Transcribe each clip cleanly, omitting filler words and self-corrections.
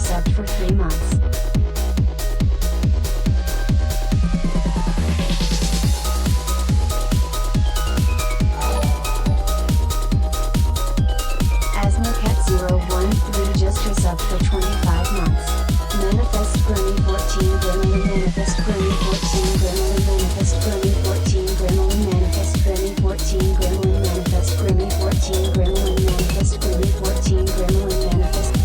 subbed for 3 months. Asmocat013 just resubbed for 25 months. Manifest Grimmi 14 Grimmi Manifest Grimmi 14 Grimmi Manifest Grimmi 14 Grimmi Manifest Grimmi 14 Grimmi Manifest Grimmi 14 Grimmi Manifest Grimmi 14 Grimmi Manifest.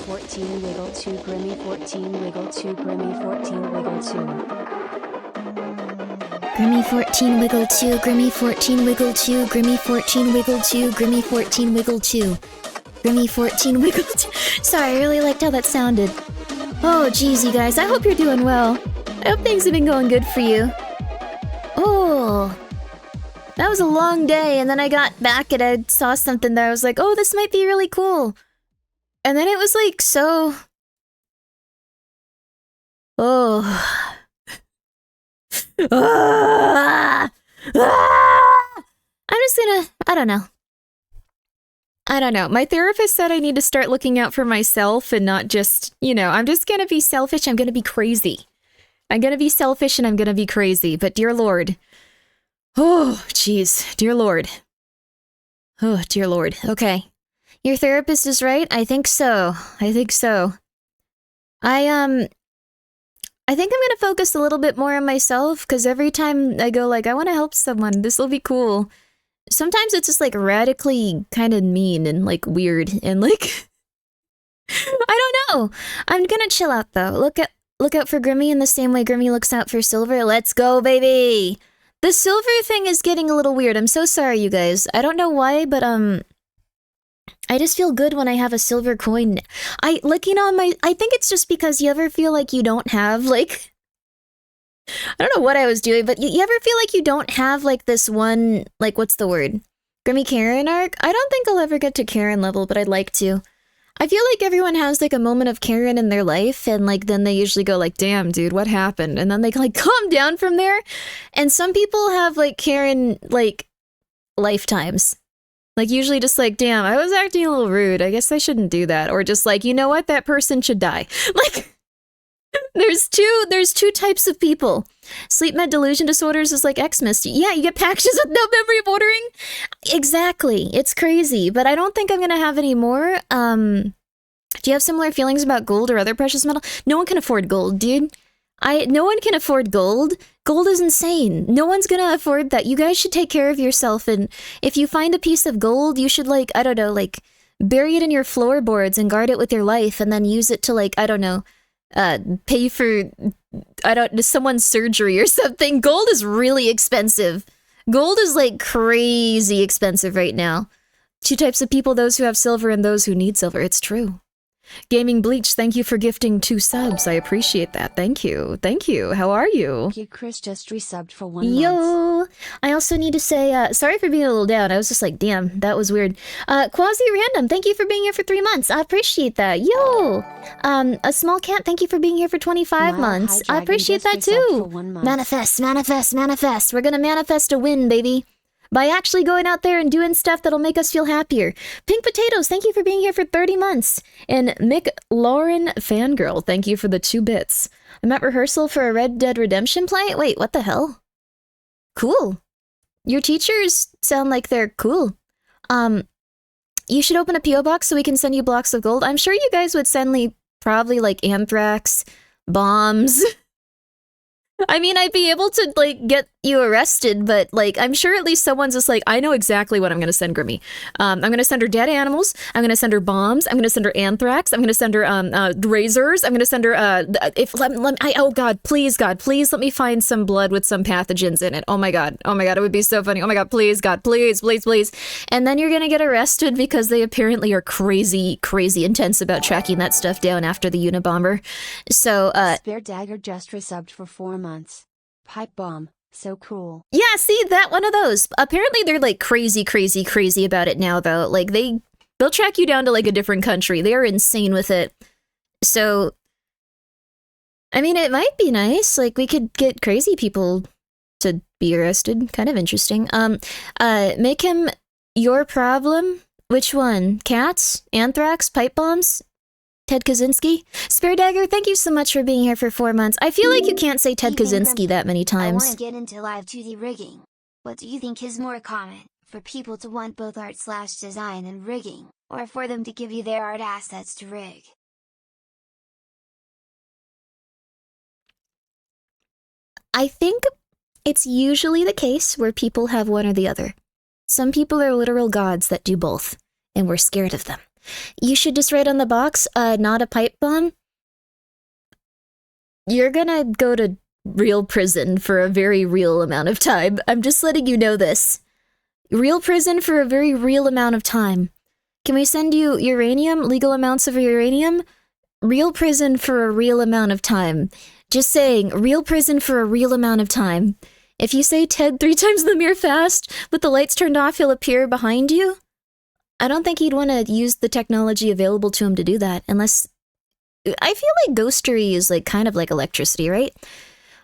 14 wiggle 2 Grimmi 14 wiggle 2 Grimmi 14 wiggle 2. Grimmi 14 wiggle 2, Grimmi 14 wiggle 2, Grimmi 14 wiggle 2, Grimmi 14 wiggle 2. Grimmi 14 wiggle 2. Sorry, I really liked how that sounded. Oh, geez, you guys, I hope you're doing well. I hope things have been going good for you. Oh, that was a long day, and then I got back and I saw something that I was like, oh, this might be really cool. And then it was like, so... Oh... I'm just gonna... I don't know. My therapist said I need to start looking out for myself and not just, you know, I'm just gonna be selfish, I'm gonna be crazy. I'm gonna be selfish and I'm gonna be crazy, but dear Lord. Oh, jeez. Dear Lord. Oh, dear Lord. Okay. Your therapist is right? I think so. I think I'm gonna focus a little bit more on myself, because every time I go like, I want to help someone, this will be cool. Sometimes it's just like radically kind of mean and like weird and like, I don't know. I'm gonna chill out though. Look out for Grimmi in the same way Grimmi looks out for Silver. Let's go, baby! The silver thing is getting a little weird. I'm so sorry, you guys. I don't know why, but I just feel good when I have a silver coin. I think it's just because you ever feel like you don't have, like... I don't know what I was doing, but you ever feel like you don't have, like, this one, like, what's the word? Grimmi Karen arc? I don't think I'll ever get to Karen level, but I'd like to. I feel like everyone has, like, a moment of Karen in their life, and, like, then they usually go, like, damn, dude, what happened? And then they, like, calm down from there. And some people have, like, Karen, like, lifetimes. Like, usually just like, damn, I was acting a little rude. I guess I shouldn't do that. Or just like, you know what? That person should die. Like, there's two types of people. Sleep med delusion disorders is like Xmas. Yeah, you get packages with no memory of ordering. Exactly. It's crazy. But I don't think I'm going to have any more. Do you have similar feelings about gold or other precious metal? No one can afford gold, dude. No one can afford gold. Gold is insane. No one's gonna afford that. You guys should take care of yourself, and if you find a piece of gold, you should, like, I don't know, like, bury it in your floorboards and guard it with your life, and then use it to, like, I don't know, pay for, someone's surgery or something. Gold is really expensive. Gold is, like, crazy expensive right now. Two types of people, those who have silver and those who need silver. It's true. Gaming Bleach, thank you for gifting 2 subs. I appreciate that. Thank you. Thank you. How are you? Chris just resubbed for 1 month. Yo! I also need to say, sorry for being a little down. I was just like, damn, that was weird. Quasi-Random, thank you for being here for 3 months. I appreciate that. Yo! A Small Cat, thank you for being here for 25 months. I appreciate that too. Manifest, manifest, manifest. We're gonna manifest a win, baby. By actually going out there and doing stuff that'll make us feel happier. Pink Potatoes, thank you for being here for 30 months. And Mick Lauren Fangirl, thank you for the 2 bits. I'm at rehearsal for a Red Dead Redemption play? Wait, what the hell? Cool. Your teachers sound like they're cool. You should open a P.O. box so we can send you blocks of gold. I'm sure you guys would send me probably like anthrax, bombs. I mean, I'd be able to, like, get you arrested, but, like, I'm sure at least someone's just like, I know exactly what I'm gonna send Grimmi. I'm gonna send her dead animals, I'm gonna send her bombs, I'm gonna send her anthrax, I'm gonna send her, razors, I'm gonna send her, oh god, please let me find some blood with some pathogens in it. Oh my god, it would be so funny. Oh my god, please, God, please. And then you're gonna get arrested because they apparently are crazy intense about tracking that stuff down after the Unabomber. So, Spare Dagger just resubbed for 4 months. Pipe bomb, so cool. Yeah, see, that one of those. Apparently they're like crazy about it now, though. Like, they'll track you down to like a different country. They are insane with it. So, I mean, it might be nice. Like, we could get crazy people to be arrested. Kind of interesting. Make him your problem. Which one? Cats? Anthrax? Pipe bombs? Ted Kaczynski? Spare Dagger, thank you so much for being here for 4 months. I feel like you can't say Ted Kaczynski that many times. I want to get into live 2D rigging. What do you think is more common? For people to want both art/design and rigging, or for them to give you their art assets to rig? I think it's usually the case where people have one or the other. Some people are literal gods that do both, and we're scared of them. You should just write on the box, not a pipe bomb. You're gonna go to real prison for a very real amount of time. I'm just letting you know this. Real prison for a very real amount of time. Can we send you uranium? Legal amounts of uranium? Real prison for a real amount of time. Just saying, real prison for a real amount of time. If you say Ted 3 times the mirror fast, with the lights turned off, he'll appear behind you. I don't think he'd want to use the technology available to him to do that, unless... I feel like ghostery is like kind of like electricity, right?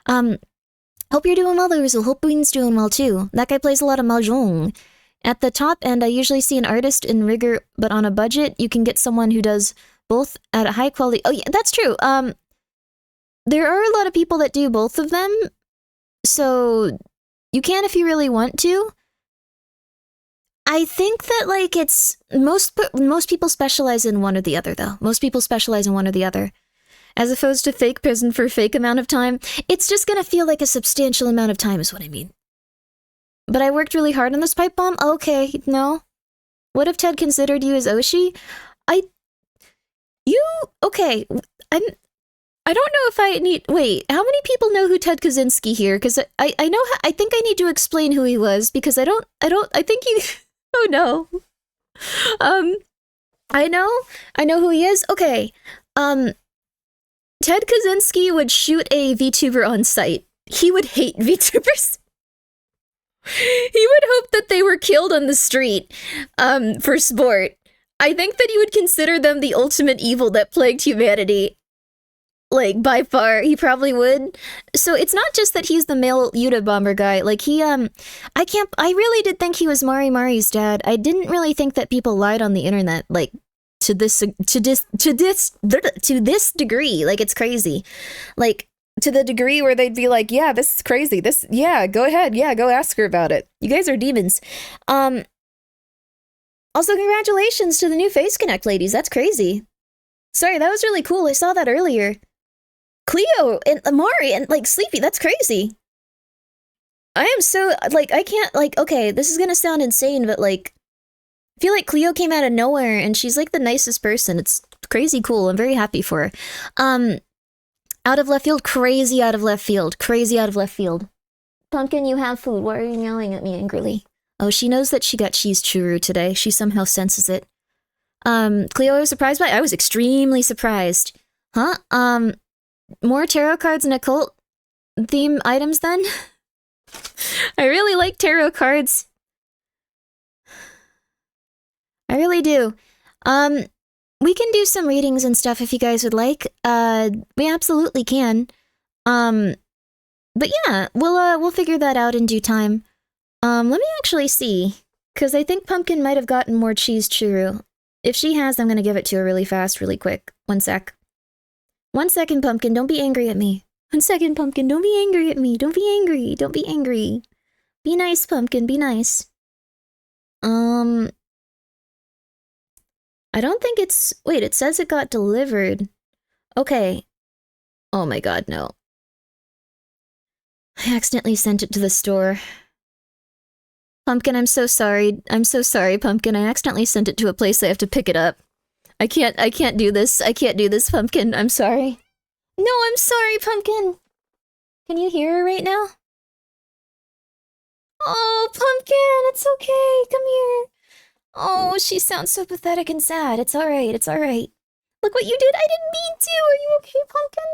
Hope you're doing well, Lurzel. Hope Bean's doing well too. That guy plays a lot of mahjong. At the top end, I usually see an artist in rigor, but on a budget, you can get someone who does both at a high quality... Oh yeah, that's true. There are a lot of people that do both of them, so you can if you really want to. I think that, like, it's... Most people specialize in one or the other, though. Most people specialize in one or the other. As opposed to fake prison for a fake amount of time. It's just gonna feel like a substantial amount of time is what I mean. But I worked really hard on this pipe bomb? Okay, no. What if Ted considered you as Oshi? Okay, I don't know if I need... Wait, how many people know who Ted Kaczynski here? Because I know... I think I need to explain who he was, because I think you... Oh no. I know who he is. Okay. Ted Kaczynski would shoot a VTuber on sight. He would hate VTubers. He would hope that they were killed on the street, for sport. I think that he would consider them the ultimate evil that plagued humanity. Like, by far, he probably would. So it's not just that he's the male Yuta bomber guy. Like, I really did think he was Mari Mari's dad. I didn't really think that people lied on the internet, like, to this degree. Like, it's crazy. Like, to the degree where they'd be like, yeah, this is crazy. Yeah, go ahead. Yeah, go ask her about it. You guys are demons. Also, congratulations to the new Face Connect ladies. That's crazy. Sorry, that was really cool. I saw that earlier. Cleo and Amari and, like, Sleepy, that's crazy. I am so, like, I can't, like, okay, this is gonna sound insane, but, like, I feel like Cleo came out of nowhere, and she's, like, the nicest person. It's crazy cool. I'm very happy for her. Out of left field, crazy out of left field, crazy out of left field. Pumpkin, you have food. Why are you yelling at me angrily? Oh, she knows that she got cheese churro today. She somehow senses it. Cleo, I was surprised by? I was extremely surprised. Huh? More tarot cards and occult theme items then? I really like tarot cards. I really do. We can do some readings and stuff if you guys would like. We absolutely can. But yeah, we'll figure that out in due time. Let me actually see, because I think Pumpkin might have gotten more cheese churro. If she has, I'm gonna give it to her really fast, really quick. 1 sec. 1 second, Pumpkin, don't be angry at me. 1 second, Pumpkin, don't be angry at me. Don't be angry, don't be angry. Be nice, Pumpkin, be nice. I don't think it's... Wait, it says it got delivered. Okay. Oh my god, no. I accidentally sent it to the store. Pumpkin, I'm so sorry. I'm so sorry, Pumpkin. I accidentally sent it to a place I have to pick it up. I can't do this. I can't do this, Pumpkin. I'm sorry. No, I'm sorry, Pumpkin. Can you hear her right now? Oh, Pumpkin, it's okay. Come here. Oh, she sounds so pathetic and sad. It's alright, it's alright. Look what you did. I didn't mean to. Are you okay, Pumpkin?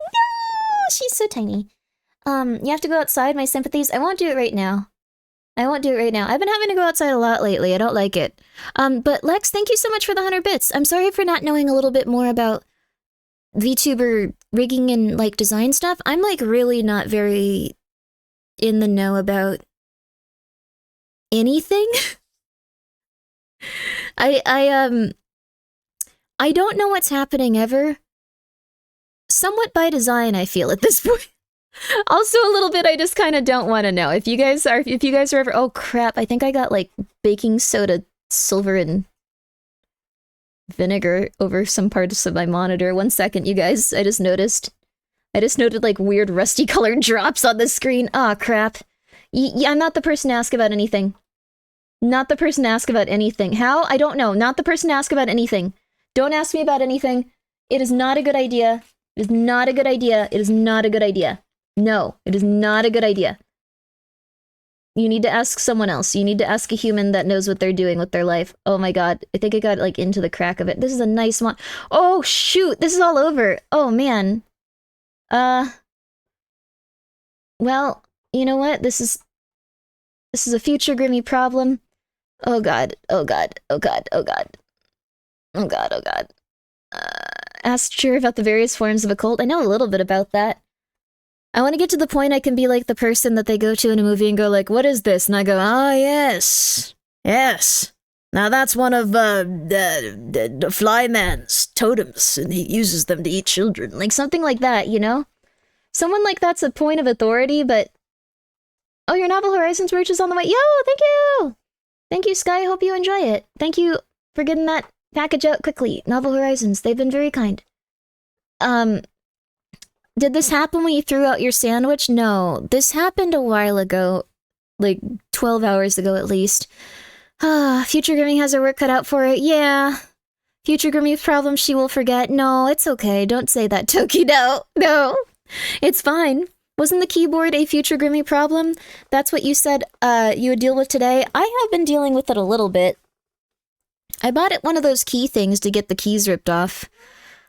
No, she's so tiny. You have to go outside, my sympathies. I won't do it right now. I won't do it right now. I've been having to go outside a lot lately. I don't like it. But Lex, thank you so much for the 100 bits. I'm sorry for not knowing a little bit more about VTuber rigging and, like, design stuff. I'm, like, really not very in the know about anything. I don't know what's happening ever. Somewhat by design, I feel, at this point. Also, a little bit, I just kind of don't want to know. If you guys are ever... Oh, crap. I think I got, like, baking soda, silver, and vinegar over some parts of my monitor. 1 second, you guys. I just noted, like, weird rusty-colored drops on the screen. Aw, crap. I'm not the person to ask about anything. Not the person to ask about anything. How? I don't know. Not the person to ask about anything. Don't ask me about anything. It is not a good idea. It is not a good idea. It is not a good idea. No, it is not a good idea. You need to ask someone else. You need to ask a human that knows what they're doing with their life. Oh my god. I think I got like into the crack of it. This is a nice one. Oh shoot, this is all over. Oh man. Well, you know what? This is a future Grimmi problem. Oh god. Oh god. Oh god. Oh god. Oh god. Oh god. Asked her about the various forms of occult. I know a little bit about that. I want to get to the point I can be like the person that they go to in a movie and go like, what is this? And I go, ah, yes. Yes. Now that's one of the Flyman's totems, and he uses them to eat children. Like something like that, you know? Someone like that's a point of authority, but... Oh, your Novel Horizons merch is on the way. Yo, thank you! Thank you, Sky. Hope you enjoy it. Thank you for getting that package out quickly. Novel Horizons, they've been very kind. Did this happen when you threw out your sandwich? No, this happened a while ago. Like, 12 hours ago at least. Future Grimmi has her work cut out for it. Yeah. Future Grimmi's problem she will forget. No, it's okay. Don't say that, Toki. No. No. It's fine. Wasn't the keyboard a future Grimmi problem? That's what you said you would deal with today? I have been dealing with it a little bit. I bought it one of those key things to get the keys ripped off.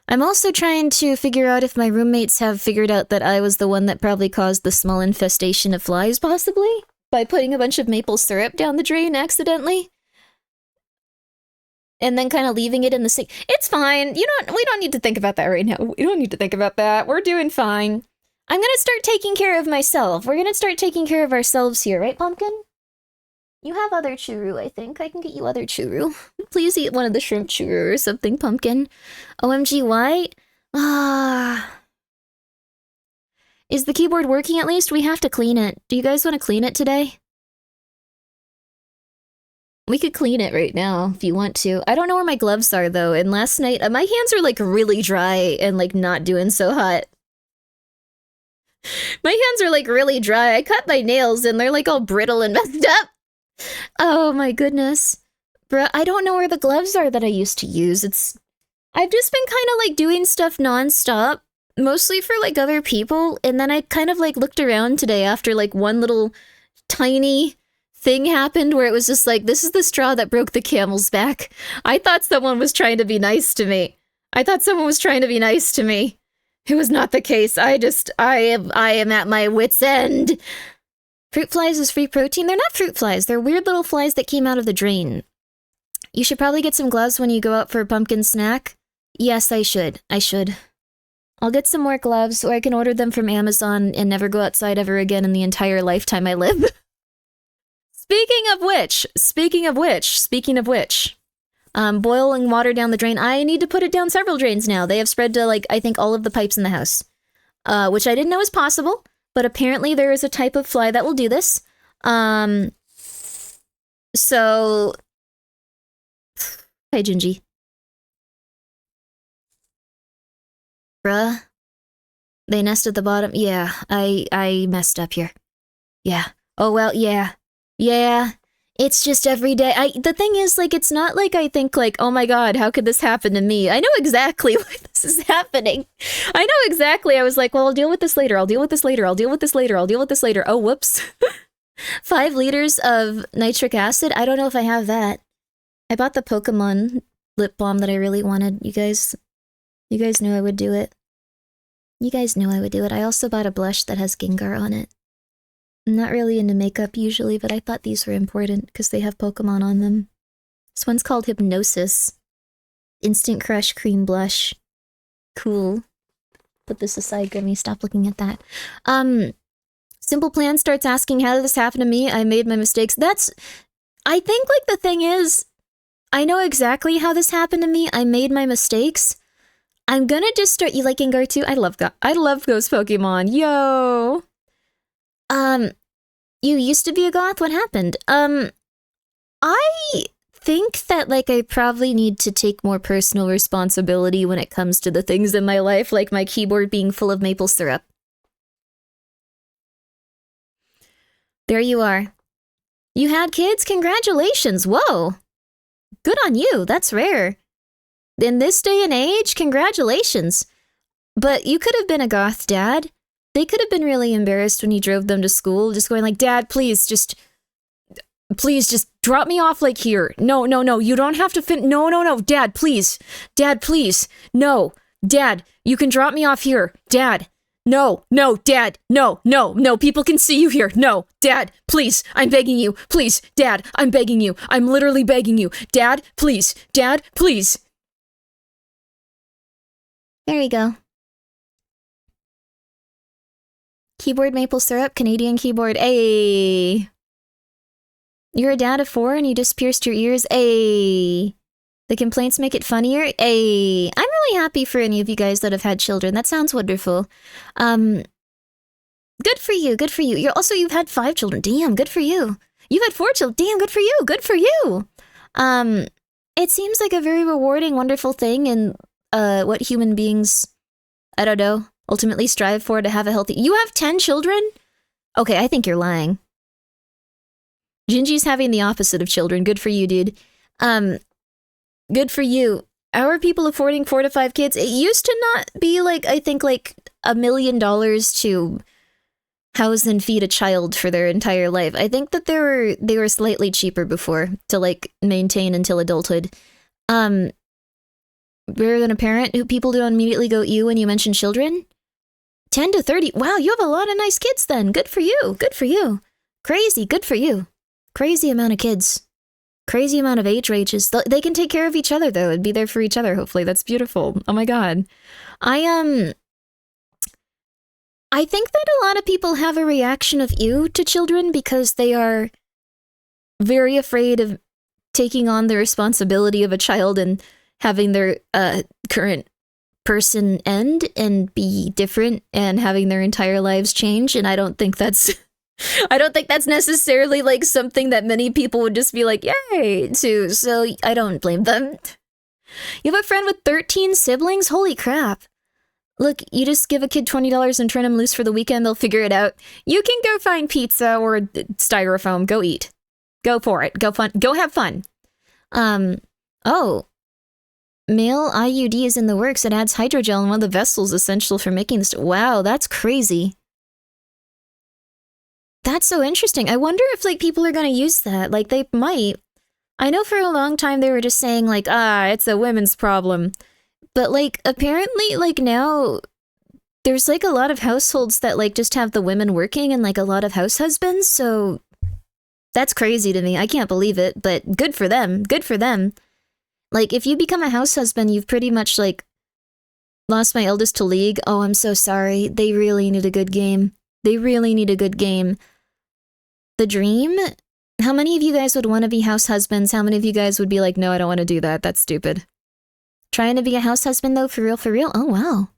I'm also trying to figure out if my roommates have figured out that I was the one that probably caused the small infestation of flies, possibly? By putting a bunch of maple syrup down the drain accidentally? And then kind of leaving it in the sink. It's fine. We don't need to think about that right now. We don't need to think about that. We're doing fine. I'm gonna start taking care of myself. We're gonna start taking care of ourselves here, right, Pumpkin? You have other churu, I think. I can get you other churu. Please eat one of the shrimp churu or something, Pumpkin. OMG, why? Is the keyboard working at least? We have to clean it. Do you guys want to clean it today? We could clean it right now if you want to. I don't know where my gloves are though, and last night, my hands are like really dry and like not doing so hot. My hands are like really dry. I cut my nails and they're like all brittle and messed up. Oh my goodness. Bruh, I don't know where the gloves are that I used to use. I've just been kind of like doing stuff nonstop, mostly for like other people, and then I kind of like looked around today after like one little tiny thing happened where it was just like, this is the straw that broke the camel's back. I thought someone was trying to be nice to me. It was not the case. I am at my wit's end. Fruit flies is free protein? They're not fruit flies. They're weird little flies that came out of the drain. You should probably get some gloves when you go out for a pumpkin snack. Yes, I should. I'll get some more gloves, or I can order them from Amazon and never go outside ever again in the entire lifetime I live. Speaking of which, boiling water down the drain. I need to put it down several drains now. They have spread to, like, I think all of the pipes in the house. Which I didn't know was possible, but apparently there is a type of fly that will do this. So... Hi, Gingy. Bruh. They nest at the bottom. Yeah, I messed up here. Yeah. Oh, well, yeah. Yeah. It's just every day. The thing is, like, it's not like I think, like, oh my god, how could this happen to me? I know exactly why this is happening. I know exactly. I was like, well, I'll deal with this later. Oh, whoops. 5 liters of nitric acid? I don't know if I have that. I bought the Pokemon lip balm that I really wanted. You guys knew I would do it. I also bought a blush that has Gengar on it. I'm not really into makeup usually, but I thought these were important because they have Pokemon on them. This one's called Hypnosis. Instant Crush Cream Blush. Cool. Put this aside, Grimmi. Stop looking at that. Simple Plan starts asking, how did this happen to me? I made my mistakes. I think, like, the thing is, I know exactly how this happened to me. I made my mistakes. I'm gonna just start... You like Gengar too? I love those Pokemon. Yo! You used to be a goth? What happened? I think that, like, I probably need to take more personal responsibility when it comes to the things in my life, like my keyboard being full of maple syrup. There you are. You had kids? Congratulations. Whoa. Good on you. That's rare. In this day and age, congratulations. But you could have been a goth dad. They could have been really embarrassed when you drove them to school, just going like, Dad, please just drop me off like here. No, you don't have to no, Dad, please. Dad, please. No, Dad, you can drop me off here. Dad, no, Dad, no, people can see you here. No, Dad, please, I'm begging you. Please, Dad, I'm begging you. I'm literally begging you. Dad, please. Dad, please. There you go. Keyboard maple syrup, Canadian keyboard. Ayy. You're a dad of 4 and you just pierced your ears. Ayy. The complaints make it funnier. Ayy. I'm really happy for any of you guys that have had children. That sounds wonderful. Good for you. Good for you. You've had 5 children. Damn, good for you. You've had 4 children. Damn, good for you. Good for you. It seems like a very rewarding, wonderful thing, and what human beings, I don't know, ultimately strive for, to have a healthy... You have 10 children? Okay, I think you're lying. Gingy's having the opposite of children. Good for you, dude. Good for you. How are people affording 4 to 5 kids? It used to not be like, I think like $1 million to house and feed a child for their entire life. I think that they were slightly cheaper before to like maintain until adulthood. Rather than a parent, who people don't immediately go ew when you mention children? 10 to 30. Wow, you have a lot of nice kids then. Good for you. Good for you. Crazy. Good for you. Crazy amount of kids. Crazy amount of age ranges. They can take care of each other though and be there for each other, hopefully. That's beautiful. Oh my god. I think that a lot of people have a reaction of ew to children because they are very afraid of taking on the responsibility of a child and having their current person end and be different and having their entire lives change. And I don't think that's necessarily like something that many people would just be like, yay, to. So I don't blame them. You have a friend with 13 siblings? Holy crap. Look, you just give a kid $20 and turn him loose for the weekend, they'll figure it out. You can go find pizza or styrofoam, go eat. Go for it, go have fun. Oh. Male IUD is in the works. It adds hydrogel in one of the vessels essential for making this. Wow, that's crazy. That's so interesting. I wonder if like people are gonna use that. Like they might. I know for a long time they were just saying like, it's a women's problem. But like apparently like now there's like a lot of households that like just have the women working and like a lot of house husbands. So that's crazy to me. I can't believe it, but good for them. Good for them. Like, if you become a house husband, you've pretty much, like, lost my eldest to League. Oh, I'm so sorry. They really need a good game. They really need a good game. The Dream? How many of you guys would want to be house husbands? How many of you guys would be like, no, I don't want to do that. That's stupid. Trying to be a house husband, though? For real, for real? Oh, wow.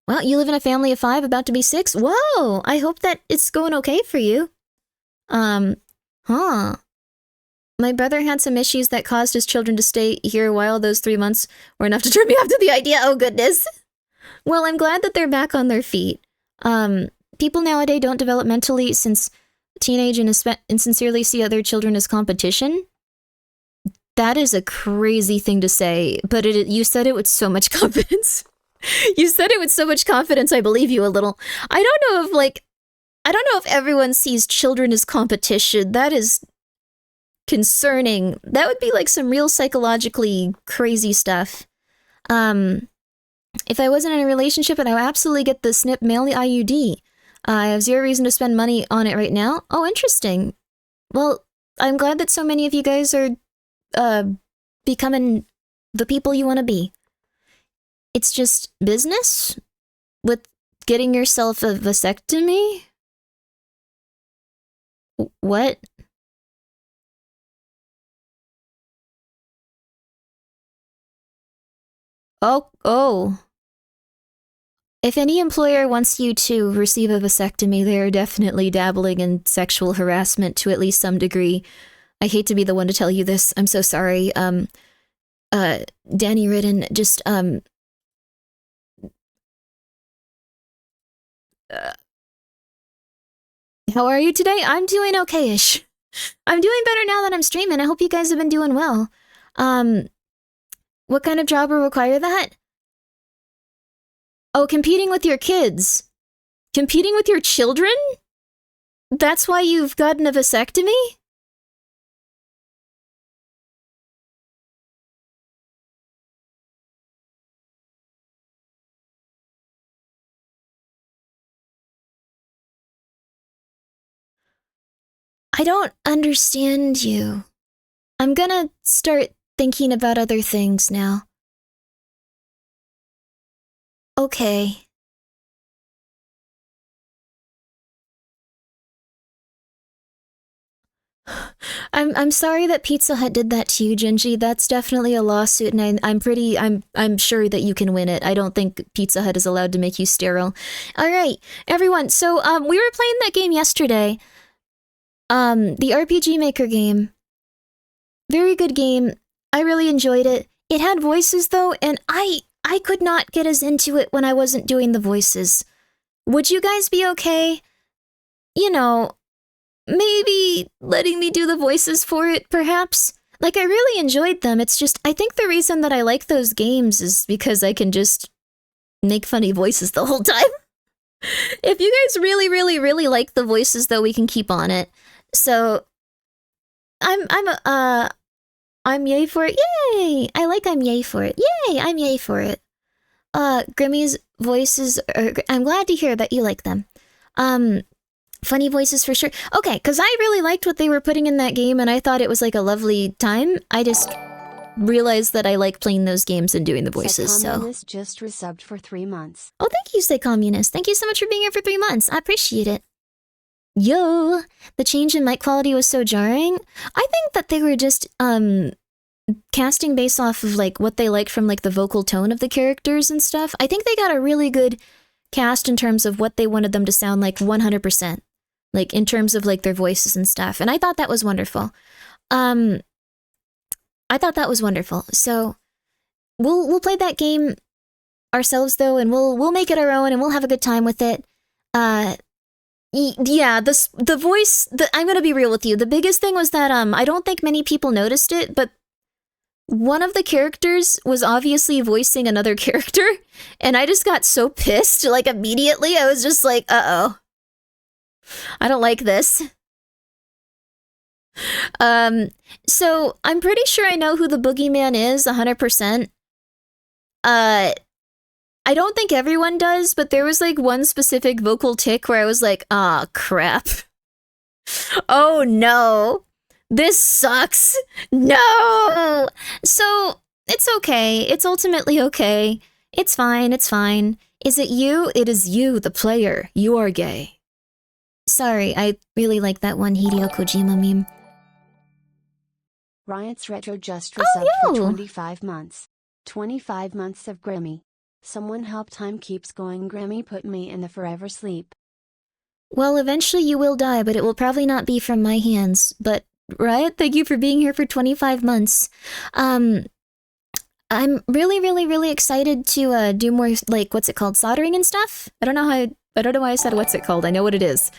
Wow, you live in a family of 5, about to be 6? Whoa! I hope that it's going okay for you. My brother had some issues that caused his children to stay here a while. Those 3 months were enough to turn me off to the idea. Oh, goodness. Well, I'm glad that they're back on their feet. People nowadays don't develop mentally since teenage and sincerely see other children as competition. That is a crazy thing to say, but you said it with so much confidence. You said it with so much confidence, I believe you a little. I don't know if everyone sees children as competition. That is concerning. That would be like some real psychologically crazy stuff. If I wasn't in a relationship, and I would absolutely get the snip male IUD. I have 0 reason to spend money on it right now. Oh, interesting. Well, I'm glad that so many of you guys are becoming the people you want to be. It's just business with getting yourself a vasectomy? What? Oh. If any employer wants you to receive a vasectomy, they are definitely dabbling in sexual harassment to at least some degree. I hate to be the one to tell you this. I'm so sorry. Danny Ridden, just, how are you today? I'm doing okay-ish. I'm doing better now that I'm streaming. I hope you guys have been doing well. What kind of job will require that? Oh, competing with your kids. Competing with your children? That's why you've gotten a vasectomy? I don't understand you. I'm gonna start thinking about other things now. Okay. I'm sorry that Pizza Hut did that to you, Gingy. That's definitely a lawsuit, and I'm sure that you can win it. I don't think Pizza Hut is allowed to make you sterile. All right, everyone. So we were playing that game yesterday. The RPG Maker game. Very good game. I really enjoyed it. It had voices though, and I could not get as into it when I wasn't doing the voices. Would you guys be okay? You know, maybe letting me do the voices for it, perhaps? Like, I really enjoyed them. It's just, I think the reason that I like those games is because I can just make funny voices the whole time. If you guys really, really, really like the voices, though, we can keep on it. So, I'm yay for it. Yay! I'm yay for it. Yay! I'm yay for it. Grimmi's voices are, I'm glad to hear that you like them. Funny voices for sure. Okay, because I really liked what they were putting in that game, and I thought it was like a lovely time. I just realized that I like playing those games and doing the voices, so. Communist just resubbed for 3 months. Oh, thank you, Say Communist. Thank you so much for being here for 3 months. I appreciate it. Yo! The change in mic quality was so jarring. I think that they were just, casting based off of, like, what they liked from, like, the vocal tone of the characters and stuff. I think they got a really good cast in terms of what they wanted them to sound like 100%. Like, in terms of, like, their voices and stuff. And I thought that was wonderful. I thought that was wonderful. So, we'll play that game ourselves, though, and we'll make it our own, and we'll have a good time with it. Yeah, the voice, I'm gonna be real with you. The biggest thing was that, I don't think many people noticed it, but one of the characters was obviously voicing another character, and I just got so pissed, like, immediately. I was just like, uh-oh. I don't like this. So I'm pretty sure I know who the boogeyman is, 100%. I don't think everyone does, but there was like one specific vocal tick where I was like, ah, crap. Oh no. This sucks. No! So, it's okay. It's ultimately okay. It's fine, it's fine. Is it you? It is you, the player. You are gay. Sorry, I really like that one Hideo Kojima meme. Riot's Retro just resubbed for 25 months. 25 months of Grimmi. Someone help, time keeps going. Grimmi put me in the forever sleep. Well, eventually you will die, but it will probably not be from my hands. But, Riot, thank you for being here for 25 months. I'm really, really, really excited to do more, like, what's it called, soldering and stuff? I don't know why I said what's it called. I know what it is.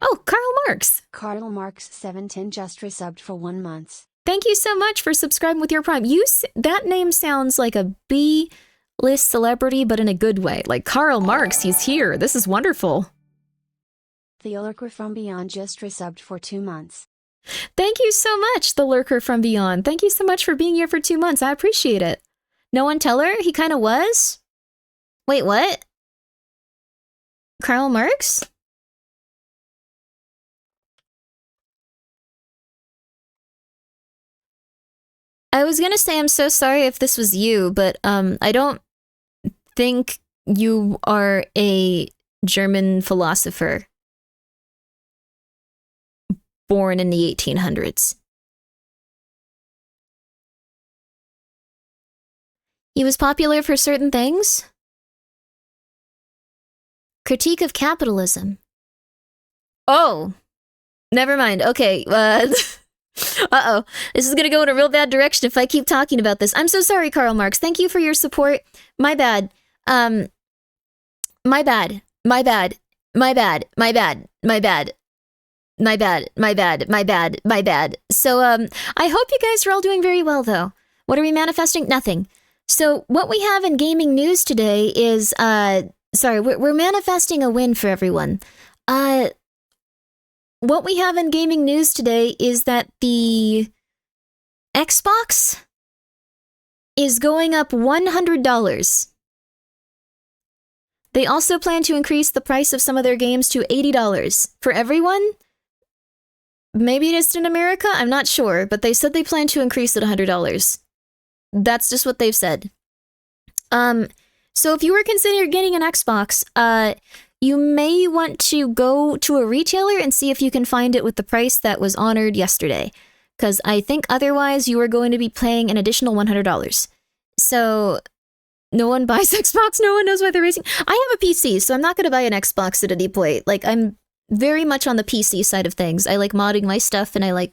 Oh, Karl Marx. Karl Marx 710 just resubbed for 1 month. Thank you so much for subscribing with your Prime. That name sounds like a B-list celebrity, but in a good way. Like, Karl Marx, he's here. This is wonderful. The Lurker from Beyond just resubbed for 2 months. Thank you so much, the Lurker from Beyond. Thank you so much for being here for 2 months. I appreciate it. No one tell her? He kind of was? Wait, what? Karl Marx? I was gonna say I'm so sorry if this was you, but I don't think you are a German philosopher born in the 1800s. He was popular for certain things. Critique of capitalism. Oh, never mind. Okay, uh-oh. This is gonna go in a real bad direction if I keep talking about this. I'm so sorry, Karl Marx. Thank you for your support. My bad. My bad. My bad. My bad. My bad. My bad. My bad. So, I hope you guys are all doing very well, though. What are we manifesting? Nothing. So, what we have in gaming news today is, we're manifesting a win for everyone. What we have in gaming news today is that the Xbox is going up $100. They also plan to increase the price of some of their games to $80 for everyone. Maybe it is in America, I'm not sure, but they said they plan to increase it $100. That's just what they've said. So if you were considering getting an Xbox, you may want to go to a retailer and see if you can find it with the price that was honored yesterday. Because I think otherwise you are going to be paying an additional $100. So no one buys Xbox, no one knows why they're raising. I have a PC, so I'm not going to buy an Xbox at any point. Like, I'm very much on the PC side of things. I like modding my stuff, and I like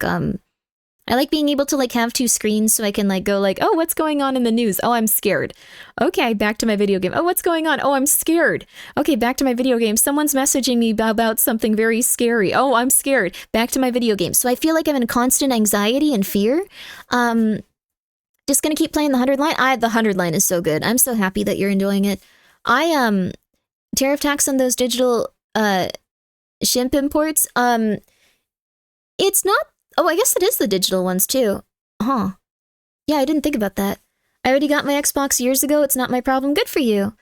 being able to like have two screens so I can like go like, oh, what's going on in the news? Oh, I'm scared. Okay, back to my video game. Oh, what's going on? Oh, I'm scared. Okay, back to my video game. Someone's messaging me about something very scary. Oh, I'm scared. Back to my video game. So I feel like I'm in constant anxiety and fear. Just gonna keep playing the 100 line. The 100 line is so good. I'm so happy that you're enjoying it. Tariff tax on those digital shimp imports. It's not. Oh, I guess it is the digital ones too. Huh. Yeah, I didn't think about that. I already got my Xbox years ago. It's not my problem. Good for you.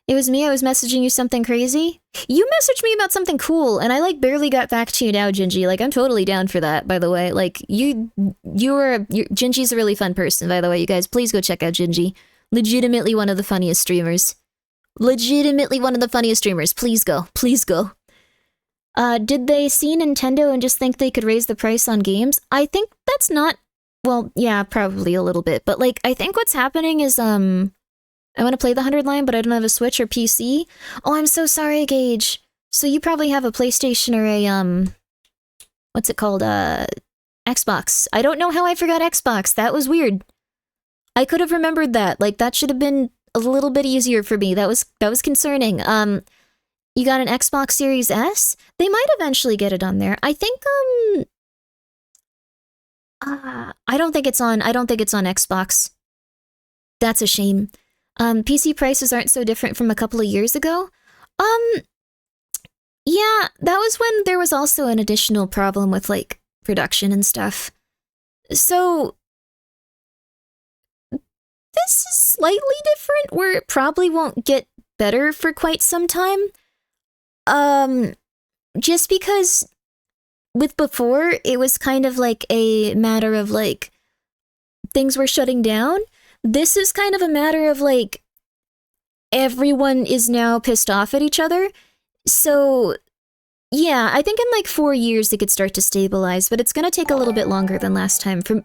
It was me. I was messaging you something crazy. You messaged me about something cool, and I like barely got back to you now, Gingy. Like, I'm totally down for that, by the way. Like, Gingy's a really fun person, by the way, you guys. Please go check out Gingy. Legitimately one of the funniest streamers. Please go. Did they see Nintendo and just think they could raise the price on games? I think that's not... Well, yeah, probably a little bit. But, like, I think what's happening is, I want to play the 100 line, but I don't have a Switch or PC. Oh, I'm so sorry, Gage. So you probably have a PlayStation or a, what's it called? Xbox. I don't know how I forgot Xbox. That was weird. I could have remembered that. Like, that should have been a little bit easier for me. That was concerning. You got an Xbox Series S? They might eventually get it on there. I think, I don't think it's on Xbox. That's a shame. PC prices aren't so different from a couple of years ago. Yeah, that was when there was also an additional problem with, like, production and stuff. So, this is slightly different, where it probably won't get better for quite some time. Just because with before, it was kind of like a matter of, like, things were shutting down. This is kind of a matter of, like, everyone is now pissed off at each other. So, yeah, I think in, like, 4 years it could start to stabilize, but it's gonna take a little bit longer than last time, for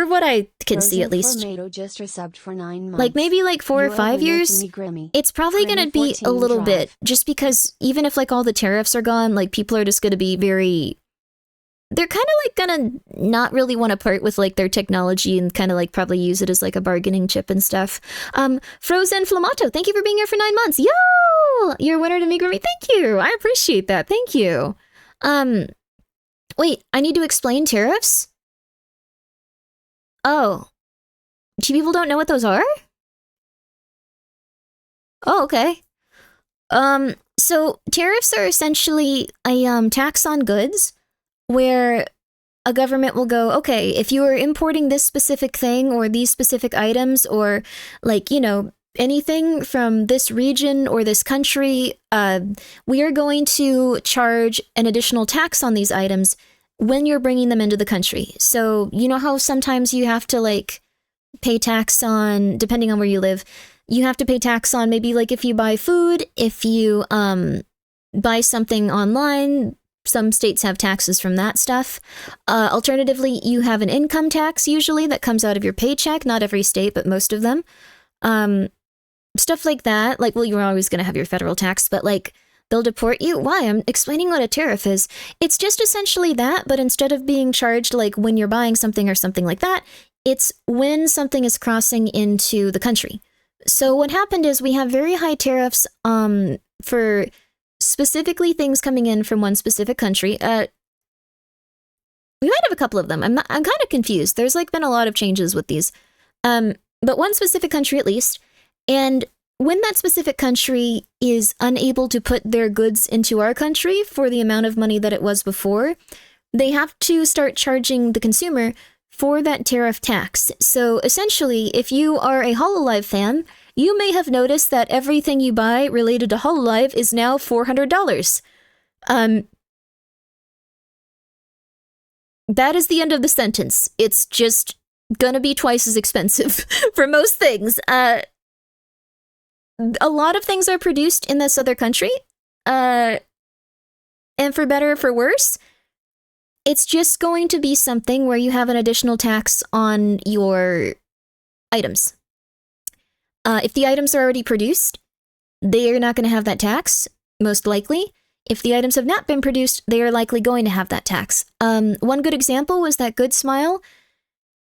what I can see, at least. Just resubbed for 9 months. Like, maybe, like, 4 or 5 years? It's probably gonna be a little bit, just because even if, like, all the tariffs are gone, like, people are just gonna be very... They're kind of, like, gonna not really want to part with, like, their technology and kind of, like, probably use it as, like, a bargaining chip and stuff. Frozen Flamato, thank you for being here for 9 months. Yo! You're a winner to me, Grimmi. Thank you! I appreciate that. Thank you. Wait, I need to explain tariffs? Oh. Do people don't know what those are? Oh, okay. So tariffs are essentially a, tax on goods, where a government will go, okay, if you are importing this specific thing or these specific items or, like, you know, anything from this region or this country, we are going to charge an additional tax on these items when you're bringing them into the country. So, you know how sometimes you have to, like, pay tax on, depending on where you live, you have to pay tax on maybe, like, if you buy food, if you buy something online. Some states have taxes from that stuff. Alternatively, you have an income tax usually that comes out of your paycheck. Not every state, but most of them. Stuff like that. Like, well, you're always going to have your federal tax, but, like, they'll deport you. Why? I'm explaining what a tariff is. It's just essentially that, but instead of being charged, like, when you're buying something or something like that, it's when something is crossing into the country. So what happened is we have very high tariffs for... specifically things coming in from one specific country. we might have a couple of them. I'm kind of confused. There's like been a lot of changes with these. But one specific country at least. And when that specific country is unable to put their goods into our country for the amount of money that it was before, they have to start charging the consumer for that tariff tax. So essentially, if you are a HoloLive fan, you may have noticed that everything you buy related to HoloLive is now $400. That is the end of the sentence. It's just gonna be twice as expensive for most things. A lot of things are produced in this other country, and for better or for worse, it's just going to be something where you have an additional tax on your items. If the items are already produced, they are not going to have that tax, most likely. If the items have not been produced, they are likely going to have that tax. One good example was that Good Smile.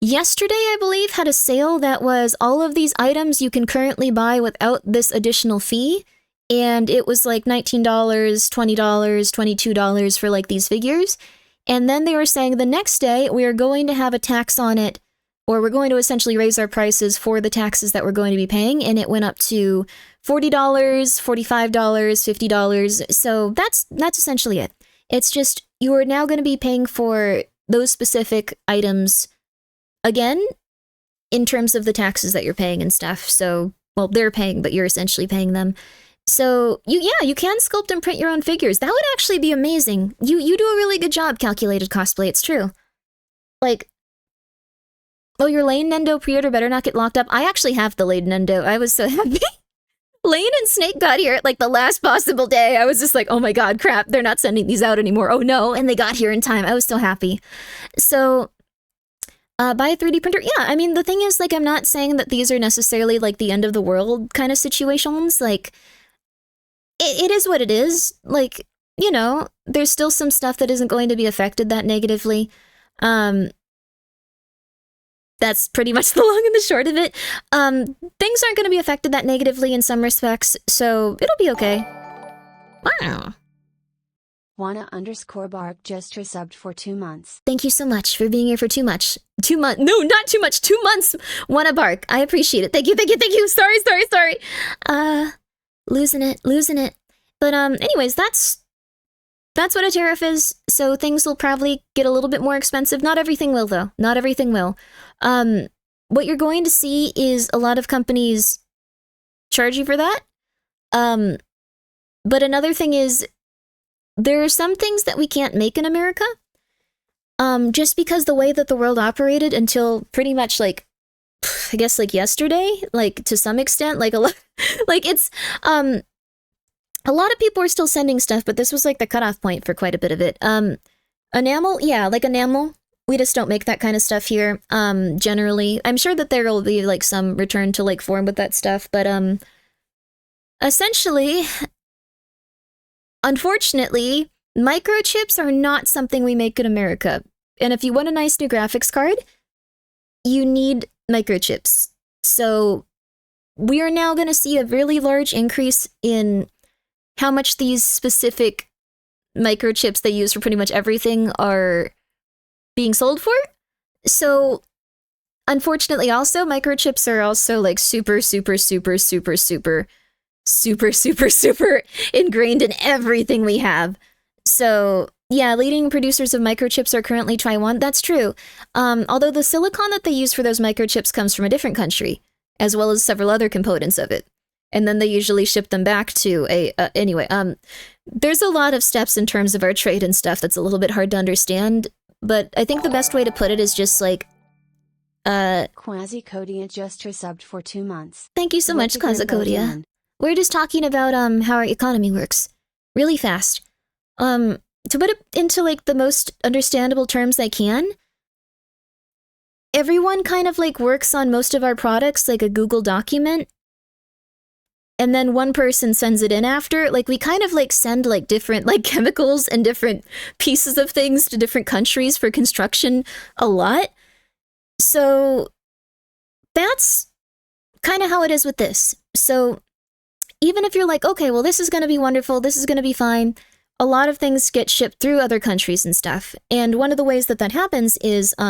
Yesterday, I believe, had a sale that was all of these items you can currently buy without this additional fee. And it was like $19, $20, $22 for like these figures. And then they were saying the next day we are going to have a tax on it, or we're going to essentially raise our prices for the taxes that we're going to be paying. And it went up to $40, $45, $50. So that's essentially it. It's just you are now going to be paying for those specific items again, in terms of the taxes that you're paying and stuff. So, well, they're paying, but you're essentially paying them. So, you can sculpt and print your own figures. That would actually be amazing. You do a really good job, Calculated Cosplay. It's true. Like, oh, your Lane Nendo pre-order better not get locked up. I actually have the Lane Nendo. I was so happy. Lane and Snake got here at like the last possible day. I was just like, oh my god, crap, they're not sending these out anymore. Oh no, and they got here in time. I was so happy. So, buy a 3D printer. Yeah, I mean, the thing is, like, I'm not saying that these are necessarily, like, the end of the world kind of situations. Like, it is what it is. Like, you know, there's still some stuff that isn't going to be affected that negatively. That's pretty much the long and the short of it. Things aren't going to be affected that negatively in some respects, so it'll be okay. Wow. Wanna_bark just resubbed for 2 months. Thank you so much for being here for 2 months. 2 months. No, not too much. 2 months. Wanna bark. I appreciate it. Thank you. Sorry. Losing it. But anyways, that's what a tariff is. So things will probably get a little bit more expensive. Not everything will, though. Not everything will. What you're going to see is a lot of companies charge you for that. But another thing is, there are some things that we can't make in America, just because the way that the world operated until pretty much like, I guess like yesterday, like to some extent, like a lot, like it's, a lot of people are still sending stuff, but this was like the cutoff point for quite a bit of it. Enamel, yeah, like enamel, we just don't make that kind of stuff here. Generally, I'm sure that there will be like some return to like form with that stuff, but essentially, unfortunately, microchips are not something we make in America. And if you want a nice new graphics card, you need microchips. So we are now going to see a really large increase in how much these specific microchips they use for pretty much everything are being sold for. So unfortunately also, microchips are also like super ingrained in everything we have. So yeah, leading producers of microchips are currently Taiwan. That's true. Although the silicon that they use for those microchips comes from a different country, as well as several other components of it. And then they usually ship them back to anyway, there's a lot of steps in terms of our trade and stuff that's a little bit hard to understand, but I think the best way to put it is just like, Quasi-Codia just resubbed for 2 months. Thank you so much, Quasi-Codia. We're just talking about how our economy works really fast. To put it into like the most understandable terms I can, everyone kind of like works on most of our products like a Google document, and then one person sends it in after. Like we kind of like send like different like chemicals and different pieces of things to different countries for construction a lot. So that's kind of how it is with this. So even if you're like, okay, well, this is going to be wonderful, this is going to be fine, a lot of things get shipped through other countries and stuff. And one of the ways that that happens is, do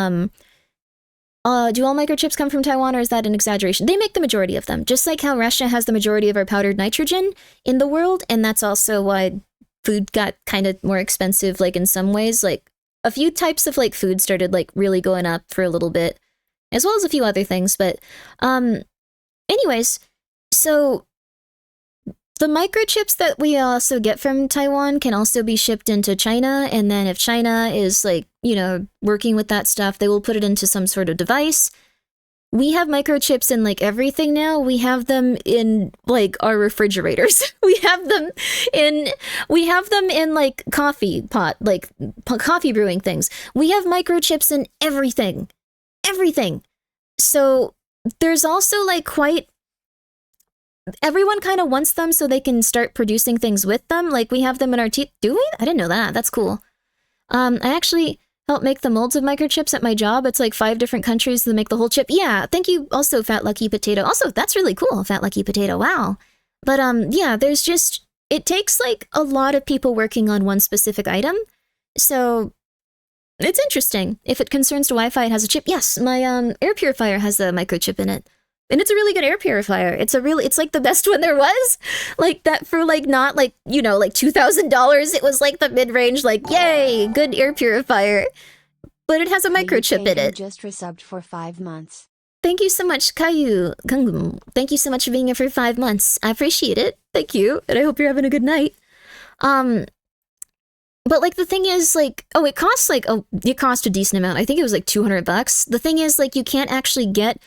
all microchips come from Taiwan, or is that an exaggeration? They make the majority of them, just like how Russia has the majority of our powdered nitrogen in the world. And that's also why food got kind of more expensive, like in some ways. Like a few types of like food started like really going up for a little bit, as well as a few other things. But anyways, so the microchips that we also get from Taiwan can also be shipped into China. And then if China is like, you know, working with that stuff, they will put it into some sort of device. We have microchips in like everything now. We have them in like our refrigerators. We have them in like coffee pot, like coffee brewing things. We have microchips in everything. Everything. So there's also like everyone kind of wants them so they can start producing things with them. Like we have them in our teeth. Do we? I didn't know that. That's cool. I actually help make the molds of microchips at my job. It's like 5 different countries that make the whole chip. Yeah, thank you also, Fat Lucky Potato. Also, that's really cool, Fat Lucky Potato. Wow. But yeah, there's just, it takes like a lot of people working on one specific item. So it's interesting. If it concerns to Wi-Fi, it has a chip. Yes, my air purifier has a microchip in it. And it's a really good air purifier. It's like the best one there was. Like that for like not like, you know, like $2,000. It was like the mid-range, like, yay, good air purifier. But it has a microchip in it. Just resubbed for 5 months. Thank you so much, Caillou. Thank you so much for being here for 5 months. I appreciate it. Thank you. And I hope you're having a good night. But like the thing is like, it costs a decent amount. I think it was like $200. The thing is like you can't actually get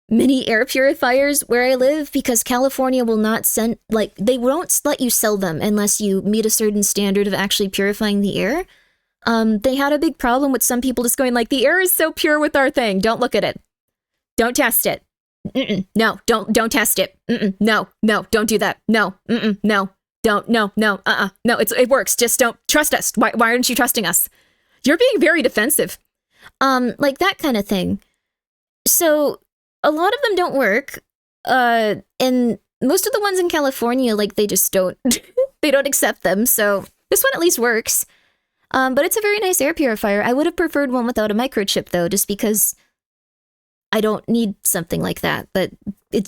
mini air purifiers where I live because California will not send, like, they won't let you sell them unless you meet a certain standard of actually purifying the air. They had a big problem with some people just going like, the air is so pure with our thing. Don't look at it. Don't test it. No, don't test it. No, don't do that. No, no, don't, no, it works. Just don't trust us. Why aren't you trusting us? You're being very defensive. Like that kind of thing. So a lot of them don't work, and most of the ones in California, like, they just don't, they don't accept them, so this one at least works. But it's a very nice air purifier. I would have preferred one without a microchip, though, just because I don't need something like that, but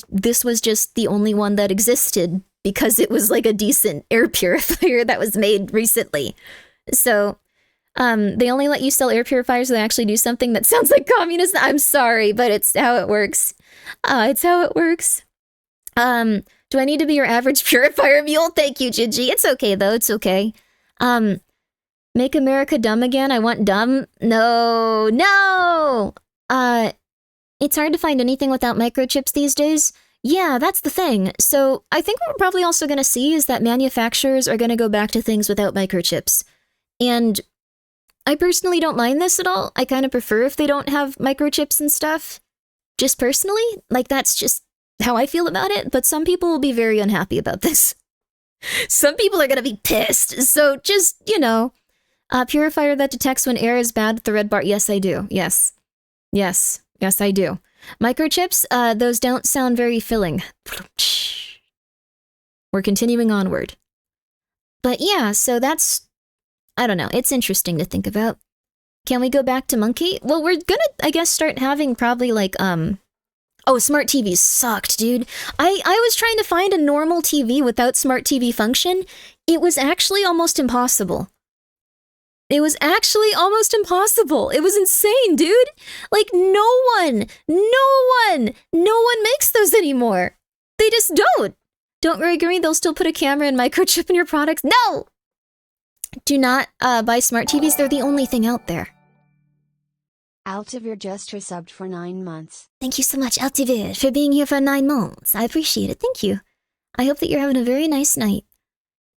this was just the only one that existed, because it was, like, a decent air purifier that was made recently. So they only let you sell air purifiers that actually do something that sounds like communism. I'm sorry, but it's how it works. It's how it works. Do I need to be your average purifier mule? Thank you, Gigi. It's okay, though. It's okay. Make America dumb again? I want dumb? No! It's hard to find anything without microchips these days. Yeah, that's the thing. So I think what we're probably also going to see is that manufacturers are going to go back to things without microchips. And I personally don't mind this at all. I kind of prefer if they don't have microchips and stuff. Just personally, like that's just how I feel about it. But some people will be very unhappy about this. Some people are going to be pissed. So just, you know, purifier that detects when air is bad with the red bar. Yes, I do. Yes, I do. Microchips, those don't sound very filling. We're continuing onward. But yeah, so that's, I don't know. It's interesting to think about. Can we go back to monkey? Well, we're gonna, I guess, start having probably like, smart TVs sucked, dude. I was trying to find a normal TV without smart TV function. It was actually almost impossible. It was insane, dude. Like, no one makes those anymore. They just don't. Don't worry, Grimmi, they'll still put a camera and microchip in your products. No! Do not buy smart TVs. They're the only thing out there. Altivir just resubbed for 9 months. Thank you so much, Altivir, for being here for 9 months. I appreciate it. Thank you. I hope that you're having a very nice night.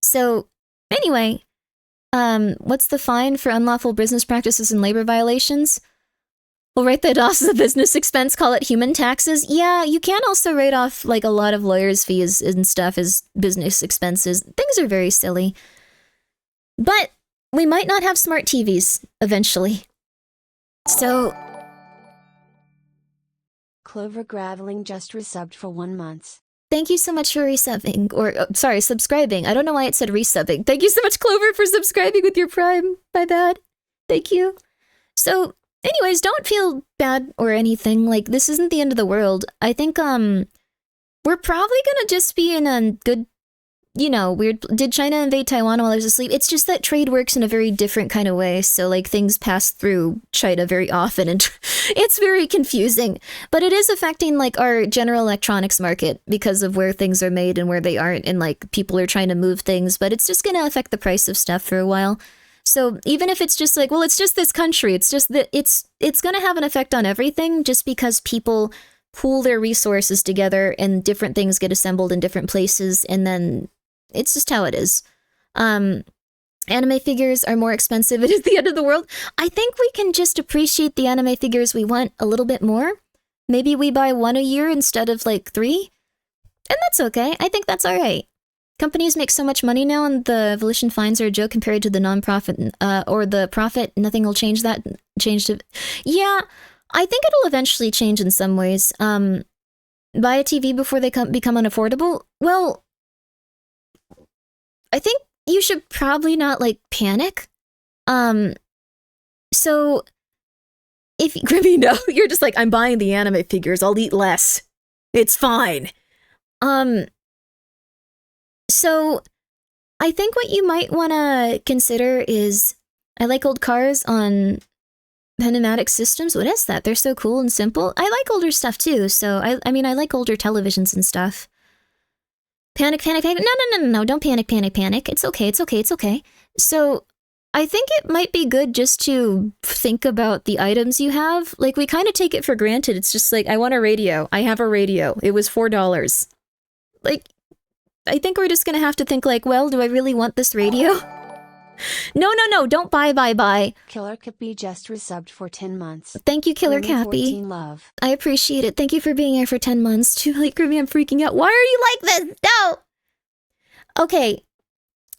So, anyway, what's the fine for unlawful business practices and labor violations? We'll write that off as a business expense, call it human taxes. Yeah, you can also write off like a lot of lawyers' fees and stuff as business expenses. Things are very silly. But we might not have smart TVs eventually. So, Clover Graveling just resubbed for 1 month. thank you so much for resubbing. Or, sorry, subscribing. I don't know why it said resubbing. Thank you so much, Clover, for subscribing with your Prime. My bad. Thank you. So, anyways, don't feel bad or anything. Like, this isn't the end of the world. I think, we're probably gonna just be in a good, weird. Did China invade Taiwan while I was asleep? It's just that trade works in a very different kind of way. So, like, things pass through China very often, and it's very confusing. But it is affecting, like, our general electronics market because of where things are made and where they aren't, and, like, people are trying to move things. But it's just gonna affect the price of stuff for a while. So even if it's just like, well, it's just this country, it's just that it's gonna have an effect on everything, just because people pool their resources together and different things get assembled in different places, and then it's just how it is. Anime figures are more expensive. It is the end of the world. I think we can just appreciate the anime figures we want a little bit more. Maybe we buy 1 a year instead of like 3. And that's okay. I think that's all right. Companies make so much money now, and the volition fines are a joke compared to the non-profit, or the profit. Nothing will change that. Yeah, I think it'll eventually change in some ways. Buy a TV before they become unaffordable? Well, I think you should probably not, like, panic. So, if Grimmi, no, you're just like, I'm buying the anime figures, I'll eat less. It's fine. So, I think what you might want to consider is, I like old cars on pneumatic systems. What is that? They're so cool and simple. I like older stuff too, so I mean, I like older televisions and stuff. Panic. No, don't panic. It's okay. So, I think it might be good just to think about the items you have. Like, we kind of take it for granted. It's just like, I want a radio. I have a radio. It was $4. Like, I think we're just gonna have to think like, well, do I really want this radio? No, don't buy. Killer Cappy just resubbed for 10 months. Thank you, Killer Cappy. Love. I appreciate it. Thank you for being here for 10 months. Too late, Grimmi, I'm freaking out. Why are you like this? No! Okay,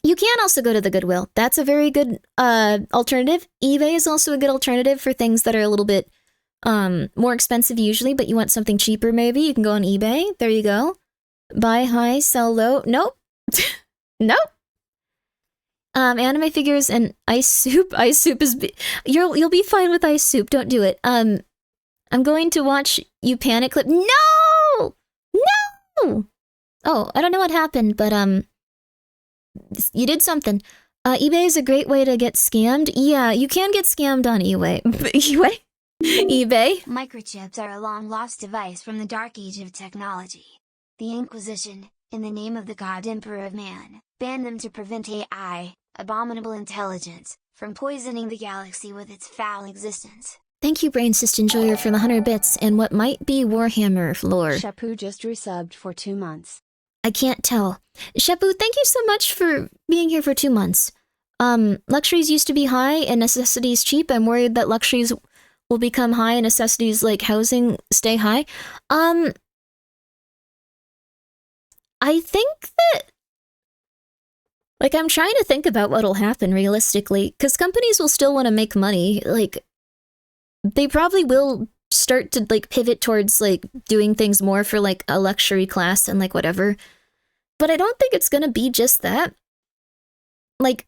you can also go to the Goodwill. That's a very good alternative. eBay is also a good alternative for things that are a little bit more expensive usually, but you want something cheaper maybe. You can go on eBay. There you go. Buy high, sell low. Nope. Nope. Anime figures and ice soup. Ice soup is... You'll be fine with ice soup. Don't do it. I'm going to watch you panic clip. No! Oh, I don't know what happened, but you did something. eBay is a great way to get scammed. Yeah, you can get scammed on eBay. eBay? Microchips are a long-lost device from the dark age of technology. The Inquisition, in the name of the God Emperor of Man, banned them to prevent AI, abominable intelligence, from poisoning the galaxy with its foul existence. Thank you, Brain Cyst Enjoyer, for the 100 bits and what might be Warhammer lore. Shapu just resubbed for 2 months. I can't tell. Shapu, thank you so much for being here for 2 months. Luxuries used to be high and necessities cheap. I'm worried that luxuries will become high and necessities like housing stay high. I think that, like, I'm trying to think about what'll happen realistically, because companies will still want to make money. Like, they probably will start to, like, pivot towards, like, doing things more for, like, a luxury class and, like, whatever. But I don't think it's gonna be just that. Like,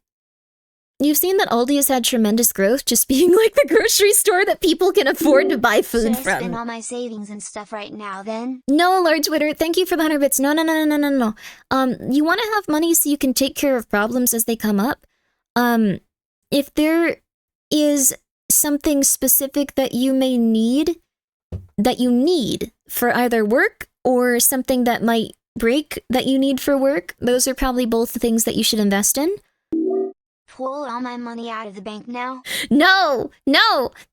you've seen that Aldi has had tremendous growth just being, like, the grocery store that people can afford to buy food Should I from. spend all my savings and stuff right now then? No, Lord Twitter, thank you for the 100 bits. No. You want to have money so you can take care of problems as they come up. If there is something specific that you may need, for either work or something that might break that you need for work, those are probably both the things that you should invest in. Pull all my money out of the bank now? No!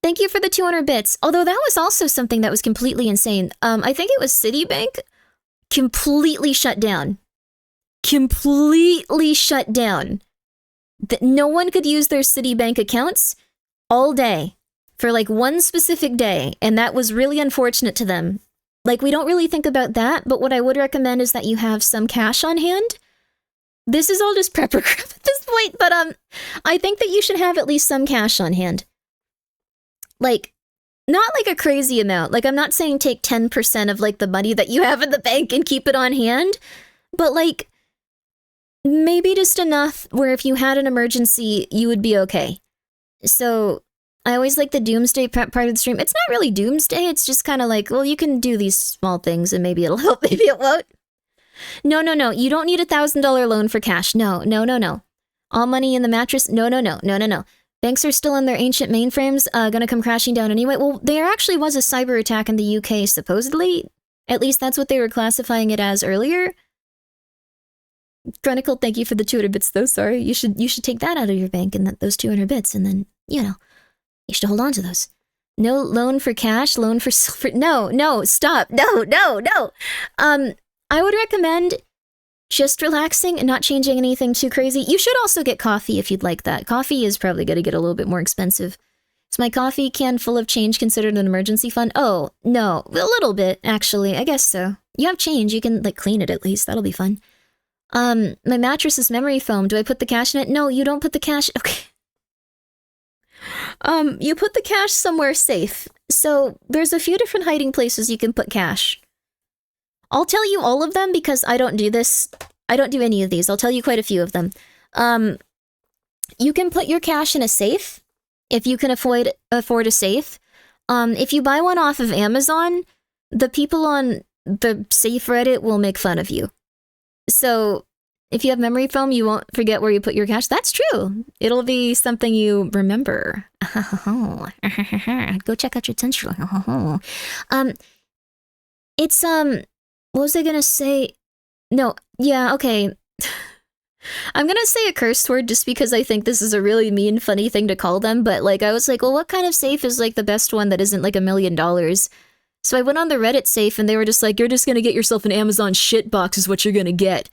Thank you for the 200 bits. Although that was also something that was completely insane. I think it was Citibank completely shut down. That no one could use their Citibank accounts all day for like one specific day, and that was really unfortunate to them. Like, we don't really think about that, but what I would recommend is that you have some cash on hand. This is all just prepper crap at this point, but I think that you should have at least some cash on hand. Like, not like a crazy amount. Like, I'm not saying take 10% of like the money that you have in the bank and keep it on hand, but like maybe just enough where if you had an emergency, you would be okay. So I always like the doomsday prep part of the stream. It's not really doomsday. It's just kind of like, well, you can do these small things and maybe it'll help. Maybe it won't. No. You don't need $1,000 loan for cash. No. All money in the mattress. No. Banks are still in their ancient mainframes, gonna come crashing down anyway. Well, there actually was a cyber attack in the UK, supposedly. At least that's what they were classifying it as earlier. Chronicle, thank you for the 200 bits, though. Sorry, you should take that out of your bank and those 200 bits, and then, you should hold on to those. No loan for cash, loan for silver. No, stop. No. I would recommend just relaxing and not changing anything too crazy. You should also get coffee if you'd like that. Coffee is probably going to get a little bit more expensive. Is my coffee can full of change considered an emergency fund? Oh, no. A little bit, actually. I guess so. You have change. You can, clean it at least. That'll be fun. My mattress is memory foam. Do I put the cash in it? No, you don't put the cash... Okay. You put the cash somewhere safe. So, there's a few different hiding places you can put cash. I'll tell you all of them because I don't do this. I don't do any of these. I'll tell you quite a few of them. You can put your cash in a safe if you can afford a safe. If you buy one off of Amazon, the people on the safe Reddit will make fun of you. So if you have memory foam, you won't forget where you put your cash. That's true. It'll be something you remember. Go check out your potential. It's what was I gonna say? No, yeah, okay. I'm gonna say a curse word just because I think this is a really mean, funny thing to call them, but I was like, well, what kind of safe is the best one that isn't $1 million? So I went on the Reddit safe and they were just like, you're just gonna get yourself an Amazon shit box is what you're gonna get.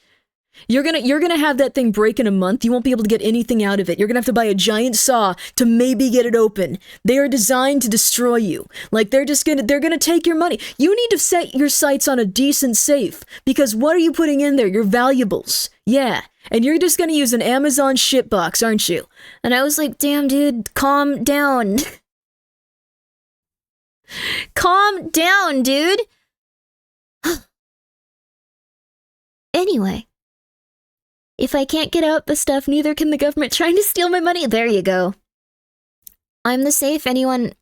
You're gonna have that thing break in a month. You won't be able to get anything out of it. You're gonna have to buy a giant saw to maybe get it open. They are designed to destroy you. They're gonna take your money. You need to set your sights on a decent safe because what are you putting in there? Your valuables. Yeah. And you're just gonna use an Amazon shit box, aren't you? And I was like, damn, dude, calm down. Calm down, dude. Anyway. If I can't get out the stuff, neither can the government trying to steal my money. There you go. I'm the safe. Anyone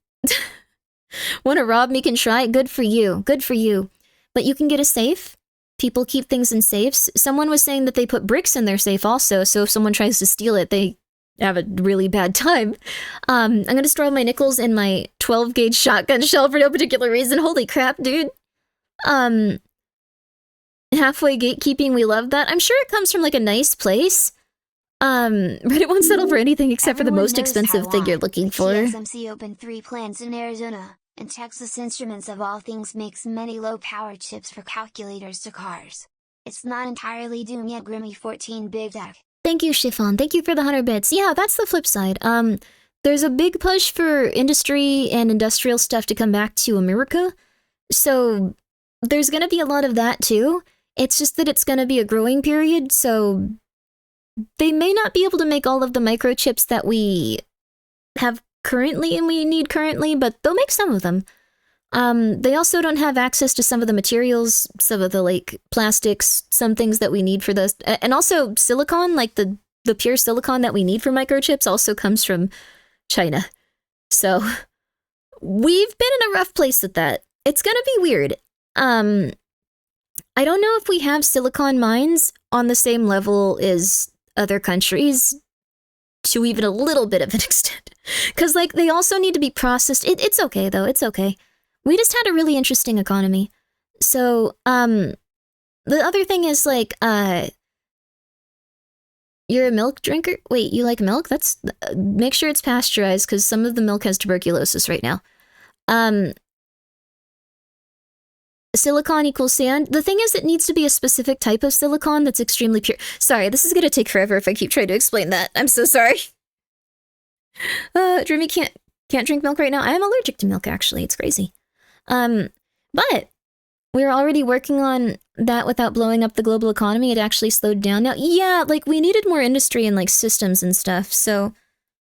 want to rob me can try. Good for you. Good for you. But you can get a safe. People keep things in safes. Someone was saying that they put bricks in their safe also, so if someone tries to steal it, they have a really bad time. I'm going to store all my nickels in my 12-gauge shotgun shell for no particular reason. Holy crap, dude. Halfway gatekeeping, we love that. I'm sure it comes from a nice place. Reddit won't settle for anything except for the most expensive thing you're looking for. TSMC opened 3 plants in Arizona, and Texas Instruments of all things makes many low-powered chips for calculators to cars. It's not entirely doomed yet, Grimmi 14 Big Tech. Thank you, Chiffon. Thank you for the 100 bits. Yeah, that's the flip side. There's a big push for industry and industrial stuff to come back to America. So there's gonna be a lot of that too. It's just that it's going to be a growing period, so they may not be able to make all of the microchips that we have currently and we need currently, but they'll make some of them. They also don't have access to some of the materials, some of the plastics, some things that we need for this. And also silicon, the pure silicon that we need for microchips also comes from China. So we've been in a rough place with that. It's going to be weird. I don't know if we have silicon mines on the same level as other countries to even a little bit of an extent. Because, they also need to be processed. It's okay, though. It's okay. We just had a really interesting economy. So, the other thing is, you're a milk drinker? Wait, you like milk? Make sure it's pasteurized, because some of the milk has tuberculosis right now. Silicon equals sand. The thing is, it needs to be a specific type of silicon that's extremely pure. Sorry, this is gonna take forever if I keep trying to explain that. I'm so sorry. Dreamy can't drink milk right now. I am allergic to milk, actually. It's crazy. But we're already working on that without blowing up the global economy. It actually slowed down. Now, yeah, we needed more industry and systems and stuff. So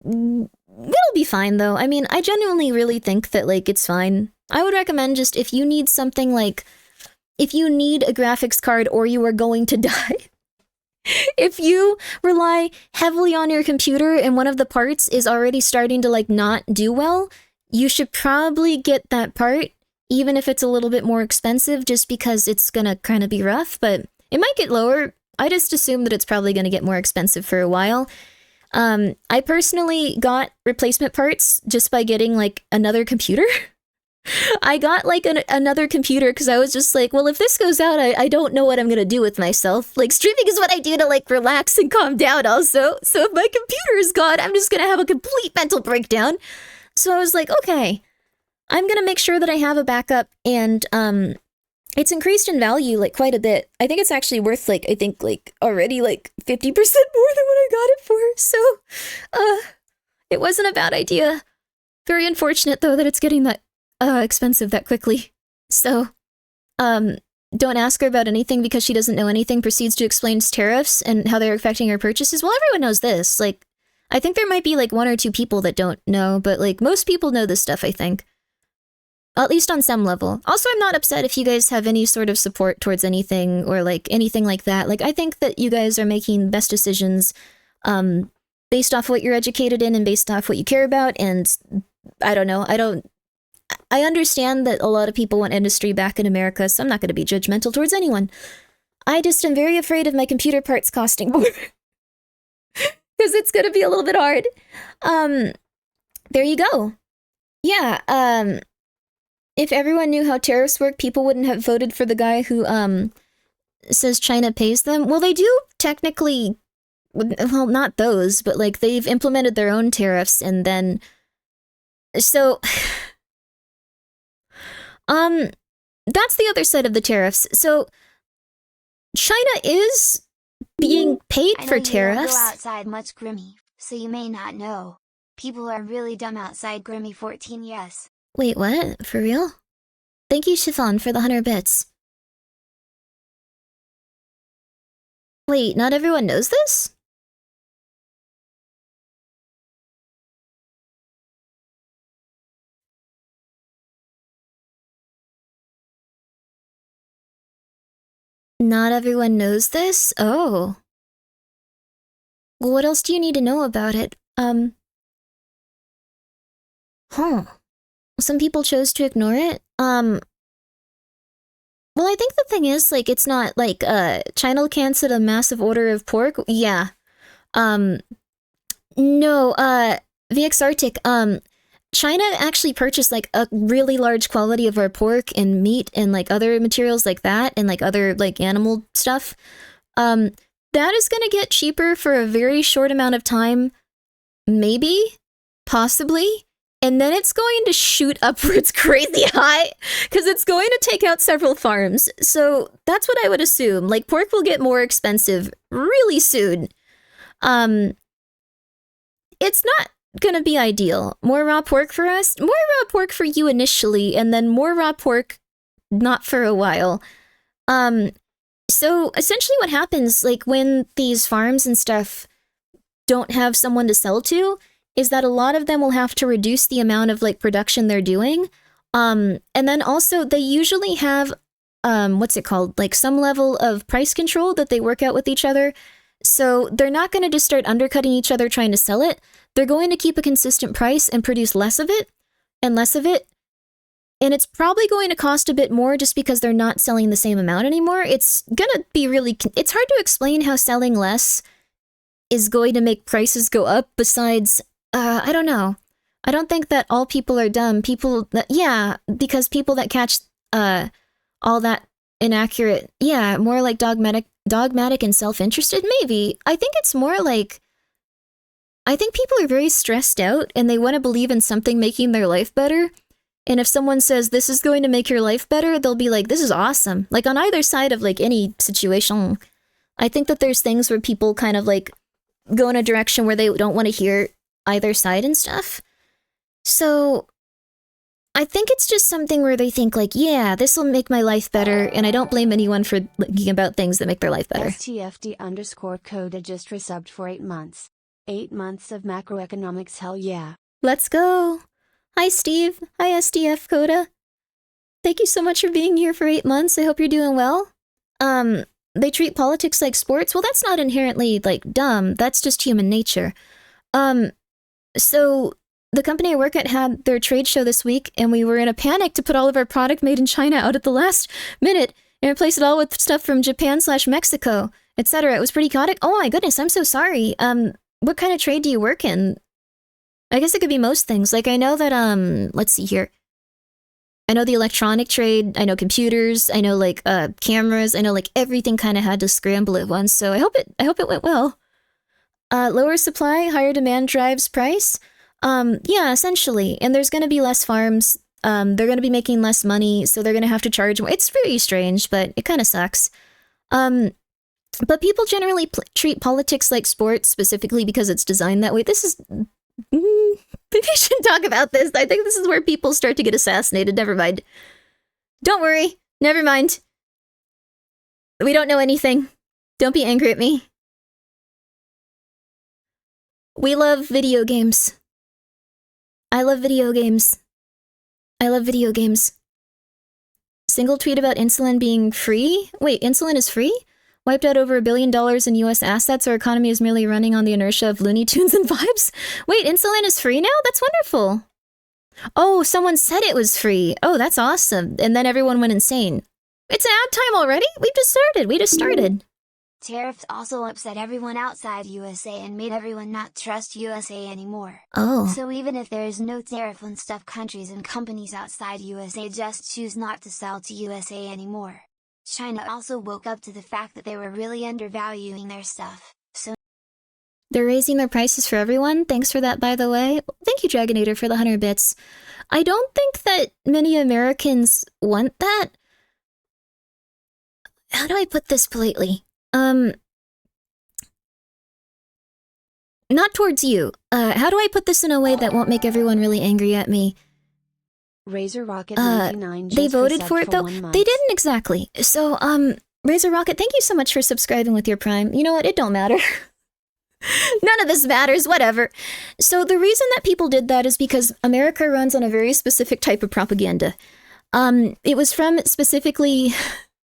it'll be fine though. I mean, I genuinely really think that like it's fine. I would recommend just if you need something like if you need a graphics card or you are going to die. If you rely heavily on your computer and one of the parts is already starting to like not do well, you should probably get that part, even if it's a little bit more expensive, just because it's gonna kind of be rough, but it might get lower. I just assume that it's probably gonna get more expensive for a while. I personally got replacement parts just by getting like another computer. I got like another computer because I was just like, well, if this goes out, I don't know what I'm gonna do with myself. Like streaming is what I do to like relax and calm down also. So if my computer is gone, I'm just gonna have a complete mental breakdown. So I was like, okay, I'm gonna make sure that I have a backup, and it's increased in value like quite a bit. I think it's actually worth like I think like already like 50% more than what I got it for. So it wasn't a bad idea. Very unfortunate though that it's getting that expensive that quickly. So, don't ask her about anything because she doesn't know anything. Proceeds to explain tariffs and how they're affecting her purchases. Well, everyone knows this. Like, I think there might be like one or two people that don't know, but like most people know this stuff, I think. At least on some level. Also, I'm not upset if you guys have any sort of support towards anything or like anything like that. Like, I think that you guys are making best decisions based off what you're educated in and based off what you care about. And I don't know. I understand that a lot of people want industry back in America, so I'm not going to be judgmental towards anyone. I just am very afraid of my computer parts costing more. Because it's going to be a little bit hard. There you go. Yeah, if everyone knew how tariffs work, people wouldn't have voted for the guy who, says China pays them. Well, they do technically, well, not those, but like they've implemented their own tariffs and then, so... that's the other side of the tariffs. So, China is being paid for tariffs. I know you don't go outside much, Grimmi, so you may not know. People are really dumb outside Grimmi 14, yes. Wait, what? For real? Thank you, Chiffon, for the 100 bits. Wait, not everyone knows this? Not everyone knows this? Oh. Well, what else do you need to know about it? Some people chose to ignore it. Well, I think the thing is, like, it's not, like, China canceled a massive order of pork. Yeah. No, VX Arctic, China actually purchased like a really large quality of our pork and meat and like other materials like that and like other like animal stuff. That is gonna get cheaper for a very short amount of time, maybe, possibly, and then it's going to shoot upwards crazy high because it's going to take out several farms. So that's what I would assume. Like pork will get more expensive really soon. It's not gonna be ideal. More raw pork for us, more raw pork for you initially, and then more raw pork not for a while. So essentially what happens, like when these farms and stuff don't have someone to sell to, is that a lot of them will have to reduce the amount of like production they're doing. And then also they usually have, what's it called? Like some level of price control that they work out with each other. So they're not going to just start undercutting each other trying to sell it. They're going to keep a consistent price and produce less of it and less of it. And it's probably going to cost a bit more just because they're not selling the same amount anymore. It's going to be really... It's hard to explain how selling less is going to make prices go up besides... I don't know. I don't think that all people are dumb. People that... Yeah, because people that catch all that inaccurate... Yeah, more like dogmatic and self-interested, maybe. I think it's more like... I think people are very stressed out and they want to believe in something making their life better. And if someone says, this is going to make your life better, they'll be like, this is awesome. Like on either side of like any situation, I think that there's things where people kind of like go in a direction where they don't want to hear either side and stuff. So I think it's just something where they think like, yeah, this will make my life better. And I don't blame anyone for thinking about things that make their life better. STFD_Coda just resubbed for 8 months. 8 months of macroeconomics, hell yeah. Let's go. Hi, Steve. Hi, SDF Coda. Thank you so much for being here for 8 months. I hope you're doing well. They treat politics like sports. Well, that's not inherently, like, dumb. That's just human nature. So the company I work at had their trade show this week, and we were in a panic to put all of our product made in China out at the last minute and replace it all with stuff from Japan/Mexico, etc. It was pretty chaotic. Oh my goodness, I'm so sorry. What kind of trade do you work in? I guess it could be most things. Like, I know that, let's see here. I know the electronic trade, I know computers, I know, like, cameras, I know, like, everything kind of had to scramble at once, so I hope it went well. Lower supply, higher demand drives price? Yeah, essentially. And there's gonna be less farms, they're gonna be making less money, so they're gonna have to charge more. It's really strange, but it kind of sucks. But people generally treat politics like sports, specifically because it's designed that way. This is... maybe I shouldn't talk about this. I think this is where people start to get assassinated. Never mind. Don't worry. Never mind. We don't know anything. Don't be angry at me. We love video games. I love video games. I love video games. Single tweet about insulin being free? Wait, insulin is free? Wiped out over $1 billion in US assets. Our economy is merely running on the inertia of Looney Tunes and vibes. Wait, insulin is free now? That's wonderful. Oh, someone said it was free. Oh, that's awesome. And then everyone went insane. It's an ad time already? We just started. Tariffs also upset everyone outside USA and made everyone not trust USA anymore. Oh. So even if there is no tariff on stuff, countries and companies outside USA just choose not to sell to USA anymore. China also woke up to the fact that they were really undervaluing their stuff, so they're raising their prices for everyone. Thanks for that, by the way. Thank you, Dragonator, for the 100 bits. I don't think that many Americans want that. How do I put this politely? Not towards you. How do I put this in a way that won't make everyone really angry at me? Razor Rocket 99 they voted for it, though? They They didn't exactly. So, Razor Rocket, thank you so much for subscribing with your Prime. You know what? It don't matter. None of this matters, whatever. So the reason that people did that is because America runs on a very specific type of propaganda. It was from specifically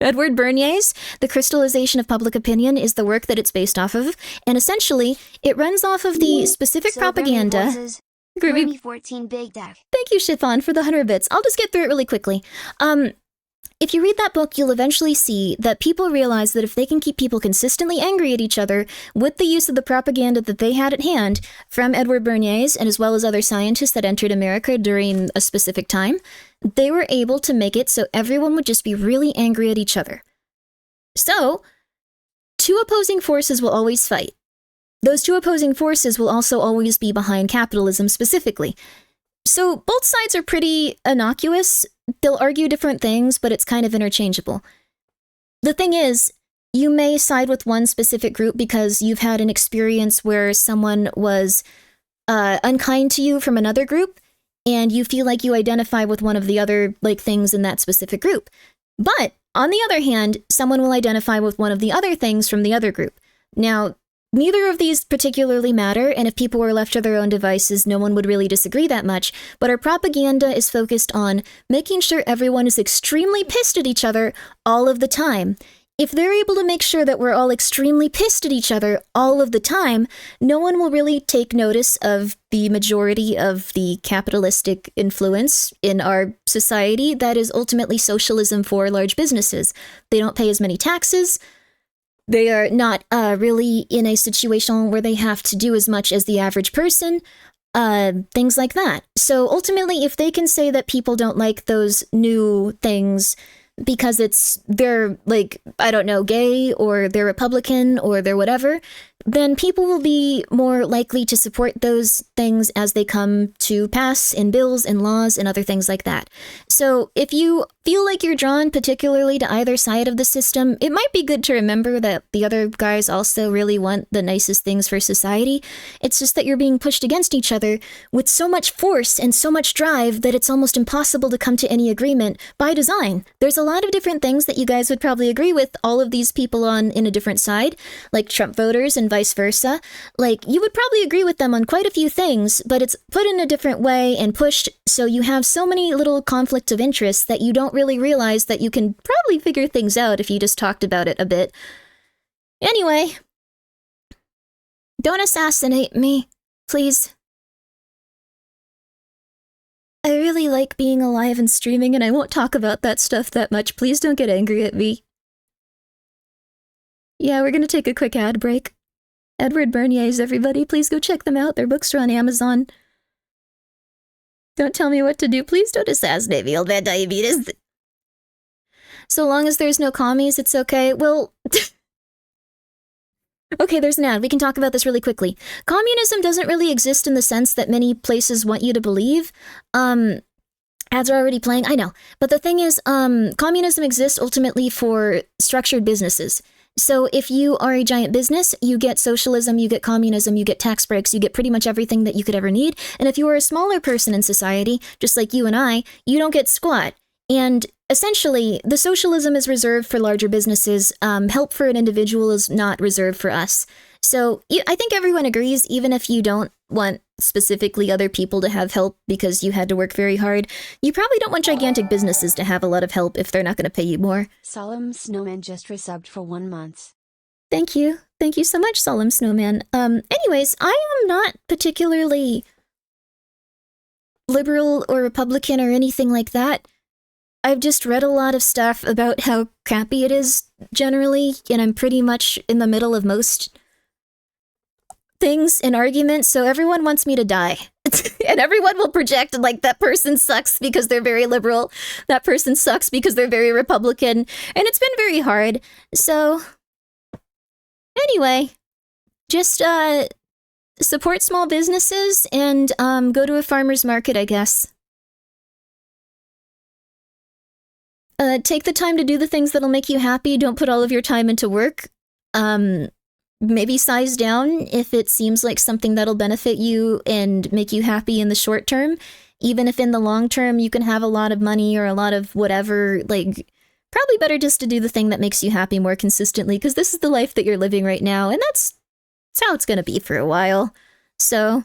Edward Bernier's The Crystallization of Public Opinion is the work that it's based off of, and essentially, it runs off of the specific propaganda... Grimmi 14 Big Deck. Thank you, Chiffon, for the 100 bits. I'll just get through it really quickly. If you read that book, you'll eventually see that people realize that if they can keep people consistently angry at each other with the use of the propaganda that they had at hand from Edward Bernier's and as well as other scientists that entered America during a specific time, they were able to make it so everyone would just be really angry at each other. So, two opposing forces will always fight. Those two opposing forces will also always be behind capitalism specifically. So both sides are pretty innocuous. They'll argue different things, but it's kind of interchangeable. The thing is, you may side with one specific group because you've had an experience where someone was unkind to you from another group, and you feel like you identify with one of the other things in that specific group. But on the other hand, someone will identify with one of the other things from the other group. Now, neither of these particularly matter, and if people were left to their own devices, no one would really disagree that much, but our propaganda is focused on making sure everyone is extremely pissed at each other all of the time. If they're able to make sure that we're all extremely pissed at each other all of the time, no one will really take notice of the majority of the capitalistic influence in our society that is ultimately socialism for large businesses. They don't pay as many taxes. They are not really in a situation where they have to do as much as the average person, things like that. So ultimately, if they can say that people don't like those new things because they're I don't know, gay, or they're Republican, or they're whatever, then people will be more likely to support those things as they come to pass in bills and laws and other things like that. So if you feel like you're drawn particularly to either side of the system, it might be good to remember that the other guys also really want the nicest things for society. It's just that you're being pushed against each other with so much force and so much drive that it's almost impossible to come to any agreement by design. There's a lot of different things that you guys would probably agree with all of these people on in a different side, like Trump voters and vice versa. Like, you would probably agree with them on quite a few things, but it's put in a different way and pushed, so you have so many little conflicts of interest that you don't really realize that you can probably figure things out if you just talked about it a bit. Anyway, don't assassinate me, please. I really like being alive and streaming, and I won't talk about that stuff that much. Please don't get angry at me. Yeah, we're gonna take a quick ad break. Edward Bernier's, everybody. Please go check them out. Their books are on Amazon. Don't tell me what to do. Please don't assassinate me. I'll bad diabetes. So long as there's no commies, it's okay. Well... Okay, there's an ad. We can talk about this really quickly. Communism doesn't really exist in the sense that many places want you to believe. Ads are already playing, I know. But the thing is, communism exists ultimately for structured businesses. So if you are a giant business, you get socialism, you get communism, you get tax breaks, you get pretty much everything that you could ever need. And if you are a smaller person in society, just like you and I, you don't get squat. And essentially, the socialism is reserved for larger businesses. Help for an individual is not reserved for us. So I think everyone agrees, even if you don't want specifically other people to have help because you had to work very hard, you probably don't want gigantic businesses to have a lot of help if they're not going to pay you more. Solemn Snowman just resubbed for 1 month. Thank you. Thank you so much, Solemn Snowman. Anyways, I am not particularly liberal or Republican or anything like that. I've just read a lot of stuff about how crappy it is generally, and I'm pretty much in the middle of most things in arguments, so everyone wants me to die. And everyone will project like that person sucks because they're very liberal, that person sucks because they're very Republican, and it's been very hard. So anyway, just support small businesses and go to a farmer's market, I guess. Take the time to do the things that'll make you happy. Don't put all of your time into work. Maybe size down if it seems like something that'll benefit you and make you happy in the short term. Even if in the long term you can have a lot of money or a lot of whatever, like, probably better just to do the thing that makes you happy more consistently, because this is the life that you're living right now, and that's how it's gonna be for a while. So,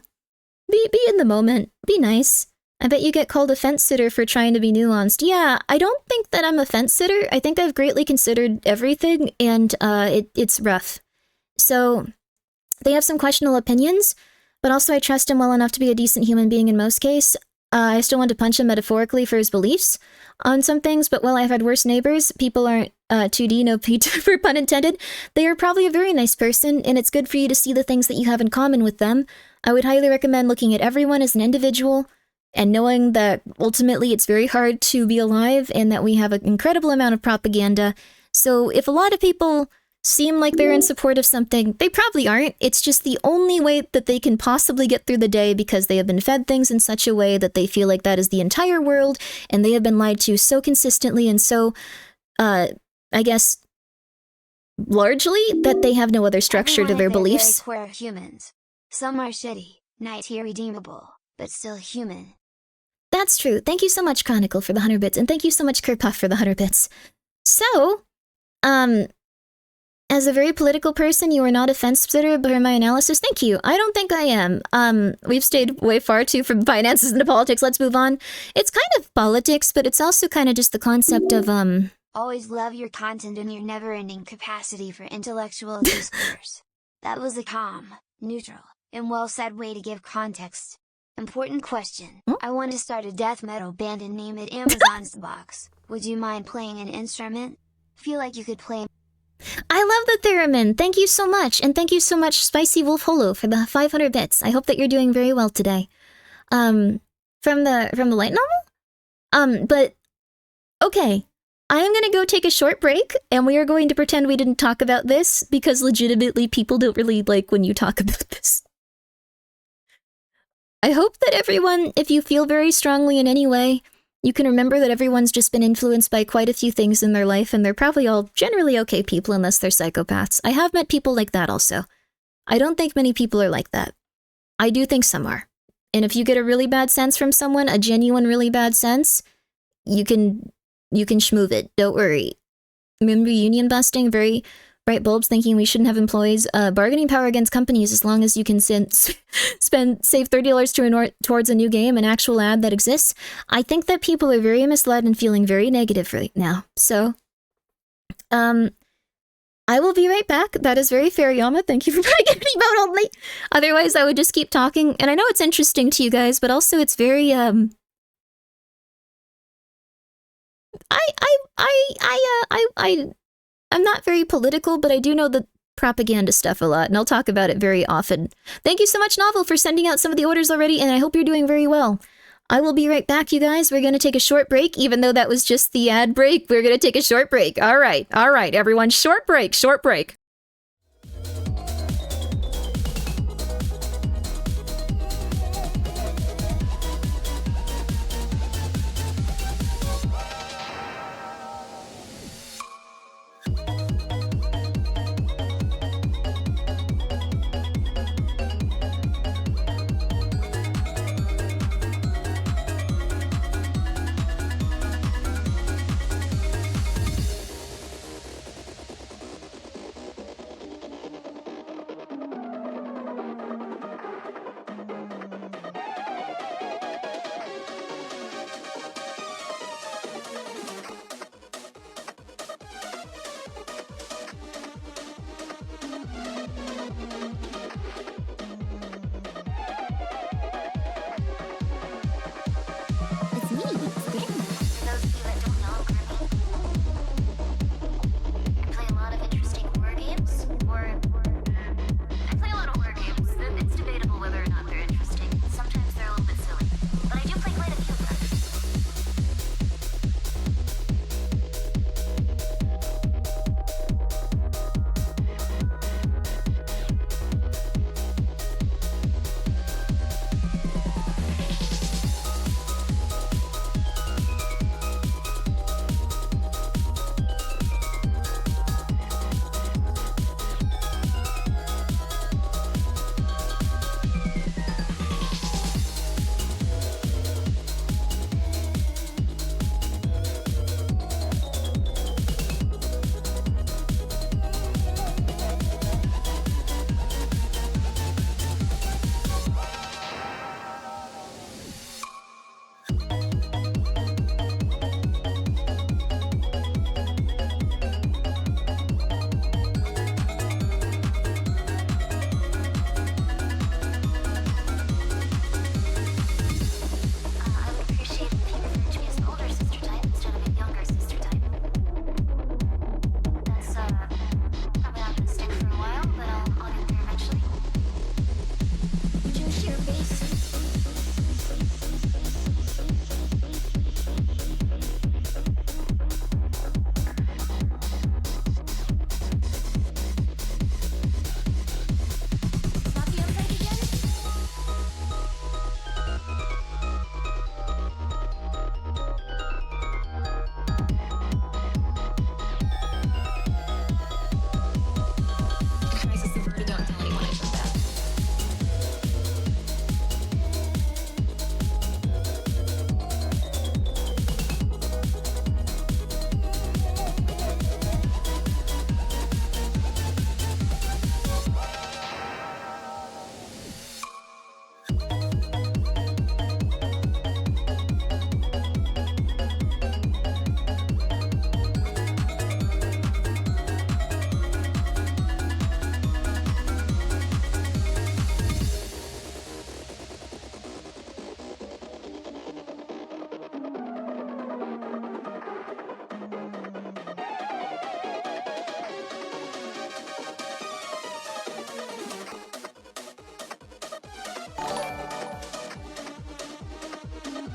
be in the moment. Be nice. I bet you get called a fence sitter for trying to be nuanced. Yeah, I don't think that I'm a fence sitter. I think I've greatly considered everything, and it's rough. So, they have some questionable opinions, but also I trust him well enough to be a decent human being in most cases. I still want to punch him metaphorically for his beliefs on some things, but while I've had worse neighbors, people aren't 2D, no P for pun intended. They are probably a very nice person, and it's good for you to see the things that you have in common with them. I would highly recommend looking at everyone as an individual, and knowing that ultimately it's very hard to be alive and that we have an incredible amount of propaganda. So if a lot of people seem like they're in support of something, they probably aren't. It's just the only way that they can possibly get through the day because they have been fed things in such a way that they feel like that is the entire world, and they have been lied to so consistently and so, I guess, largely that they have no other structure to their beliefs. Very queer humans. Some are shitty, not irredeemable, but still human. That's true. Thank you so much, Chronicle, for the 100 bits, and thank you so much, Kerpuff, for the 100 bits. So, as a very political person, you are not a fence sitter by my analysis. Thank you. I don't think I am. We've stayed way far too from finances into politics. Let's move on. It's kind of politics, but it's also kind of just the concept of, Always love your content and your never-ending capacity for intellectual discourse. That was a calm, neutral, and well-said way to give context. Important question. I want to start a death metal band and name it Amazon's Box. Would you mind playing an instrument? Feel like you could play. I love the theremin. Thank you so much, and thank you so much, Spicy Wolf Holo, for the 500 bits. I hope that you're doing very well today. From the light novel? But okay. I am gonna go take a short break, and we are going to pretend we didn't talk about this, because legitimately people don't really like when you talk about this. I hope that everyone, if you feel very strongly in any way, you can remember that everyone's just been influenced by quite a few things in their life, and they're probably all generally okay people unless they're psychopaths. I have met people like that also. I don't think many people are like that. I do think some are. And if you get a really bad sense from someone, a genuine really bad sense, you can schmoove it. Don't worry. Remember union busting? Very, Bright Bulbs thinking we shouldn't have employees. Bargaining power against companies as long as you can save $30 towards a new game, an actual ad that exists. I think that people are very misled and feeling very negative right now. So, I will be right back. That is very fair, Yama. Thank you for putting me vote only. Otherwise, I would just keep talking. And I know it's interesting to you guys, but also it's very, I'm not very political, but I do know the propaganda stuff a lot, and I'll talk about it very often. Thank you so much, Novel, for sending out some of the orders already, and I hope you're doing very well. I will be right back, you guys. We're going to take a short break, even though that was just the ad break. We're going to take a short break. All right, everyone. Short break, short break.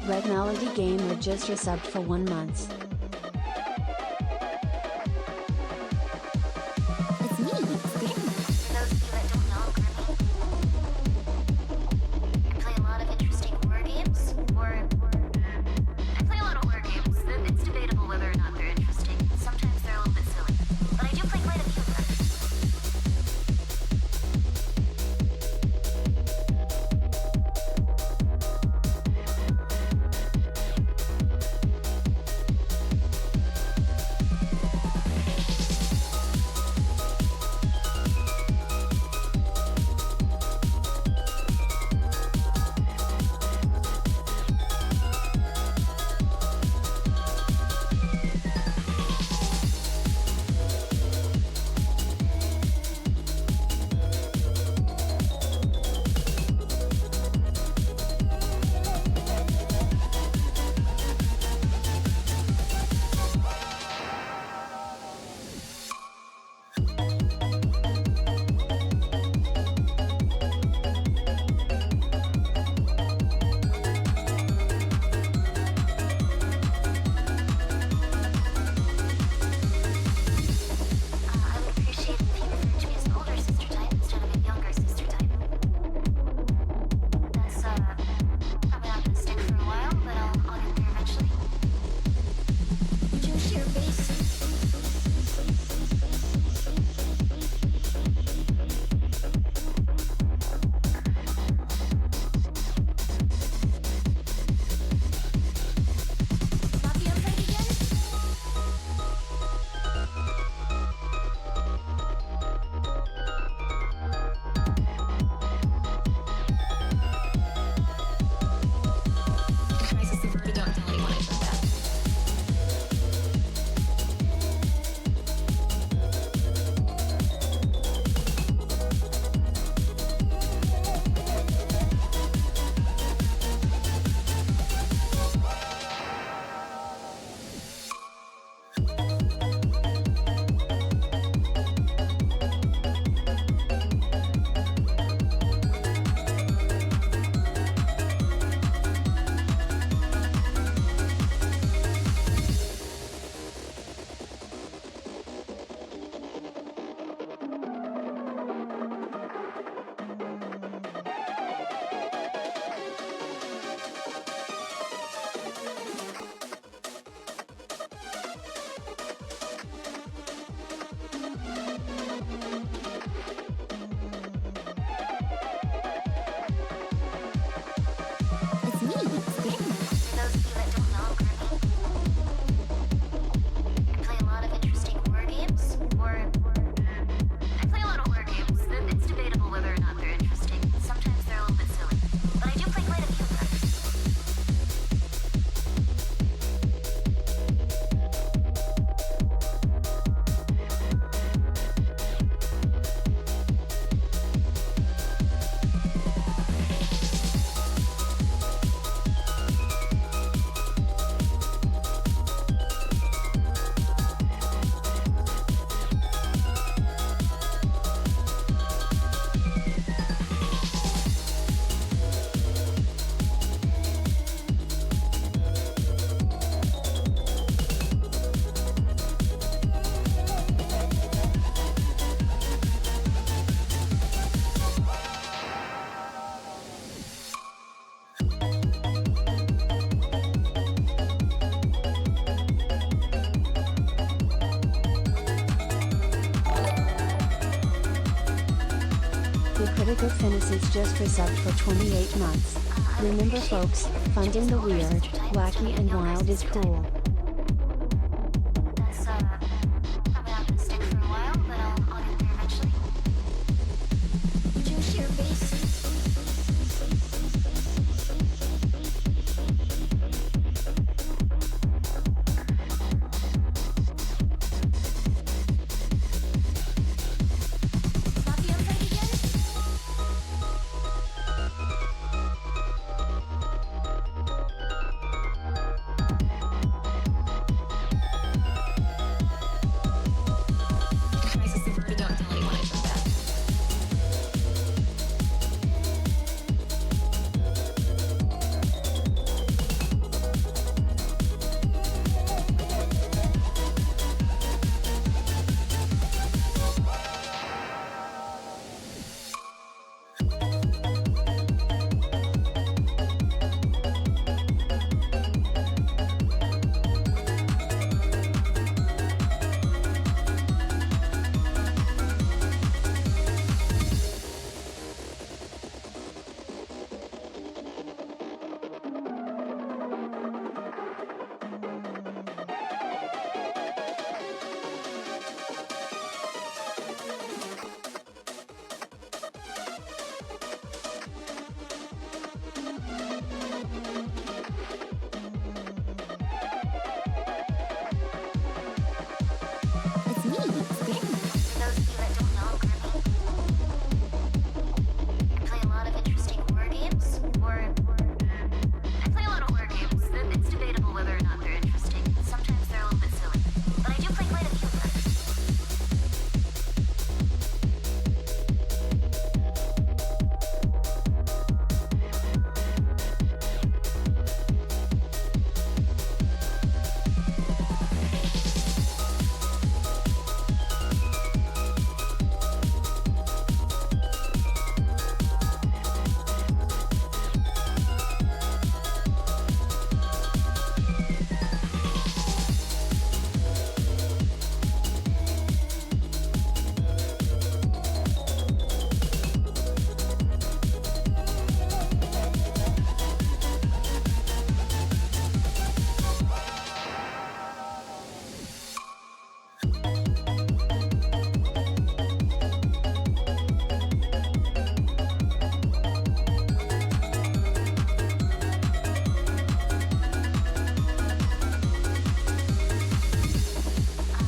Red Melody Gamer just resubbed for 1 month. It's me, Grimmi. For those of you that don't know, Grimmi, I play a lot of interesting horror games, I play a lot of horror games. It's debatable whether or not they're interesting. Sometimes they're a little bit silly, but I do play quite a few of them. Medical Innocence just resubbed for 28 months. Remember folks, funding the weird, wacky and wild is cool. That's probably not gonna stick for a while, but I'll get there eventually. Juice your base. Sloppy outside again? Don't tell anyone I said that. It's me, Grimmi. For those of you that don't know, Grimmi, I play a lot of interesting horror games, I play a lot of horror games. It's debatable whether or not they're interesting. Sometimes they're a little bit silly, but I do play quite a few of them.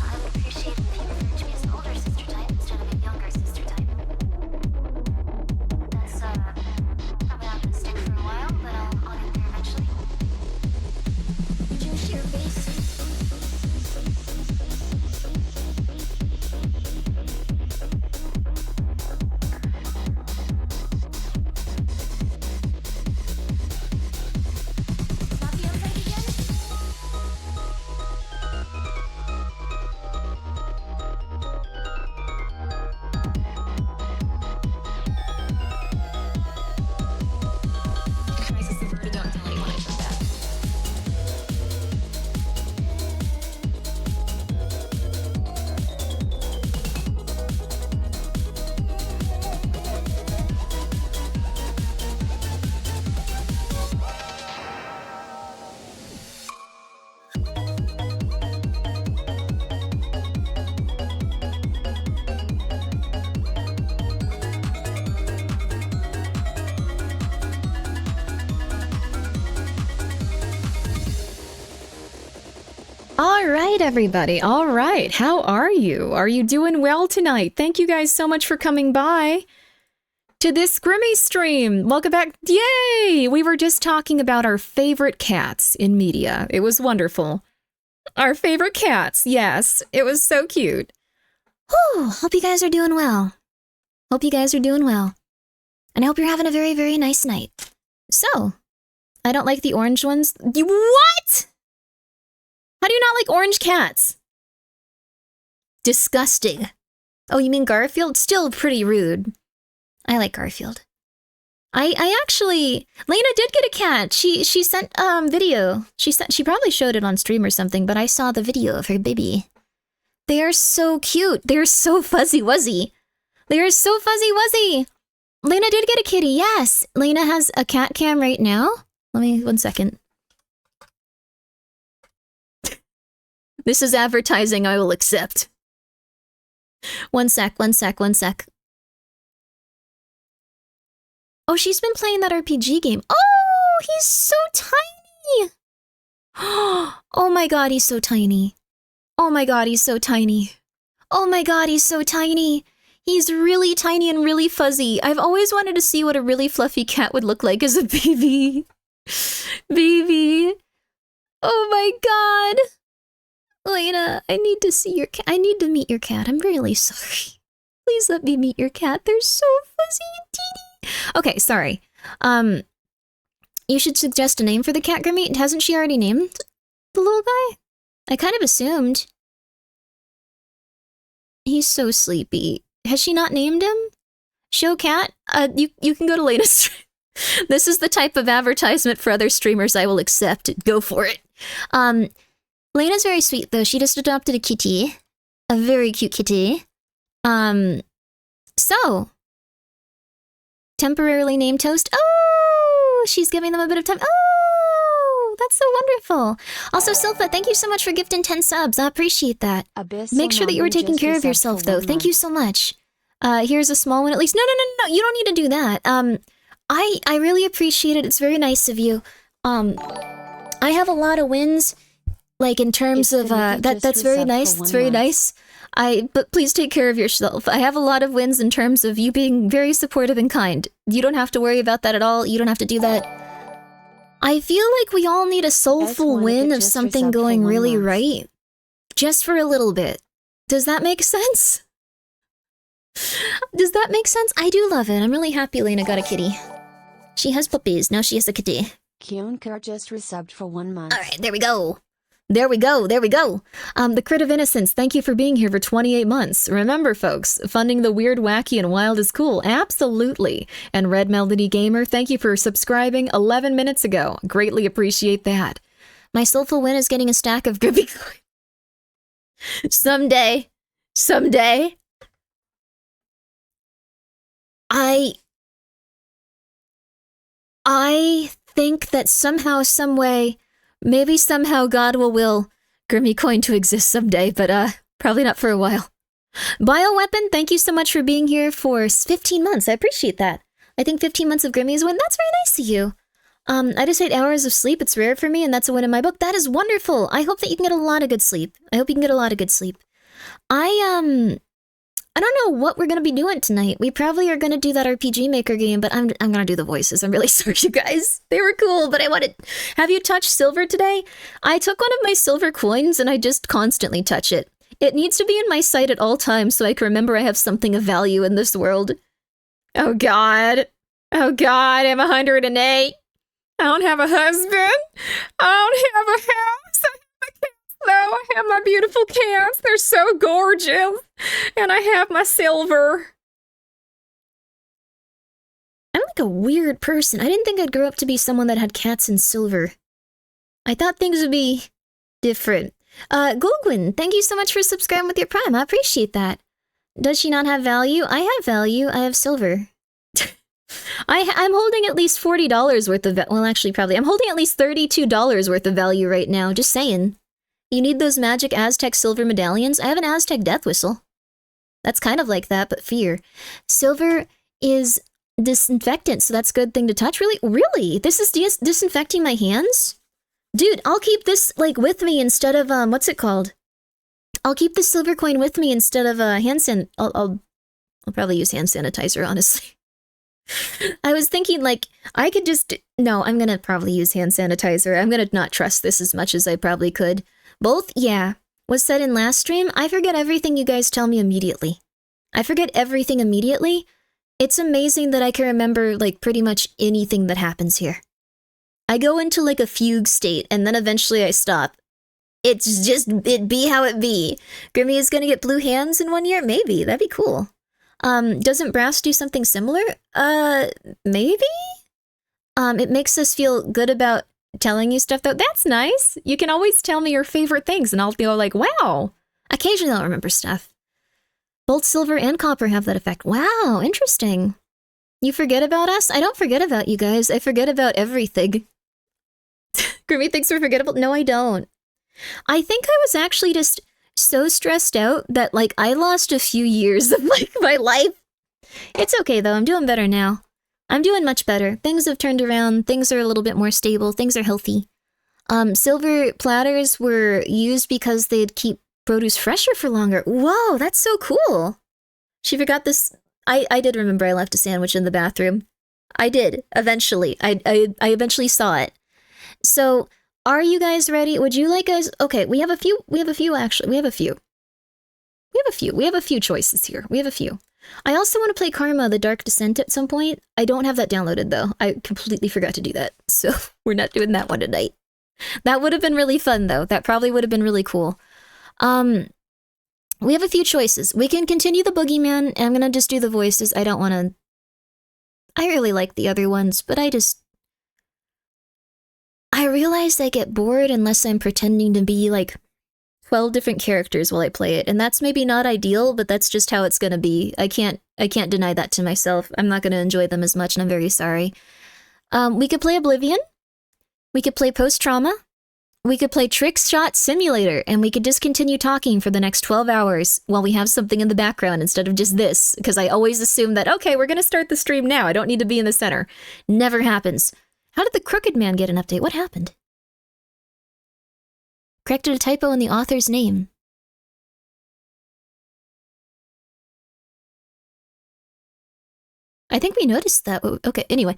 I would appreciate it if you referred to me as an older sister type instead of a younger sister type. That's probably not gonna stick for a while, but I'll get there eventually. Juice your base. Sloppy outside again? Don't tell anyone I said that. All right, everybody. All right. How are you? Are you doing well tonight? Thank you guys so much for coming by to this Grimmi stream. Welcome back. Yay! We were just talking about our favorite cats in media. It was wonderful. Our favorite cats. Yes, it was so cute. Whew, hope you guys are doing well. Hope you guys are doing well. And I hope you're having a very, very nice night. So, I don't like the orange ones. What? How do you not like orange cats? Disgusting. Oh, you mean Garfield? Still pretty rude. I like Garfield. I actually, Lena did get a cat. She sent video. She probably showed it on stream or something, but I saw the video of her baby. They are so cute. They're so fuzzy wuzzy. They are so fuzzy wuzzy. Lena did get a kitty, yes! Lena has a cat cam right now. Let me, 1 second. This is advertising I will accept. 1 sec. Oh, she's been playing that RPG game. Oh, he's so tiny! Oh my god, he's so tiny. Oh my god, he's so tiny. Oh my god, he's so tiny. He's really tiny and really fuzzy. I've always wanted to see what a really fluffy cat would look like as a baby. Baby. Oh my god. Lena, I need to see your cat. I need to meet your cat. I'm really sorry. Please let me meet your cat. They're so fuzzy and teeny. Okay, sorry. You should suggest a name for the cat, Grimmi. Hasn't she already named the little guy? I kind of assumed. He's so sleepy. Has she not named him? Show cat? You can go to Lena's. This is the type of advertisement for other streamers I will accept. Go for it. Lena's very sweet, though. She just adopted a kitty. A very cute kitty. So. Temporarily named Toast. Oh! She's giving them a bit of time. Oh! That's so wonderful. Also, Silpha, thank you so much for gifting 10 subs. I appreciate that. Make sure that you were taking care of yourself, though. Thank you so much. Here's a small one at least. No. You don't need to do that. I really appreciate it. It's very nice of you. I have a lot of wins, like in terms of that's very nice. It's very nice. But please take care of yourself. I have a lot of wins in terms of you being very supportive and kind. You don't have to worry about that at all. You don't have to do that. I feel like we all need a soulful win of something going really right. Just for a little bit. Does that make sense? Does that make sense? I do love it. I'm really happy Lena got a kitty. She has puppies. Now she has a kitty. Kyonkar just resubbed for 1 month. Alright, there we go. There we go. The Crit of Innocence, thank you for being here for 28 months. Remember, folks, funding the weird, wacky, and wild is cool. Absolutely. And Red Melody Gamer, thank you for subscribing 11 minutes ago. Greatly appreciate that. My soulful win is getting a stack of Grimmi coins. Someday. I think that somehow, some way, maybe somehow God will Grimmi coin to exist someday, but probably not for a while. Bioweapon, thank you so much for being here for 15 months. I appreciate that. I think 15 months of Grimmi is a win. That's very nice of you. I just 8 hours of sleep. It's rare for me, and that's a win in my book. That is wonderful. I hope that you can get a lot of good sleep. I don't know what we're gonna be doing tonight. We probably are gonna do that RPG Maker game, but I'm gonna do the voices. I'm really sorry, you guys. They were cool, but I wanted... Have you touched silver today? I took one of my silver coins and I just constantly touch it. It needs to be in my sight at all times so I can remember I have something of value in this world. Oh god, I'm 108. I don't have a husband. I don't have a house. No, I have my beautiful cats. They're so gorgeous. And I have my silver. I'm like a weird person. I didn't think I'd grow up to be someone that had cats and silver. I thought things would be different. Gulgwin, thank you so much for subscribing with your Prime. I appreciate that. Does she not have value? I have value. I have silver. I'm holding at least $40 worth of... Well, actually, probably. I'm holding at least $32 worth of value right now. Just saying. You need those magic Aztec silver medallions? I have an Aztec death whistle. That's kind of like that, but fear. Silver is disinfectant, so that's a good thing to touch. Really? This is disinfecting my hands? Dude, I'll keep this, like, with me instead of, what's it called? I'll keep the silver coin with me instead of, I'll probably use hand sanitizer, honestly. I was thinking, like, I could just... No, I'm gonna probably use hand sanitizer. I'm gonna not trust this as much as I probably could. Both? Yeah. Was said in last stream, I forget everything you guys tell me immediately. I forget everything immediately. It's amazing that I can remember, like, pretty much anything that happens here. I go into, like, a fugue state, and then eventually I stop. It's just, it be how it be. Grimmi is gonna get blue hands in 1 year? Maybe. That'd be cool. Doesn't brass do something similar? Maybe? It makes us feel good about telling you stuff, though. That's nice. You can always tell me your favorite things, and I'll feel like, wow. Occasionally I'll remember stuff. Both silver and copper have that effect. Wow, interesting. You forget about us? I don't forget about you guys. I forget about everything. Grimmi thinks we're forgettable. No, I don't. I think I was actually just so stressed out that, like, I lost a few years of, like, my life. It's okay, though. I'm doing better now. I'm doing much better. Things have turned around. Things are a little bit more stable. Things are healthy. Silver platters were used because they'd keep produce fresher for longer. Whoa, that's so cool. She forgot this. I did remember I left a sandwich in the bathroom. I did, eventually. I eventually saw it. So, are you guys ready? Would you like us? Okay, we have a few actually. We have a few choices here. We have a few. I also want to play Karma, the Dark Descent at some point. I don't have that downloaded, though. I completely forgot to do that. So, we're not doing that one tonight. That would have been really fun, though. That probably would have been really cool. We have a few choices. We can continue the Boogeyman, and I'm gonna just do the voices. I don't want to... I really like the other ones, but I realize I get bored unless I'm pretending to be, like, 12 different characters while I play it, and that's maybe not ideal, but that's just how it's gonna be. I can't deny that to myself. I'm not gonna enjoy them as much, and I'm very sorry. We could play Oblivion. We could play Post-Trauma. We could play Trick Shot Simulator, and we could just continue talking for the next 12 hours while we have something in the background instead of just this, because I always assume that, okay, we're gonna start the stream now. I don't need to be in the center. Never happens. How did the Crooked Man get an update? What happened? Corrected a typo in the author's name. I think we noticed that. Okay, anyway.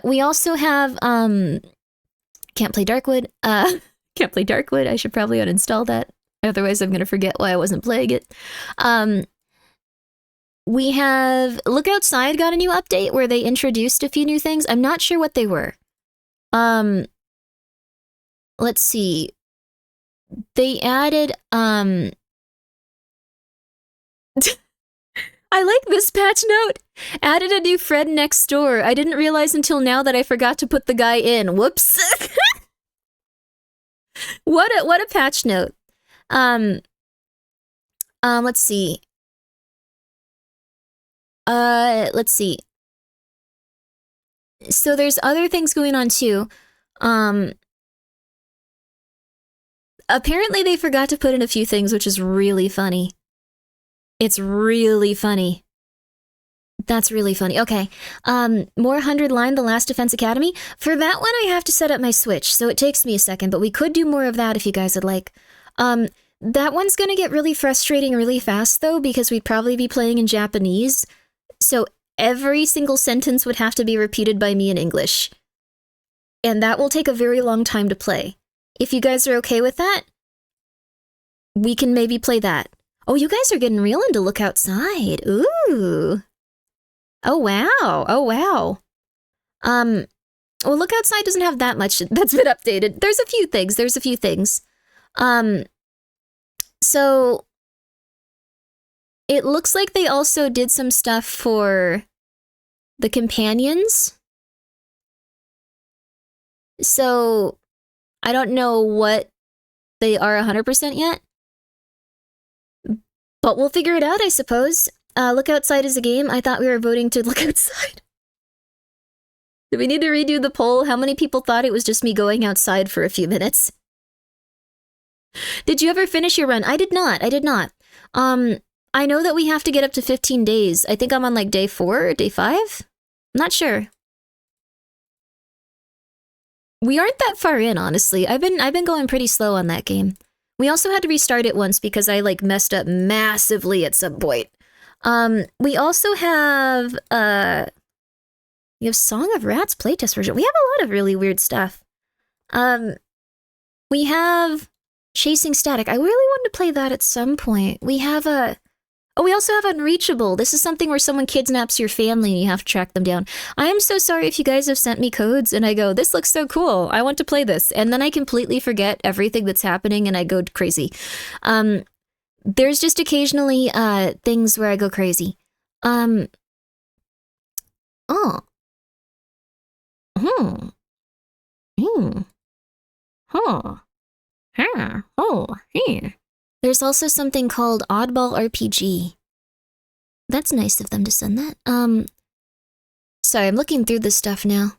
We also have, can't play Darkwood. Can't play Darkwood. I should probably uninstall that. Otherwise, I'm going to forget why I wasn't playing it. We have Look Outside got a new update where they introduced a few new things. I'm not sure what they were. Let's see. They added, I like this patch note. Added a new friend next door. I didn't realize until now that I forgot to put the guy in. Whoops. What a patch note. Let's see. Let's see. So there's other things going on too. Apparently they forgot to put in a few things, which is really funny. It's really funny. That's really funny. Okay. More 100 line, The Last Defense Academy. For that one, I have to set up my Switch, so it takes me a second, but we could do more of that if you guys would like. That one's gonna get really frustrating really fast, though, because we'd probably be playing in Japanese, so every single sentence would have to be repeated by me in English. And that will take a very long time to play. If you guys are okay with that, we can maybe play that. Oh, you guys are getting real into Look Outside. Ooh. Oh, wow. Oh, wow. Well, Look Outside doesn't have that much that's been updated. There's a few things. So it looks like they also did some stuff for the companions. So I don't know what they are 100% yet. But we'll figure it out, I suppose. Look Outside is a game. I thought we were voting to Look Outside. Do we need to redo the poll? How many people thought it was just me going outside for a few minutes? Did you ever finish your run? I did not. I know that we have to get up to 15 days. I think I'm on like day 4 or day 5? I'm not sure. We aren't that far in, honestly. I've been going pretty slow on that game. We also had to restart it once because I like messed up massively at some point. We also have we have Song of Rats playtest version. We have a lot of really weird stuff. We have Chasing Static. I really wanted to play that at some point. We have we also have Unreachable. This is something where someone kidnaps your family and you have to track them down. I am so sorry if you guys have sent me codes and I go, this looks so cool, I want to play this. And then I completely forget everything that's happening and I go crazy. There's just occasionally things where I go crazy. Oh. Hmm. Hmm. Huh. Huh. Oh. Yeah. There's also something called Oddball RPG. That's nice of them to send that. Sorry, I'm looking through this stuff now.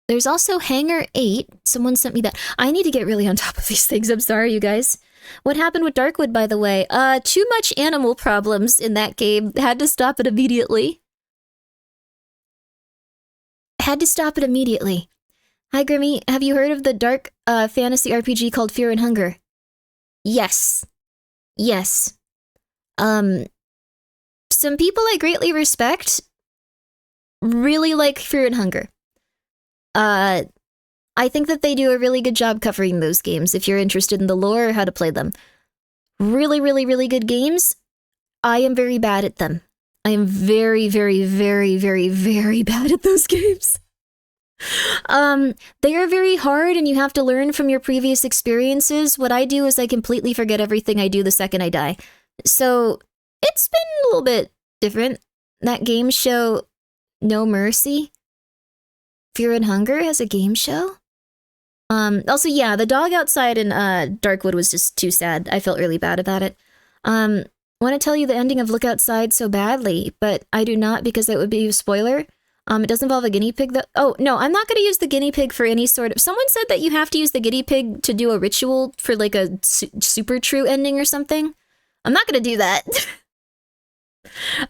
There's also Hangar 8. Someone sent me that. I need to get really on top of these things. I'm sorry, you guys. What happened with Darkwood, by the way? Too much animal problems in that game. Had to stop it immediately. Had to stop it immediately. Hi, Grimmi. Have you heard of the dark fantasy RPG called Fear and Hunger? Yes. Yes. Some people I greatly respect really like Fear and Hunger. I think that they do a really good job covering those games if you're interested in the lore or how to play them. Really, really, really good games. I am very bad at them. I am very, very, very, very, very bad at those games. They are very hard and you have to learn from your previous experiences. What I do is I completely forget everything I do the second I die. So it's been a little bit different. That game show, No Mercy, Fear and Hunger has a game show. Also, yeah, the dog outside in Darkwood was just too sad. I felt really bad about it. Want to tell you the ending of Look Outside so badly, but I do not because that would be a spoiler. It does involve a guinea pig though. Oh, no, I'm not going to use the guinea pig for any sort of... Someone said that you have to use the guinea pig to do a ritual for like a super true ending or something. I'm not going to do that.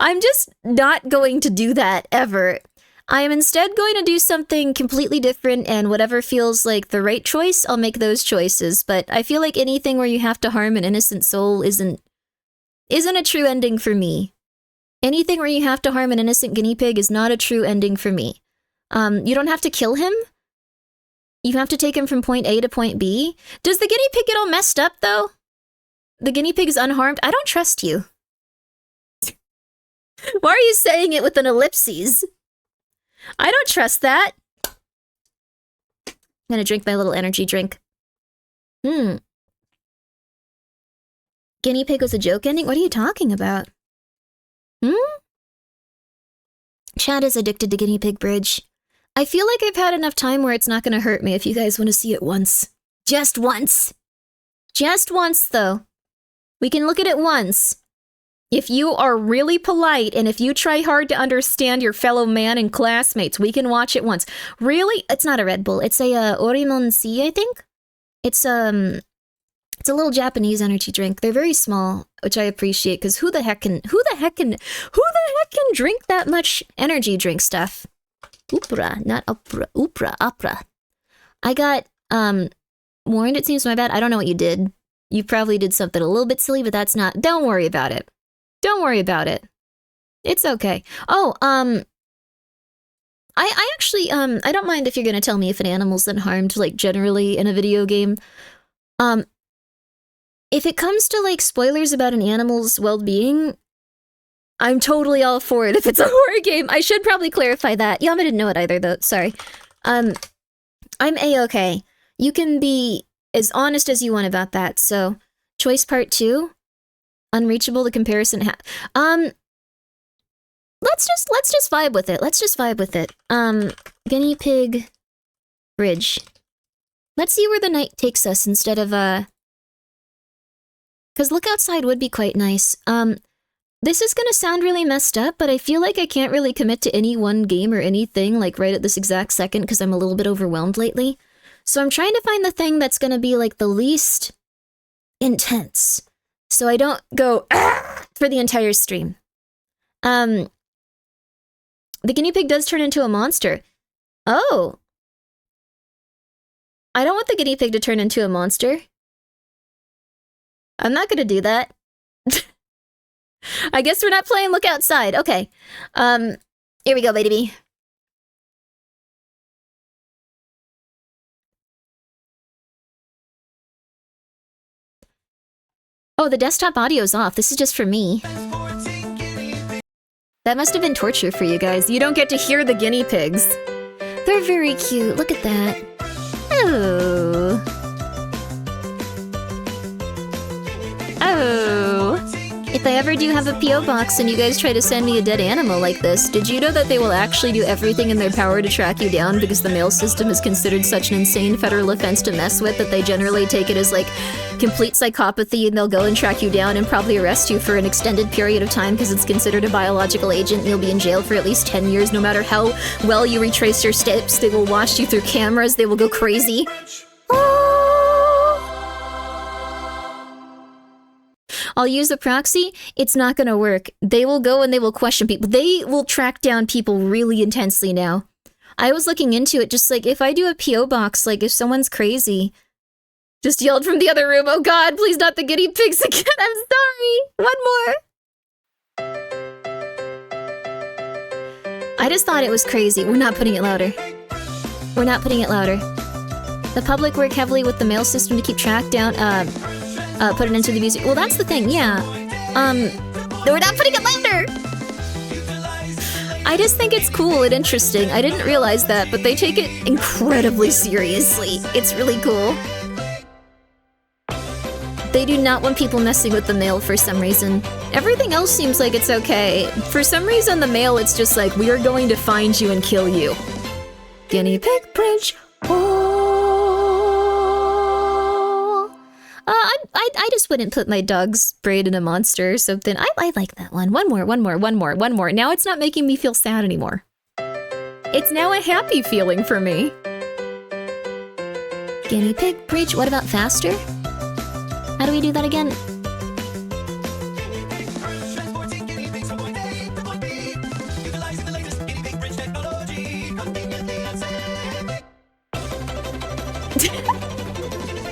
I'm just not going to do that ever. I am instead going to do something completely different, and whatever feels like the right choice, I'll make those choices. But I feel like anything where you have to harm an innocent soul isn't a true ending for me. Anything where you have to harm an innocent guinea pig is not a true ending for me. You don't have to kill him. You have to take him from point A to point B. Does the guinea pig get all messed up, though? The guinea pig is unharmed? I don't trust you. Why are you saying it with an ellipses? I don't trust that. I'm gonna drink my little energy drink. Guinea pig was a joke ending? What are you talking about? Chad is addicted to Guinea Pig Bridge. I feel like I've had enough time where it's not gonna hurt me if you guys want to see it once. Just once. Just once, though. We can look at it once. If you are really polite and if you try hard to understand your fellow man and classmates, we can watch it once. Really? It's not a Red Bull. It's a Orimon C, I think. It's a little Japanese energy drink. They're very small, which I appreciate because who the heck can drink that much energy drink stuff? Upra, not opera. Opera. I got warned, it seems, my bad. I don't know what you did. You probably did something a little bit silly, but that's not... Don't worry about it. Don't worry about it. It's okay. Oh, I actually, I don't mind if you're gonna tell me if an animal's been harmed, like, generally in a video game. If it comes to, like, spoilers about an animal's well-being, I'm totally all for it if it's a horror game. I should probably clarify that. Yama didn't know it either, though. Sorry. I'm A-okay. You can be as honest as you want about that, so... Choice part 2? Unreachable, the comparison let's just vibe with it. Let's just vibe with it. Guinea Pig Bridge. Let's see where the night takes us instead of, because Look Outside would be quite nice. This is gonna sound really messed up, but I feel like I can't really commit to any one game or anything, like, right at this exact second, because I'm a little bit overwhelmed lately. So I'm trying to find the thing that's gonna be, like, the least intense. So I don't go for the entire stream. The guinea pig does turn into a monster. Oh. I don't want the guinea pig to turn into a monster. I'm not gonna do that. I guess we're not playing Look Outside. Okay. Here we go, baby. Oh, the desktop audio's off. This is just for me. That must have been torture for you guys. You don't get to hear the guinea pigs. They're very cute. Look at that. Oh. Oh. If I ever do have a P.O. box and you guys try to send me a dead animal like this, did you know that they will actually do everything in their power to track you down because the mail system is considered such an insane federal offense to mess with that they generally take it as like, complete psychopathy, and they'll go and track you down and probably arrest you for an extended period of time because it's considered a biological agent, and you'll be in jail for at least 10 years. No matter how well you retrace your steps, they will watch you through cameras, they will go crazy. I'll use a proxy, it's not gonna work. They will go and they will question people. They will track down people really intensely now. I was looking into it, just like, if I do a P.O. box, like, if someone's crazy... Just yelled from the other room, oh god, please not the guinea pigs again, I'm sorry! One more! I just thought it was crazy. We're not putting it louder. We're not putting it louder. The public work heavily with the mail system to keep track down, put it into the music. Well, that's the thing, yeah. We're not putting it louder! I just think it's cool and interesting. I didn't realize that, but they take it incredibly seriously. It's really cool. They do not want people messing with the mail for some reason. Everything else seems like it's okay. For some reason, the mail, it's just like, we are going to find you and kill you. Guinea pig bridge. Oh. I just wouldn't put my dog's braid in a monster or something. I like that one. One more. Now it's not making me feel sad anymore. It's now a happy feeling for me. Guinea pig bridge. What about faster? How do we do that again?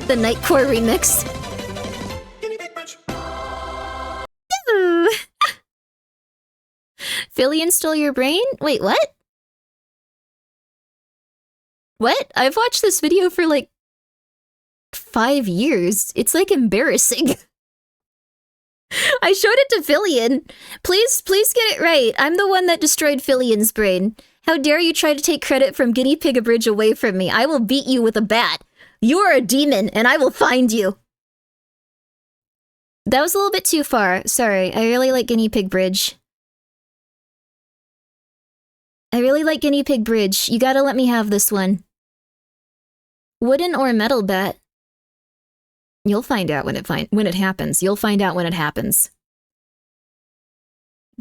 The Nightcore remix. Philly stole your brain? Wait, what? What? I've watched this video for like 5 years. It's like embarrassing. I showed it to Fillion. Please get it right. I'm the one that destroyed Fillion's brain. How dare you try to take credit from Guinea Pig Abridge away from me? I will beat you with a bat. You are a demon, and I will find you. That was a little bit too far. Sorry, I really like Guinea Pig Bridge. I really like Guinea Pig Bridge. You gotta let me have this one. Wooden or metal bat? You'll find out when it happens. You'll find out when it happens.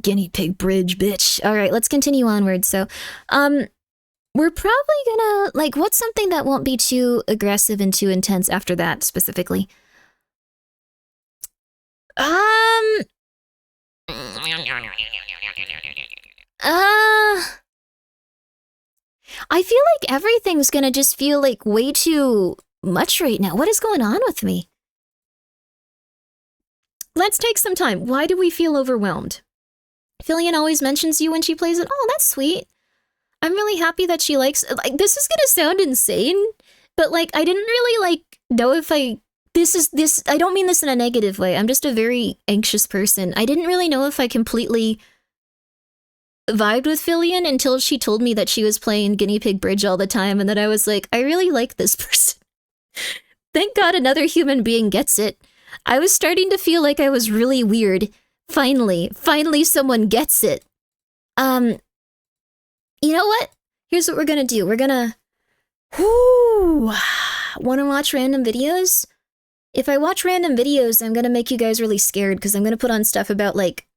Guinea Pig Bridge, bitch. All right, let's continue onward. So, we're probably gonna, like, what's something that won't be too aggressive and too intense after that, specifically? I feel like everything's gonna just feel like way too much right now. What is going on with me? Let's take some time. Why do we feel overwhelmed? Fillion always mentions you when she plays it. Oh, that's sweet. I'm really happy that she likes, like, this is gonna sound insane, but like, I didn't really like know if I don't mean this in a negative way. I'm just a very anxious person. I didn't really know if I completely vibed with Fillion until she told me that she was playing Guinea Pig Bridge all the time, and that I was like, I really like this person. Thank God another human being gets it. I was starting to feel like I was really weird. Finally someone gets it. You know what? Here's what we're gonna do. We're gonna... Wanna watch random videos? If I watch random videos, I'm gonna make you guys really scared, because I'm gonna put on stuff about, like...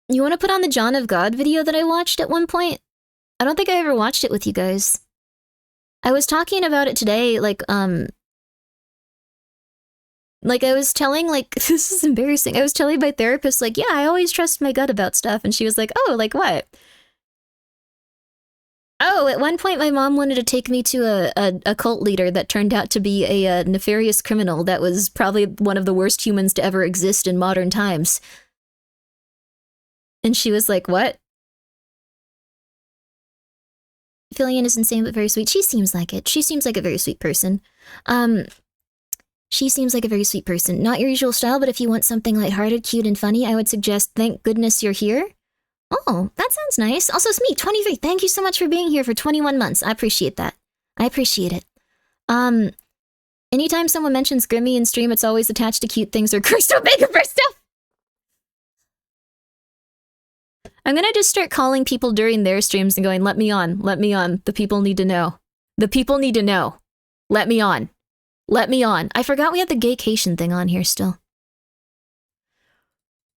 You wanna put on the John of God video that I watched at one point? I don't think I ever watched it with you guys. I was talking about it today, like I was telling, like, this is embarrassing. I was telling my therapist, like, yeah, I always trust my gut about stuff. And she was like, oh, like what? Oh, at one point my mom wanted to take me to a cult leader that turned out to be a nefarious criminal that was probably one of the worst humans to ever exist in modern times. And she was like, what? Fillion is insane but very sweet. She seems like it. She seems like a very sweet person. She seems like a very sweet person. Not your usual style, but if you want something lighthearted, cute, and funny, I would suggest Thank Goodness You're Here. Oh, that sounds nice. Also, Smee, 23, thank you so much for being here for 21 months. I appreciate that. I appreciate it. Anytime someone mentions Grimmi in stream, it's always attached to cute things or cursed Omega for stuff. I'm gonna just start calling people during their streams and going, let me on, let me on. The people need to know. The people need to know. Let me on. Let me on. I forgot we had the gaycation thing on here still.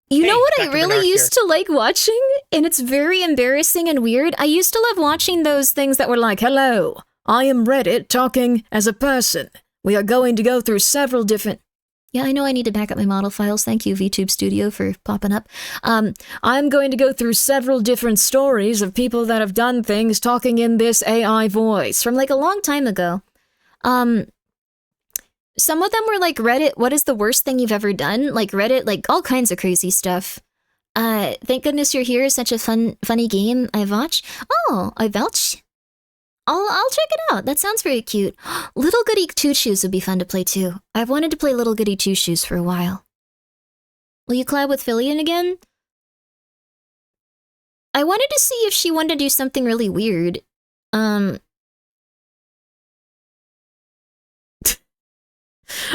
You know what I really used to like watching? And it's very embarrassing and weird. I used to love watching those things that were like, hello, I am Reddit talking as a person. We are going to go through several different... Yeah, I know I need to back up my model files. Thank you, VTube Studio, for popping up. I'm going to go through several different stories of people that have done things talking in this AI voice from like a long time ago. Some of them were like Reddit, what is the worst thing you've ever done? Like Reddit, like all kinds of crazy stuff. Thank goodness you're here. Such a funny game. I watch. Oh, I vouch. I'll check it out. That sounds very cute. Little Goody Two Shoes would be fun to play too. I've wanted to play Little Goody Two Shoes for a while. Will you collab with Fillion again? I wanted to see if she wanted to do something really weird.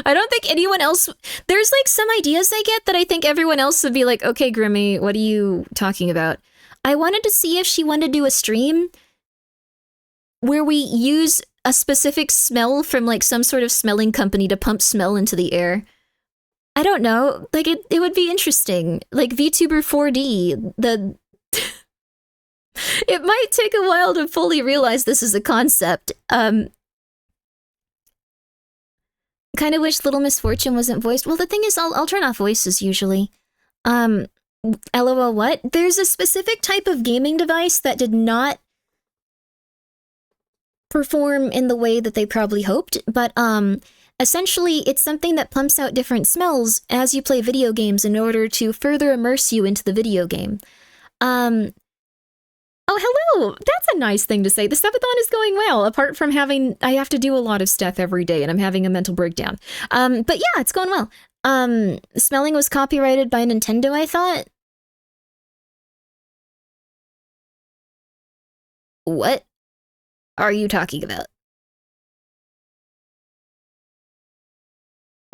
I don't think anyone else... There's like some ideas I get that I think everyone else would be like, okay, Grimmi, what are you talking about? I wanted to see if she wanted to do a stream where we use a specific smell from like some sort of smelling company to pump smell into the air. I don't know. Like it would be interesting. Like VTuber 4D, the... It might take a while to fully realize this is a concept. Kind of wish Little Misfortune wasn't voiced. Well, the thing is, I'll turn off voices usually. LOL what? There's a specific type of gaming device that did not perform in the way that they probably hoped, but essentially it's something that pumps out different smells as you play video games in order to further immerse you into the video game. Oh, hello! That's a nice thing to say. The Subathon is going well, apart from I have to do a lot of stuff every day, and I'm having a mental breakdown. But yeah, it's going well. Smelling was copyrighted by Nintendo, I thought. What are you talking about?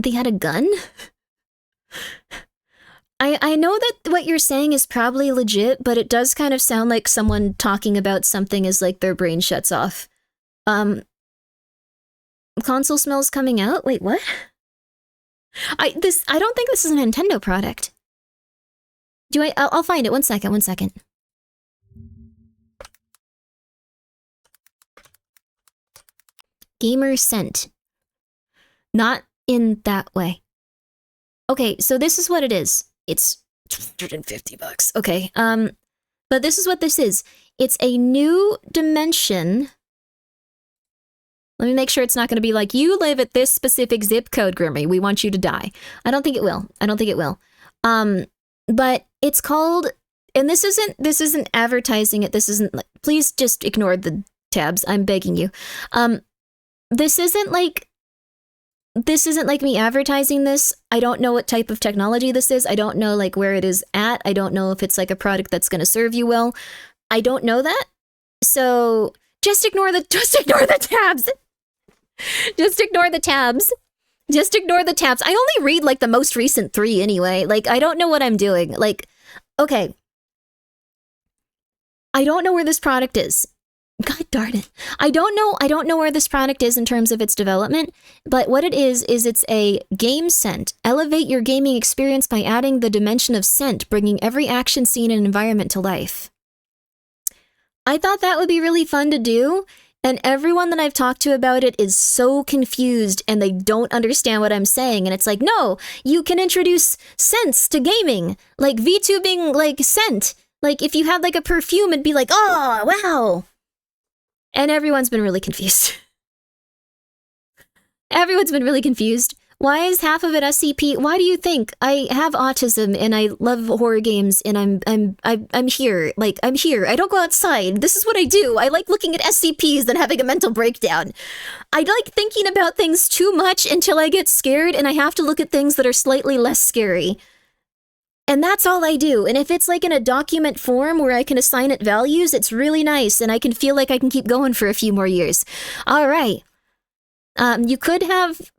They had a gun? I know that what you're saying is probably legit, but it does kind of sound like someone talking about something as like their brain shuts off. Console smells coming out? Wait, what? I don't think this is a Nintendo product. I'll find it. One second. Gamer scent. Not in that way. Okay, so this is what it is. It's $250. Okay, but this is what this is. It's a new dimension. Let me make sure it's not going to be like, you live at this specific zip code, Grimmi. We want you to die. I don't think it will. But it's called, and this isn't advertising it. This isn't, please just ignore the tabs. I'm begging you. This isn't like me advertising this. I don't know what type of technology this is. I don't know like where it is at. I don't know if it's like a product that's going to serve you well. I don't know that. So just ignore the tabs. Just ignore the tabs. I only read like the most recent 3 anyway. Like I don't know what I'm doing. Like, okay. I don't know where this product is. God darn it. I don't know where this product is in terms of its development, but what it is it's a game scent. Elevate your gaming experience by adding the dimension of scent, bringing every action scene and environment to life. I thought that would be really fun to do, and everyone that I've talked to about it is so confused and they don't understand what I'm saying, and it's like, no, you can introduce scents to gaming, like VTubing, like scent. Like if you had like a perfume, it'd be like, oh, wow. And everyone's been really confused. Why is half of it SCP? Why do you think? I have autism and I love horror games and I'm here. Like I'm here. I don't go outside. This is what I do. I like looking at SCPs and having a mental breakdown. I like thinking about things too much until I get scared and I have to look at things that are slightly less scary. And that's all I do. And if it's like in a document form where I can assign it values, it's really nice. And I can feel like I can keep going for a few more years. All right. You could have,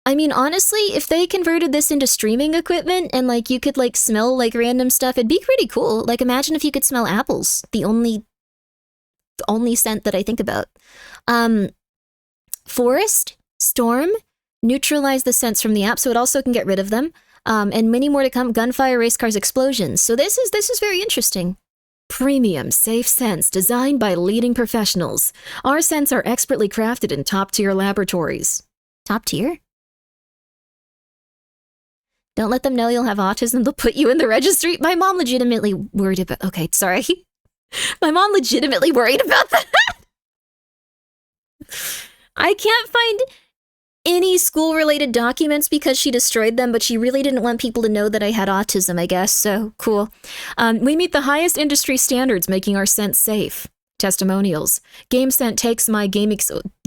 I mean, honestly, if they converted this into streaming equipment and like you could like smell like random stuff, it'd be pretty cool. Like imagine if you could smell apples. The only scent that I think about. Forest, Storm, neutralize the scents from the app, so it also can get rid of them. And many more to come. Gunfire, race cars, explosions. So this is very interesting. Premium, safe scents designed by leading professionals. Our scents are expertly crafted in top-tier laboratories. Top tier? Don't let them know you'll have autism. They'll put you in the registry. My mom legitimately worried about... Okay, sorry. My mom legitimately worried about that. I can't find any school-related documents because she destroyed them, but she really didn't want people to know that I had autism, I guess, so cool. We meet the highest industry standards, making our scent safe. Testimonials. GameScent takes my gaming...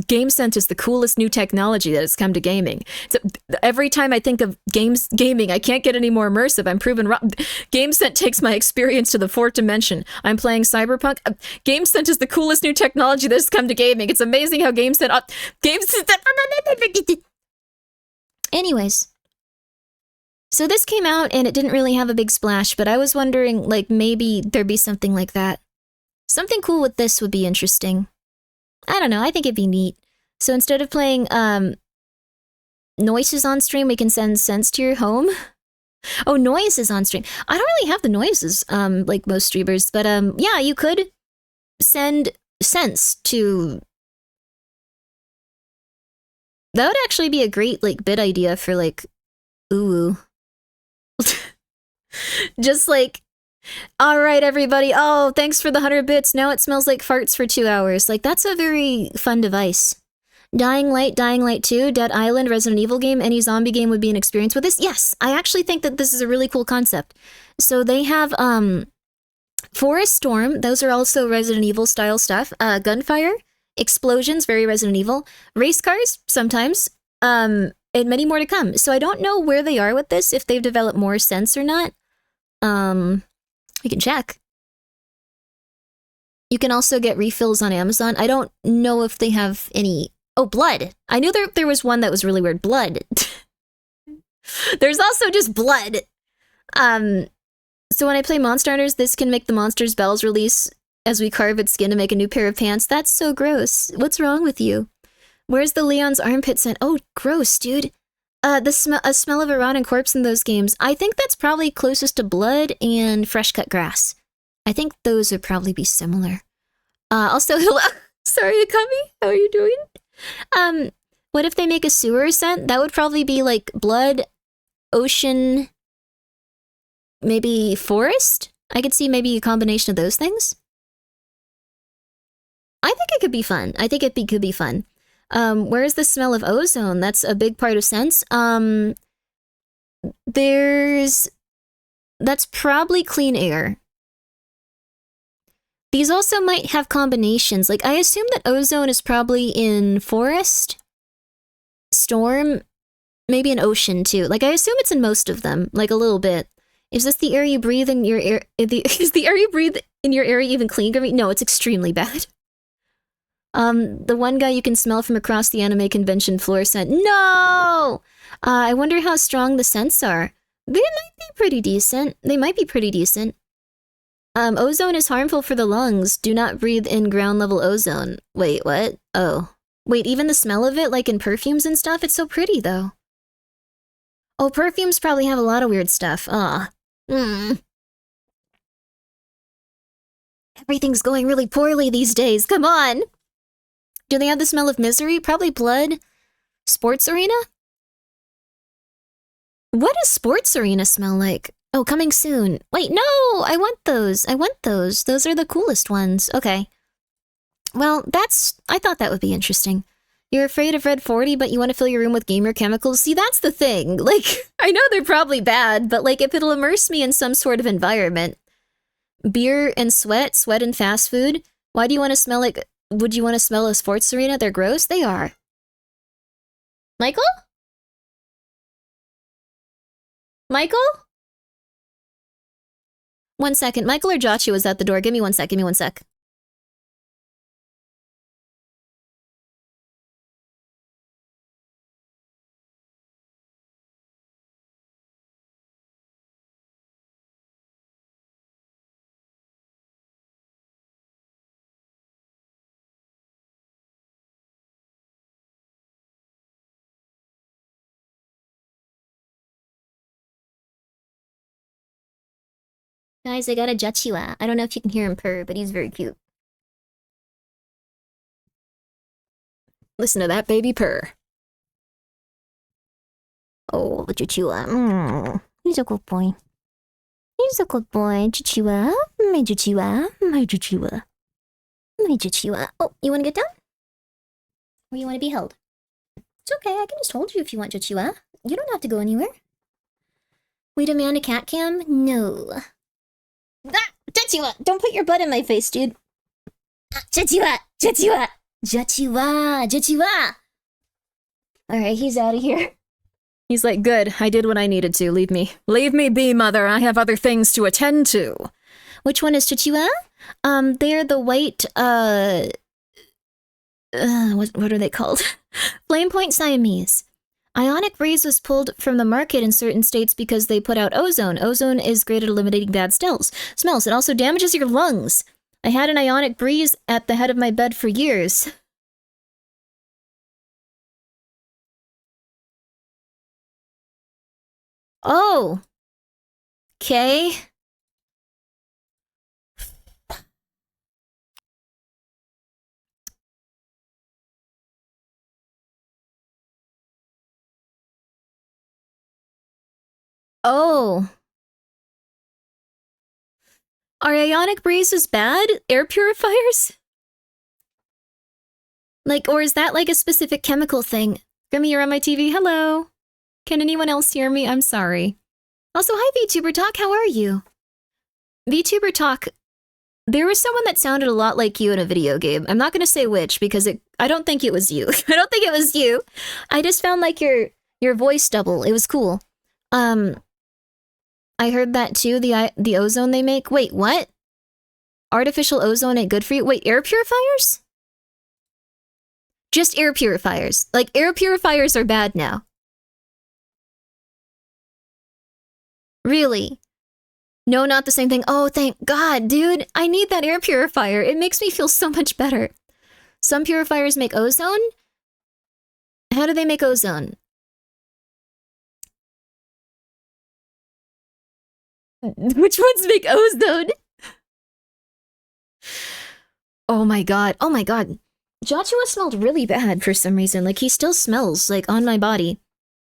GameScent is the coolest new technology that has come to gaming. So every time I think of gaming, I can't get any more immersive. I'm proven wrong. GameScent takes my experience to the fourth dimension. I'm playing Cyberpunk. GameScent is the coolest new technology that has come to gaming. It's amazing how GameScent... Anyways. So this came out and it didn't really have a big splash, but I was wondering, like, maybe there'd be something like that. Something cool with this would be interesting. I don't know, I think it'd be neat. So instead of playing noises on stream, we can send scents to your home. Oh, noises on stream. I don't really have the noises, like most streamers, but yeah, you could send scents to... That would actually be a great, like, bit idea for, like, ooh. Just like... Alright, everybody. Oh, thanks for the 100 bits. Now it smells like farts for 2 hours. Like, that's a very fun device. Dying Light 2, Dead Island, Resident Evil game. Any zombie game would be an experience with this. Yes, I actually think that this is a really cool concept. So they have, Forest Storm. Those are also Resident Evil style stuff. Gunfire. Explosions, very Resident Evil. Race cars, sometimes. And many more to come. So I don't know where they are with this, if they've developed more scents or not. We can check. You can also get refills on Amazon. I don't know if they have any... Oh, blood. I knew there was one that was really weird. Blood. There's also just blood. So when I play Monster Hunters, this can make the monster's bells release as we carve its skin to make a new pair of pants. That's so gross. What's wrong with you? Where's the Leon's armpit scent? Oh, gross, dude. A smell of a rotten corpse in those games. I think that's probably closest to blood and fresh cut grass. I think those would probably be similar. Also, hello. Sorry, Akami. How are you doing? What if they make a sewer scent? That would probably be like blood, ocean, maybe forest? I could see maybe a combination of those things. I think it could be fun. I think it could be fun. Where's the smell of ozone? That's a big part of scents. That's probably clean air. These also might have combinations. Like, I assume that ozone is probably in forest, storm, maybe an ocean too. Like, I assume it's in most of them, like a little bit. Is this the air you breathe in your air? Is the air you breathe in your area even clean, Grimmi? No, it's extremely bad. The one guy you can smell from across the anime convention floor scent. No! I wonder how strong the scents are. They might be pretty decent. They might be pretty decent. Ozone is harmful for the lungs. Do not breathe in ground level ozone. Wait, what? Oh. Wait, even the smell of it, like in perfumes and stuff? It's so pretty, though. Oh, perfumes probably have a lot of weird stuff. Everything's going really poorly these days. Come on! Do they have the smell of misery? Probably blood. Sports arena? What does sports arena smell like? Oh, coming soon. Wait, no! I want those. I want those. Those are the coolest ones. Okay. Well, I thought that would be interesting. You're afraid of Red 40, but you want to fill your room with gamer chemicals? See, that's the thing. Like, I know they're probably bad, but like, if it'll immerse me in some sort of environment. Beer and sweat and fast food. Why do you want to smell like... Would you want to smell a sports arena? They're gross? They are. Michael? Michael? 1 second. Michael or Joshua was at the door. Give me 1 sec. Give me 1 sec. Guys, I got a Jachua. I don't know if you can hear him purr, but he's very cute. Listen to that baby purr. Oh, the Jachua. He's a good boy. He's a good boy. Jachua. My Jachua. My Jachua. My Jachua. Oh, you want to get down? Or you want to be held? It's okay, I can just hold you if you want, Jachua. You don't have to go anywhere. We demand a cat cam? No. Ah! Jachua! Don't put your butt in my face, dude. Jachua! Jachua! Jachua! Jachua! Alright, he's out of here. He's like, good, I did what I needed to. Leave me. Leave me be, mother. I have other things to attend to. Which one is Jachua? They're the white, what are they called? Flame Point Siamese. Ionic Breeze was pulled from the market in certain states because they put out ozone. Ozone is great at eliminating bad smells. It also damages your lungs. I had an Ionic Breeze at the head of my bed for years. Oh. Okay. Oh. Are Ionic Breezes bad? Air purifiers? Like, or is that like a specific chemical thing? Grimmi, you're on my TV. Hello. Can anyone else hear me? I'm sorry. Also, hi VTuber Talk, how are you? VTuber Talk, there was someone that sounded a lot like you in a video game. I'm not gonna say which because I don't think it was you. I don't think it was you. I just found like your voice double. It was cool. I heard that too, the ozone they make. Wait, what? Artificial ozone ain't good for you? Wait, air purifiers? Just air purifiers. Like, air purifiers are bad now. Really? No, not the same thing. Oh, thank God, dude. I need that air purifier. It makes me feel so much better. Some purifiers make ozone? How do they make ozone? Which ones make ozone? Oh my god. Oh my god. Joshua smelled really bad for some reason. Like, he still smells, like, on my body.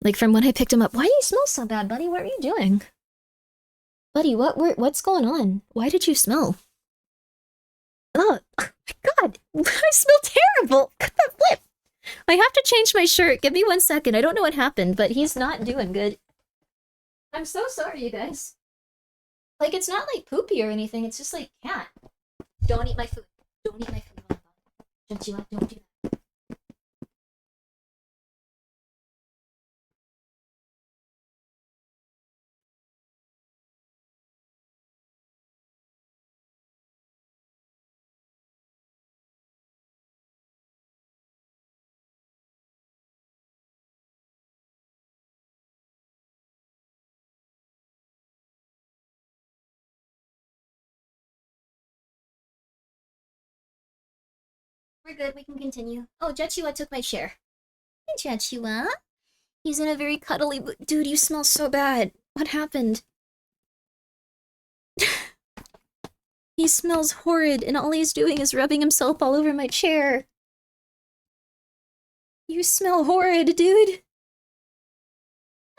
Like, from when I picked him up. Why do you smell so bad, buddy? What are you doing? Buddy, what's going on? Why did you smell? Oh my god. I smell terrible. Cut that flip. I have to change my shirt. Give me 1 second. I don't know what happened, but he's not doing good. I'm so sorry, you guys. Like, it's not like poopy or anything. It's just like, cat. Don't eat my food. Don't eat my food. Don't do that. We're good, we can continue. Oh, Jachua took my chair. Hey, Jachua. He's in a very cuddly... Dude, you smell so bad. What happened? He smells horrid, and all he's doing is rubbing himself all over my chair. You smell horrid, dude.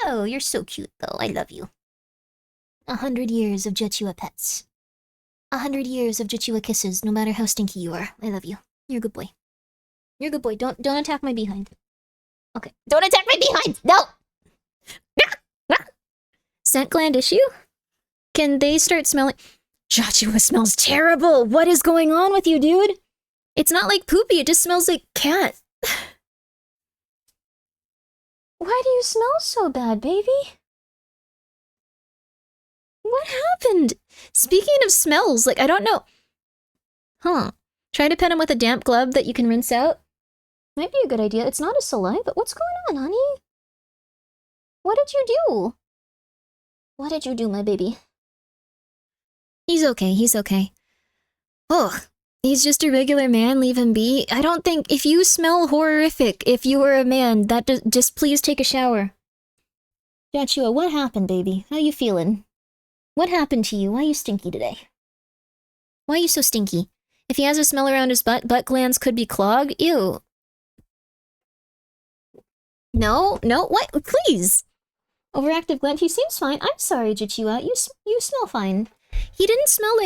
Oh, you're so cute, though. I love you. 100 years of Jachua pets. 100 years of Jachua kisses, no matter how stinky you are. I love you. You're a good boy. You're a good boy. Don't attack my behind. Okay. Don't attack my behind! No! Scent gland issue? Can they start smelling... Joshua smells terrible! What is going on with you, dude? It's not like poopy, it just smells like cat. Why do you smell so bad, baby? What happened? Speaking of smells, like, I don't know... Huh. Try to pet him with a damp glove that you can rinse out. Might be a good idea. It's not a saliva. What's going on, honey? What did you do? What did you do, my baby? He's okay. He's okay. Ugh. He's just a regular man. Leave him be. I don't think... If you smell horrific, if you were a man, that just please take a shower. Joshua, what happened, baby? How you feeling? What happened to you? Why are you stinky today? Why are you so stinky? If he has a smell around his butt glands could be clogged. Ew. No, what? Please. Overactive gland. He seems fine. I'm sorry, Jichua. You smell fine. He didn't smell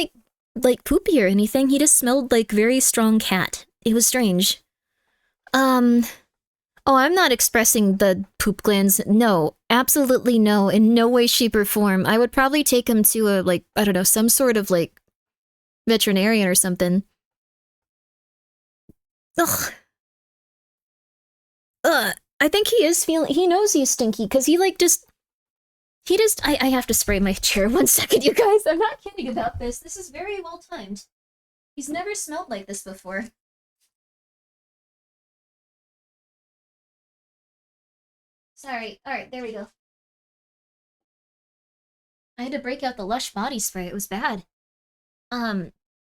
like poopy or anything. He just smelled like very strong cat. It was strange. Oh, I'm not expressing the poop glands. No, absolutely no. In no way, shape, or form. I would probably take him to a, like, I don't know, some sort of, like, veterinarian or something. Ugh. I think he is feeling, he knows he's stinky, because he, like, I have to spray my chair. 1 second, you guys. I'm not kidding about this. This is very well timed. He's never smelled like this before. Sorry. Alright, there we go. I had to break out the Lush body spray. It was bad. He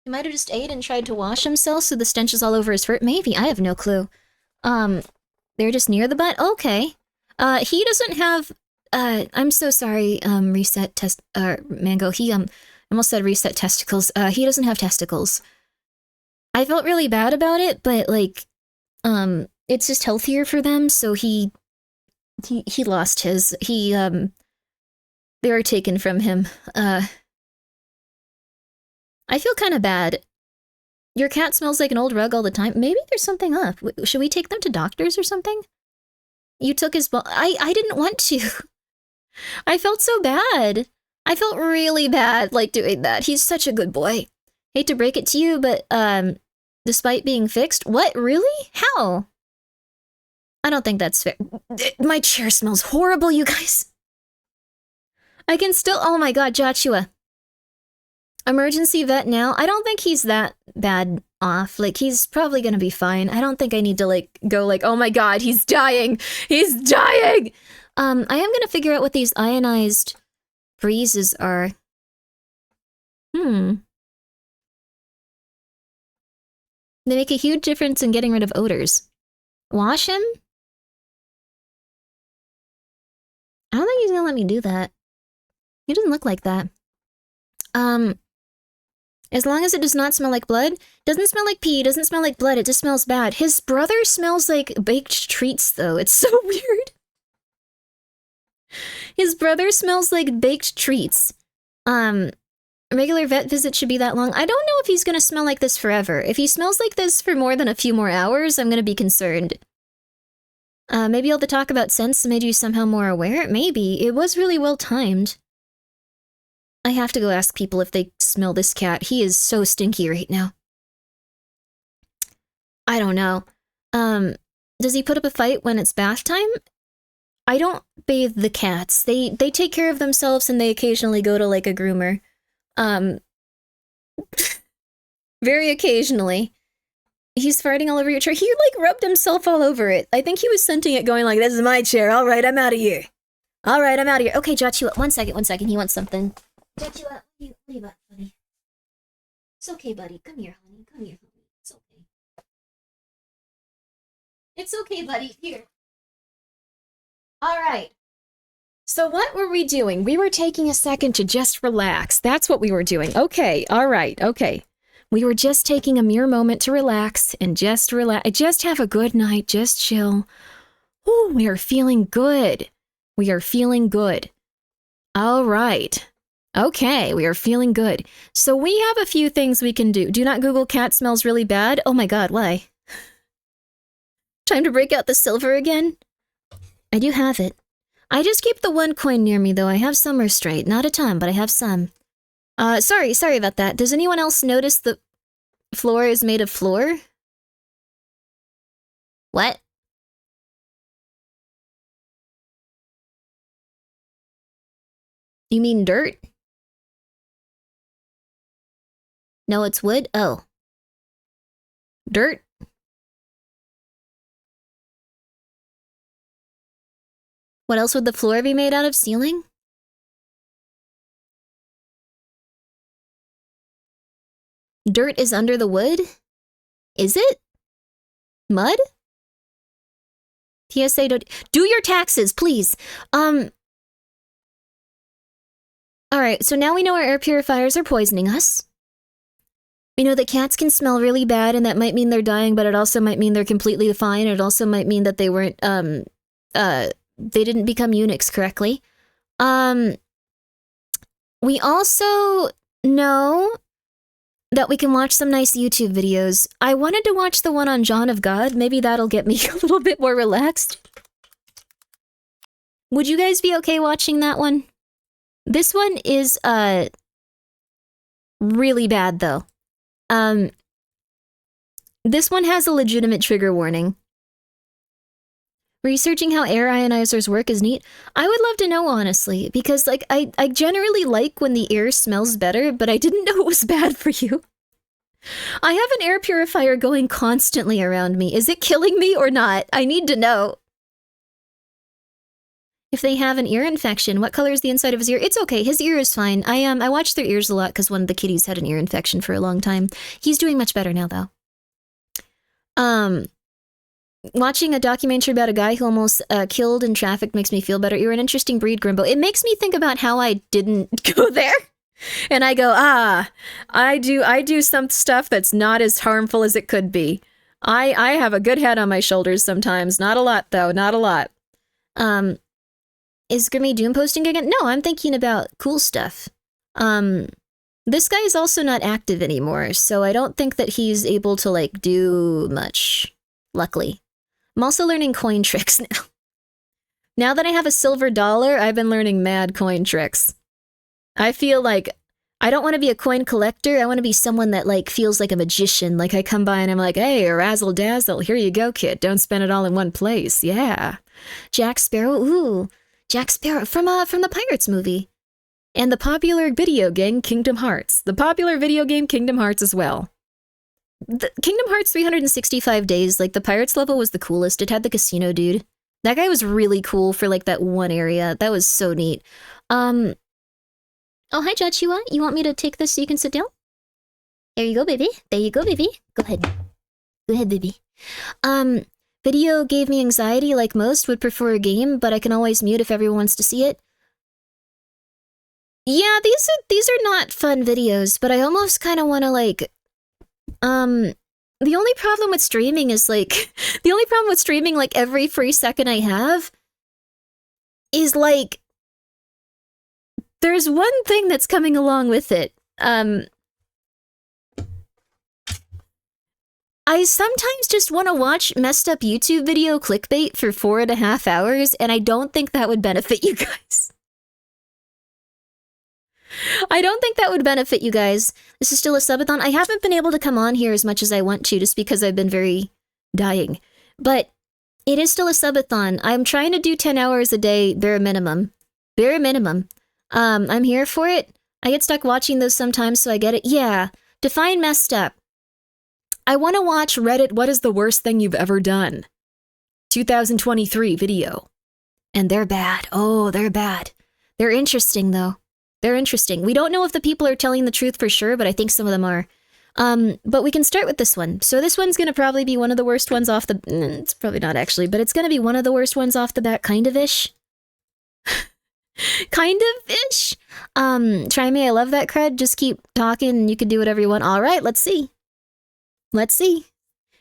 might have just ate and tried to wash himself so the stench is all over his fur. Maybe. I have no clue. They're just near the butt? Okay. He doesn't have... I'm so sorry, Reset Mango. He, almost said Reset Testicles. He doesn't have testicles. I felt really bad about it, but, like, it's just healthier for them, so he lost his. They were taken from him. I feel kind of bad. Your cat smells like an old rug all the time. Maybe there's something up. Should we take them to doctors or something? You took his ball. I didn't want to. I felt so bad. I felt really bad, like, doing that. He's such a good boy. Hate to break it to you, but, despite being fixed? What? Really? How? I don't think that's fair. My chair smells horrible, you guys. I can still- oh my god, Joshua. Emergency vet now? I don't think he's that bad off. Like, he's probably gonna be fine. I don't think I need to, like, go like, oh my god, he's dying! He's dying! I am gonna figure out what these ionized breezes are. They make a huge difference in getting rid of odors. Wash him? I don't think he's gonna let me do that. He doesn't look like that. As long as it does not smell like blood. Doesn't smell like pee, doesn't smell like blood, it just smells bad. His brother smells like baked treats, though. It's so weird. His brother smells like baked treats. A regular vet visit should be that long. I don't know if he's gonna smell like this forever. If he smells like this for more than a few more hours, I'm gonna be concerned. Maybe all the talk about scents made you somehow more aware? Maybe. It was really well timed. I have to go ask people if they smell this cat. He is so stinky right now. I don't know. Does he put up a fight when it's bath time? I don't bathe the cats. They take care of themselves and they occasionally go to, like, a groomer. Very occasionally. He's farting all over your chair. He, like, rubbed himself all over it. I think he was scenting it going like, this is my chair. All right, I'm out of here. All right, I'm out of here. Okay, Joshua, 1 second. He wants something. Joshua, what do you want, buddy? It's okay, buddy. Come here, honey. It's okay. It's okay, buddy. Here. All right. So what were we doing? We were taking a second to just relax. That's what we were doing. Okay, all right, okay. We were just taking a mere moment to relax and just relax. Just have a good night. Just chill. Ooh, we are feeling good. We are feeling good. All right. Okay, we are feeling good. So we have a few things we can do. Do not Google cat smells really bad. Oh my god, why? Time to break out the silver again? I do have it. I just keep the 1 coin near me, though. I have some restraint. Not a ton, but I have some. Sorry about that. Does anyone else notice the floor is made of floor? What? You mean dirt? No, it's wood? Oh. Dirt? What else would the floor be made out of? Ceiling? Dirt is under the wood? Is it? Mud? TSA, do your taxes, please. Alright, so now we know our air purifiers are poisoning us. We know that cats can smell really bad, and that might mean they're dying, but it also might mean they're completely fine. It also might mean that they weren't, they didn't become eunuchs correctly. We also know that we can watch some nice YouTube videos. I wanted to watch the one on John of God. Maybe that'll get me a little bit more relaxed. Would you guys be okay watching that one? This one is, really bad, though. This one has a legitimate trigger warning. Researching how air ionizers work is neat. I would love to know, honestly, because, like, I generally like when the air smells better, but I didn't know it was bad for you. I have an air purifier going constantly around me. Is it killing me or not? I need to know. If they have an ear infection, what color is the inside of his ear? It's okay. His ear is fine. I watch their ears a lot because one of the kitties had an ear infection for a long time. He's doing much better now, though. Watching a documentary about a guy who almost killed in traffic makes me feel better. You're an interesting breed, Grimbo. It makes me think about how I didn't go there. And I go, I do some stuff that's not as harmful as it could be. I have a good head on my shoulders sometimes. Not a lot, though. Not a lot. Is Grimmy Doom posting again? No, I'm thinking about cool stuff. This guy is also not active anymore, so I don't think that he's able to, like, do much. Luckily. I'm also learning coin tricks now. Now that I have a silver dollar, I've been learning mad coin tricks. I feel like I don't want to be a coin collector. I want to be someone that, like, feels like a magician. Like, I come by and I'm like, hey, razzle dazzle, here you go, kid. Don't spend it all in one place. Yeah. Jack Sparrow, ooh. Jack Sparrow from the Pirates movie. And the popular video game Kingdom Hearts. The popular video game Kingdom Hearts as well. The Kingdom Hearts 365 Days, like, the Pirates level was the coolest. It had the casino dude. That guy was really cool for, like, that one area. That was so neat. Oh, hi, Joshua. You want me to take this so you can sit down? There you go, baby. There you go, baby. Go ahead. Go ahead, baby. Video gave me anxiety like most. Would prefer a game, but I can always mute if everyone wants to see it. Yeah, these are not fun videos, but I almost kind of want to, like... the only problem with streaming is, like... The only problem with streaming, like, every free second I have is, like... There's one thing that's coming along with it. I sometimes just want to watch messed up YouTube video clickbait for 4.5 hours, and I don't think that would benefit you guys. I don't think that would benefit you guys. This is still a subathon. I haven't been able to come on here as much as I want to, just because I've been very dying. But it is still a subathon. I'm trying to do 10 hours a day, bare minimum. Bare minimum. I'm here for it. I get stuck watching those sometimes, so I get it. Yeah, define messed up. I want to watch Reddit, what is the worst thing you've ever done? 2023 video. And they're bad. Oh, they're bad. They're interesting, though. They're interesting. We don't know if the people are telling the truth for sure, but I think some of them are. But we can start with this one. So this one's going to probably be one of the worst ones off the... It's probably not, actually, but it's going to be one of the worst ones off the bat, kind of-ish. Kind of-ish. Try me, I love that cred. Just keep talking and you can do whatever you want. All right, let's see. Let's see.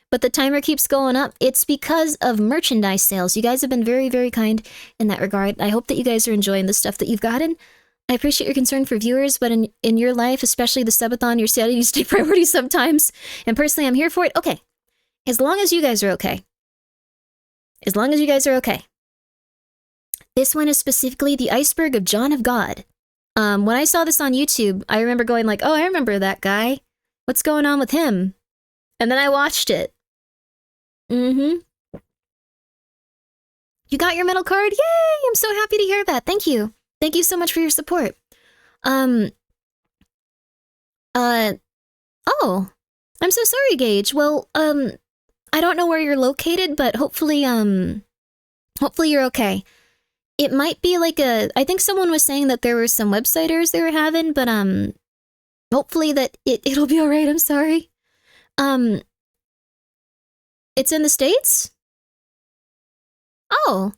But the timer keeps going up. It's because of merchandise sales. You guys have been very, very kind in that regard. I hope that you guys are enjoying the stuff that you've gotten. I appreciate your concern for viewers, but in your life, especially the subathon, your studies take priority sometimes. And personally, I'm here for it. Okay. As long as you guys are okay. As long as you guys are okay. This one is specifically the Iceberg of John of God. When I saw this on YouTube, I remember going like, oh, I remember that guy. What's going on with him? And then I watched it. You got your metal card? Yay! I'm so happy to hear that. Thank you. Thank you so much for your support. Oh. I'm so sorry, Gage. Well, I don't know where you're located, but hopefully you're okay. It might be like I think someone was saying that there were some website errors they were having, but, hopefully that it'll be alright. I'm sorry. It's in the States? Oh.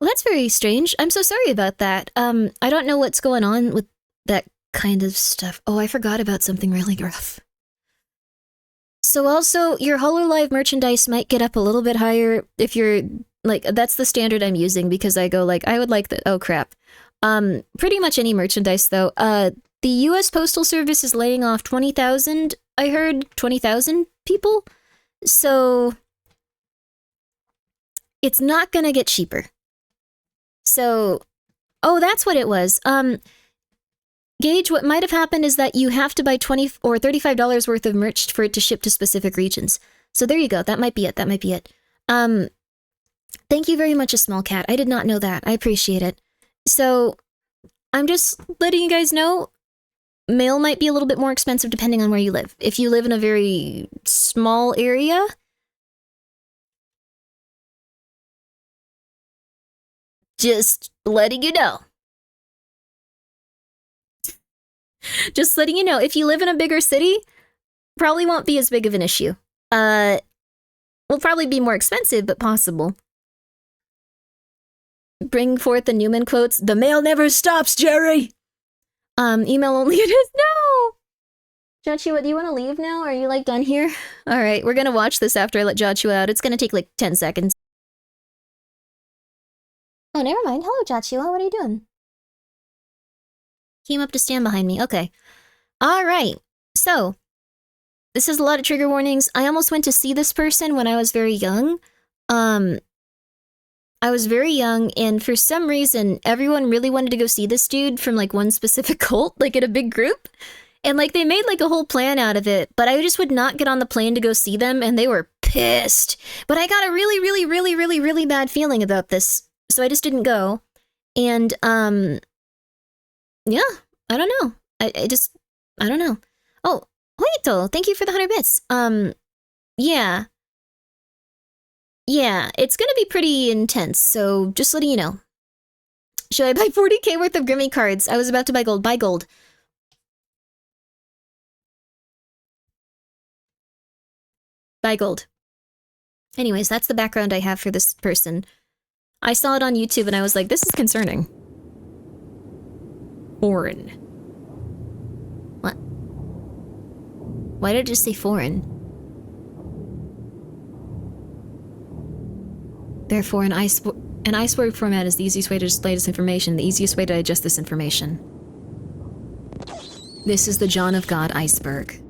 Well, that's very strange. I'm so sorry about that. I don't know what's going on with that kind of stuff. Oh, I forgot about something really rough. So also, your HoloLive merchandise might get up a little bit higher if you're, like, that's the standard I'm using because I go, like, I would like the, oh crap. Pretty much any merchandise, though. The U.S. Postal Service is laying off 20,000, I heard 20,000 people. So, it's not gonna get cheaper. So, oh, that's what it was. Gage, what might have happened is that you have to buy $20 or $35 worth of merch for it to ship to specific regions. So there you go. That might be it. That might be it. Thank you very much, a small cat. I did not know that. I appreciate it. So I'm just letting you guys know, mail might be a little bit more expensive depending on where you live. If you live in a very small area, just letting you know. Just letting you know, if you live in a bigger city, probably won't be as big of an issue. Will probably be more expensive, but possible. Bring forth the Newman quotes. The mail never stops, Jerry! Email only it is. No! Joshua, do you want to leave now? Are you, like, done here? Alright, we're gonna watch this after I let Joshua out. It's gonna take, like, 10 seconds. Oh, never mind. Hello, Joshua. What are you doing? Came up to stand behind me. Okay. Alright. So, this is a lot of trigger warnings. I almost went to see this person when I was very young. I was very young, and for some reason, everyone really wanted to go see this dude from, like, one specific cult, like, in a big group. And, like, they made, like, a whole plan out of it, but I just would not get on the plane to go see them, and they were pissed. But I got a really, really, really, really, really bad feeling about this, so I just didn't go. And, yeah, I don't know. I don't know. Oh, Hoito, thank you for the 100 bits. Yeah. Yeah, it's gonna be pretty intense, so just letting you know. Should I buy 40k worth of Grimmi cards? I was about to buy gold. Buy gold. Buy gold. Anyways, that's the background I have for this person. I saw it on YouTube and I was like, this is concerning. Foreign. What? Why did it just say foreign? Therefore, an iceberg format is the easiest way to display this information, the easiest way to digest this information. This is the John of God iceberg.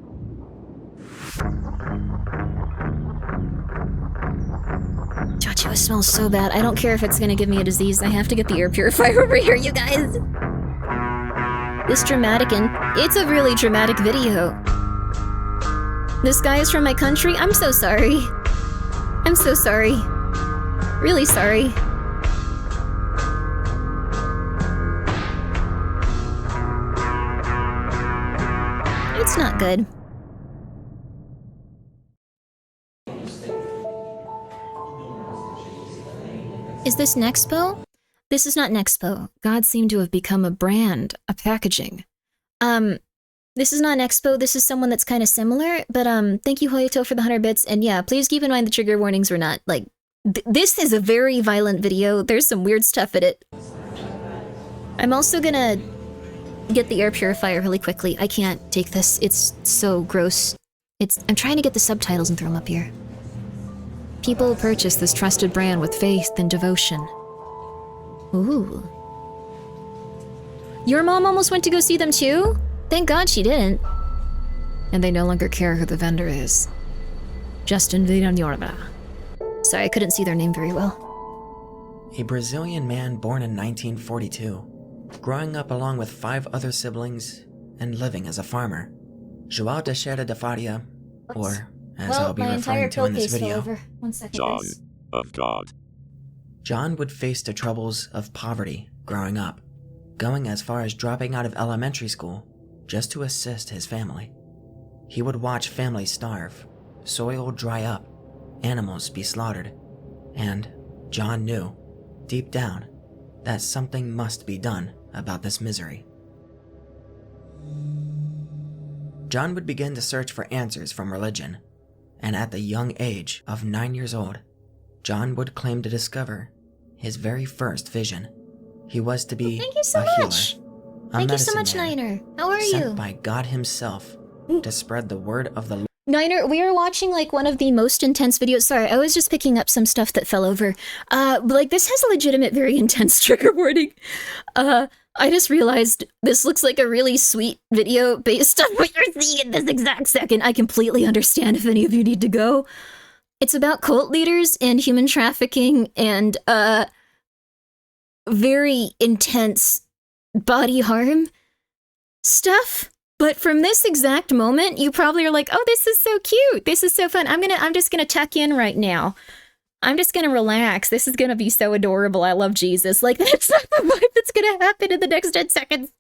Joshua smells so bad. I don't care if it's gonna give me a disease. I have to get the air purifier over here, you guys. This dramatic and it's a really dramatic video. This guy is from my country. I'm so sorry. I'm so sorry. Really sorry. It's not good. Is this Nexpo? This is not Nexpo. God seemed to have become a brand, a packaging. This is not Nexpo. This is someone that's kind of similar, but thank you, Hoyoto, for the 100 bits. And yeah, please keep in mind the trigger warnings were not, like, this is a very violent video. There's some weird stuff in it. I'm also gonna get the air purifier really quickly. I can't take this. It's so gross. I'm trying to get the subtitles and throw them up here. People purchase this trusted brand with faith and devotion. Ooh. Your mom almost went to go see them too? Thank God she didn't. And they no longer care who the vendor is. Justin Villanueva. Sorry, I couldn't see their name very well. A Brazilian man born in 1942, growing up along with 5 other siblings and living as a farmer. João Teixeira de Faria, or as I'll be referring to in this video, John of God. John would face the troubles of poverty growing up, going as far as dropping out of elementary school just to assist his family. He would watch families starve, soil dry up, animals be slaughtered, and John knew, deep down, that something must be done about this misery. John would begin to search for answers from religion, and at the young age of 9 years old, John would claim to discover his very first vision. He was to be Thank you so a healer. much. Thank you so much, medicine man Niner. How are sent you? by God himself to spread the word of the Niner, we are watching like one of the most intense videos. Sorry, I was just picking up some stuff that fell over. But like this has a legitimate, very intense trigger warning. I just realized this looks like a really sweet video based on what you're seeing in this exact second. I completely understand if any of you need to go. It's about cult leaders and human trafficking and very intense body harm stuff. But from this exact moment, you probably are like, oh, this is so cute. This is so fun. I'm just gonna tuck in right now. I'm just gonna relax. This is gonna be so adorable. I love Jesus. Like, that's not the vibe that's gonna happen in the next 10 seconds.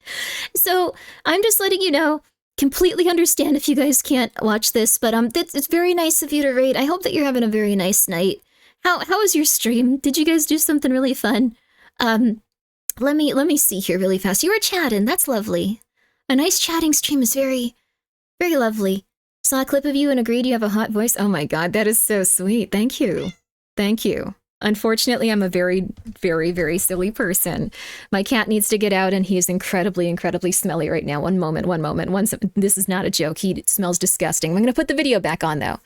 So I'm just letting you know, completely understand if you guys can't watch this, but it's very nice of you to rate. I hope that you're having a very nice night. How was your stream? Did you guys do something really fun? Let me see here really fast. You were chatting. That's lovely. A nice chatting stream is very, very lovely. Saw a clip of you and agreed you have a hot voice. Oh my god, that is so sweet. Thank you. Thank you. Unfortunately, I'm a very, very, very silly person. My cat needs to get out and he is incredibly, incredibly smelly right now. One moment. This is not a joke. He smells disgusting. I'm going to put the video back on though.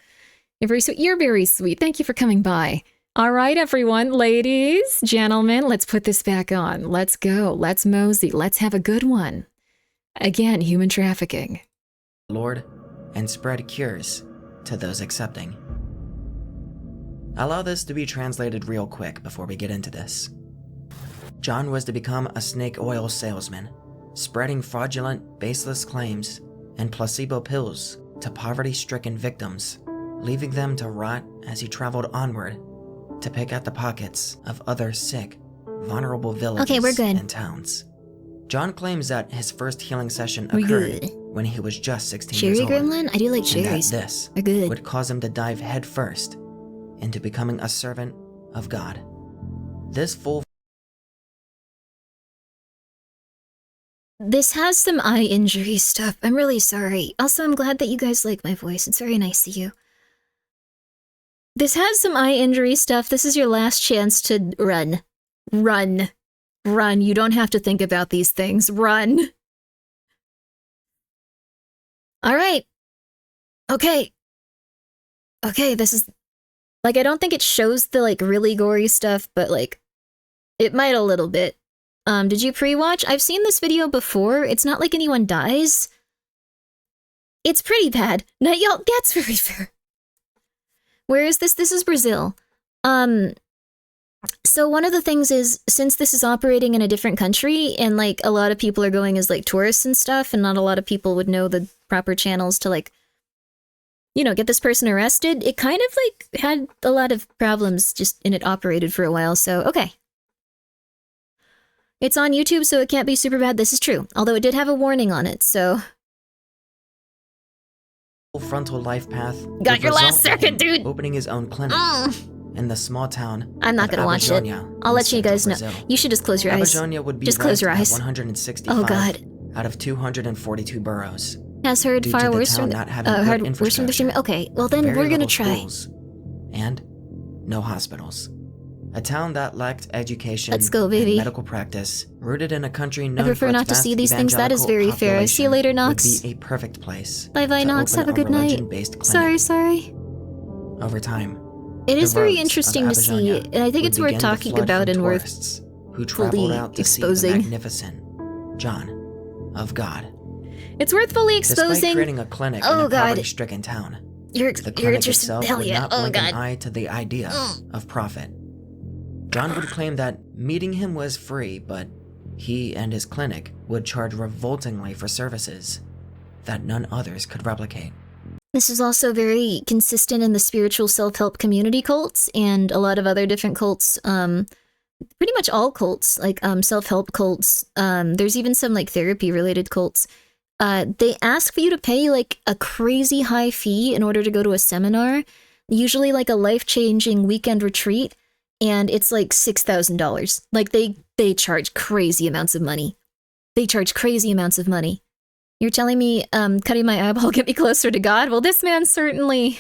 You're very sweet. You're very sweet. Thank you for coming by. All right, everyone, ladies, gentlemen, let's put this back on. Let's go. Let's mosey. Let's have a good one. Again, human trafficking. Lord and spread cures to those accepting. Allow this to be translated real quick before we get into this. John was to become a snake oil salesman, spreading fraudulent, baseless claims and placebo pills to poverty-stricken victims, leaving them to rot as he traveled onward to pick at the pockets of other sick, vulnerable villages and towns. John claims that his first healing session occurred when he was just 16 years old. Cherry Gremlin? I do like cherries. And that this They're good. would cause him to dive headfirst into becoming a servant of God. This has some eye injury stuff. I'm really sorry. Also, I'm glad that you guys like my voice. It's very nice of you. This has some eye injury stuff. This is your last chance to run. Run. Run. You don't have to think about these things. Run. All right. Okay. Okay, this is... Like, I don't think it shows the, like, really gory stuff, but, like, it might a little bit. Did you pre-watch? I've seen this video before. It's not like anyone dies. It's pretty bad. Now, y'all, that's very fair. Where is this? This is Brazil. So one of the things is, since this is operating in a different country, and, like, a lot of people are going as, like, tourists and stuff, and not a lot of people would know the proper channels to, like, you know, get this person arrested, it kind of, like, had a lot of problems just in it operated for a while, so, okay. It's on YouTube, so it can't be super bad. This is true. Although it did have a warning on it, so... frontal life path Got your last second, dude! Opening his own clinic in the small town. I'm not gonna watch it. I'll let you guys know. You should just close your eyes. Would be just close your eyes. 165 oh god. Out of 242 boroughs. Has heard far worse from the stream. Okay, well then we're gonna try. And no hospitals. A town that lacked education Let's go, baby. And medical practice, rooted in a country known I prefer not to see these things. That is very fair. See you later, Nox. Would be a perfect place. Bye, Nox. Have a good night. Sorry. Over time, it is very interesting to see, and I think it's worth talking about and worth who traveled out to exposing. See the magnificent John of God. It's worth fully exposing. Despite creating a clinic in a poverty-stricken town, you're clinic interested. itself Hell would yeah. not blink an eye to the idea of profit. John would claim that meeting him was free, but he and his clinic would charge revoltingly for services that none others could replicate. This is also very consistent in the spiritual self-help community cults and a lot of other different cults. Pretty much all cults, like self-help cults. There's even some like therapy-related cults. They ask for you to pay like a crazy high fee in order to go to a seminar, usually like a life-changing weekend retreat. And it's like $6,000. Like they charge crazy amounts of money. They charge crazy amounts of money. You're telling me cutting my eyeball get me closer to God? Well, this man certainly...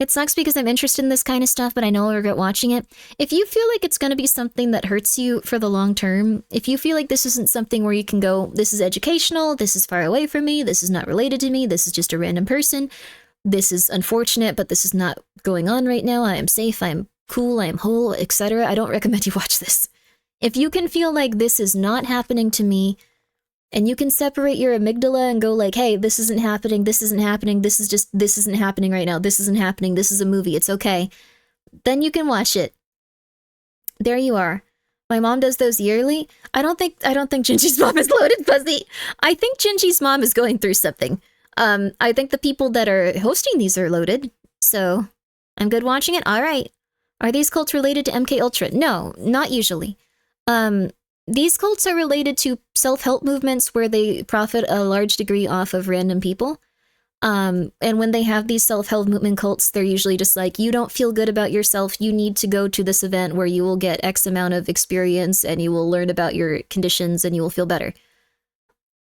It sucks because I'm interested in this kind of stuff, but I know I'll regret watching it. If you feel like it's going to be something that hurts you for the long term, if you feel like this isn't something where you can go, this is educational, this is far away from me, this is not related to me, this is just a random person, this is unfortunate, but this is not going on right now, I am safe, I am cool, I am whole, etc., I don't recommend you watch this. If you can feel like this is not happening to me, and you can separate your amygdala and go like, hey, this isn't happening, this isn't happening, this isn't happening right now, this isn't happening, this is a movie, it's okay. Then you can watch it. There you are. My mom does those yearly. I don't think Gingy's mom is loaded, Fuzzy. I think Gingy's mom is going through something. I think the people that are hosting these are loaded, so I'm good watching it. All right. Are these cults related to MK Ultra? No, not usually. These cults are related to self-help movements where they profit a large degree off of random people. And when they have these self-help movement cults, they're usually just like, you don't feel good about yourself, you need to go to this event where you will get X amount of experience and you will learn about your conditions and you will feel better.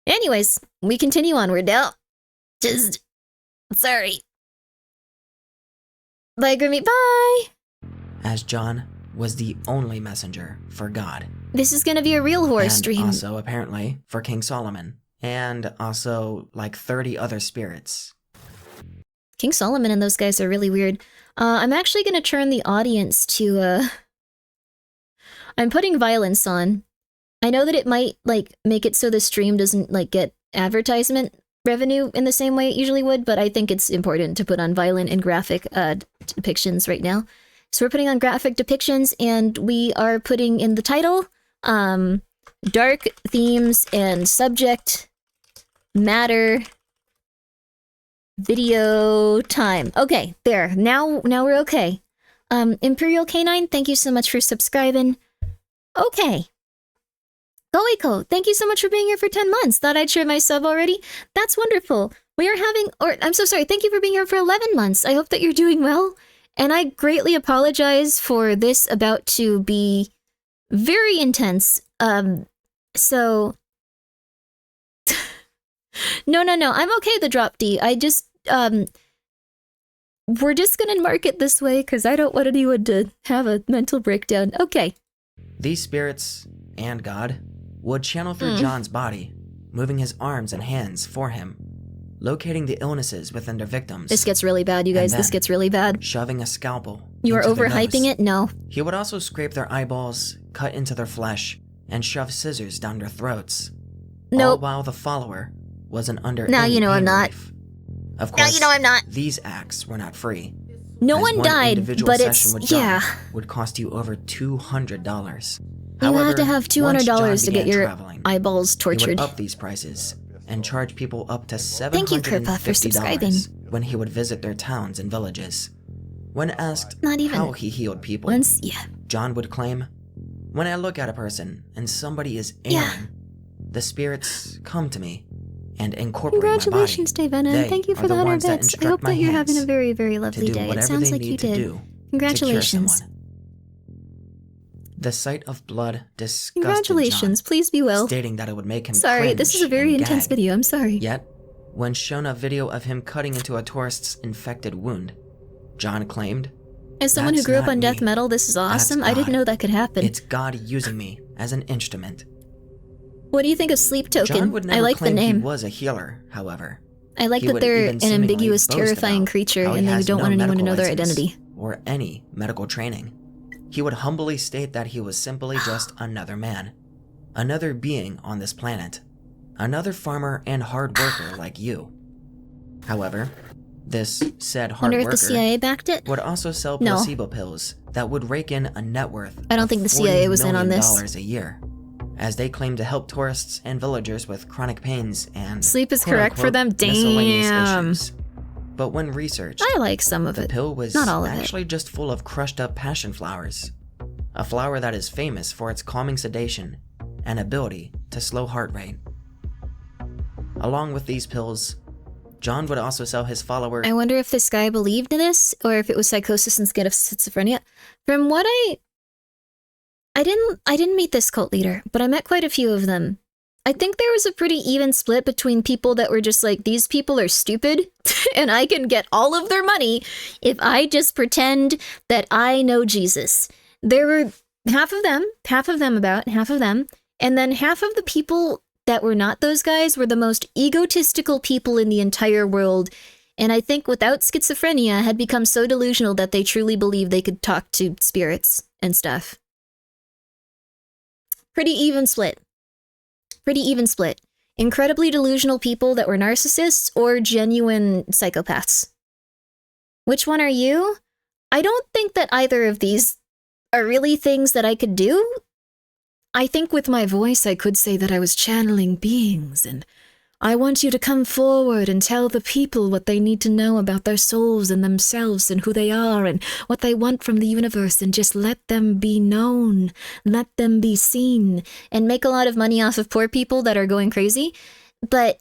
Anyways, we continue onward now. Sorry. Bye, Grimmi, bye! As John was the only messenger for God. This is gonna be a real horror And stream. also, apparently, for King Solomon. And also, like 30 other spirits. King Solomon and those guys are really weird. I'm actually gonna turn the audience to, I'm putting violence on. I know that it might, like, make it so the stream doesn't, like, get advertisement revenue in the same way it usually would, but I think it's important to put on violent and graphic, depictions right now. So we're putting on graphic depictions, and we are putting in the title, dark themes and subject matter video time. Okay, there. Now we're okay. Imperial Canine, thank you so much for subscribing. Okay. Goiko, thank you so much for being here for 10 months. Thought I'd share my sub already. That's wonderful. We are having, or I'm so sorry, thank you for being here for 11 months. I hope that you're doing well. And I greatly apologize for this about to be very intense. So no, I'm okay with the drop D. I just, we're just gonna mark it this way because I don't want anyone to have a mental breakdown. Okay. These spirits and God would channel through John's body, moving his arms and hands for him, locating the illnesses within their victims. This gets really bad, you guys. This gets really bad. Shoving a scalpel. You are into their overhyping nose. it? No. He would also scrape their eyeballs, cut into their flesh, and shove scissors down their throats. All Nope. while the follower wasn't under Now any you know I'm pain not. relief. Of course, Now you know I'm not. these acts were not free. No as one died, individual but session it's, with John yeah. would cost you over $200. You However, have to have $200 to get your traveling, eyeballs he tortured. would up these prices and charge people up to $750 Thank you, Kirpa, for subscribing. when he would visit their towns and villages. When asked Not even how he healed people, Once, yeah. John would claim, "When I look at a person and somebody is ailing, Yeah. the spirits come to me and incorporate Congratulations, my body. Davena, They and thank you are for the the 100 ones that bits. I instruct hope that my you're having a hands very, very to lovely do day. It whatever sounds they like you need to did. do to cure Congratulations. someone." The sight of blood disgusted Congratulations. John, Please be well. stating that it would make him Sorry, this is a cringe very and intense gag. video. I'm sorry. Yet, when shown a video of him cutting into a tourist's infected wound, John claimed, As someone who "That's grew up not on death me. metal, this is That's awesome. I didn't God. know that could happen. It's God using me as an instrument." What do you think of Sleep John Token? would never I like the claim he name. was a healer, however. I like He that would they're even an seemingly ambiguous, boast terrifying about creature how he and they has don't no want anyone to medical know their license identity. or any medical training. He would humbly state that he was simply just another man, another being on this planet, another farmer and hard worker like you. However, this said hard Wonder if worker the CIA backed it? would also sell No. placebo pills that would rake in a net worth I don't of think the CIA $40 was in on this. million a year, as they claim to help tourists and villagers with chronic pains and Sleep is correct for them? miscellaneous Damn. issues. But when researched, I like some of the it. pill was Not all of it. actually just full of crushed up passion flowers, a flower that is famous for its calming sedation and ability to slow heart rate. Along with these pills, John would also sell his follower. I wonder if this guy believed in this, or if it was psychosis instead of schizophrenia. From what I didn't meet this cult leader, but I met quite a few of them. I think there was a pretty even split between people that were just like, these people are stupid and I can get all of their money if I just pretend that I know Jesus. There were half of them, and then half of the people that were not those guys were the most egotistical people in the entire world. And I think without schizophrenia had become so delusional that they truly believed they could talk to spirits and stuff. Pretty even split. Incredibly delusional people that were narcissists or genuine psychopaths. Which one are you? I don't think that either of these are really things that I could do. I think with my voice I could say that I was channeling beings, and I want you to come forward and tell the people what they need to know about their souls and themselves and who they are and what they want from the universe, and just let them be known, let them be seen, and make a lot of money off of poor people that are going crazy. But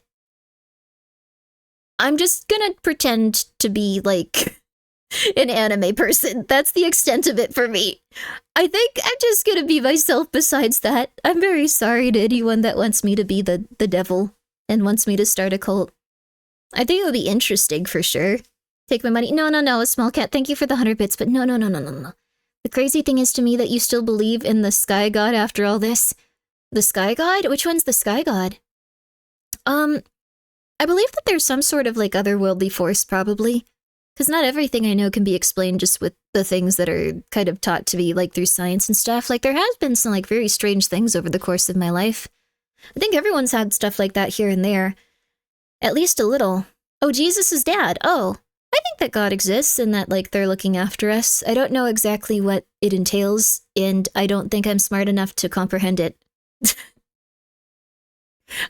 I'm just gonna pretend to be like an anime person. That's the extent of it for me. I think I'm just gonna be myself besides that. I'm very sorry to anyone that wants me to be the devil and wants me to start a cult. I think it would be interesting for sure. Take my money. No, a small cat. Thank you for the 100 bits, but no. The crazy thing is to me that you still believe in the sky god after all this. The sky god? Which one's the sky god? I believe that there's some sort of like otherworldly force probably. Because not everything I know can be explained just with the things that are kind of taught to be like through science and stuff. Like there has been some like very strange things over the course of my life. I think everyone's had stuff like that here and there. At least a little. Oh, Jesus' dad. Oh, I think that God exists and that like they're looking after us. I don't know exactly what it entails, and I don't think I'm smart enough to comprehend it.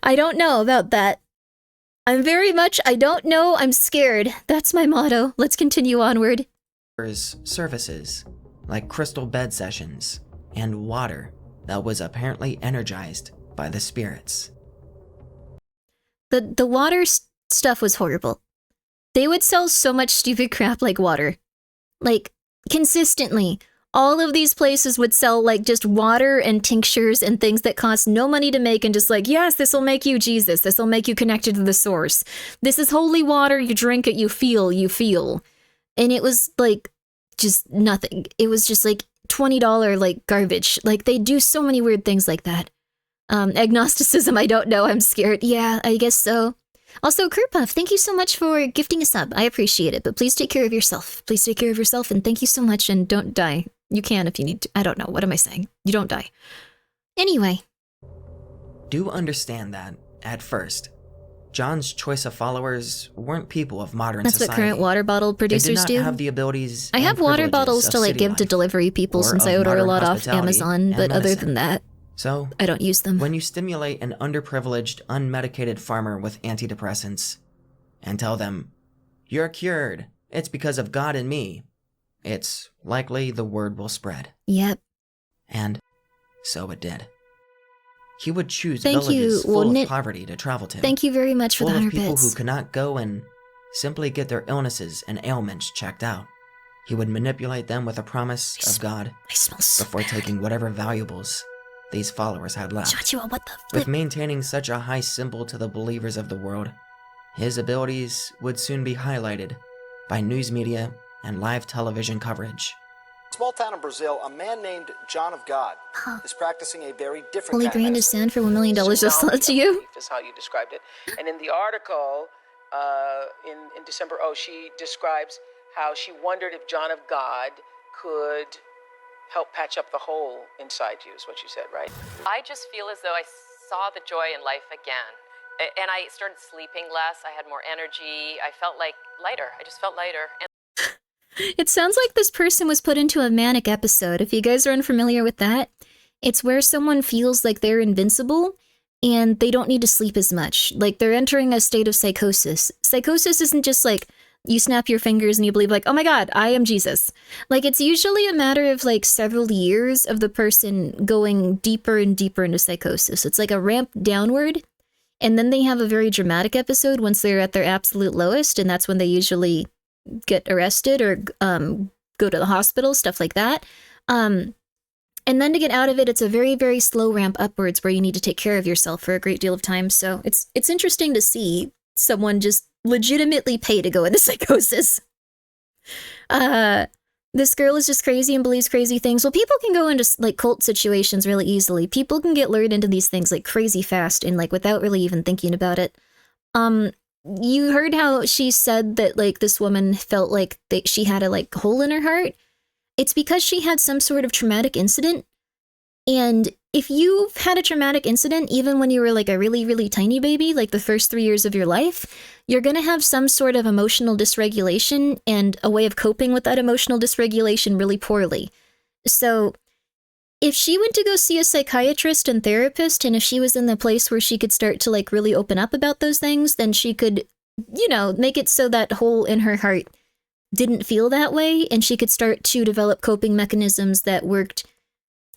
I don't know about that. I don't know, I'm scared. That's my motto. Let's continue onward. Services, like crystal bed sessions, and water that was apparently energized by the spirits. The water stuff was horrible. They would sell so much stupid crap like water. Like, consistently. All of these places would sell like just water and tinctures and things that cost no money to make and just like, yes, this will make you Jesus. This will make you connected to the source. This is holy water. You drink it, you feel. And it was like just nothing. It was just like $20 like garbage. Like they do so many weird things like that. Agnosticism, I don't know. I'm scared. Yeah, I guess so. Also, Kerpuff, thank you so much for gifting a sub. I appreciate it, but please take care of yourself. Please take care of yourself, and thank you so much, and don't die. You can if you need to. I don't know. What am I saying? You don't die. Anyway. Do understand that, at first, John's choice of followers weren't people of modern That's society. what current water bottle producers do. do. Have the abilities I have water bottles to like give to delivery people since I order a lot off Amazon, but other than that, so I don't use them. When you stimulate an underprivileged, unmedicated farmer with antidepressants and tell them, "You're cured, it's because of God and me," it's likely the word will spread. Yep. And so it did. He would choose villages full of poverty to travel to. Thank you very much for the 100 bits. Full of people who cannot go and simply get their illnesses and ailments checked out. He would manipulate them with a promise of God before taking whatever valuables these followers had left. Joshua, what the flip? With maintaining such a high symbol to the believers of the world, his abilities would soon be highlighted by news media and live television coverage. Small town in Brazil, a man named John of God is practicing a very different Holy kind grain of to sand for $1 million just sold to you? Is how you described it. And in the article, in December, she describes how she wondered if John of God could help patch up the hole inside you, is what you said, right? I just feel as though I saw the joy in life again. And I started sleeping less. I had more energy. I felt like lighter. I just felt lighter. And it sounds like this person was put into a manic episode. If you guys are unfamiliar with that, it's where someone feels like they're invincible and they don't need to sleep as much. Like they're entering a state of psychosis. Psychosis isn't just like you snap your fingers and you believe like, oh my God, I am Jesus. Like it's usually a matter of like several years of the person going deeper and deeper into psychosis. It's like a ramp downward. And then they have a very dramatic episode once they're at their absolute lowest. And that's when they usually get arrested or go to the hospital, stuff like that. And then to get out of it, it's a very, very slow ramp upwards where you need to take care of yourself for a great deal of time. So it's interesting to see someone just legitimately pay to go into psychosis. This girl is just crazy and believes crazy things. Well, people can go into like cult situations really easily. People can get lured into these things like crazy fast and like without really even thinking about it. You heard how she said that like this woman felt like she had a like hole in her heart. It's because she had some sort of traumatic incident. And if you've had a traumatic incident, even when you were like a really, really tiny baby, like the first 3 years of your life, you're going to have some sort of emotional dysregulation and a way of coping with that emotional dysregulation really poorly. So if she went to go see a psychiatrist and therapist, and if she was in the place where she could start to like really open up about those things, then she could, you know, make it so that hole in her heart didn't feel that way, and she could start to develop coping mechanisms that worked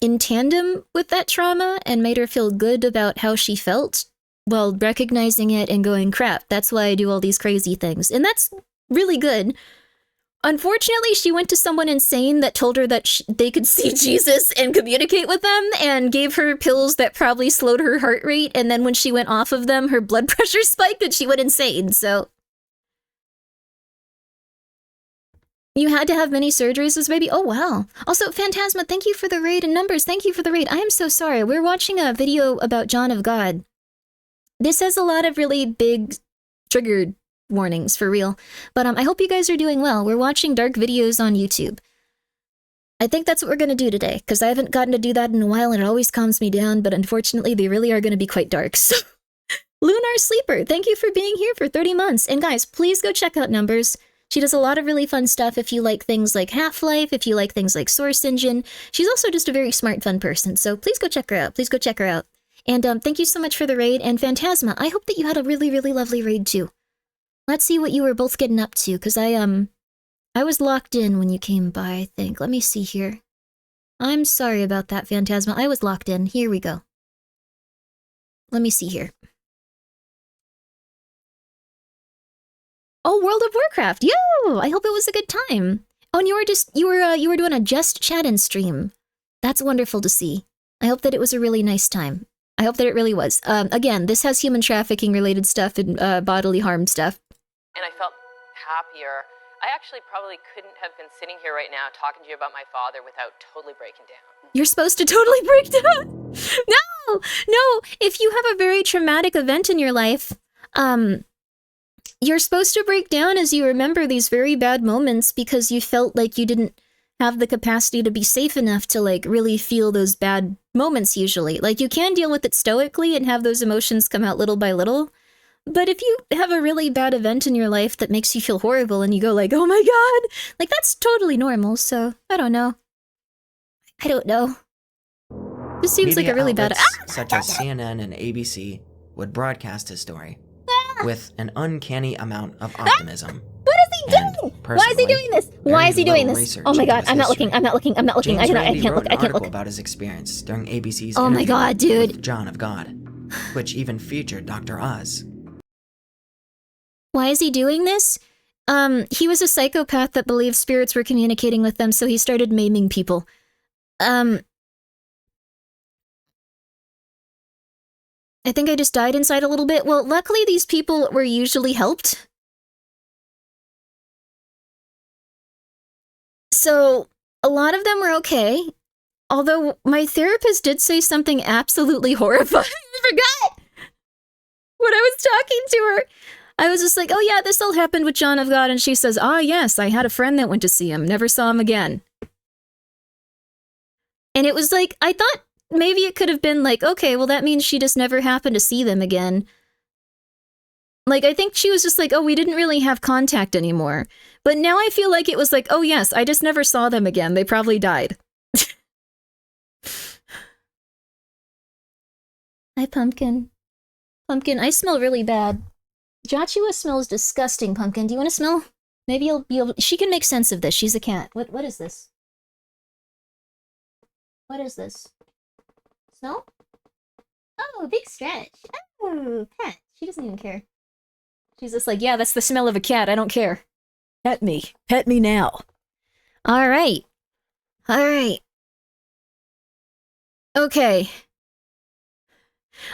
in tandem with that trauma and made her feel good about how she felt while recognizing it and going, crap, that's why I do all these crazy things. And that's really good. Unfortunately, she went to someone insane that told her that they could see Jesus and communicate with them, and gave her pills that probably slowed her heart rate. And then when she went off of them, her blood pressure spiked and she went insane. So you had to have many surgeries as a baby? Oh, wow. Also, Phantasma, thank you for the raid, and Numbers, thank you for the raid. I am so sorry. We're watching a video about John of God. This has a lot of really big triggered warnings, for real. But I hope you guys are doing well. We're watching dark videos on YouTube. I think that's what we're going to do today, because I haven't gotten to do that in a while, and it always calms me down, but unfortunately, they really are going to be quite dark. So, Lunar Sleeper, thank you for being here for 30 months. And guys, please go check out Numbers. She does a lot of really fun stuff if you like things like Half-Life, if you like things like Source Engine. She's also just a very smart, fun person, so please go check her out. Please go check her out. And thank you so much for the raid. And Phantasma, I hope that you had a really, really lovely raid too. Let's see what you were both getting up to, because I was locked in when you came by, I think. Let me see here. I'm sorry about that, Phantasma. I was locked in. Here we go. Let me see here. Oh, World of Warcraft. Yo! I hope it was a good time. Oh, and you were doing a Just Chattin' stream. That's wonderful to see. I hope that it was a really nice time. I hope that it really was. Again, this has human trafficking related stuff and bodily harm stuff. And I felt happier. I actually probably couldn't have been sitting here right now talking to you about my father without totally breaking down. You're supposed to totally break down. No. If you have a very traumatic event in your life, you're supposed to break down as you remember these very bad moments, because you felt like you didn't have the capacity to be safe enough to like really feel those bad moments usually. Like you can deal with it stoically and have those emotions come out little by little. But if you have a really bad event in your life that makes you feel horrible and you go like, oh my God, like that's totally normal. So I don't know. This seems like a really bad... such as CNN and ABC would broadcast his story with an uncanny amount of optimism. What is he doing? Why is he doing this? Why is he doing this? Oh my God, I'm not looking. James I can't look. article about his experience during ABC's Oh my God, dude. with John of God, which even featured Dr. Oz. Why is he doing this? He was a psychopath that believed spirits were communicating with them, so he started maiming people. I think I just died inside a little bit. Well, luckily these people were usually helped. So, a lot of them were okay. Although, my therapist did say something absolutely horrifying. I forgot! When I was talking to her, I was just like, oh yeah, this all happened with John of God, and she says, ah yes, I had a friend that went to see him, never saw him again. And it was like, I thought maybe it could have been like, okay, well that means she just never happened to see them again. Like, I think she was just like, oh, we didn't really have contact anymore. But now I feel like it was like, oh yes, I just never saw them again, they probably died. Hi, Pumpkin. Pumpkin, I smell really bad. Joshua smells disgusting, Pumpkin. Do you want to smell? Maybe you'll be able... She can make sense of this. She's a cat. What is this? What is this? Smell? Oh, big stretch. Oh, pet. She doesn't even care. She's just like, yeah, that's the smell of a cat. I don't care. Pet me. Pet me now. All right. Okay.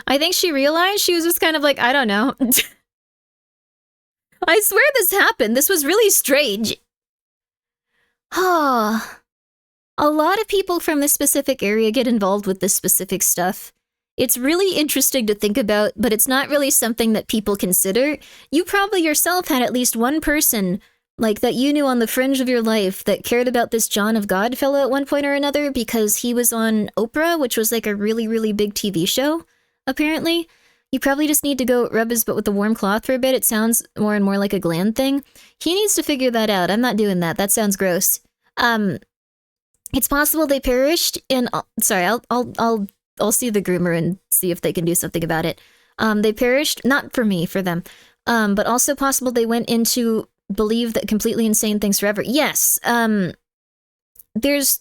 I think she realized she was just kind of like, I don't know. I swear this happened. This was really strange. Ah. A lot of people from this specific area get involved with this specific stuff. It's really interesting to think about, but it's not really something that people consider. You probably yourself had at least one person, like, that you knew on the fringe of your life that cared about this John of God fellow at one point or another because he was on Oprah, which was like a really, really big TV show, apparently. You probably just need to go rub his butt with the warm cloth for a bit. It sounds more and more like a gland thing. He needs to figure that out. I'm not doing that. That sounds gross. It's possible they perished in. Sorry, I'll see the groomer and see if they can do something about it. They perished, not for me, for them. But also possible they went into believe that completely insane things forever. Yes. There's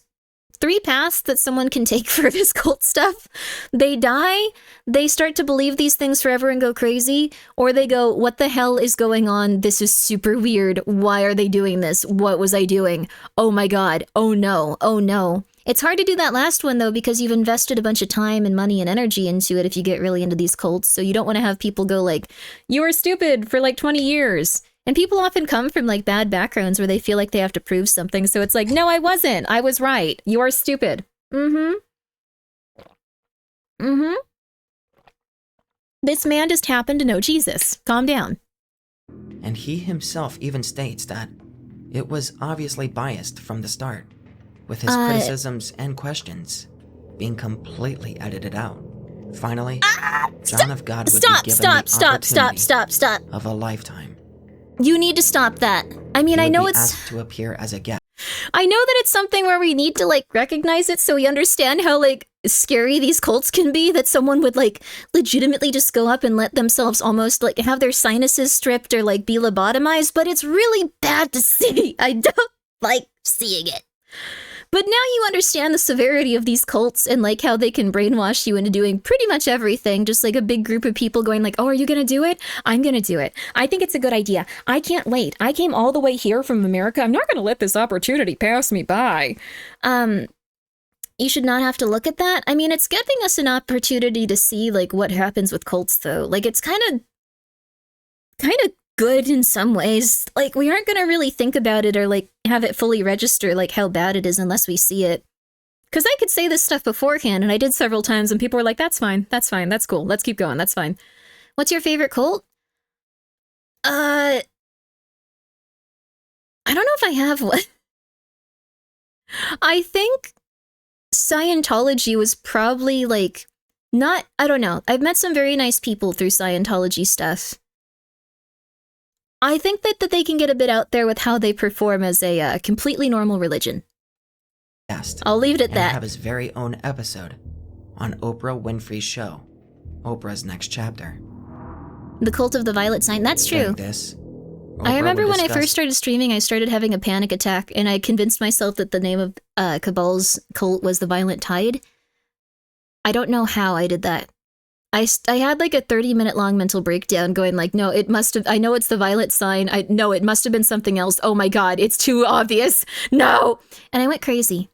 3 paths that someone can take for this cult stuff. They die, they start to believe these things forever and go crazy, or they go, what the hell is going on? This is super weird. Why are they doing this? What was I doing? Oh my god. Oh no. Oh no. It's hard to do that last one, though, because you've invested a bunch of time and money and energy into it if you get really into these cults, so you don't want to have people go like, you were stupid for like 20 years. And people often come from like bad backgrounds where they feel like they have to prove something, so it's like, no, I wasn't. I was right. You are stupid. This man just happened to know Jesus. Calm down. And he himself even states that it was obviously biased from the start, with his criticisms and questions being completely edited out. Finally, John of God would be given the opportunity of a lifetime. You need to stop that. I mean, I know it's asked to appear as a guest. I know that it's something where we need to like recognize it so we understand how like scary these cults can be, that someone would like legitimately just go up and let themselves almost like have their sinuses stripped or like be lobotomized, but it's really bad to see. I don't like seeing it. But now you understand the severity of these cults and like how they can brainwash you into doing pretty much everything. Just like a big group of people going like, oh, are you going to do it? I'm going to do it. I think it's a good idea. I can't wait. I came all the way here from America. I'm not going to let this opportunity pass me by. You should not have to look at that. I mean, it's giving us an opportunity to see like what happens with cults though. Like it's kind of good in some ways. Like we aren't going to really think about it or like have it fully register like how bad it is unless we see it. Because I could say this stuff beforehand, and I did several times, and people were like, that's fine, that's cool, let's keep going, that's fine. What's your favorite cult? I don't know if I have one. I think Scientology was probably like, not, I don't know. I've met some very nice people through Scientology stuff. I think that they can get a bit out there with how they perform as a completely normal religion. I'll leave it at that. Have his very own episode on Oprah Winfrey's show, Oprah's Next Chapter. The Cult of the Violet Sign. That's true. I remember when I first started streaming, I started having a panic attack, and I convinced myself that the name of Cabal's cult was the Violent Tide. I don't know how I did that. I had like a 30-minute long mental breakdown going like, no, it must have, I know it's the Violet Sign. No, it must have been something else. Oh my God, it's too obvious. No. And I went crazy.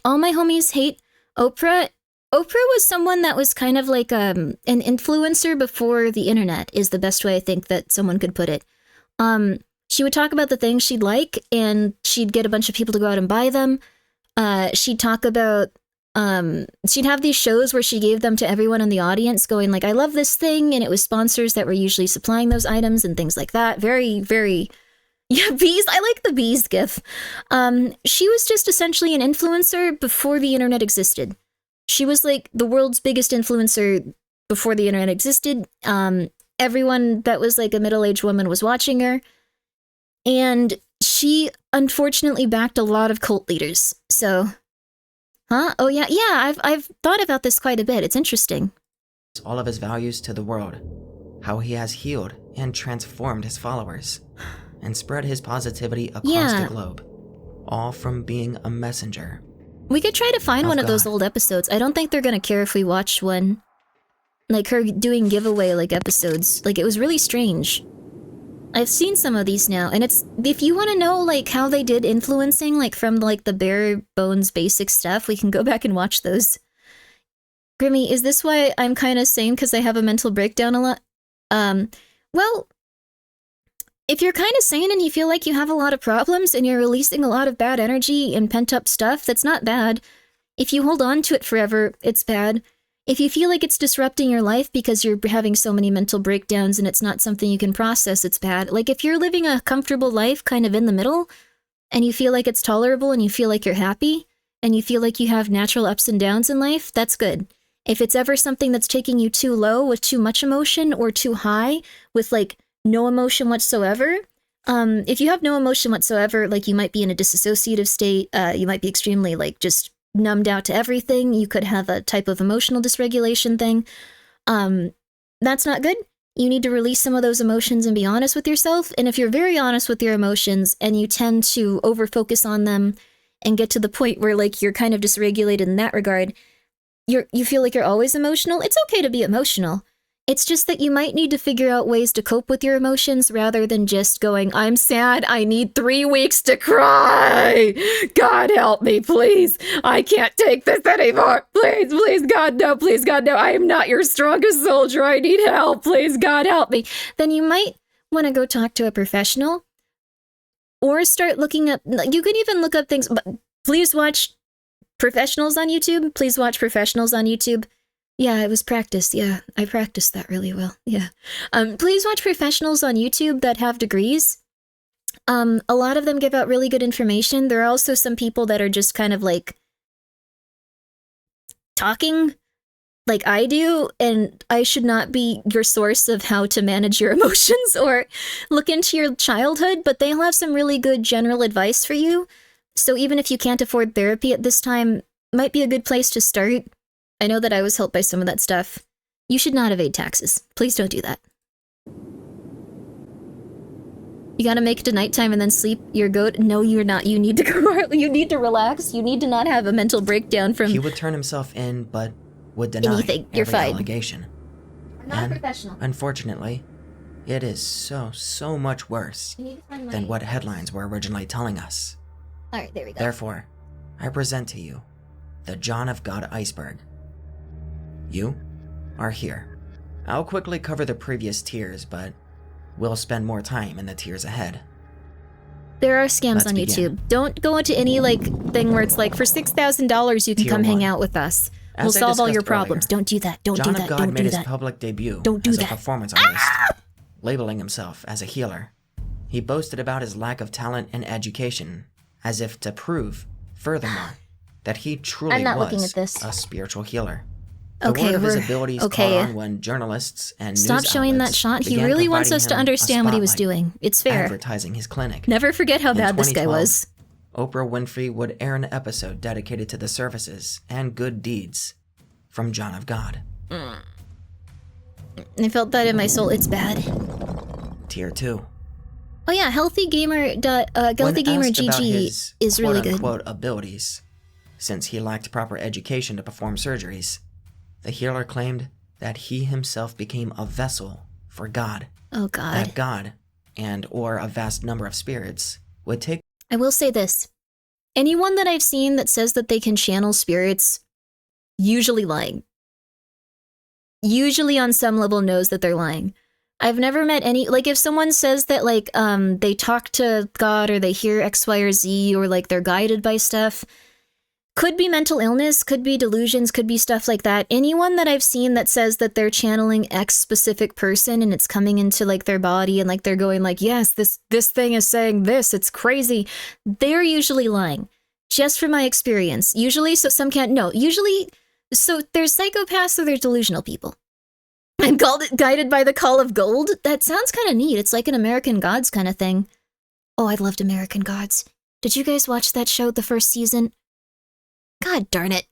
All my homies hate Oprah. Oprah was someone that was kind of like an influencer before the internet is the best way I think that someone could put it. She would talk about the things she'd like, and she'd get a bunch of people to go out and buy them. She'd talk about, she'd have these shows where she gave them to everyone in the audience going like, I love this thing. And it was sponsors that were usually supplying those items and things like that. Very, very, yeah, bees. I like the bees gif. She was just essentially an influencer before the internet existed. She was like the world's biggest influencer before the internet existed. Everyone that was like a middle-aged woman was watching her. And she unfortunately backed a lot of cult leaders. So, oh yeah, I've thought about this quite a bit. It's interesting. All of his values to the world, how he has healed and transformed his followers, and spread his positivity across the globe, all from being a messenger. We could try to find one of those old episodes. I don't think they're gonna care if we watch one. Like her doing giveaway like episodes. Like it was really strange. I've seen some of these now, and it's, if you want to know like how they did influencing, like from like the bare bones basic stuff, we can go back and watch those. Grimmy, is this why I'm kind of sane because I have a mental breakdown a lot? Well, if you're kind of sane and you feel like you have a lot of problems and you're releasing a lot of bad energy and pent-up stuff, that's not bad. If you hold on to it forever, it's bad. If you feel like it's disrupting your life because you're having so many mental breakdowns and it's not something you can process, it's bad. Like, if you're living a comfortable life kind of in the middle and you feel like it's tolerable and you feel like you're happy and you feel like you have natural ups and downs in life, that's good. If it's ever something that's taking you too low with too much emotion or too high with, like, no emotion whatsoever, if you have no emotion whatsoever, like, you might be in a disassociative state, you might be extremely, like, just numbed out to everything, you could have a type of emotional dysregulation thing. That's not good. You need to release some of those emotions and be honest with yourself, and if you're very honest with your emotions and you tend to over-focus on them and get to the point where, like, you're kind of dysregulated in that regard, you feel like you're always emotional, it's okay to be emotional. It's just that you might need to figure out ways to cope with your emotions rather than just going, I'm sad, I need 3 weeks to cry. God help me, please. I can't take this anymore. Please, please, God, no, please, God, no. I am not your strongest soldier. I need help. Please, God, help me. Then you might want to go talk to a professional or start looking up, you can even look up things, but please watch professionals on YouTube. Please watch professionals on YouTube. Yeah, it was practice. Yeah, I practiced that really well. Yeah. Please watch professionals on YouTube that have degrees. A lot of them give out really good information. There are also some people that are just kind of like talking like I do, and I should not be your source of how to manage your emotions or look into your childhood, but they'll have some really good general advice for you. So even if you can't afford therapy at this time, might be a good place to start. I know that I was helped by some of that stuff. You should not evade taxes. Please don't do that. You gotta make it to nighttime and then sleep your goat? No, you're not. You need to go. You need to relax. You need to not have a mental breakdown from... He would turn himself in, but would deny anything. You're every fine. allegation. I'm not a professional. Unfortunately, it is so much worse than what headlines were originally telling us. Alright, there we go. Therefore, I present to you the John of God iceberg. You are here. I'll quickly cover the previous tiers, but we'll spend more time in the tiers ahead. There are scams Let's on begin. YouTube. Don't go into any, like, thing where it's like, for $6,000 you can Tier come hang 1. out with us. As We'll I solve all your discussed problems. earlier, Don't do that. Don't John do of that. God Don't made do his that. public debut Don't do as that. a performance artist, labeling himself as a healer. He boasted about his lack of talent and education, as if to prove, furthermore, that he truly I'm not was looking at this. a spiritual healer. The Okay, word of his we're- abilities okay. caught on when journalists and Stop news showing that outlets shot. He began really wants providing us to him a understand what he was spotlight, doing. It's fair. advertising his clinic. Never forget how In bad this guy 2012, was. Oprah Winfrey would air an episode dedicated to the services and good deeds from John of God. I felt that in my soul. It's bad. Tier 2. Oh yeah, Healthy Gamer When asked about GG his is really good. quote-unquote abilities, since he lacked proper education to perform surgeries, the healer claimed that he himself became a vessel for God. Oh god. That God, and or a vast number of spirits, would take I will say this. Anyone that I've seen that says that they can channel spirits, usually lying. Usually on some level knows that they're lying. I've never met any, like, if someone says that, like, they talk to God or they hear X, Y, or Z, or, like, they're guided by stuff, could be mental illness, could be delusions, could be stuff like that. Anyone that I've seen that says that they're channeling X specific person and it's coming into, like, their body and, like, they're going, like, yes, this thing is saying this, it's crazy, they're usually lying. Just from my experience. Usually, so some can't, no, usually, so there's psychopaths or there's delusional people. I'm guided by the call of gold? That sounds kind of neat. It's like an American Gods kind of thing. Oh, I loved American Gods. Did you guys watch that show, the first season? God darn it.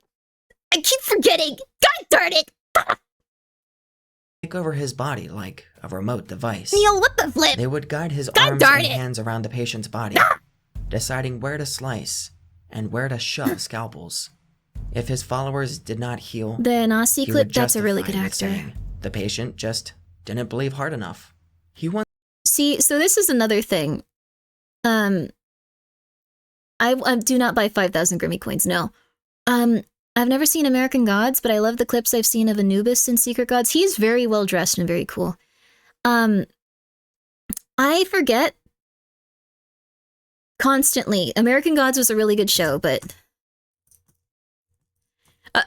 I keep forgetting. God darn it. take over his body like a remote device. Neil, what the flip? They would guide his God arms darn and it. hands around the patient's body, deciding where to slice and where to shove scalpels. If his followers did not heal, The Nazi he clip, would that's a really justify good it actor. saying the patient just didn't believe hard enough. He once See, so this is another thing. I do not buy 5,000 Grimmy coins, no. I've never seen American Gods, but I love the clips I've seen of Anubis in Secret Gods. He's very well dressed and very cool. I forget constantly. American Gods was a really good show, but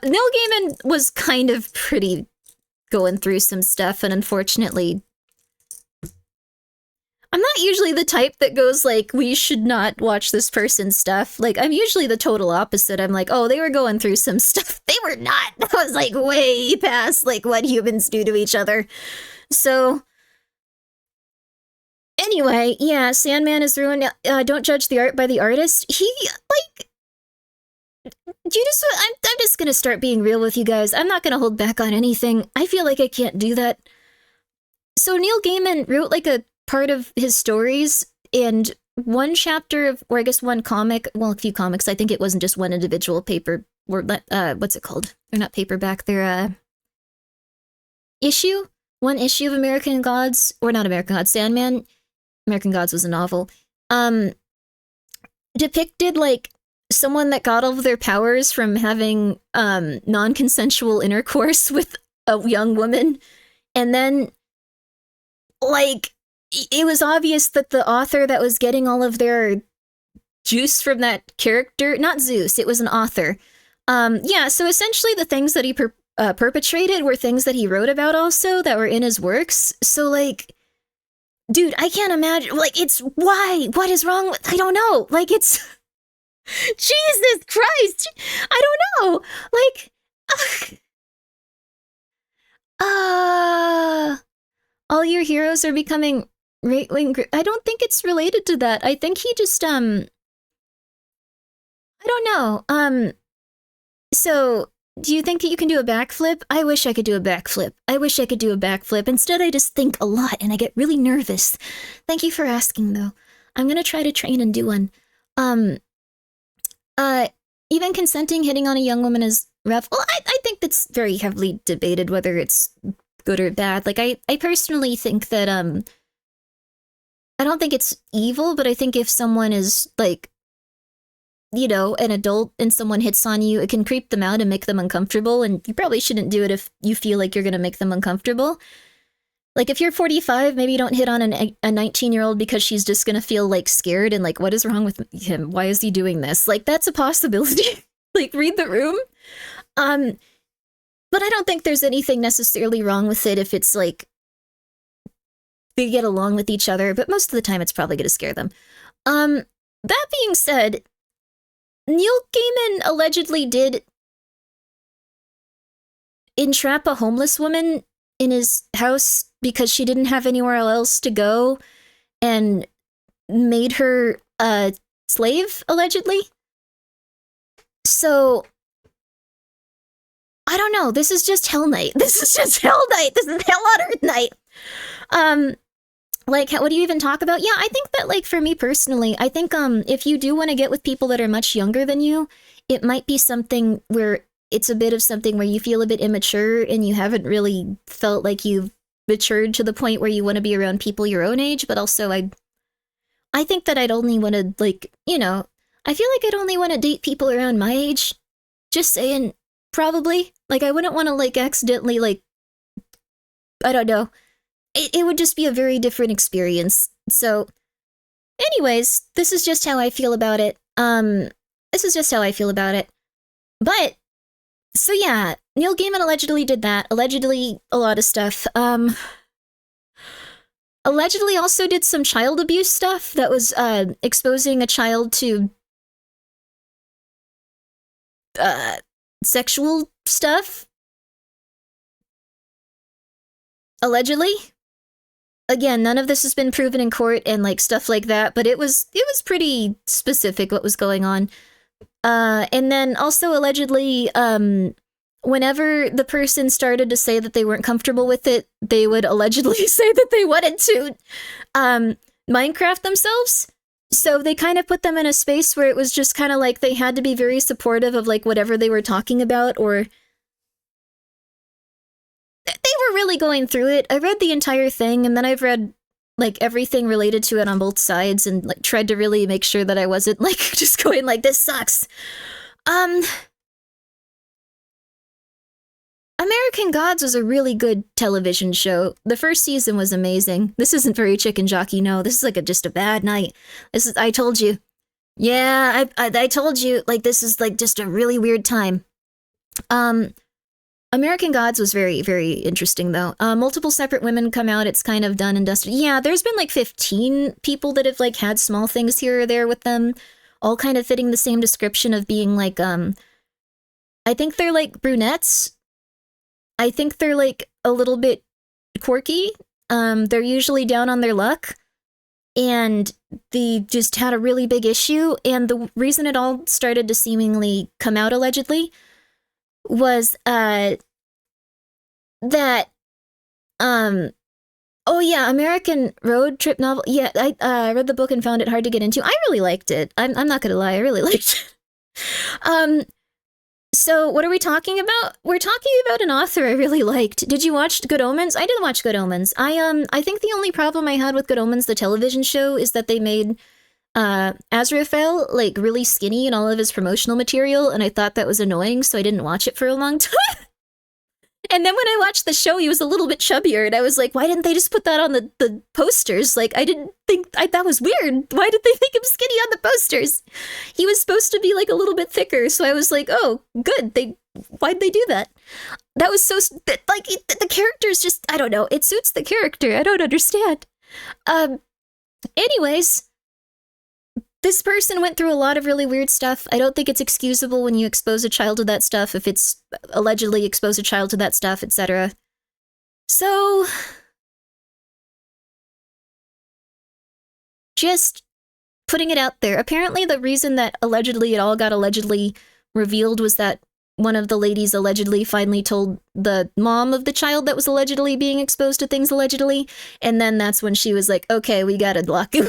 Neil Gaiman was kind of pretty going through some stuff, and unfortunately, I'm not usually the type that goes like, we should not watch this person's stuff. Like, I'm usually the total opposite. I'm like, oh, they were going through some stuff. They were not. That was like way past like what humans do to each other. So anyway, yeah, Sandman is ruined. Don't judge the art by the artist. He, like, I'm just gonna start being real with you guys. I'm not gonna hold back on anything. I feel like I can't do that. So Neil Gaiman wrote like a part of his stories, and one chapter of, or I guess one comic, well, a few comics, I think it wasn't just one individual paper, or what's it called? They're not paperback, they're issue? One issue of American Gods, or not American Gods, Sandman. American Gods was a novel. Depicted like someone that got all of their powers from having non-consensual intercourse with a young woman, and then like it was obvious that the author that was getting all of their juice from that character, not Zeus, it was an author. Yeah, so essentially the things that he perpetrated were things that he wrote about also that were in his works. So like, dude, I can't imagine, like, it's, why? What is wrong with, I don't know. Like, it's, Jesus Christ, I don't know. Like, all your heroes are becoming right-wing. I don't think it's related to that. I think he just, I don't know. So, do you think that you can do a backflip? I wish I could do a backflip. I wish I could do a backflip. Instead, I just think a lot and I get really nervous. Thank you for asking, though. I'm gonna try to train and do one. Even consenting hitting on a young woman is rough. Well, I think that's very heavily debated whether it's good or bad. Like, I personally think that, I don't think it's evil, but I think if someone is, like, you know, an adult and someone hits on you, it can creep them out and make them uncomfortable, and you probably shouldn't do it if you feel like you're gonna make them uncomfortable. Like, if you're 45, maybe you don't hit on a 19-year-old because she's just gonna feel, like, scared and, like, what is wrong with him? Why is he doing this? Like, that's a possibility. Like, read the room. But I don't think there's anything necessarily wrong with it if it's, like, they get along with each other, but most of the time it's probably gonna scare them. That being said, Neil Gaiman allegedly did entrap a homeless woman in his house because she didn't have anywhere else to go and made her a slave, allegedly. So, I don't know. This is just Hell Night. This is just Hell Night. This is Hell on Earth Night. Like, what do you even talk about? Yeah, I think that, like, for me personally, I think, if you do want to get with people that are much younger than you, it might be something where it's a bit of something where you feel a bit immature and you haven't really felt like you've matured to the point where you want to be around people your own age, but also I think that I'd only want to, like, you know, I feel like I'd only want to date people around my age. Just saying, probably. Like, I wouldn't want to, like, accidentally, like, I don't know. It would just be a very different experience. So, anyways, this is just how I feel about it. This is just how I feel about it. But, so yeah, Neil Gaiman allegedly did that. Allegedly, a lot of stuff. Allegedly also did some child abuse stuff that was, exposing a child to, sexual stuff. Allegedly. Again, none of this has been proven in court and, like, stuff like that, but it was pretty specific what was going on. And then also allegedly, whenever the person started to say that they weren't comfortable with it, they would allegedly say that they wanted to, Minecraft themselves. So they kind of put them in a space where it was just kind of like they had to be very supportive of, like, whatever they were talking about, or they were really going through it. I read the entire thing, and then I've read, like, everything related to it on both sides, and, like, tried to really make sure that I wasn't, like, just going like, this sucks. American Gods was a really good television show. The first season was amazing. This isn't very chicken jockey, no. This is like just a bad night. I told you. Yeah, I told you, like, this is like just a really weird time. American Gods was very, very interesting, though. Multiple separate women come out. It's kind of done and dusted. Yeah, there's been like 15 people that have like had small things here or there with them, all kind of fitting the same description of being like, I think they're like brunettes. I think they're like a little bit quirky. They're usually down on their luck. And they just had a really big issue. And the reason it all started to seemingly come out allegedly was that oh yeah, American road trip novel. Yeah, I read the book and found it hard to get into. I really liked it. I'm not gonna lie, I really liked it. So what are we talking about? We're talking about an author I really liked. Did you watch Good Omens? I didn't watch Good Omens. I think the only problem I had with Good Omens, the television show, is that they made Azrael like really skinny in all of his promotional material, and I thought that was annoying, so I didn't watch it for a long time. And then when I watched the show, he was a little bit chubbier, and I was like, why didn't they just put that on the posters? Like, that was weird. Why did they make him skinny on the posters? He was supposed to be like a little bit thicker, so I was like, oh, good. Why'd they do that? That was so, like, the character's just, I don't know, it suits the character. I don't understand. Anyways, this person went through a lot of really weird stuff. I don't think it's excusable when you expose a child to that stuff, if it's allegedly expose a child to that stuff, etc. So, just putting it out there. Apparently the reason that allegedly it all got allegedly revealed was that one of the ladies allegedly finally told the mom of the child that was allegedly being exposed to things allegedly, and then that's when she was like, okay, we gotta block you.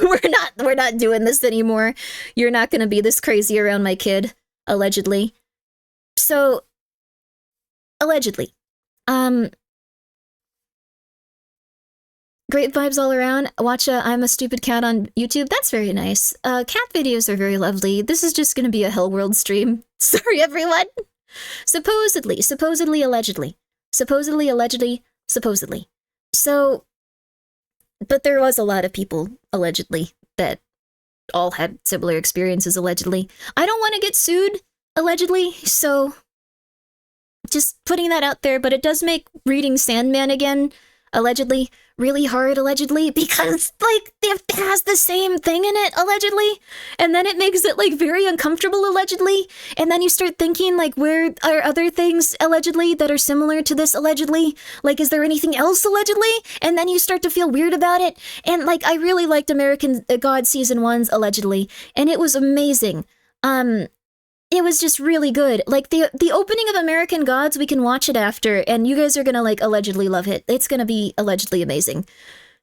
We're not doing this anymore. You're not gonna be this crazy around my kid, allegedly. So, allegedly. Great vibes all around. Watch I'm a Stupid Cat on YouTube. That's very nice. Cat videos are very lovely. This is just gonna be a Hell World stream. Sorry, everyone. Supposedly, allegedly. Supposedly, allegedly, supposedly. So, but there was a lot of people, allegedly, that all had similar experiences, allegedly. I don't want to get sued, allegedly, so just putting that out there, but it does make reading Sandman again, allegedly, really hard, allegedly, because, like, it has the same thing in it, allegedly, and then it makes it, like, very uncomfortable, allegedly, and then you start thinking, like, where are other things, allegedly, that are similar to this, allegedly? Like, is there anything else, allegedly? And then you start to feel weird about it, and, like, I really liked American Gods Season 1's, allegedly, and it was amazing. It was just really good. Like, the opening of American Gods, we can watch it after, and you guys are gonna, like, allegedly love it. It's gonna be allegedly amazing.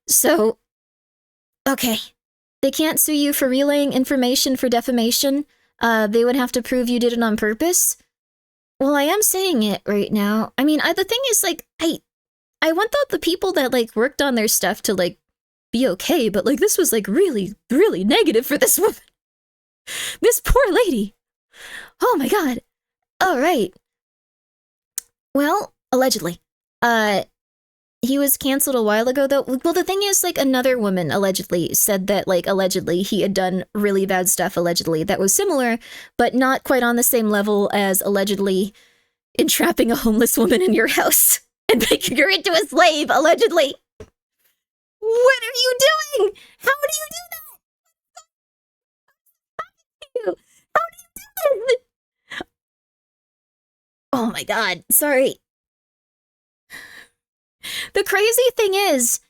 So, okay. They can't sue you for relaying information for defamation. They would have to prove you did it on purpose. Well, I am saying it right now. I mean, the thing is, like, I want the people that, like, worked on their stuff to, like, be okay, but, like, this was, like, really, really negative for this woman. This poor lady. Oh my god. All right. Well, allegedly. He was canceled a while ago, though. Well, the thing is, like, another woman allegedly said that, like, allegedly he had done really bad stuff, allegedly, that was similar, but not quite on the same level as allegedly entrapping a homeless woman in your house and making her into a slave, allegedly. What are you doing? How do you do that? How do you do this? Oh my god, sorry. The crazy thing is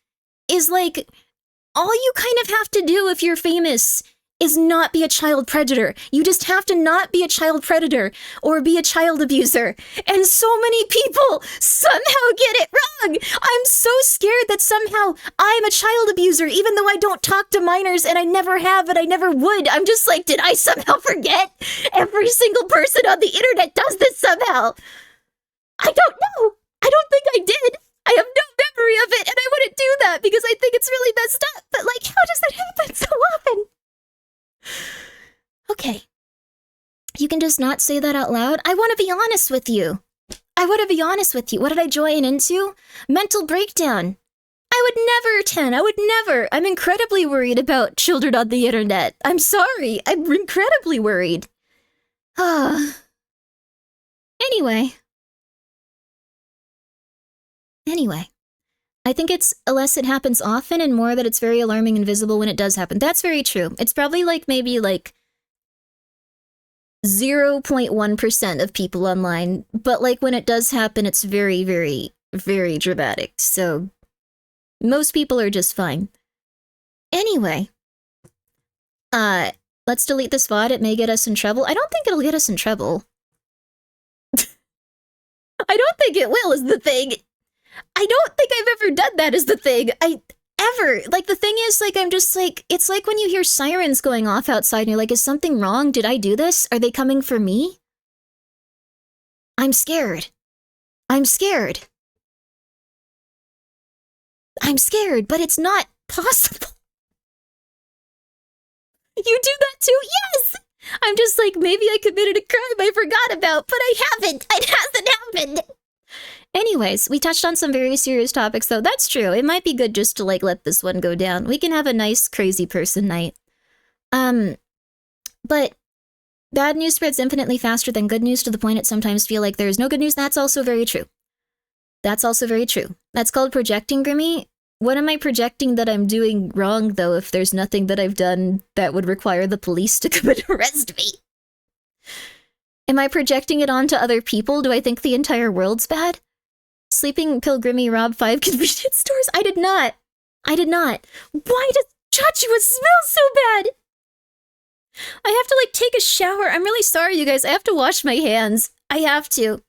like, all you kind of have to do if you're famous is not be a child predator. You just have to not be a child predator or be a child abuser. And so many people somehow get it wrong. I'm so scared that somehow I'm a child abuser, even though I don't talk to minors and I never have and I never would. I'm just like, did I somehow forget? Every single person on the internet does this somehow. I don't know. I don't think I did. I have no memory of it, and I wouldn't do that because I think it's really messed up. But, like, how does that happen so often? Okay. You can just not say that out loud. I want to be honest with you. I I want to be honest with you. What did I join into? Mental breakdown. I would never, Ten. I would never. I'm incredibly worried about children on the internet. I'm sorry. I'm incredibly worried. Anyway. I think it's less it happens often and more that it's very alarming and visible when it does happen. That's very true. It's probably like maybe like 0.1% of people online, but like when it does happen, it's very, very, very dramatic. So most people are just fine. Anyway, let's delete this VOD. It may get us in trouble. I don't think it'll get us in trouble. I don't think it will, is the thing. I don't think I've ever done that, is the thing. Like, the thing is, like, I'm just like, it's like when you hear sirens going off outside and you're like, is something wrong? Did I do this? Are they coming for me? I'm scared. I'm scared, but it's not possible. You do that too? Yes! I'm just like, maybe I committed a crime I forgot about, but I haven't. It hasn't happened. Anyways, we touched on some very serious topics, though. That's true. It might be good just to, like, let this one go down. We can have a nice, crazy person night. But bad news spreads infinitely faster than good news to the point it sometimes feel like there's no good news. That's also very true. That's called projecting, Grimmi. What am I projecting that I'm doing wrong, though, if there's nothing that I've done that would require the police to come and arrest me? Am I projecting it onto other people? Do I think the entire world's bad? Sleeping pill Grimmi robbed 5 convenience stores? I did not. Why does Chachua smell so bad? I have to, like, take a shower. I'm really sorry, you guys. I have to wash my hands. I have to.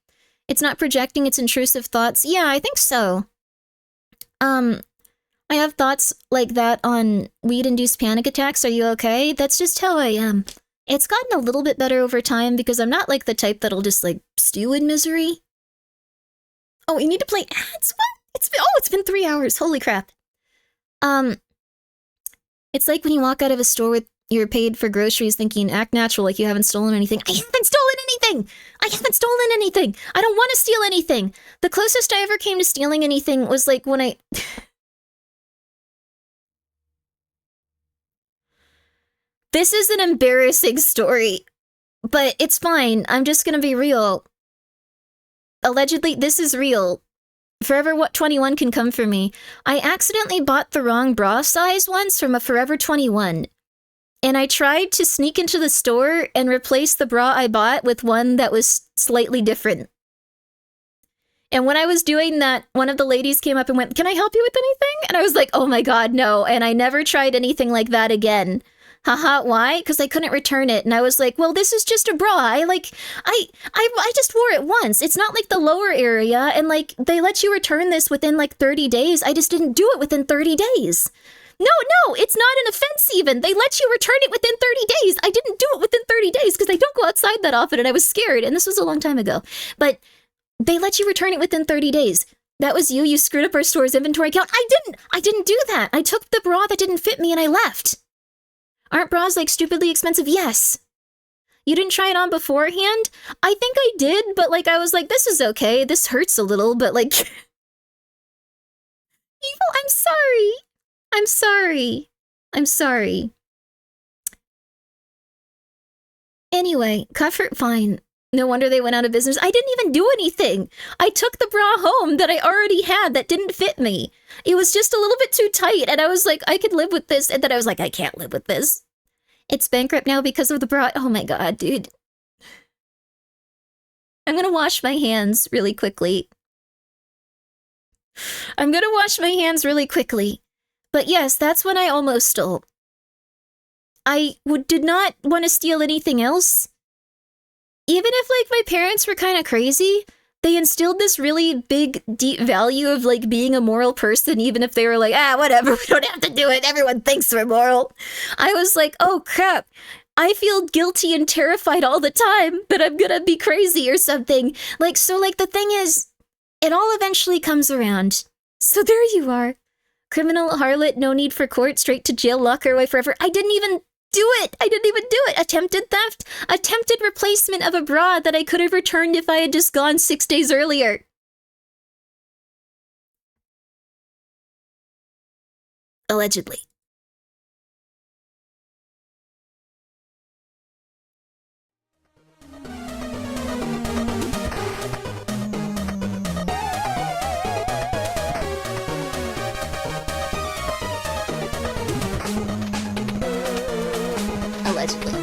It's not projecting, it's intrusive thoughts. Yeah, I think so. I have thoughts like that on weed-induced panic attacks. Are you okay? That's just how I am. It's gotten a little bit better over time because I'm not, like, the type that'll just, like, stew in misery. Oh, you need to play ads? What? It's been 3 hours. Holy crap. It's like when you walk out of a store with you're paid for groceries thinking, act natural like you haven't stolen anything. I haven't stolen anything! I don't want to steal anything! The closest I ever came to stealing anything was like when I... This is an embarrassing story, but it's fine. I'm just gonna be real. Allegedly, this is real. Forever 21 can come for me. I accidentally bought the wrong bra size once from a Forever 21. And I tried to sneak into the store and replace the bra I bought with one that was slightly different. And when I was doing that, one of the ladies came up and went, "Can I help you with anything?" And I was like, oh my god, no. And I never tried anything like that again. Haha, why? Because I couldn't return it. And I was like, well, this is just a bra. I just wore it once. It's not like the lower area. And like, they let you return this within like 30 days. I just didn't do it within 30 days. No, it's not an offense even. They let you return it within 30 days. I didn't do it within 30 days because I don't go outside that often and I was scared. And this was a long time ago. But they let you return it within 30 days. That was you. You screwed up our store's inventory count. I didn't do that. I took the bra that didn't fit me and I left. Aren't bras like stupidly expensive? Yes. You didn't try it on beforehand? I think I did, but like I was like, this is okay. This hurts a little, but like... Evil, I'm sorry. Anyway, comfort fine. No wonder they went out of business. I didn't even do anything. I took the bra home that I already had that didn't fit me. It was just a little bit too tight, and I was like, I could live with this. And then I was like, I can't live with this. It's bankrupt now because of the bra. Oh my god, dude. I'm gonna wash my hands really quickly. But yes, that's when I almost stole. I did not want to steal anything else. Even if, like, my parents were kind of crazy, they instilled this really big, deep value of, like, being a moral person, even if they were like, whatever, we don't have to do it, everyone thinks we're moral. I was like, oh, crap, I feel guilty and terrified all the time that I'm gonna be crazy or something. Like, so, like, the thing is, it all eventually comes around. So there you are. Criminal harlot, no need for court, straight to jail, lock her away forever. I didn't even do it! I didn't even do it! Attempted theft? Attempted replacement of a bra that I could have returned if I had just gone 6 days earlier. Allegedly. Allegedly.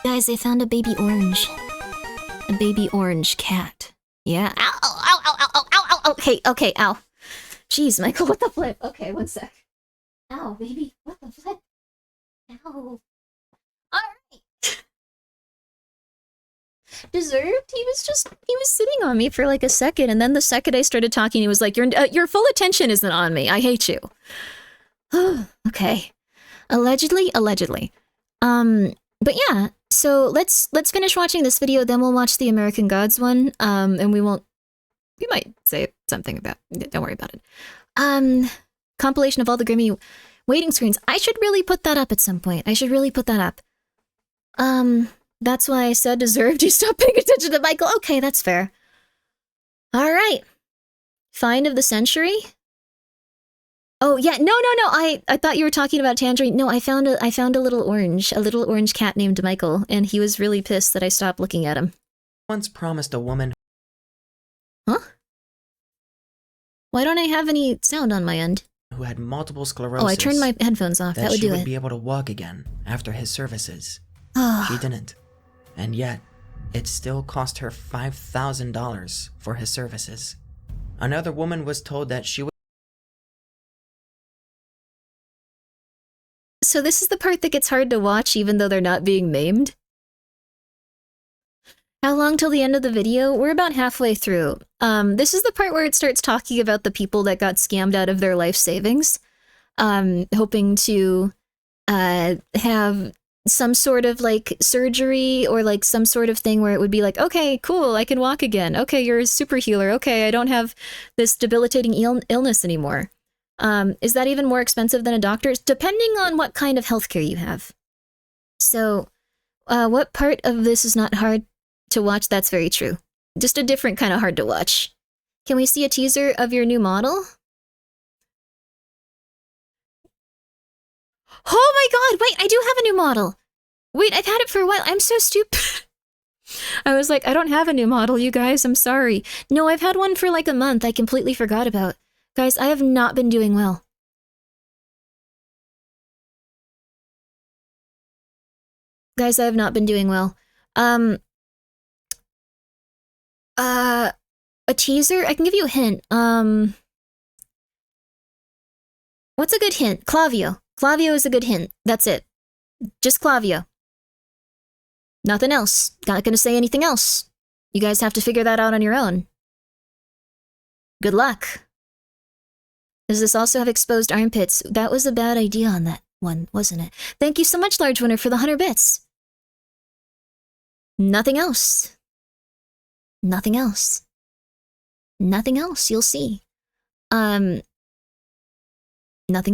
Guys, I found a baby orange. A baby orange cat. Yeah. Ow, ow, ow, ow, ow, ow, ow, ow. Okay, okay, ow. Jeez, Michael, what the flip? Okay, one sec. Ow, baby, what the flip? Ow. Alright. Deserved? He was sitting on me for like a second, and then the second I started talking, he was like, your full attention isn't on me. I hate you. Okay. Allegedly. But yeah, so let's finish watching this video, then we'll watch the American Gods one, and we might say something about, don't worry about it. Compilation of all the Grimmi waiting screens. I should really put that up at some point. I should really put that up. That's why I said deserved. You stop paying attention to Michael. Okay, that's fair. All right. Find of the century. Oh yeah, no. I thought you were talking about Tangerine. No, I found a little orange cat named Michael, and he was really pissed that I stopped looking at him. Once promised a woman. Huh? Why don't I have any sound on my end? Who had multiple sclerosis. Oh, I turned my headphones off. That would do it. She would be able to walk again after his services. She didn't. And yet, it still cost her $5,000 for his services. Another woman was told that she would. So this is the part that gets hard to watch even though they're not being named? How long till the end of the video? We're about halfway through. This is the part where it starts talking about the people that got scammed out of their life savings, hoping to have some sort of like surgery or like some sort of thing where it would be like, okay, cool, I can walk again. Okay, you're a super healer. Okay, I don't have this debilitating illness anymore. Is that even more expensive than a doctor's? Depending on what kind of healthcare you have. So, what part of this is not hard to watch? That's very true. Just a different kind of hard to watch. Can we see a teaser of your new model? Oh my god, wait, I do have a new model! Wait, I've had it for a while. I'm so stupid. I was like, I don't have a new model, you guys. I'm sorry. No, I've had one for like a month. I completely forgot about. Guys, I have not been doing well. Guys, I have not been doing well. A teaser? I can give you a hint. What's a good hint? Clavio. Clavio is a good hint. That's it. Just Clavio. Nothing else. Not gonna say anything else. You guys have to figure that out on your own. Good luck. Does this also have exposed armpits? That was a bad idea on that one, wasn't it? Thank you so much, Large Winner, for the 100 bits. Nothing else. Nothing else. Nothing else, you'll see. Nothing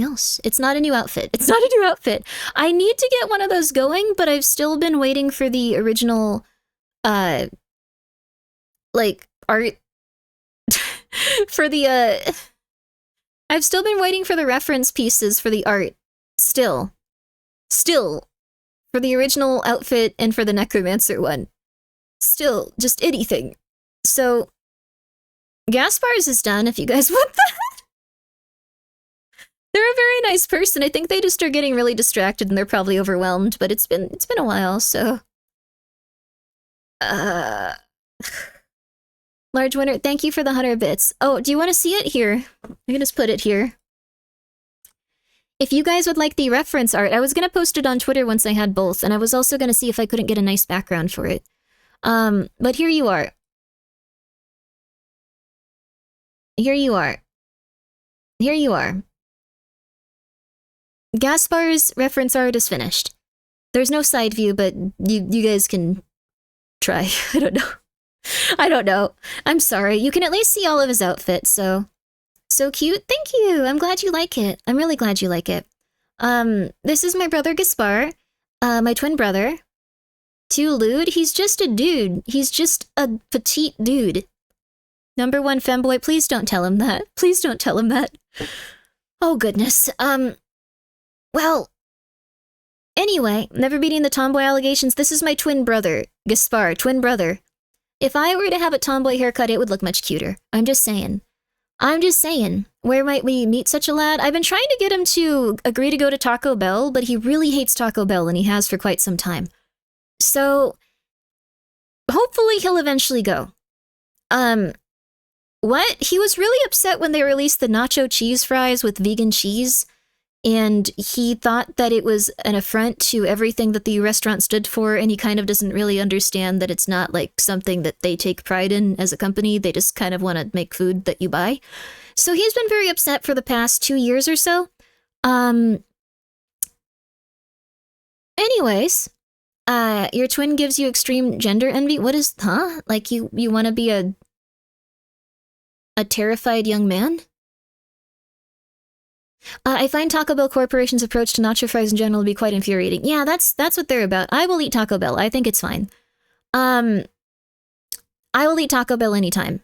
else. It's not a new outfit. It's not a new outfit. I need to get one of those going, but I've still been waiting for the original, like, art. For the, I've still been waiting for the reference pieces for the art. Still. For the original outfit and for the Necromancer one. Still, just anything. So, Gaspar's is done if you guys want that. They're a very nice person. I think they just are getting really distracted and they're probably overwhelmed, but it's been a while, so. Large Winner, thank you for the 100 bits. Oh, do you want to see it? Here. I can just put it here. If you guys would like the reference art, I was going to post it on Twitter once I had both, and I was also going to see if I couldn't get a nice background for it. But here you are. Here you are. Here you are. Gaspar's reference art is finished. There's no side view, but you guys can try. I don't know. I don't know. I'm sorry. You can at least see all of his outfits, so cute. Thank you. I'm glad you like it. I'm really glad you like it. This is my brother Gaspar, my twin brother. Too lewd? He's just a dude. He's just a petite dude. Number one femboy, please don't tell him that. Please don't tell him that. Oh goodness. Well, anyway, never beating the tomboy allegations. This is my twin brother, Gaspar, twin brother. If I were to have a tomboy haircut, it would look much cuter. I'm just saying. Where might we meet such a lad? I've been trying to get him to agree to go to Taco Bell, but he really hates Taco Bell, and he has for quite some time. So hopefully he'll eventually go. What? He was really upset when they released the nacho cheese fries with vegan cheese, and he thought that it was an affront to everything that the restaurant stood for, and he kind of doesn't really understand that it's not like something that they take pride in as a company. They just kind of want to make food that you buy. So he's been very upset for the past 2 years or so. Anyways, your twin gives you extreme gender envy. What is, Like you want to be a terrified young man? I find Taco Bell Corporation's approach to nacho fries in general to be quite infuriating. Yeah, that's what they're about. I will eat Taco Bell. I think it's fine. I will eat Taco Bell anytime.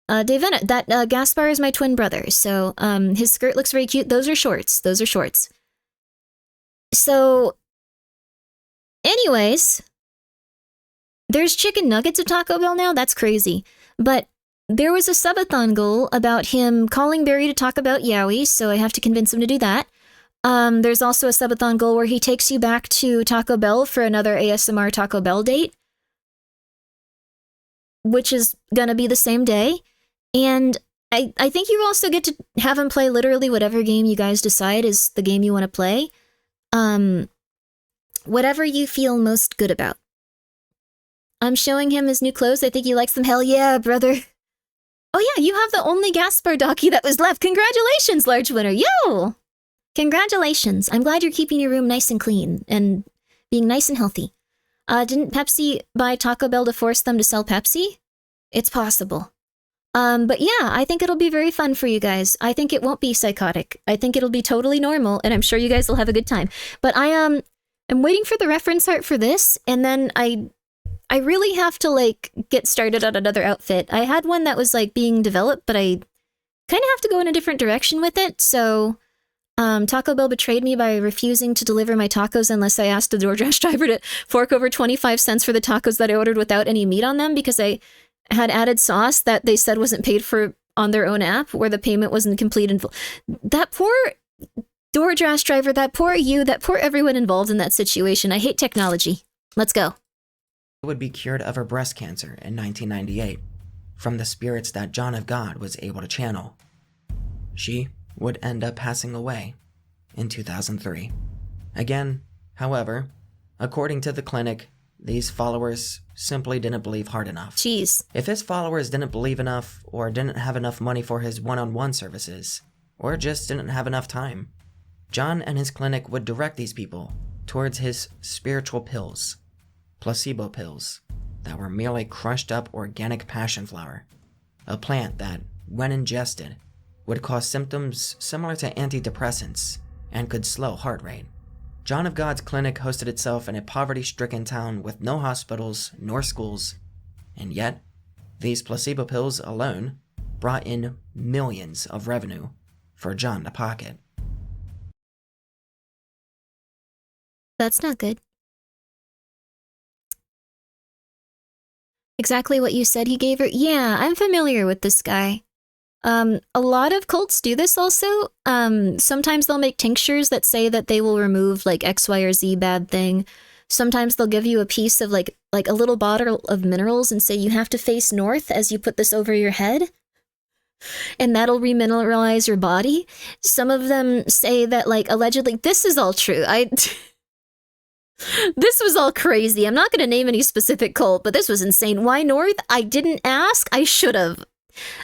Davina, that Gaspar is my twin brother, so his skirt looks very cute. Those are shorts. So, anyways, there's chicken nuggets at Taco Bell now. That's crazy. But there was a subathon goal about him calling Barry to talk about Yowie, so I have to convince him to do that. There's also a subathon goal where he takes you back to Taco Bell for another ASMR Taco Bell date, which is gonna be the same day. And I think you also get to have him play literally whatever game you guys decide is the game you want to play. Whatever you feel most good about. I'm showing him his new clothes. I think he likes them. Hell yeah, brother. Oh yeah, you have the only Gaspar Docky that was left. Congratulations, large winner. Yo! Congratulations. I'm glad you're keeping your room nice and clean and being nice and healthy. Didn't Pepsi buy Taco Bell to force them to sell Pepsi? It's possible. But yeah, I think it'll be very fun for you guys. I think it won't be psychotic. I think it'll be totally normal, and I'm sure you guys will have a good time. But I'm waiting for the reference art for this, and then I really have to, like, get started on another outfit. I had one that was, like, being developed, but I kind of have to go in a different direction with it, so Taco Bell betrayed me by refusing to deliver my tacos unless I asked the DoorDash driver to fork over 25 cents for the tacos that I ordered without any meat on them, because I had added sauce that they said wasn't paid for on their own app, where the payment wasn't complete in full. That poor DoorDash driver, that poor you, that poor everyone involved in that situation. I hate technology. Let's go. Would be cured of her breast cancer in 1998 from the spirits that John of God was able to channel. She would end up passing away in 2003. Again, however, according to the clinic, these followers simply didn't believe hard enough. Jeez. If his followers didn't believe enough, or didn't have enough money for his one-on-one services, or just didn't have enough time, John and his clinic would direct these people towards his spiritual pills, placebo pills, that were merely crushed up organic passion flower, a plant that, when ingested, would cause symptoms similar to antidepressants and could slow heart rate. John of God's clinic hosted itself in a poverty-stricken town with no hospitals nor schools, and yet, these placebo pills alone brought in millions of revenue for John to pocket. That's not good. Exactly what you said he gave her? Yeah, I'm familiar with this guy. A lot of cults do this also. Sometimes they'll make tinctures that say that they will remove like X, Y, or Z bad thing. Sometimes they'll give you a piece of like a little bottle of minerals and say you have to face north as you put this over your head. And that'll remineralize your body. Some of them say that like allegedly, this is all true. This was all crazy. I'm not going to name any specific cult, but this was insane. Why north? I didn't ask. I should have.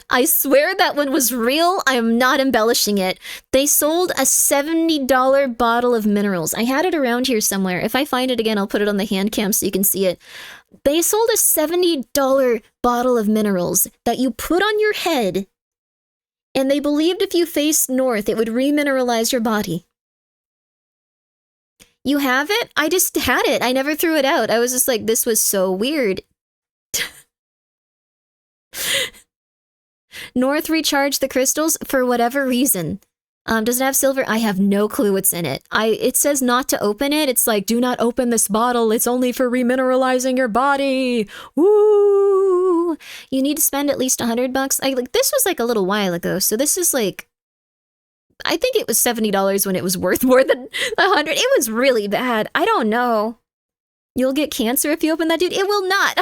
I swear that one was real. I am not embellishing it. They sold a $70 bottle of minerals. I had it around here somewhere. If I find it again, I'll put it on the hand cam so you can see it. They sold a $70 bottle of minerals that you put on your head, and they believed if you faced north, it would remineralize your body. You have it? I just had it. I never threw it out. I was just like, this was so weird. North recharged the crystals for whatever reason. Does it have silver? I have no clue what's in it. It says not to open it. It's like, do not open this bottle. It's only for remineralizing your body. Woo! You need to spend at least $100. This was like a little while ago, so this is like, I think it was $70 when it was worth more than $100. It was really bad. I don't know. You'll get cancer if you open that, dude. It will not.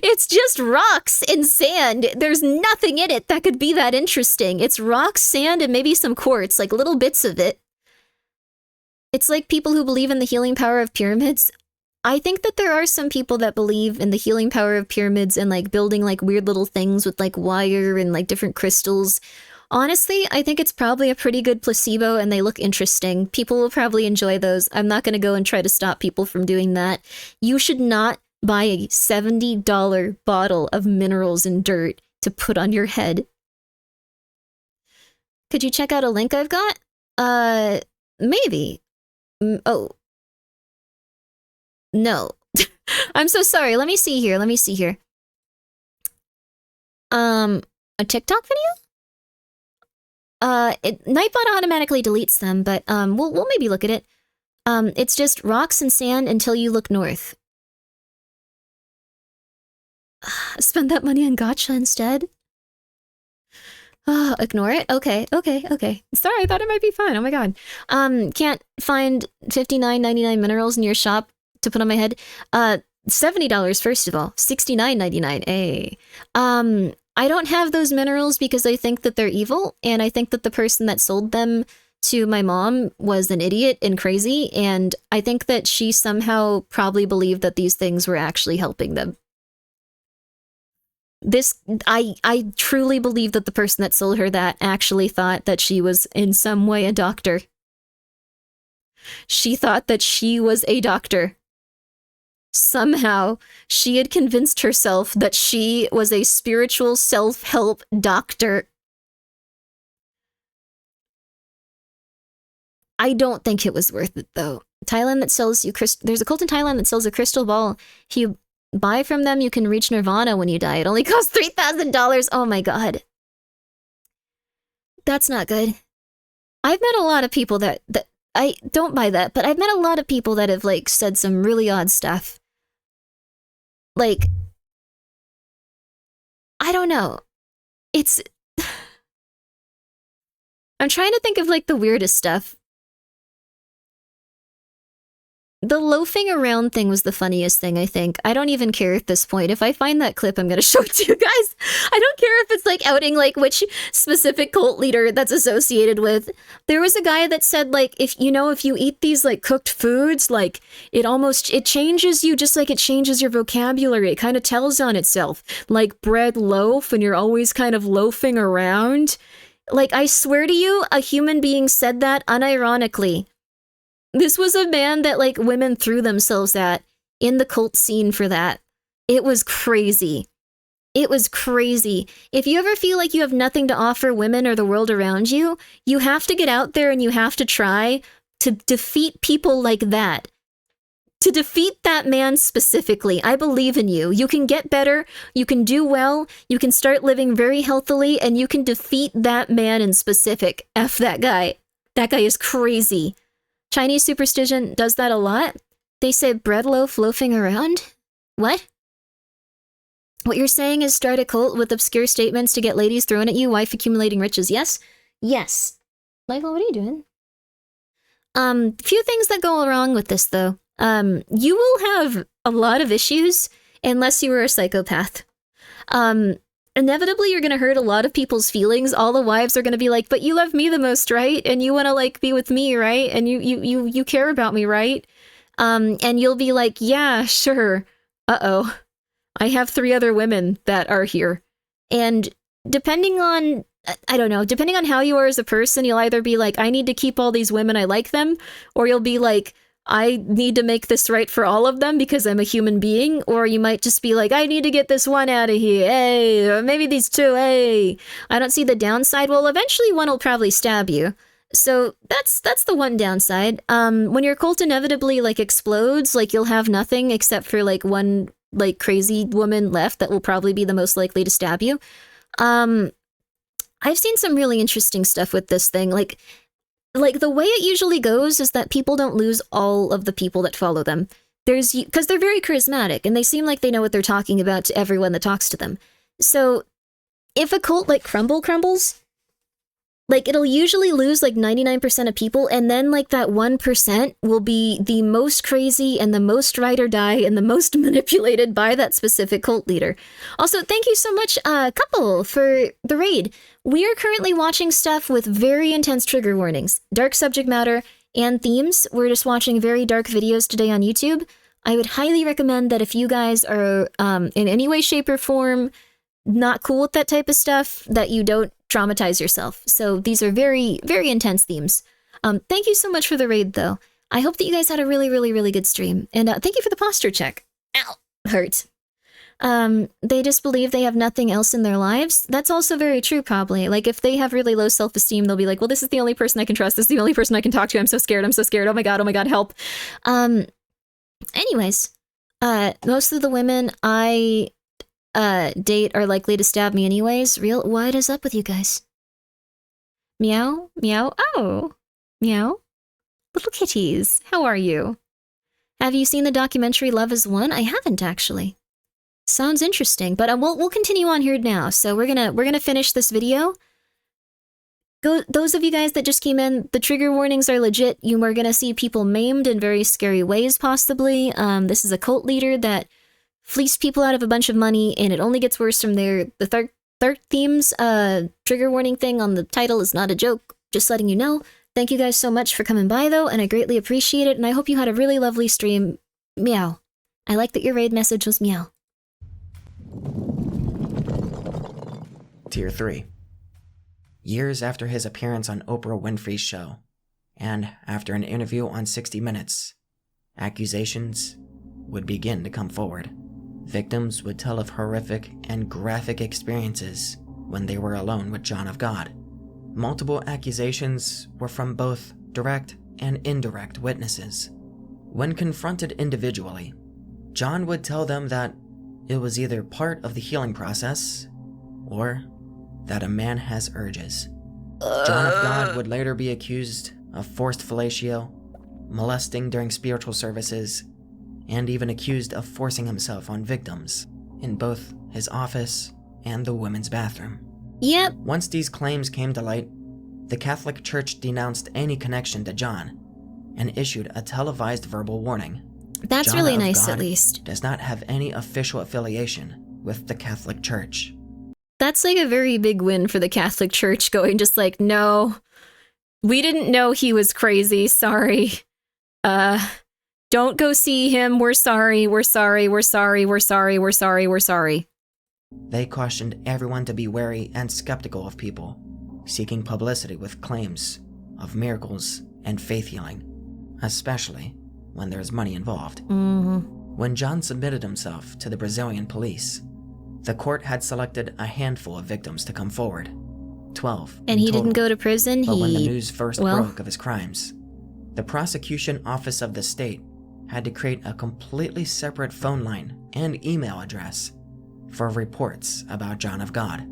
It's just rocks and sand. There's nothing in it that could be that interesting. It's rocks, sand, and maybe some quartz, like little bits of it. It's like people who believe in the healing power of pyramids. I think that there are some people that believe in the healing power of pyramids and like building like weird little things with like wire and like different crystals. Honestly, I think it's probably a pretty good placebo and they look interesting. People will probably enjoy those. I'm not going to go and try to stop people from doing that. You should not buy a $70 bottle of minerals and dirt to put on your head. Could you check out a link I've got? Maybe. Oh. No. I'm so sorry. Let me see here. A TikTok video? Nightbot automatically deletes them, but we'll maybe look at it. It's just rocks and sand until you look north. Spend that money on gacha instead. Ignore it? Okay. Sorry, I thought it might be fun. Oh my god. Can't find $59.99 minerals in your shop to put on my head. $70 first of all. $69.99. Hey. I don't have those minerals because I think that they're evil, and I think that the person that sold them to my mom was an idiot and crazy, and I think that she somehow probably believed that these things were actually helping them. I truly believe that the person that sold her that actually thought that she was in some way a doctor. She thought that she was a doctor. Somehow, she had convinced herself that she was a spiritual self-help doctor. I don't think it was worth it, though. Thailand that sells you there's a cult in Thailand that sells a crystal ball. If you buy from them, you can reach nirvana when you die. It only costs $3,000. Oh my god. That's not good. I've met a lot of people that I don't buy that, but I've met a lot of people that have, like, said some really odd stuff. Like, I don't know. It's... I'm trying to think of, like, the weirdest stuff. The loafing around thing was the funniest thing, I think. I don't even care at this point. If I find that clip, I'm gonna show it to you guys. I don't care if it's, like, outing, like, which specific cult leader that's associated with. There was a guy that said, like, if you eat these, like, cooked foods, like, it changes you just like it changes your vocabulary. It kind of tells on itself. Like bread loaf, and you're always kind of loafing around. Like, I swear to you, a human being said that unironically. This was a man that, like, women threw themselves at in the cult scene for that. It was crazy. It was crazy. If you ever feel like you have nothing to offer women or the world around you, you have to get out there and you have to try to defeat people like that. To defeat that man specifically. I believe in you. You can get better, you can do well, you can start living very healthily, and you can defeat that man in specific. F that guy. That guy is crazy. Chinese superstition does that a lot. They say bread loaf loafing around. What? What you're saying is start a cult with obscure statements to get ladies thrown at you, wife accumulating riches. Yes? Yes. Michael, what are you doing? Few things that go wrong with this, though. You will have a lot of issues unless you were a psychopath. Inevitably, you're going to hurt a lot of people's feelings. All the wives are going to be like, but you love me the most, right? And you want to, like, be with me, right? And you care about me, right? And you'll be like, yeah, sure. Uh-oh. I have 3 other women that are here. And depending on, I don't know, depending on how you are as a person, you'll either be like, I need to keep all these women, I like them. Or you'll be like, I need to make this right for all of them because I'm a human being. Or you might just be like, I need to get this one out of here. Hey, or maybe these 2. Hey, I don't see the downside. Well, eventually one will probably stab you. So that's the one downside. When your cult inevitably, like, explodes, like, you'll have nothing except for, like, one, like, crazy woman left that will probably be the most likely to stab you. I've seen some really interesting stuff with this thing. Like the way it usually goes is that people don't lose all of the people that follow them. Because they're very charismatic and they seem like they know what they're talking about to everyone that talks to them. So if a cult like crumbles, like it'll usually lose like 99% of people, and then like that 1% will be the most crazy and the most ride or die and the most manipulated by that specific cult leader. Also, thank you so much, couple, for the raid. We are currently watching stuff with very intense trigger warnings, dark subject matter, and themes. We're just watching very dark videos today on YouTube. I would highly recommend that if you guys are in any way, shape, or form not cool with that type of stuff, that you don't traumatize yourself. So these are very, very intense themes. Thank you so much for the raid, though. I hope that you guys had a really, really, really good stream. And thank you for the posture check. Ow! Hurt. They just believe they have nothing else in their lives. That's also very true, probably. Like, if they have really low self-esteem, they'll be like, well, this is the only person I can trust. This is the only person I can talk to. I'm so scared. I'm so scared. Oh my god, help. Anyways, most of the women I date are likely to stab me anyways. What is up with you guys? Meow? Meow? Oh! Meow? Little kitties, how are you? Have you seen the documentary Love is One? I haven't, actually. Sounds interesting, but we'll continue on here now. So we're gonna finish this video. Those of you guys that just came in, the trigger warnings are legit. You are gonna see people maimed in very scary ways, possibly. This is a cult leader that fleeced people out of a bunch of money, and it only gets worse from there. The third themes trigger warning thing on the title is not a joke. Just letting you know. Thank you guys so much for coming by, though, and I greatly appreciate it. And I hope you had a really lovely stream. Meow. I like that your raid message was meow. Tier 3. Years after his appearance on Oprah Winfrey's show, and after an interview on 60 Minutes, accusations would begin to come forward. Victims would tell of horrific and graphic experiences when they were alone with John of God. Multiple accusations were from both direct and indirect witnesses. When confronted individually, John would tell them that it was either part of the healing process or that a man has urges. John of God would later be accused of forced fellatio, molesting during spiritual services, and even accused of forcing himself on victims in both his office and the women's bathroom. Yep. Once these claims came to light, the Catholic Church denounced any connection to John and issued a televised verbal warning. That's John really of nice, God at least. does not have any official affiliation with the Catholic Church. That's like a very big win for the Catholic Church, going just like, no, we didn't know he was crazy, sorry. Don't go see him, we're sorry, we're sorry, we're sorry, we're sorry, we're sorry, we're sorry. They cautioned everyone to be wary and skeptical of people seeking publicity with claims of miracles and faith healing, especially when there's money involved. When John submitted himself to the Brazilian police, the court had selected a handful of victims to come forward, 12 And he total. didn't go to prison, But when the news first well, broke of his crimes, the prosecution office of the state had to create a completely separate phone line and email address for reports about John of God.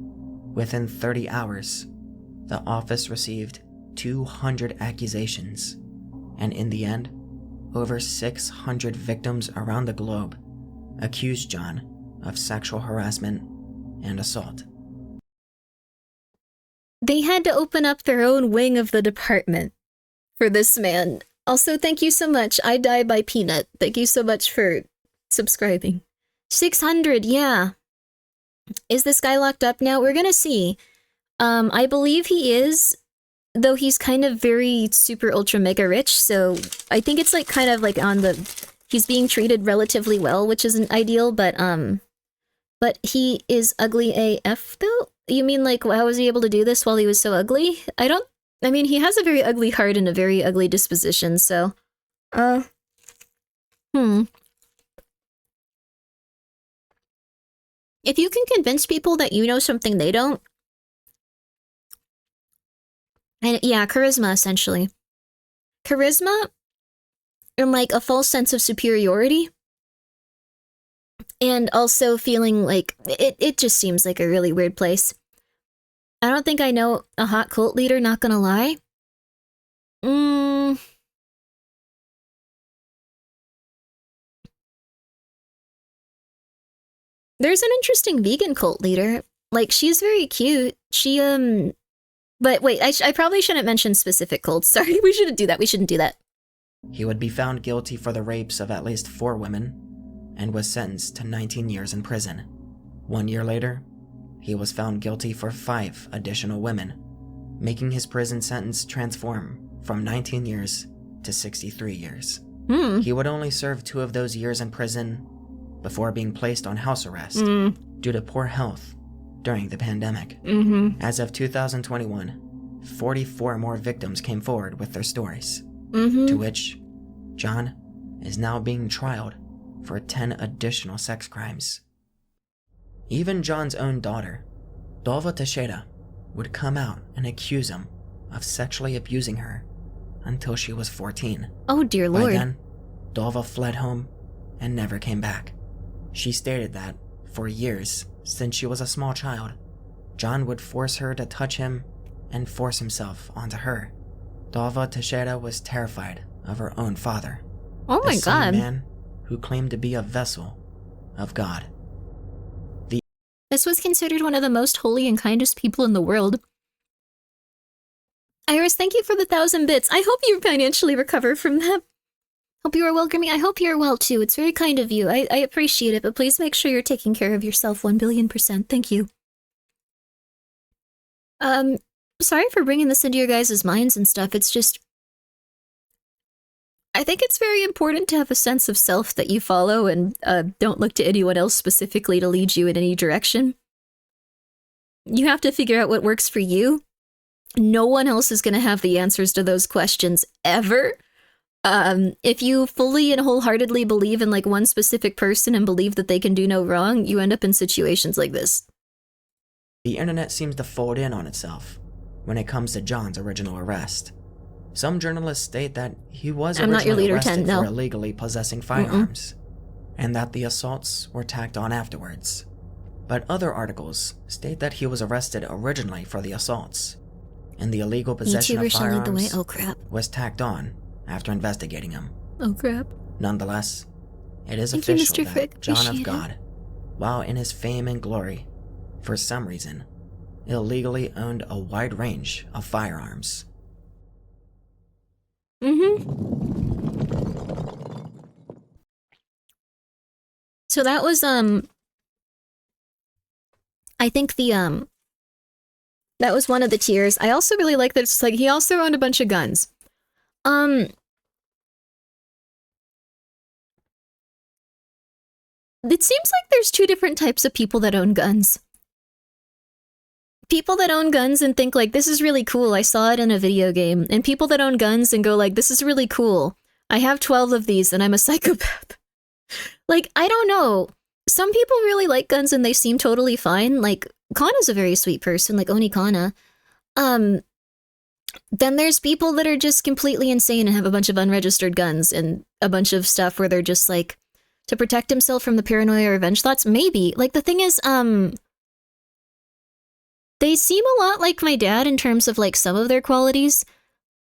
Within 30 hours, the office received 200 accusations, and in the end, over 600 victims around the globe accused John of sexual harassment and assault. They had to open up their own wing of the department for this man. Also, thank you so much. I Die by Peanut. Thank you so much for subscribing. 600, yeah. Is this guy locked up now? We're gonna see. I believe he is, though he's kind of very super ultra mega rich, so I think it's like kind of like on the, he's being treated relatively well, which isn't ideal, but he is ugly AF though? You mean like, how was he able to do this while he was so ugly? I mean, he has a very ugly heart and a very ugly disposition, so, If you can convince people that you know something they don't, and yeah, charisma, essentially. Charisma, and like a false sense of superiority, and also feeling like, it just seems like a really weird place. I don't think I know a hot cult leader, not gonna lie. There's an interesting vegan cult leader. Like, she's very cute. She But wait, I probably shouldn't mention specific cults. Sorry, we shouldn't do that. We shouldn't do that. He would be found guilty for the rapes of at least 4 women and was sentenced to 19 years in prison. 1 year later, he was found guilty for 5 additional women, making his prison sentence transform from 19 years to 63 years. He would only serve 2 of those years in prison before being placed on house arrest due to poor health during the pandemic. As of 2021, 44 more victims came forward with their stories, to which John is now being trialed for 10 additional sex crimes. Even John's own daughter, Dolva Teixeira, would come out and accuse him of sexually abusing her until she was 14. Oh dear By lord. then, Dolva fled home and never came back. She stated that, for years, since she was a small child, John would force her to touch him and force himself onto her. Dolva Teixeira was terrified of her own father. Oh my the same god. man who claimed to be a vessel of God. This was considered one of the most holy and kindest people in the world. Iris, thank you for the 1,000 bits. I hope you financially recover from that. Hope you are well, Grimmi. I hope you are well too. It's very kind of you. I appreciate it, but please make sure you're taking care of yourself 1,000,000,000%. Thank you. Sorry for bringing this into your guys' minds and stuff. It's just, I think it's very important to have a sense of self that you follow and don't look to anyone else specifically to lead you in any direction. You have to figure out what works for you. No one else is going to have the answers to those questions ever. If you fully and wholeheartedly believe in like one specific person and believe that they can do no wrong, you end up in situations like this. The internet seems to fold in on itself when it comes to John's original arrest. Some journalists state that he was I'm not your originally leader, arrested 10, no. for illegally possessing firearms, and that the assaults were tacked on afterwards. But other articles state that he was arrested originally for the assaults, and the illegal possession YouTuber of shall lead the way. firearms Oh crap. was tacked on after investigating him. Oh crap. Nonetheless, it is Thank you, official Mr. that Frick. John of Appreciate it. God, while in his fame and glory, for some reason, illegally owned a wide range of firearms. So that was, I think that was one of the tiers. I also really like that it's like, he also owned a bunch of guns. It seems like there's 2 different types of people that own guns. People that own guns and think like, this is really cool, I saw it in a video game. And people that own guns and go like, this is really cool, I have 12 of these and I'm a psychopath. Like, I don't know. Some people really like guns and they seem totally fine. Like, Kana's a very sweet person, like Oni Kana. Then there's people that are just completely insane and have a bunch of unregistered guns and a bunch of stuff where they're just like, to protect himself from the paranoia or revenge thoughts? Maybe. Like, the thing is, they seem a lot like my dad in terms of, like, some of their qualities.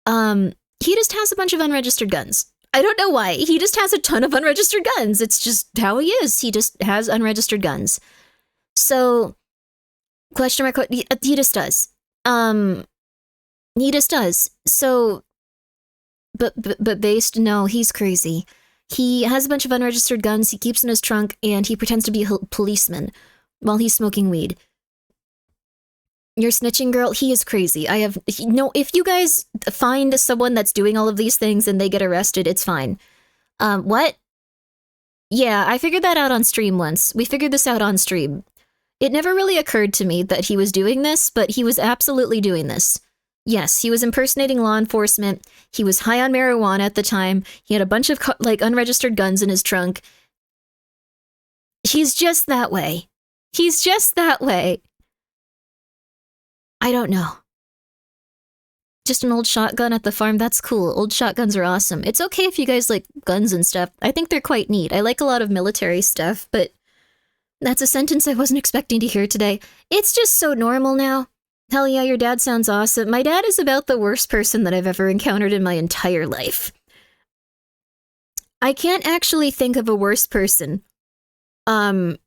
He just has a bunch of unregistered guns. I don't know why. He just has a ton of unregistered guns. It's just how he is. He just has unregistered guns. So, question mark, he just does. He just does. So, but based, no, he's crazy. He has a bunch of unregistered guns, he keeps in his trunk, and he pretends to be a policeman while he's smoking weed. You're snitching, girl? He is crazy. No, if you guys find someone that's doing all of these things and they get arrested, it's fine. What? Yeah, I figured that out on stream once. We figured this out on stream. It never really occurred to me that he was doing this, but he was absolutely doing this. Yes, he was impersonating law enforcement. He was high on marijuana at the time. He had a bunch of, like, unregistered guns in his trunk. He's just that way. He's just that way. I don't know. Just an old shotgun at the farm, that's cool. Old shotguns are awesome. It's okay if you guys like guns and stuff. I think they're quite neat. I like a lot of military stuff, but that's a sentence I wasn't expecting to hear today. It's just so normal now. Hell yeah, your dad sounds awesome. My dad is about the worst person that I've ever encountered in my entire life. I can't actually think of a worse person. He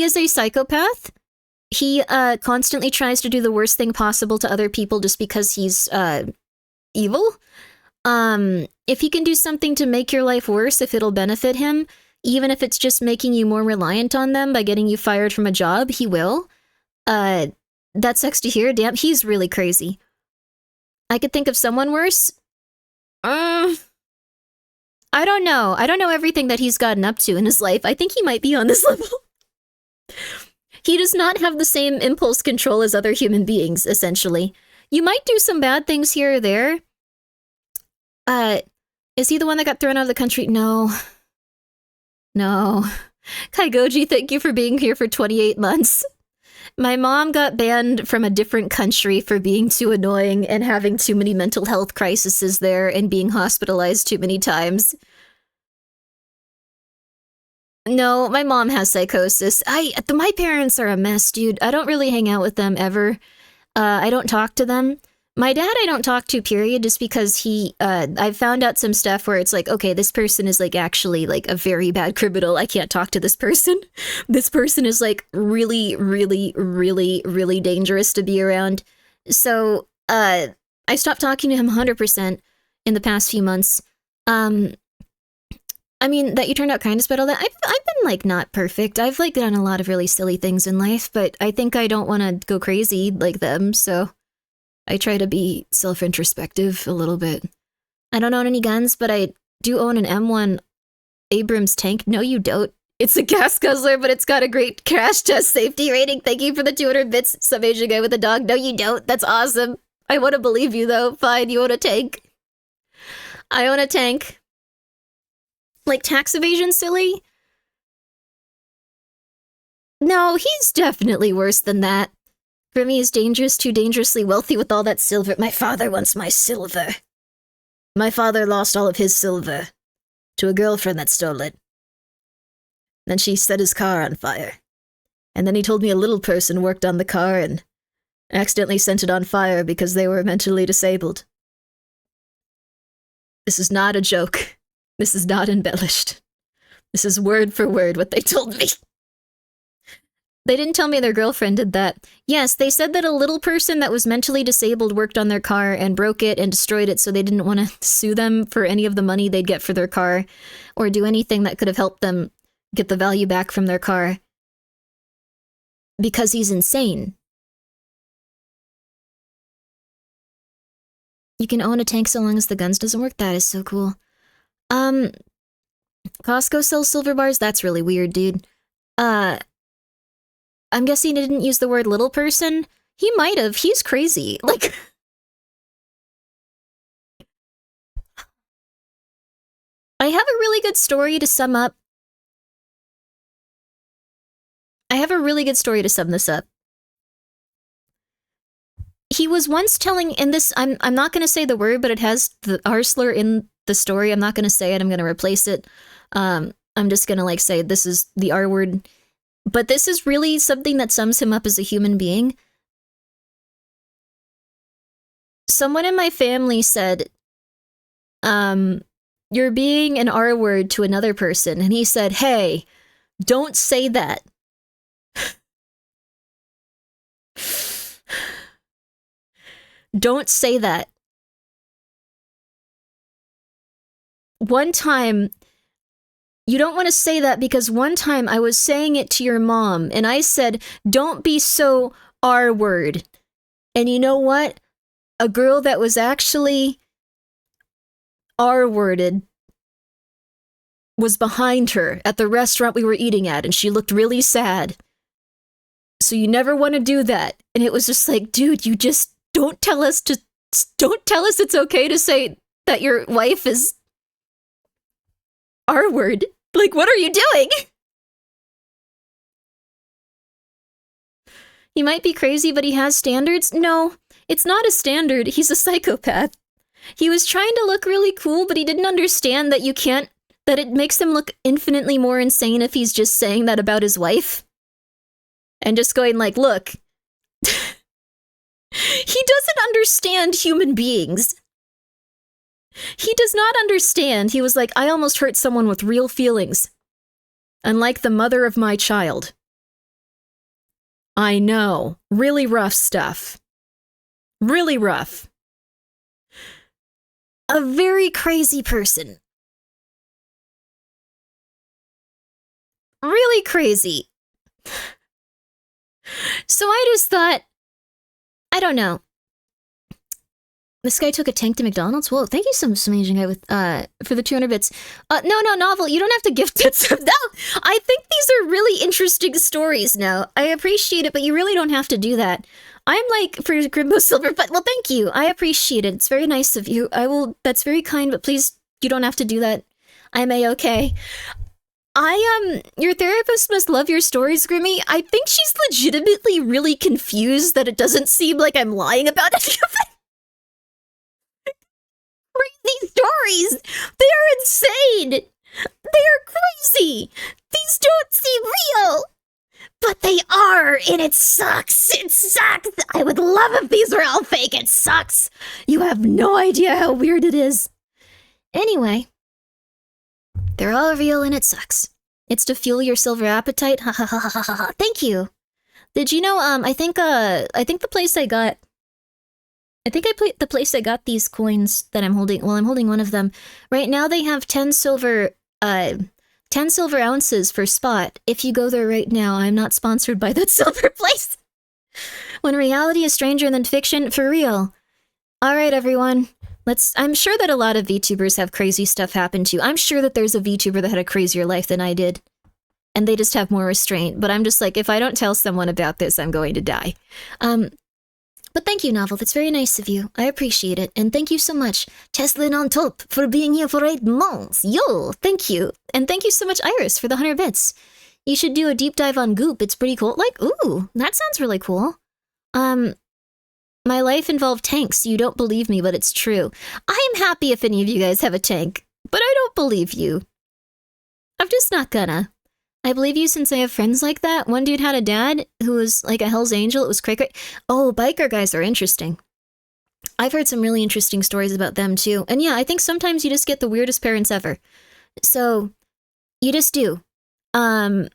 is a psychopath. He constantly tries to do the worst thing possible to other people just because he's evil. If he can do something to make your life worse, if it'll benefit him, even if it's just making you more reliant on them by getting you fired from a job, he will. That sucks to hear. Damn, he's really crazy. I could think of someone worse. I don't know. I don't know everything that he's gotten up to in his life. I think he might be on this level. He does not have the same impulse control as other human beings, essentially. You might do some bad things here or there. Is he the one that got thrown out of the country? No. No. Kaigoji, thank you for being here for 28 months. My mom got banned from a different country for being too annoying and having too many mental health crises there and being hospitalized too many times. No, my mom has psychosis. My parents are a mess, dude. I don't really hang out with them ever. I don't talk to them. My dad I don't talk to, period, just because I've found out some stuff where it's like, okay, this person is like actually like a very bad criminal. I can't talk to this person. This person is like really, really, really, really dangerous to be around. So, I stopped talking to him 100% in the past few months. I mean, that you turned out kind despite all that. I've been like not perfect. I've like done a lot of really silly things in life, but I think I don't want to go crazy like them, so I try to be self-introspective a little bit. I don't own any guns, but I do own an M1 Abrams tank. No, you don't. It's a gas guzzler, but it's got a great crash test safety rating. Thank you for the 200 bits, some Asian guy with a dog. No, you don't. That's awesome. I want to believe you, though. Fine, you own a tank. I own a tank. Like, tax evasion silly? No, he's definitely worse than that. Grimmi is dangerous, too dangerously wealthy with all that silver. My father wants my silver. My father lost all of his silver to a girlfriend that stole it. Then she set his car on fire. And then he told me a little person worked on the car and accidentally sent it on fire because they were mentally disabled. This is not a joke. This is not embellished. This is word for word what they told me. They didn't tell me their girlfriend did that. Yes, they said that a little person that was mentally disabled worked on their car and broke it and destroyed it, so they didn't want to sue them for any of the money they'd get for their car or do anything that could have helped them get the value back from their car. Because he's insane. You can own a tank so long as the guns doesn't work? That is so cool. Costco sells silver bars? That's really weird, dude. I'm guessing he didn't use the word little person. He might have. He's crazy. Like, I have a really good story to sum up. I have a really good story to sum this up. He was once telling, in this, I'm not going to say the word, but it has the R slur in the story. I'm not going to say it. I'm going to replace it. I'm just going to like say this is the R word. But this is really something that sums him up as a human being. Someone in my family said, you're being an R word to another person. And he said, hey, don't say that. Don't say that. One time, you don't want to say that because one time I was saying it to your mom and I said, don't be so R-word. And you know what? A girl that was actually R-worded was behind her at the restaurant we were eating at and she looked really sad. So you never want to do that. And it was just like, dude, you just don't tell us it's okay to say that your wife is R-word. Like, what are you doing? He might be crazy, but he has standards? No, it's not a standard. He's a psychopath. He was trying to look really cool, but he didn't understand that that it makes him look infinitely more insane if he's just saying that about his wife. And just going like, look, he doesn't understand human beings. He does not understand. He was like, I almost hurt someone with real feelings. Unlike the mother of my child. I know. Really rough stuff. Really rough. A very crazy person. Really crazy. So I just thought, I don't know. This guy took a tank to McDonald's? Whoa, thank you so much, Amazing Guy, with, for the 200 bits. No, Novel, you don't have to gift bits. No, I think these are really interesting stories now. I appreciate it, but you really don't have to do that. I'm like, for Grimbo Silver, but, well, thank you. I appreciate it. It's very nice of you. That's very kind, but please, you don't have to do that. I'm A-okay. Your therapist must love your stories, Grimmy. I think she's legitimately really confused that it doesn't seem like I'm lying about any of it. Crazy stories! They are insane! They are crazy! These don't seem real! But they are, and it sucks! It sucks! I would love if these were all fake! It sucks! You have no idea how weird it is. Anyway, they're all real and it sucks. It's to fuel your silver appetite. Ha ha ha ha ha ha. Thank you. Did you know, I think the place I got these coins that I'm holding, well, I'm holding one of them. Right now they have 10 silver ounces for spot. If you go there right now, I'm not sponsored by that silver place. When reality is stranger than fiction, for real. Alright, everyone. I'm sure that a lot of VTubers have crazy stuff happen to. I'm sure that there's a VTuber that had a crazier life than I did. And they just have more restraint. But I'm just like, if I don't tell someone about this, I'm going to die. But thank you, Novel. That's very nice of you. I appreciate it. And thank you so much, Teslin on top, for being here for 8 months. Yo, thank you. And thank you so much, Iris, for the 100 bits. You should do a deep dive on Goop. It's pretty cool. Like, ooh, that sounds really cool. My life involved tanks. You don't believe me, but it's true. I'm happy if any of you guys have a tank, but I don't believe you. I'm just not gonna. I believe you since I have friends like that. One dude had a dad who was like a Hell's Angel. It was cray-cray. Oh, biker guys are interesting. I've heard some really interesting stories about them too. And yeah, I think sometimes you just get the weirdest parents ever. So, you just do. I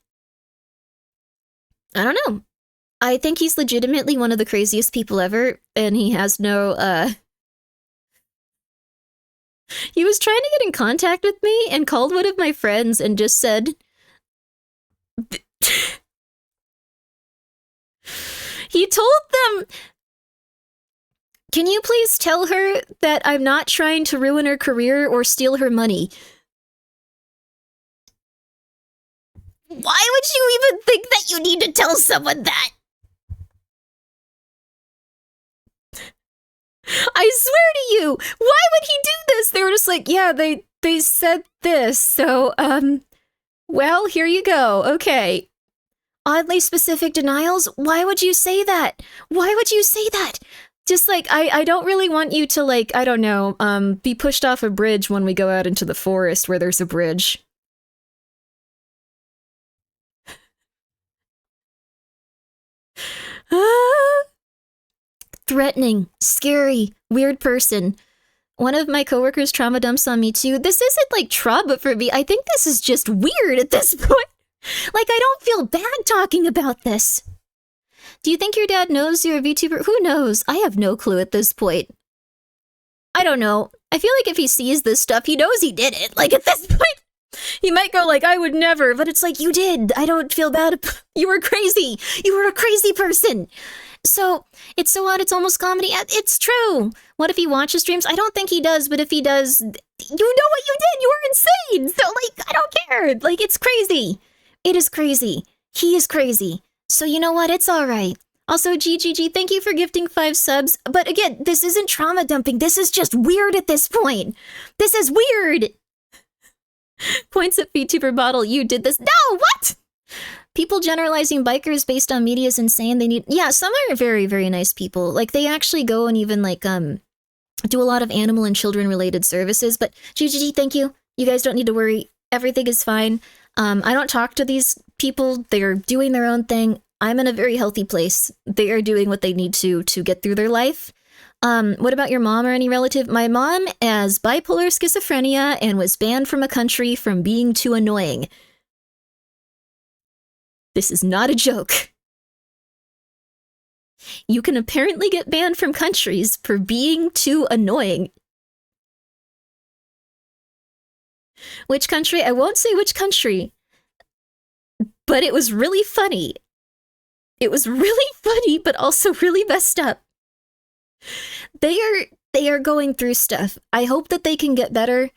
don't know. I think he's legitimately one of the craziest people ever, and he has no, He was trying to get in contact with me and called one of my friends and just said... He told them, "Can you please tell her that I'm not trying to ruin her career or steal her money?" Why would you even think that you need to tell someone that? I swear to you, why would he do this? They were just like, yeah, they said this, so, well, here you go, okay. Oddly specific denials? Why would you say that? Why would you say that? Just like, I don't really want you to, like, I don't know, be pushed off a bridge when we go out into the forest where there's a bridge. Threatening, scary, weird person. One of my coworkers trauma dumps on me too. This isn't like trauma for me. I think this is just weird at this point. Like, I don't feel bad talking about this. Do you think your dad knows you're a VTuber? Who knows? I have no clue at this point. I don't know. I feel like if he sees this stuff, he knows he did it. Like, at this point, he might go like, I would never, but it's like, you did. I don't feel bad. You were crazy. You were a crazy person. So, it's so odd, it's almost comedy. It's true. What if he watches streams? I don't think he does, but if he does, you know what you did. You were insane. So, like, I don't care. Like, it's crazy. It is crazy. He is crazy. So, you know what? It's all right. Also, GGG, thank you for gifting 5 subs. But again, this isn't trauma dumping. This is just weird at this point. This is weird. Points at VTuber bottle. You did this. No, what? People generalizing bikers based on media is insane. They need, yeah, some are very, very nice people. Like, they actually go and even, like, do a lot of animal and children related services. But GGG, thank you. You guys don't need to worry. Everything is fine. I don't talk to these people. They're doing their own thing. I'm in a very healthy place. They are doing what they need to get through their life. What about your mom or any relative? My mom has bipolar schizophrenia and was banned from a country from being too annoying. This is not a joke. You can apparently get banned from countries for being too annoying. Which country? I won't say which country. But it was really funny. It was really funny, but also really messed up. They are going through stuff. I hope that they can get better.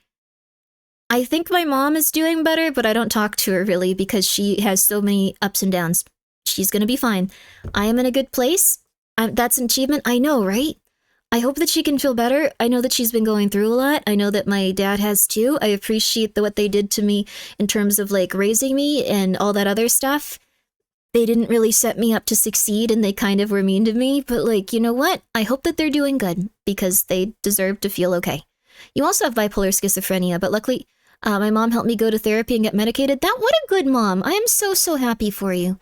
I think my mom is doing better, but I don't talk to her really because she has so many ups and downs. She's gonna be fine. I am in a good place. That's an achievement. I know, right? I hope that she can feel better. I know that she's been going through a lot. I know that my dad has too. I appreciate what they did to me in terms of like raising me and all that other stuff. They didn't really set me up to succeed and they kind of were mean to me, but like, you know what? I hope that they're doing good because they deserve to feel okay. You also have bipolar schizophrenia, but luckily my mom helped me go to therapy and get medicated. What a good mom. I am so happy for you.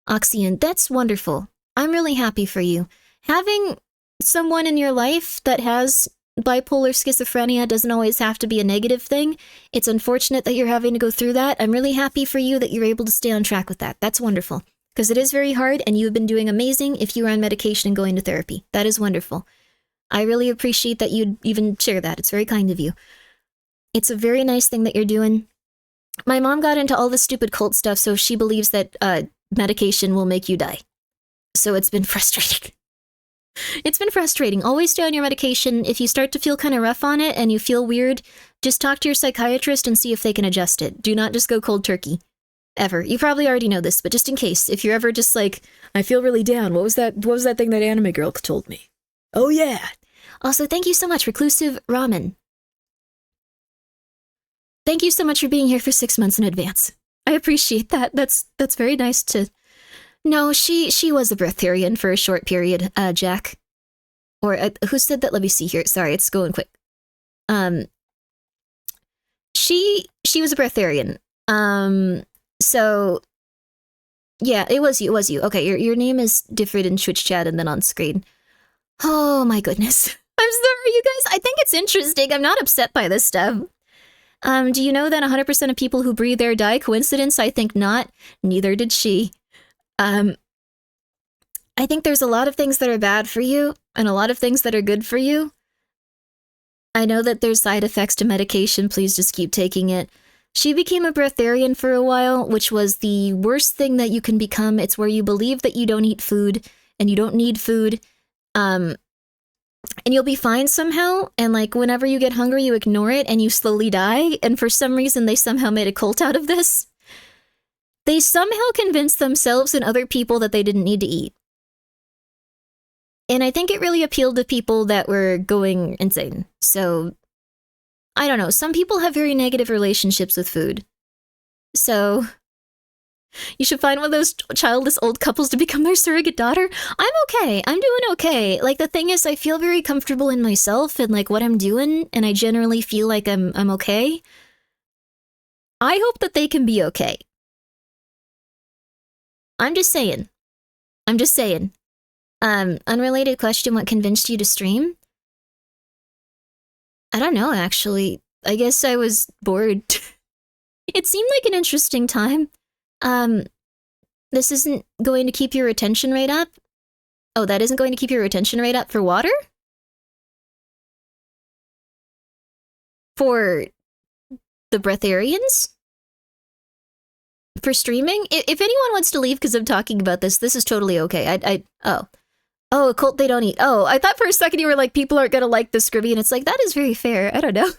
Oxyan, that's wonderful. I'm really happy for you. Having someone in your life that has bipolar schizophrenia doesn't always have to be a negative thing. It's unfortunate that you're having to go through that. I'm really happy for you that you're able to stay on track with that. That's wonderful. Because it is very hard and you've been doing amazing if you are on medication and going to therapy. That is wonderful. I really appreciate that you'd even share that. It's very kind of you. It's a very nice thing that you're doing. My mom got into all this stupid cult stuff, so she believes that medication will make you die. So it's been frustrating. It's been frustrating. Always stay on your medication. If you start to feel kind of rough on it and you feel weird, just talk to your psychiatrist and see if they can adjust it. Do not just go cold turkey. Ever. You probably already know this, but just in case, if you're ever just like, I feel really down. What was that thing that anime girl told me? Oh yeah. Also, thank you so much, Reclusive Ramen. Thank you so much for being here for 6 months in advance. I appreciate that. That's very nice to... No, she was a breatharian for a short period, Jack. Or, who said that? Let me see here. Sorry, it's going quick. She was a breatharian. So, yeah, it was you. Okay, your name is different in Twitch chat and then on screen. Oh my goodness. I'm sorry, you guys. I think it's interesting. I'm not upset by this stuff. Do you know that 100% of people who breathe air die? Coincidence? I think not. Neither did she. I think there's a lot of things that are bad for you and a lot of things that are good for you. I know that there's side effects to medication. Please just keep taking it. She became a breatharian for a while, which was the worst thing that you can become. It's where you believe that you don't eat food and you don't need food. And you'll be fine somehow, and like whenever you get hungry, you ignore it and you slowly die, and for some reason they somehow made a cult out of this. They somehow convinced themselves and other people that they didn't need to eat. And I think it really appealed to people that were going insane. So, I don't know, some people have very negative relationships with food. So... you should find one of those childless old couples to become their surrogate daughter. I'm okay. I'm doing okay. Like, the thing is, I feel very comfortable in myself and, like, what I'm doing, and I generally feel like I'm okay. I hope that they can be okay. I'm just saying. Unrelated question, what convinced you to stream? I don't know, actually. I guess I was bored. It seemed like an interesting time. This isn't going to keep your retention rate up? Oh, that isn't going to keep your retention rate up for water? For the breatharians? For streaming? If anyone wants to leave because I'm talking about this is totally okay. Oh, a cult they don't eat. Oh, I thought for a second you were like, people aren't gonna like this, Grimmi, and it's like, that is very fair. I don't know.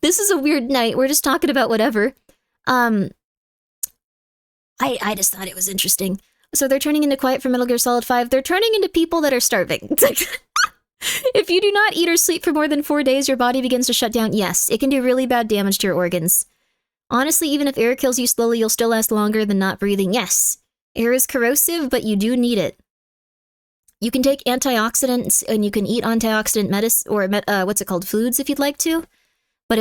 This is a weird night. We're just talking about whatever. I just thought it was interesting. So they're turning into Quiet from Metal Gear Solid 5. They're turning into people that are starving. If you do not eat or sleep for more than 4 days, your body begins to shut down. Yes, it can do really bad damage to your organs. Honestly, even if air kills you slowly, you'll still last longer than not breathing. Yes, air is corrosive, but you do need it. You can take antioxidants, and you can eat antioxidant medicine, or foods if you'd like to. But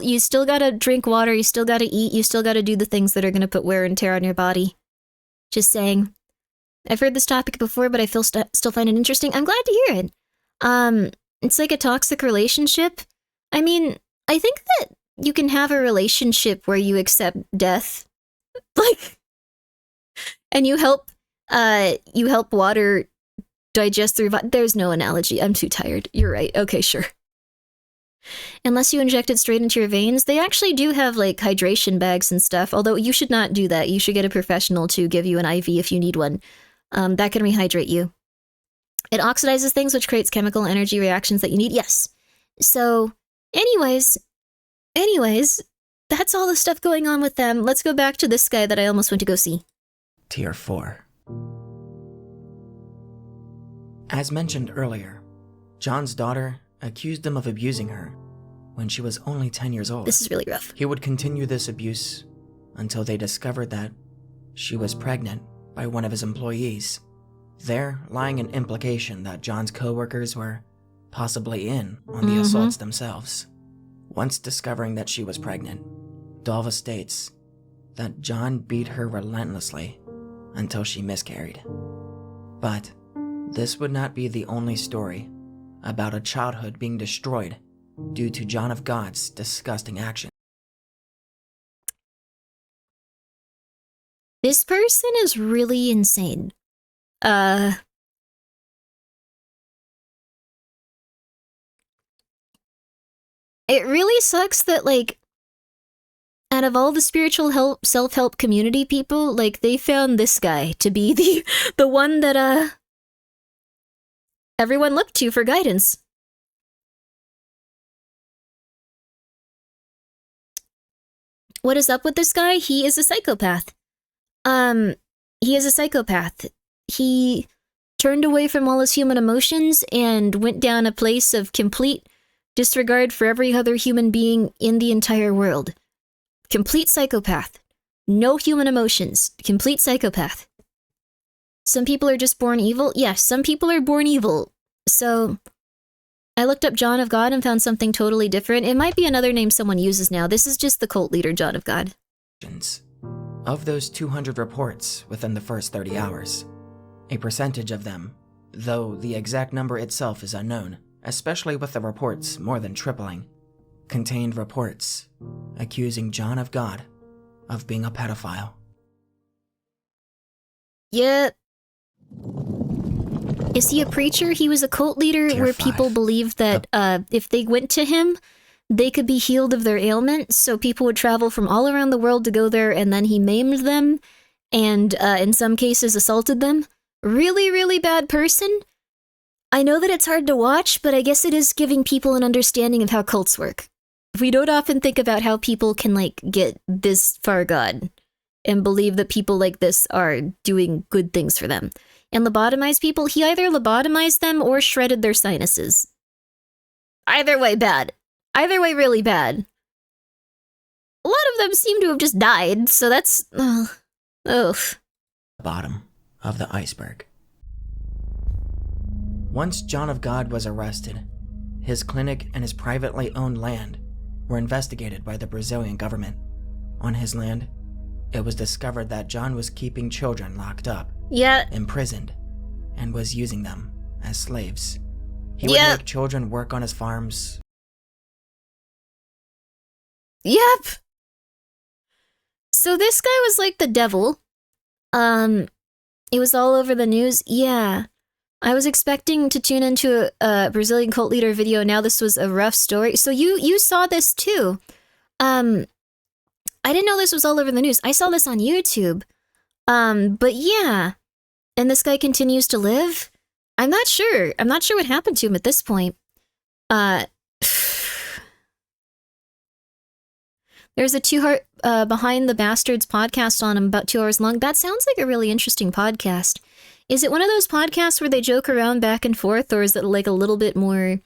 you still gotta drink water, you still gotta eat, you still gotta do the things that are gonna put wear and tear on your body. Just saying. I've heard this topic before, but I still find it interesting. I'm glad to hear it. It's like a toxic relationship. I mean, I think that you can have a relationship where you accept death. Like, and you help water digest through... There's no analogy. I'm too tired. You're right. Okay, sure. Unless you inject it straight into your veins, they actually do have, like, hydration bags and stuff, although you should not do that. You should get a professional to give you an IV if you need one. That can rehydrate you. It oxidizes things, which creates chemical energy reactions that you need. Yes. So, anyways, that's all the stuff going on with them. Let's go back to this guy that I almost went to go see. Tier 4. As mentioned earlier, John's daughter accused him of abusing her when she was only 10 years old. This is really rough. He would continue this abuse until they discovered that she was pregnant by one of his employees, there lying an implication that John's co-workers were possibly in on the assaults themselves. Once discovering that she was pregnant, Dalva states that John beat her relentlessly until she miscarried. But this would not be the only story about a childhood being destroyed due to John of God's disgusting action. This person is really insane. It really sucks that, like, out of all the spiritual self-help community people, like, they found this guy to be the one that, everyone looked to for guidance. What is up with this guy? He is a psychopath. He is a psychopath. He turned away from all his human emotions and went down a place of complete disregard for every other human being in the entire world. Complete psychopath. No human emotions. Complete psychopath. Some people are just born evil. Yes, some people are born evil. So, I looked up John of God and found something totally different. It might be another name someone uses now. This is just the cult leader, John of God. Of those 200 reports within the first 30 hours, a percentage of them, though the exact number itself is unknown, especially with the reports more than tripling, contained reports accusing John of God of being a pedophile. Yep. Is he a preacher? He was a cult leader Tier where 5. people believed that if they went to him, they could be healed of their ailment, so people would travel from all around the world to go there, and then he maimed them, and in some cases assaulted them. Really, really bad person. I know that it's hard to watch, but I guess it is giving people an understanding of how cults work. We don't often think about how people can, like, get this far gone and believe that people like this are doing good things for them. And lobotomize people, he either lobotomized them or shredded their sinuses. Either way, bad. Either way, really bad. A lot of them seem to have just died, so that's... ugh. Bottom of the iceberg. Once John of God was arrested, his clinic and his privately owned land were investigated by the Brazilian government. On his land, it was discovered that John was keeping children locked up, imprisoned, and was using them as slaves. He would make children work on his farms. Yep. So this guy was like the devil. It was all over the news. Yeah. I was expecting to tune into a Brazilian cult leader video. Now this was a rough story. So you saw this too. I didn't know this was all over the news. I saw this on YouTube. But yeah. And this guy continues to live? I'm not sure. I'm not sure what happened to him at this point. There's a Behind the Bastards podcast on him, about 2 hours long. That sounds like a really interesting podcast. Is it one of those podcasts where they joke around back and forth, or is it like a little bit more,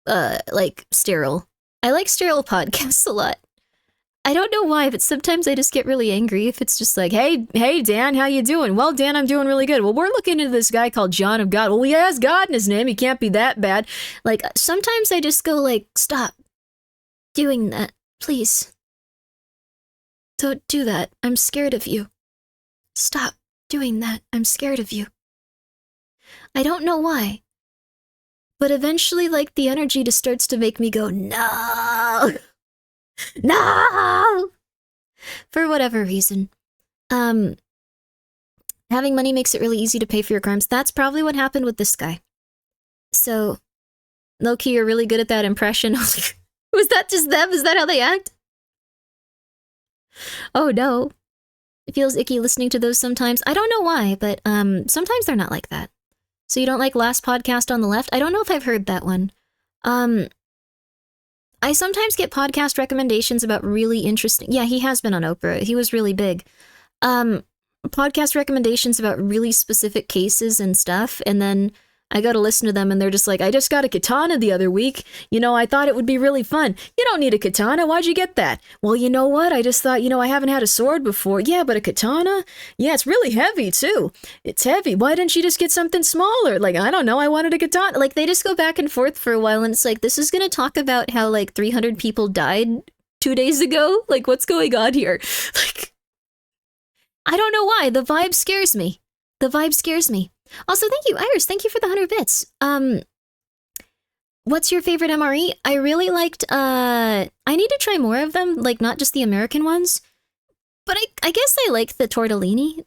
like, sterile? I like sterile podcasts a lot. I don't know why, but sometimes I just get really angry if it's just like, hey, Dan, how you doing? Well, Dan, I'm doing really good. Well, we're looking into this guy called John of God. Well, he has God in his name. He can't be that bad. Like, sometimes I just go like, stop doing that, please. Don't do that. I'm scared of you. Stop doing that. I'm scared of you. I don't know why. But eventually, like, the energy just starts to make me go, no! No! For whatever reason. Have Having money makes it really easy to pay for your crimes. That's probably what happened with this guy. So, low-key, you're really good at that impression. Was that just them? Is that how they act? Oh no. It feels icky listening to those sometimes. I don't know why, but sometimes they're not like that. So you don't like Last Podcast on the Left? I don't know if I've heard that one. I sometimes get podcast recommendations about really interesting... Yeah, he has been on Oprah. He was really big. Podcast recommendations about really specific cases and stuff, and then I go to listen to them and they're just like, I just got a katana the other week. You know, I thought it would be really fun. You don't need a katana. Why'd you get that? Well, you know what? I just thought, you know, I haven't had a sword before. Yeah, but a katana? Yeah, it's really heavy too. It's heavy. Why didn't you just get something smaller? Like, I don't know. I wanted a katana. Like, they just go back and forth for a while, and it's like, this is going to talk about how like 300 people died 2 days ago. Like, what's going on here? Like, I don't know why. The vibe scares me. The vibe scares me. Also, thank you, Iris. Thank you for the 100 bits. What's your favorite MRE? I really liked, I need to try more of them, like, not just the American ones. But I guess I liked the tortellini.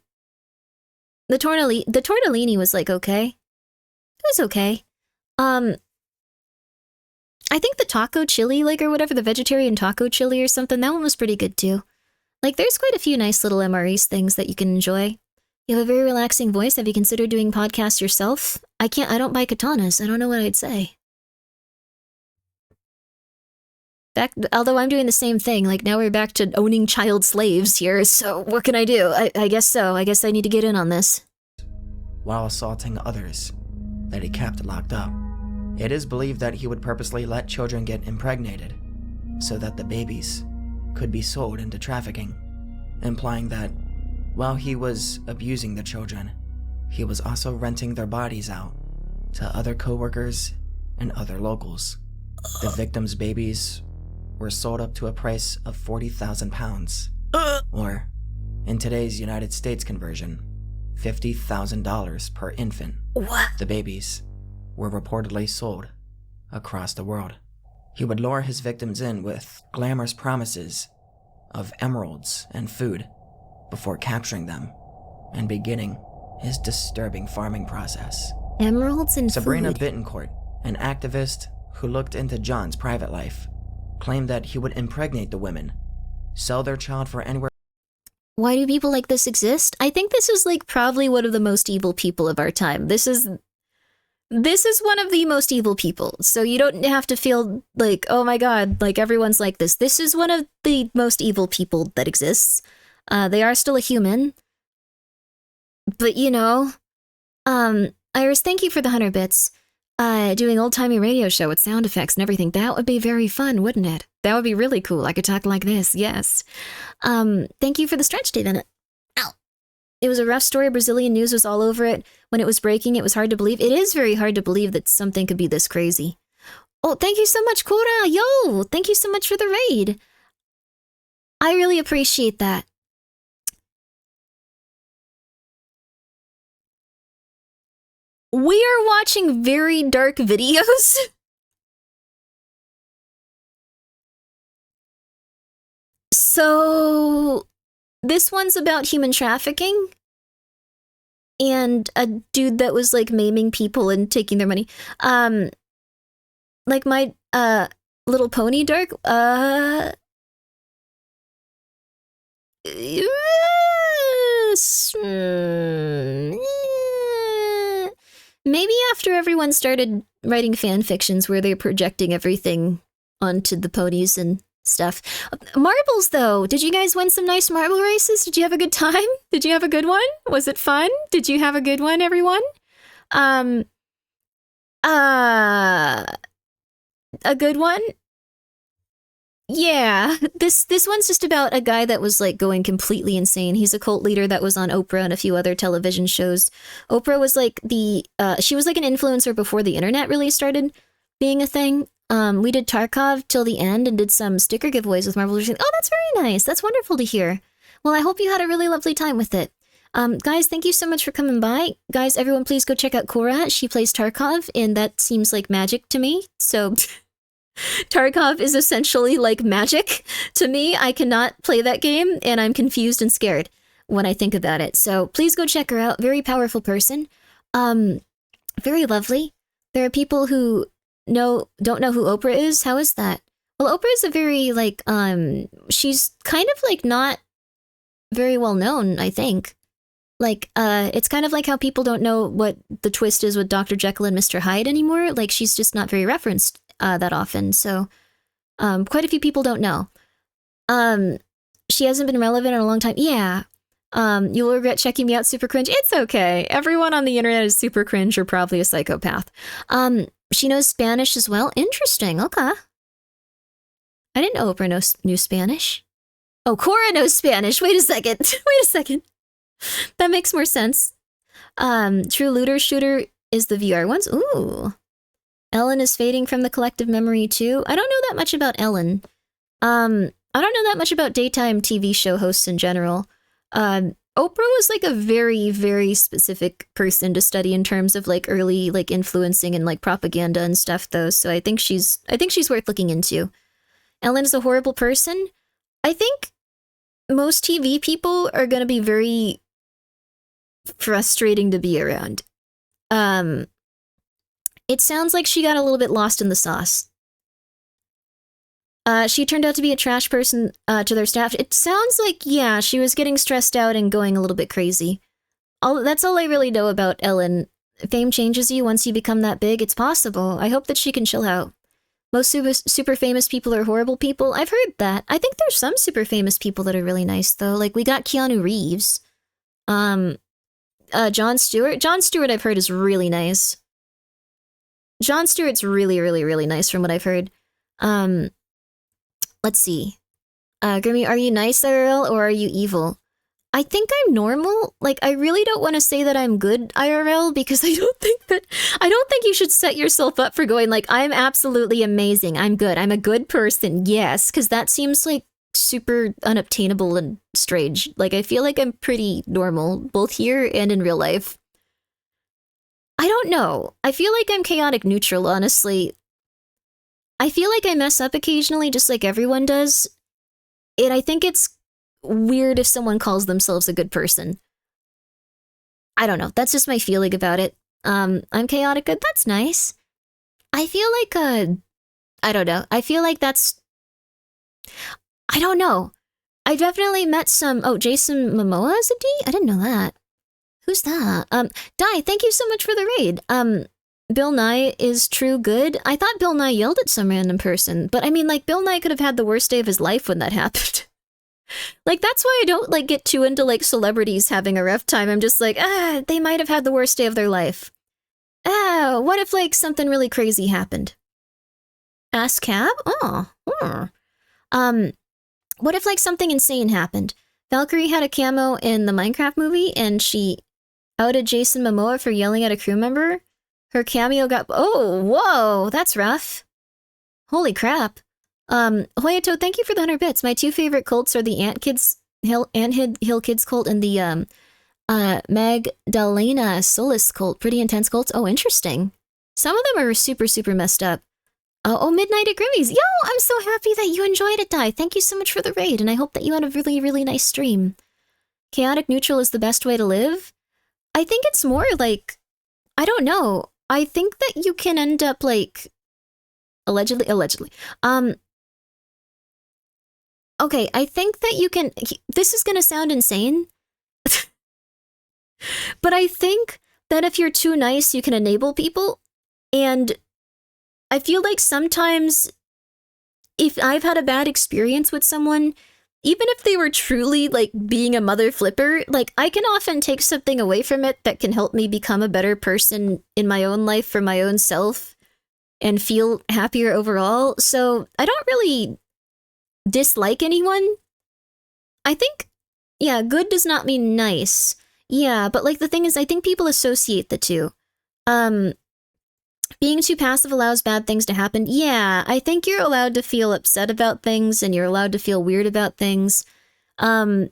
The tortellini was, like, okay. It was okay. I think the taco chili, like, or whatever, the vegetarian taco chili or something, that one was pretty good, too. Like, there's quite a few nice little MREs things that you can enjoy. You have a very relaxing voice. Have you considered doing podcasts yourself? I don't buy katanas. I don't know what I'd say. Although I'm doing the same thing, like now we're back to owning child slaves here, so what can I do? I guess so. I guess I need to get in on this. While assaulting others that he kept locked up, it is believed that he would purposely let children get impregnated so that the babies could be sold into trafficking, implying that while he was abusing the children, he was also renting their bodies out to other co-workers and other locals. The victims' babies were sold up to a price of £40,000, or, in today's United States conversion, $50,000 per infant. What? The babies were reportedly sold across the world. He would lure his victims in with glamorous promises of emeralds and food before capturing them and beginning his disturbing farming process. Emeralds and Sabrina food. Bittencourt, an activist who looked into John's private life, claimed that he would impregnate the women, sell their child for anywhere. Why do people like this exist? I think this is like probably one of the most evil people of our time. This is one of the most evil people. So you don't have to feel like, oh my god, like everyone's like this. This is one of the most evil people that exists. They are still a human. But you know, Iris, thank you for the 100 bits. Doing old-timey radio show with sound effects and everything. That would be very fun, wouldn't it? That would be really cool. I could talk like this, yes. Thank you for the stretch, David. Ow. It was a rough story. Brazilian news was all over it. When it was breaking, it was hard to believe. It is very hard to believe that something could be this crazy. Oh, thank you so much, Kora. Yo, thank you so much for the raid. I really appreciate that. We are watching very dark videos. So, this one's about human trafficking and a dude that was like maiming people and taking their money. Like my Little Pony dark. Maybe after everyone started writing fan fictions where they're projecting everything onto the ponies and stuff. Marbles, though. Did you guys win some nice marble races? Did you have a good time? Did you have a good one? Was it fun? Did you have a good one, everyone? A good one? Yeah, this one's just about a guy that was like going completely insane. He's a cult leader that was on Oprah and a few other television shows. Oprah was like she was like an influencer before the internet really started being a thing. We did Tarkov till the end and did some sticker giveaways with Marvel. Oh, that's very nice. That's wonderful to hear. Well, I hope you had a really lovely time with it. Guys, thank you so much for coming by. Guys, everyone please go check out Cora. She plays Tarkov and that seems like magic to me. So Tarkov is essentially like magic to me. I cannot play that game and I'm confused and scared. when I think about it. So please go check her out. Very powerful person. Very lovely. There are people who don't know who Oprah is. How is that? Well, Oprah is a very, like, she's kind of, like, not very well known, I think. Like, it's kind of like how people don't know what the twist is with Dr. Jekyll and Mr. Hyde anymore. Like, she's just not very referenced that often. So, quite a few people don't know. She hasn't been relevant in a long time. Yeah. You'll regret checking me out, super cringe. It's okay. Everyone on the internet is super cringe or probably a psychopath. She knows Spanish as well. Interesting. Okay. I didn't know Oprah knew Spanish. Oh, Cora knows Spanish. Wait a second. Wait a second. That makes more sense. True looter shooter is the VR ones. Ooh. Ellen is fading from the collective memory too. I don't know that much about Ellen. I don't know that much about daytime TV show hosts in general. Oprah was like a very, very specific person to study in terms of like early like influencing and like propaganda and stuff though. So I think she's worth looking into. Ellen is a horrible person. I think most TV people are going to be very frustrating to be around. It sounds like she got a little bit lost in the sauce. She turned out to be a trash person to their staff. It sounds like, yeah, she was getting stressed out and going a little bit crazy. That's all I really know about Ellen. Fame changes you once you become that big. It's possible. I hope that she can chill out. Most super famous people are horrible people. I've heard that. I think there's some super famous people that are really nice, though. Like, we got Keanu Reeves. Jon Stewart. Jon Stewart, I've heard, is really nice. Jon Stewart's really, really, really nice from what I've heard. Let's see. Grimmi, are you nice, IRL, or are you evil? I think I'm normal. Like, I really don't want to say that I'm good, IRL, because I don't think you should set yourself up for going, like, I'm absolutely amazing. I'm good. I'm a good person. Yes, because that seems, like, super unobtainable and strange. Like, I feel like I'm pretty normal, both here and in real life. I don't know. I feel like I'm chaotic neutral, honestly. I feel like I mess up occasionally, just like everyone does. And I think it's weird if someone calls themselves a good person. I don't know. That's just my feeling about it. I'm chaotic good. That's nice. I feel like, I don't know. I feel like that's... I don't know. I definitely met some... Oh, Jason Momoa is a D? I didn't know that. Who's that? Di, thank you so much for the raid. Bill Nye is true good. I thought Bill Nye yelled at some random person, but I mean, like, Bill Nye could have had the worst day of his life when that happened. Like, that's why I don't, like, get too into, like, celebrities having a rough time. I'm just like, they might have had the worst day of their life. What if, like, something really crazy happened? Ask Cab? What if, like, something insane happened? Valkyrie had a camo in the Minecraft movie, and she outed Jason Momoa for yelling at a crew member. Her cameo got... Oh, whoa, that's rough. Holy crap. Hoyato, thank you for the 100 bits. My two favorite cults are the Ant Hill Kids cult and the Magdalena Solis cult. Pretty intense cults. Oh, interesting. Some of them are super, super messed up. Midnight at Grimmy's. Yo, I'm so happy that you enjoyed it, Di. Thank you so much for the raid, and I hope that you had a really, really nice stream. Chaotic neutral is the best way to live? I think it's more like... I don't know. I think that you can end up, like... Allegedly. Okay, I think that you can... This is gonna sound insane. But I think that if you're too nice, you can enable people. And I feel like sometimes if I've had a bad experience with someone, even if they were truly, like, being a mother flipper, like, I can often take something away from it that can help me become a better person in my own life for my own self and feel happier overall. So I don't really dislike anyone. I think, yeah, good does not mean nice. Yeah, but, like, the thing is, I think people associate the two. Being too passive allows bad things to happen. Yeah, I think you're allowed to feel upset about things and you're allowed to feel weird about things. I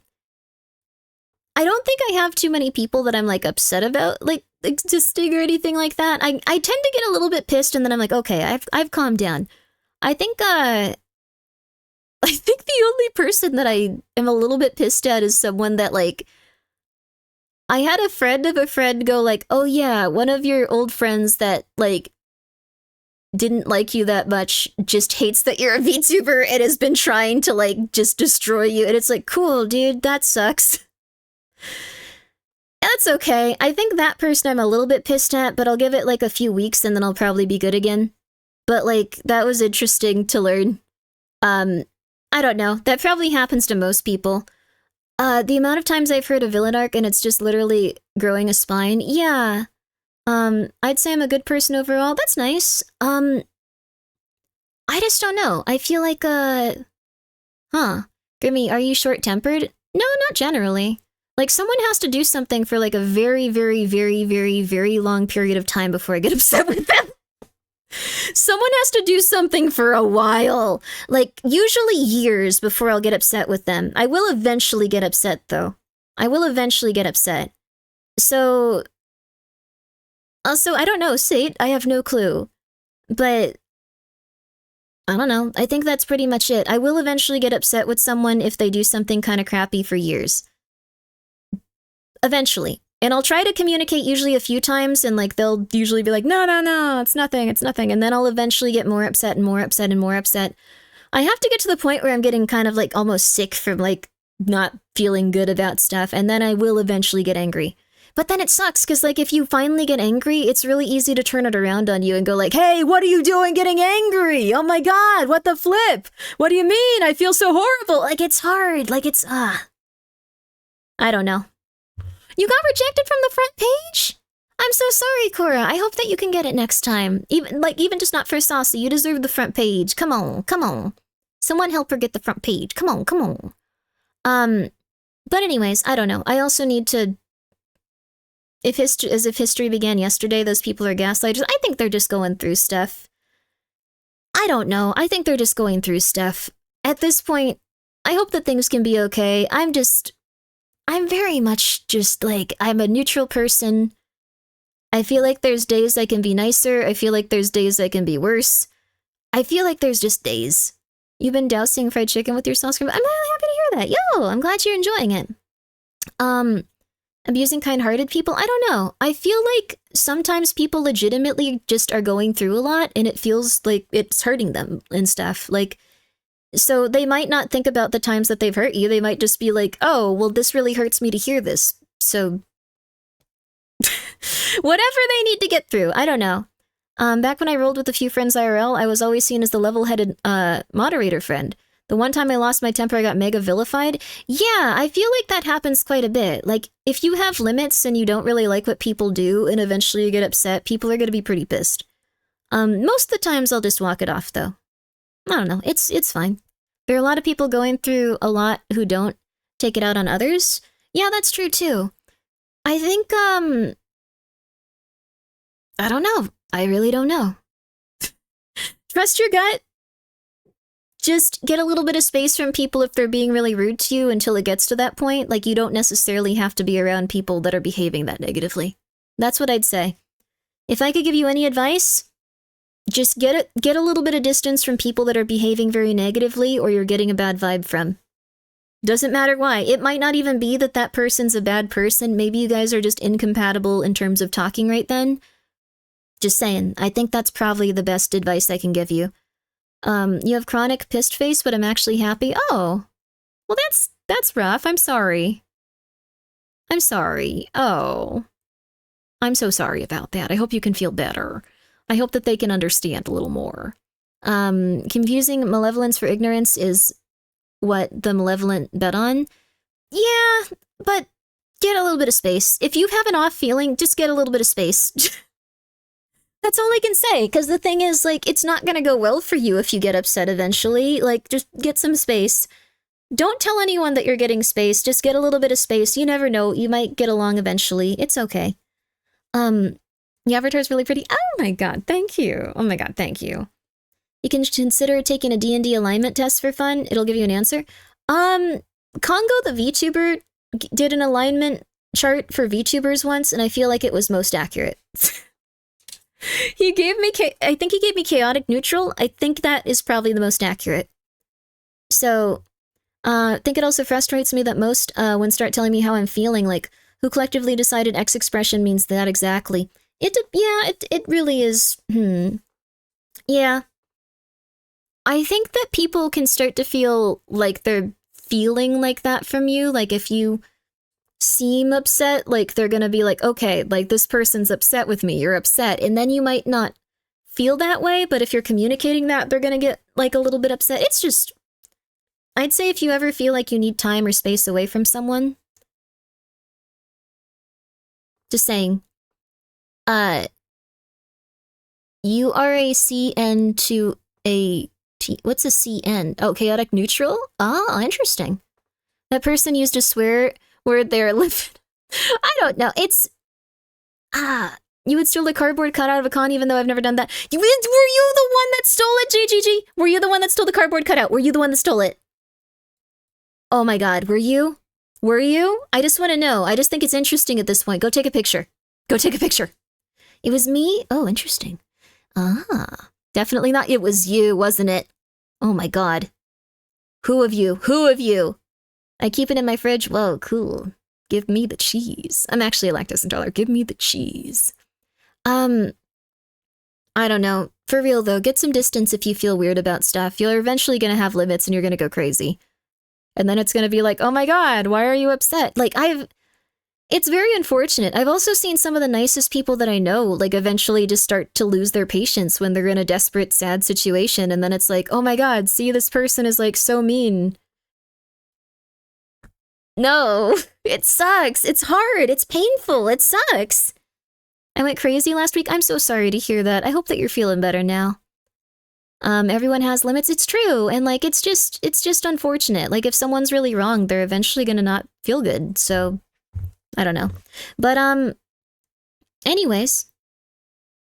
don't think I have too many people that I'm, like, upset about, like, existing or anything like that. I tend to get a little bit pissed and then I'm like, okay, I've calmed down. I think the only person that I am a little bit pissed at is someone that, like, I had a friend of a friend go like, oh yeah, one of your old friends that, like, didn't like you that much just hates that you're a VTuber and has been trying to, like, just destroy you. And it's like, cool, dude, that sucks. That's okay. I think that person I'm a little bit pissed at, but I'll give it, like, a few weeks and then I'll probably be good again. But, like, that was interesting to learn. I don't know. That probably happens to most people. The amount of times I've heard a villain arc and it's just literally growing a spine, yeah. I'd say I'm a good person overall. That's nice. I just don't know. I feel like, Grimmi, are you short-tempered? No, not generally. Like, someone has to do something for, like, a very, very, very, very, very long period of time before I get upset with them. Someone has to do something for a while. Like, usually years before I'll get upset with them. I will eventually get upset, though. I will eventually get upset. So... Also, I don't know, Sate, I have no clue. But... I don't know, I think that's pretty much it. I will eventually get upset with someone if they do something kind of crappy for years. Eventually. And I'll try to communicate usually a few times, and, like, they'll usually be like, no, it's nothing, and then I'll eventually get more upset and more upset and more upset. I have to get to the point where I'm getting kind of, like, almost sick from, like, not feeling good about stuff, and then I will eventually get angry. But then it sucks, because, like, if you finally get angry, it's really easy to turn it around on you and go like, hey, what are you doing getting angry? Oh my god, what the flip? What do you mean? I feel so horrible. Like, it's hard. Like, it's, I don't know. You got rejected from the front page? I'm so sorry, Cora. I hope that you can get it next time. Even just not for Saucy. You deserve the front page. Come on. Someone help her get the front page. Come on. But anyways, I don't know. I also need to... As if history began yesterday, those people are gaslighters. I think they're just going through stuff. I don't know. I think they're just going through stuff. At this point, I hope that things can be okay. I'm very much just, like, I'm a neutral person. I feel like there's days I can be nicer. I feel like there's days I can be worse. I feel like there's just days. You've been dousing fried chicken with your sauce cream? I'm really happy to hear that. Yo, I'm glad you're enjoying it. Abusing kind-hearted people? I don't know. I feel like sometimes people legitimately just are going through a lot, and it feels like it's hurting them and stuff. Like, so they might not think about the times that they've hurt you. They might just be like, oh, well, this really hurts me to hear this. So, whatever they need to get through. I don't know. Back when I rolled with a few friends IRL, I was always seen as the level-headed, moderator friend. The one time I lost my temper, I got mega vilified. Yeah, I feel like that happens quite a bit. Like, if you have limits and you don't really like what people do, and eventually you get upset, people are gonna be pretty pissed. Most of the times I'll just walk it off, though. I don't know, it's fine. There are a lot of people going through a lot who don't take it out on others. Yeah, that's true, too. I think, I don't know. I really don't know. Trust your gut. Just get a little bit of space from people if they're being really rude to you until it gets to that point. Like, you don't necessarily have to be around people that are behaving that negatively. That's what I'd say. If I could give you any advice, just get a little bit of distance from people that are behaving very negatively or you're getting a bad vibe from. Doesn't matter why. It might not even be that that person's a bad person. Maybe you guys are just incompatible in terms of talking right then. Just saying. I think that's probably the best advice I can give you. You have chronic pissed face, but I'm actually happy. Oh, well, that's rough. I'm sorry. Oh, I'm so sorry about that. I hope you can feel better. I hope that they can understand a little more. Confusing malevolence for ignorance is what the malevolent bet on. Yeah, but get a little bit of space. If you have an off feeling, just get a little bit of space. That's all I can say, because the thing is, like, it's not gonna go well for you if you get upset eventually. Like, just get some space. Don't tell anyone that you're getting space, just get a little bit of space. You never know, you might get along eventually. It's okay. The avatar is really pretty. Oh my god, thank you. Oh my god, thank you. You can consider taking a D&D alignment test for fun. It'll give you an answer. Congo the VTuber did an alignment chart for VTubers once, and I feel like it was most accurate. He gave me, I think he gave me chaotic neutral. I think that is probably the most accurate. So, I think it also frustrates me that most, when start telling me how I'm feeling, like, who collectively decided X expression means that exactly. It really is. Yeah. I think that people can start to feel like they're feeling like that from you. Like if you seem upset, like they're gonna be like, okay, like this person's upset with me, you're upset. And then you might not feel that way, but if you're communicating that, they're gonna get like a little bit upset. It's just, I'd say if you ever feel like you need time or space away from someone, just saying, you are a CN to a T. What's a CN? Oh, chaotic neutral? Ah, interesting. That person used a swear word there. I don't know. It's, you would steal the cardboard cut out of a con even though I've never done that. Were you the one that stole it, JGG? Were you the one that stole the cardboard cutout? Were you the one that stole it? Oh my god, were you? Were you? I just want to know. I just think it's interesting at this point. Go take a picture. Go take a picture. It was me? Oh, interesting. Ah, definitely not. It was you, wasn't it? Oh my god. Who of you? Who of you? I keep it in my fridge. Whoa, cool. Give me the cheese. I'm actually a lactose intolerant. Give me the cheese. I don't know. For real though, get some distance if you feel weird about stuff. You're eventually gonna have limits and you're gonna go crazy. And then it's gonna be like, oh my god, why are you upset? Like, it's very unfortunate. I've also seen some of the nicest people that I know, like, eventually just start to lose their patience when they're in a desperate, sad situation. And then it's like, oh my god, see, this person is, like, so mean. No, it sucks. It's hard. It's painful. It sucks. I went crazy last week. I'm so sorry to hear that. I hope that you're feeling better now. Everyone has limits. It's true. And, like, it's just unfortunate. Like, if someone's really wrong, they're eventually gonna not feel good. So, I don't know. But, anyways,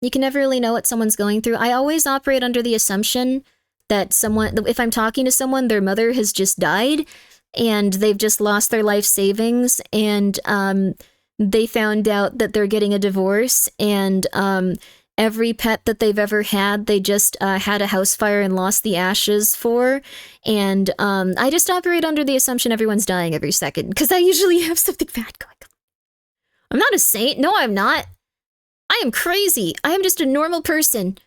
you can never really know what someone's going through. I always operate under the assumption that if I'm talking to someone, their mother has just died, and they've just lost their life savings, and, they found out that they're getting a divorce, and, every pet that they've ever had, they just had a house fire and lost the ashes for. And I just operate under the assumption everyone's dying every second, because I usually have something bad going on. I'm not a saint. No, I'm not. I am crazy. I am just a normal person.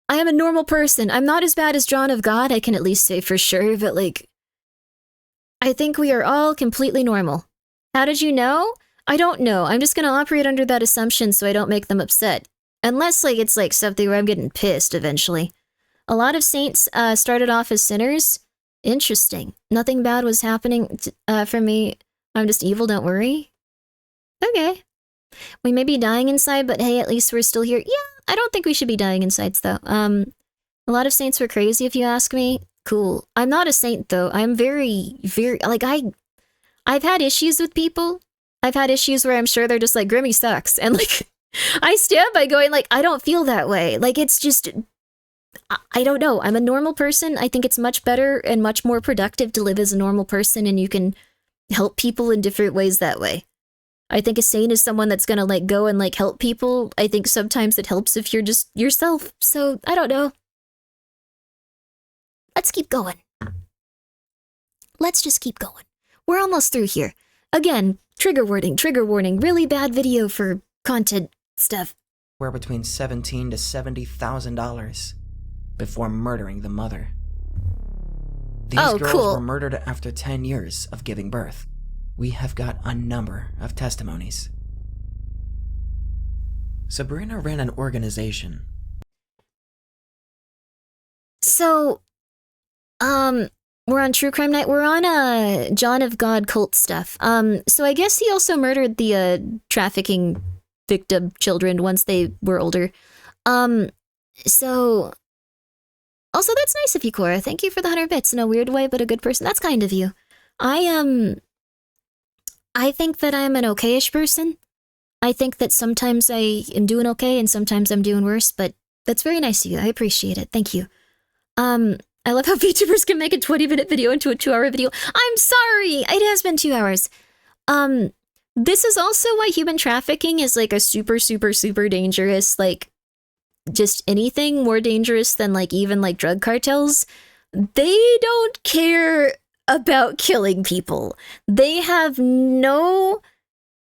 I am a normal person. I'm not as bad as John of God, I can at least say for sure, but like, I think we are all completely normal. How did you know? I don't know. I'm just gonna operate under that assumption so I don't make them upset. Unless, like, it's, like, something where I'm getting pissed eventually. A lot of saints started off as sinners. Interesting. Nothing bad was happening for me. I'm just evil, don't worry. Okay. We may be dying inside, but hey, at least we're still here. Yeah, I don't think we should be dying inside, though. A lot of saints were crazy, if you ask me. Cool. I'm not a saint, though. I'm very, very, like, I've had issues with people. I've had issues where I'm sure they're just like, Grimmi sucks. And, like, I stand by going, like, I don't feel that way. Like, it's just, I don't know. I'm a normal person. I think it's much better and much more productive to live as a normal person, and you can help people in different ways that way. I think a saint is someone that's gonna, like, go and, like, help people. I think sometimes it helps if you're just yourself. So, I don't know. Let's keep going. Let's just keep going. We're almost through here. Again, trigger warning, really bad video for content stuff. Were between $17,000 to $70,000 before murdering the mother. These girls were murdered after 10 years of giving birth. We have got a number of testimonies. Sabrina ran an organization. So, we're on True Crime Night. We're on John of God cult stuff. So I guess he also murdered the trafficking victim children once they were older. So also, that's nice of you, Cora. Thank you for the 100 bits in a weird way, but a good person. That's kind of you. I think that I'm an okay-ish person. I think that sometimes I am doing okay and sometimes I'm doing worse, but that's very nice of you. I appreciate it. Thank you. I love how VTubers can make a 20-minute video into a 2-hour video. I'm sorry! It has been 2 hours. This is also why human trafficking is, like, a super, super, super dangerous, like, just anything more dangerous than, like, even, like, drug cartels. They don't care about killing people. They have no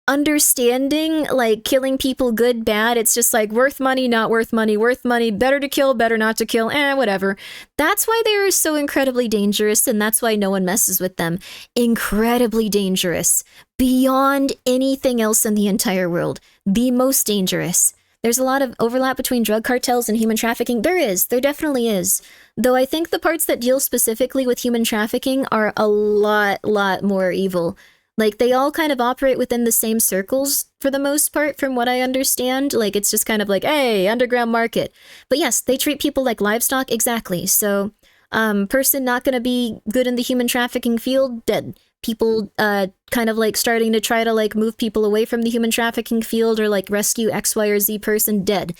understanding, like, killing people good, bad. It's just like worth money, not worth money, worth money, better to kill, better not to kill, whatever. That's why they are so incredibly dangerous, and that's why no one messes with them. Incredibly dangerous. Beyond anything else in the entire world. The most dangerous. There's a lot of overlap between drug cartels and human trafficking. There definitely is. Though I think the parts that deal specifically with human trafficking are a lot more evil. Like, they all kind of operate within the same circles, for the most part, from what I understand. Like, it's just kind of like, hey, underground market. But yes, they treat people like livestock, exactly. So, person not gonna be good in the human trafficking field, dead. People, kind of, like, starting to try to, like, move people away from the human trafficking field or, like, rescue X, Y, or Z person, dead.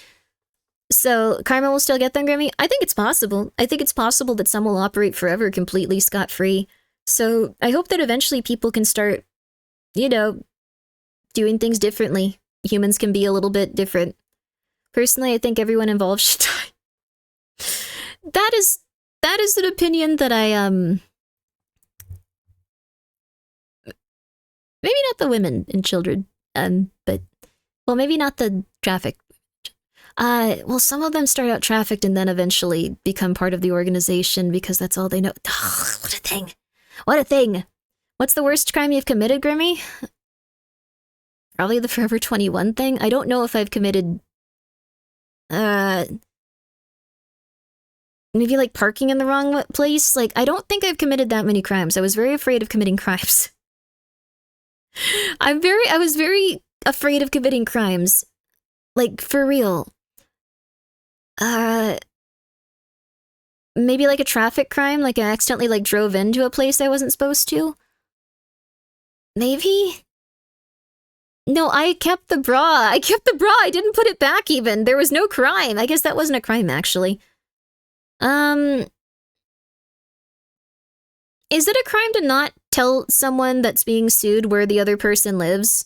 So, karma will still get them, Grimmy? I think it's possible. I think it's possible that some will operate forever completely scot-free. So, I hope that eventually people can start, you know, doing things differently. Humans can be a little bit different. Personally, I think everyone involved should die. That is an opinion that I, maybe not the women and children, but, well, maybe not the trafficked. Well, some of them start out trafficked and then eventually become part of the organization because that's all they know. Oh, what a thing. What a thing. What's the worst crime you've committed, Grimmy? Probably the Forever 21 thing. I don't know if I've committed, maybe like parking in the wrong place. Like, I don't think I've committed that many crimes. I was very afraid of committing crimes. I was very afraid of committing crimes. Like, for real. Maybe like a traffic crime, like I accidentally like drove into a place I wasn't supposed to. Maybe? No, I kept the bra. I didn't put it back even. There was no crime. I guess that wasn't a crime, actually. Is it a crime to not tell someone that's being sued where the other person lives?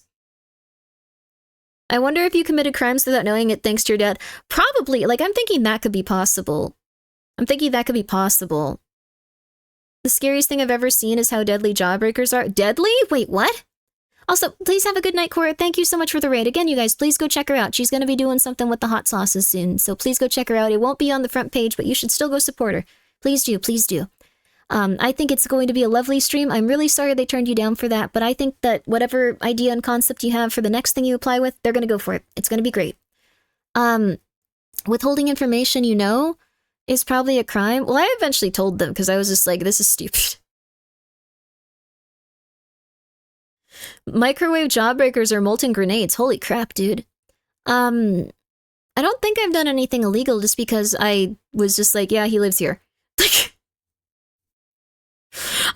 I wonder if you committed crimes without knowing it thanks to your dad. Probably. Like, I'm thinking that could be possible. The scariest thing I've ever seen is how deadly jawbreakers are. Deadly? Wait, what? Also, please have a good night, Cora. Thank you so much for the raid. Again, you guys, please go check her out. She's going to be doing something with the hot sauces soon, so please go check her out. It won't be on the front page, but you should still go support her. Please do, please do. I think it's going to be a lovely stream. I'm really sorry they turned you down for that, but I think that whatever idea and concept you have for the next thing you apply with, they're going to go for it. It's going to be great. Withholding information you know is probably a crime. Well, I eventually told them because I was just like, this is stupid. Microwave jawbreakers or molten grenades. Holy crap, dude. I don't think I've done anything illegal just because I was just like, yeah, he lives here. Like,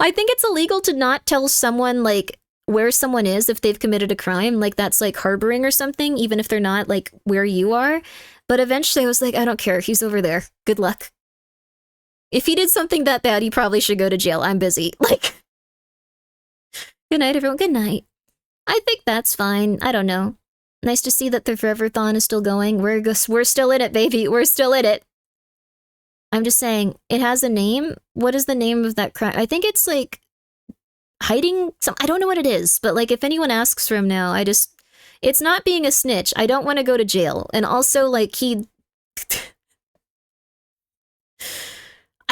I think it's illegal to not tell someone, like, where someone is if they've committed a crime. Like, that's, like, harboring or something, even if they're not, like, where you are. But eventually I was like, I don't care. He's over there. Good luck. If he did something that bad, he probably should go to jail. I'm busy. Like, good night, everyone. Good night. I think that's fine. I don't know. Nice to see that the Forever-thon is still going. We're still in it, baby. We're still in it. I'm just saying, it has a name. What is the name of that crime? I think it's, like, hiding some... I don't know what it is, but, like, if anyone asks for him now, it's not being a snitch. I don't want to go to jail. And also, like, I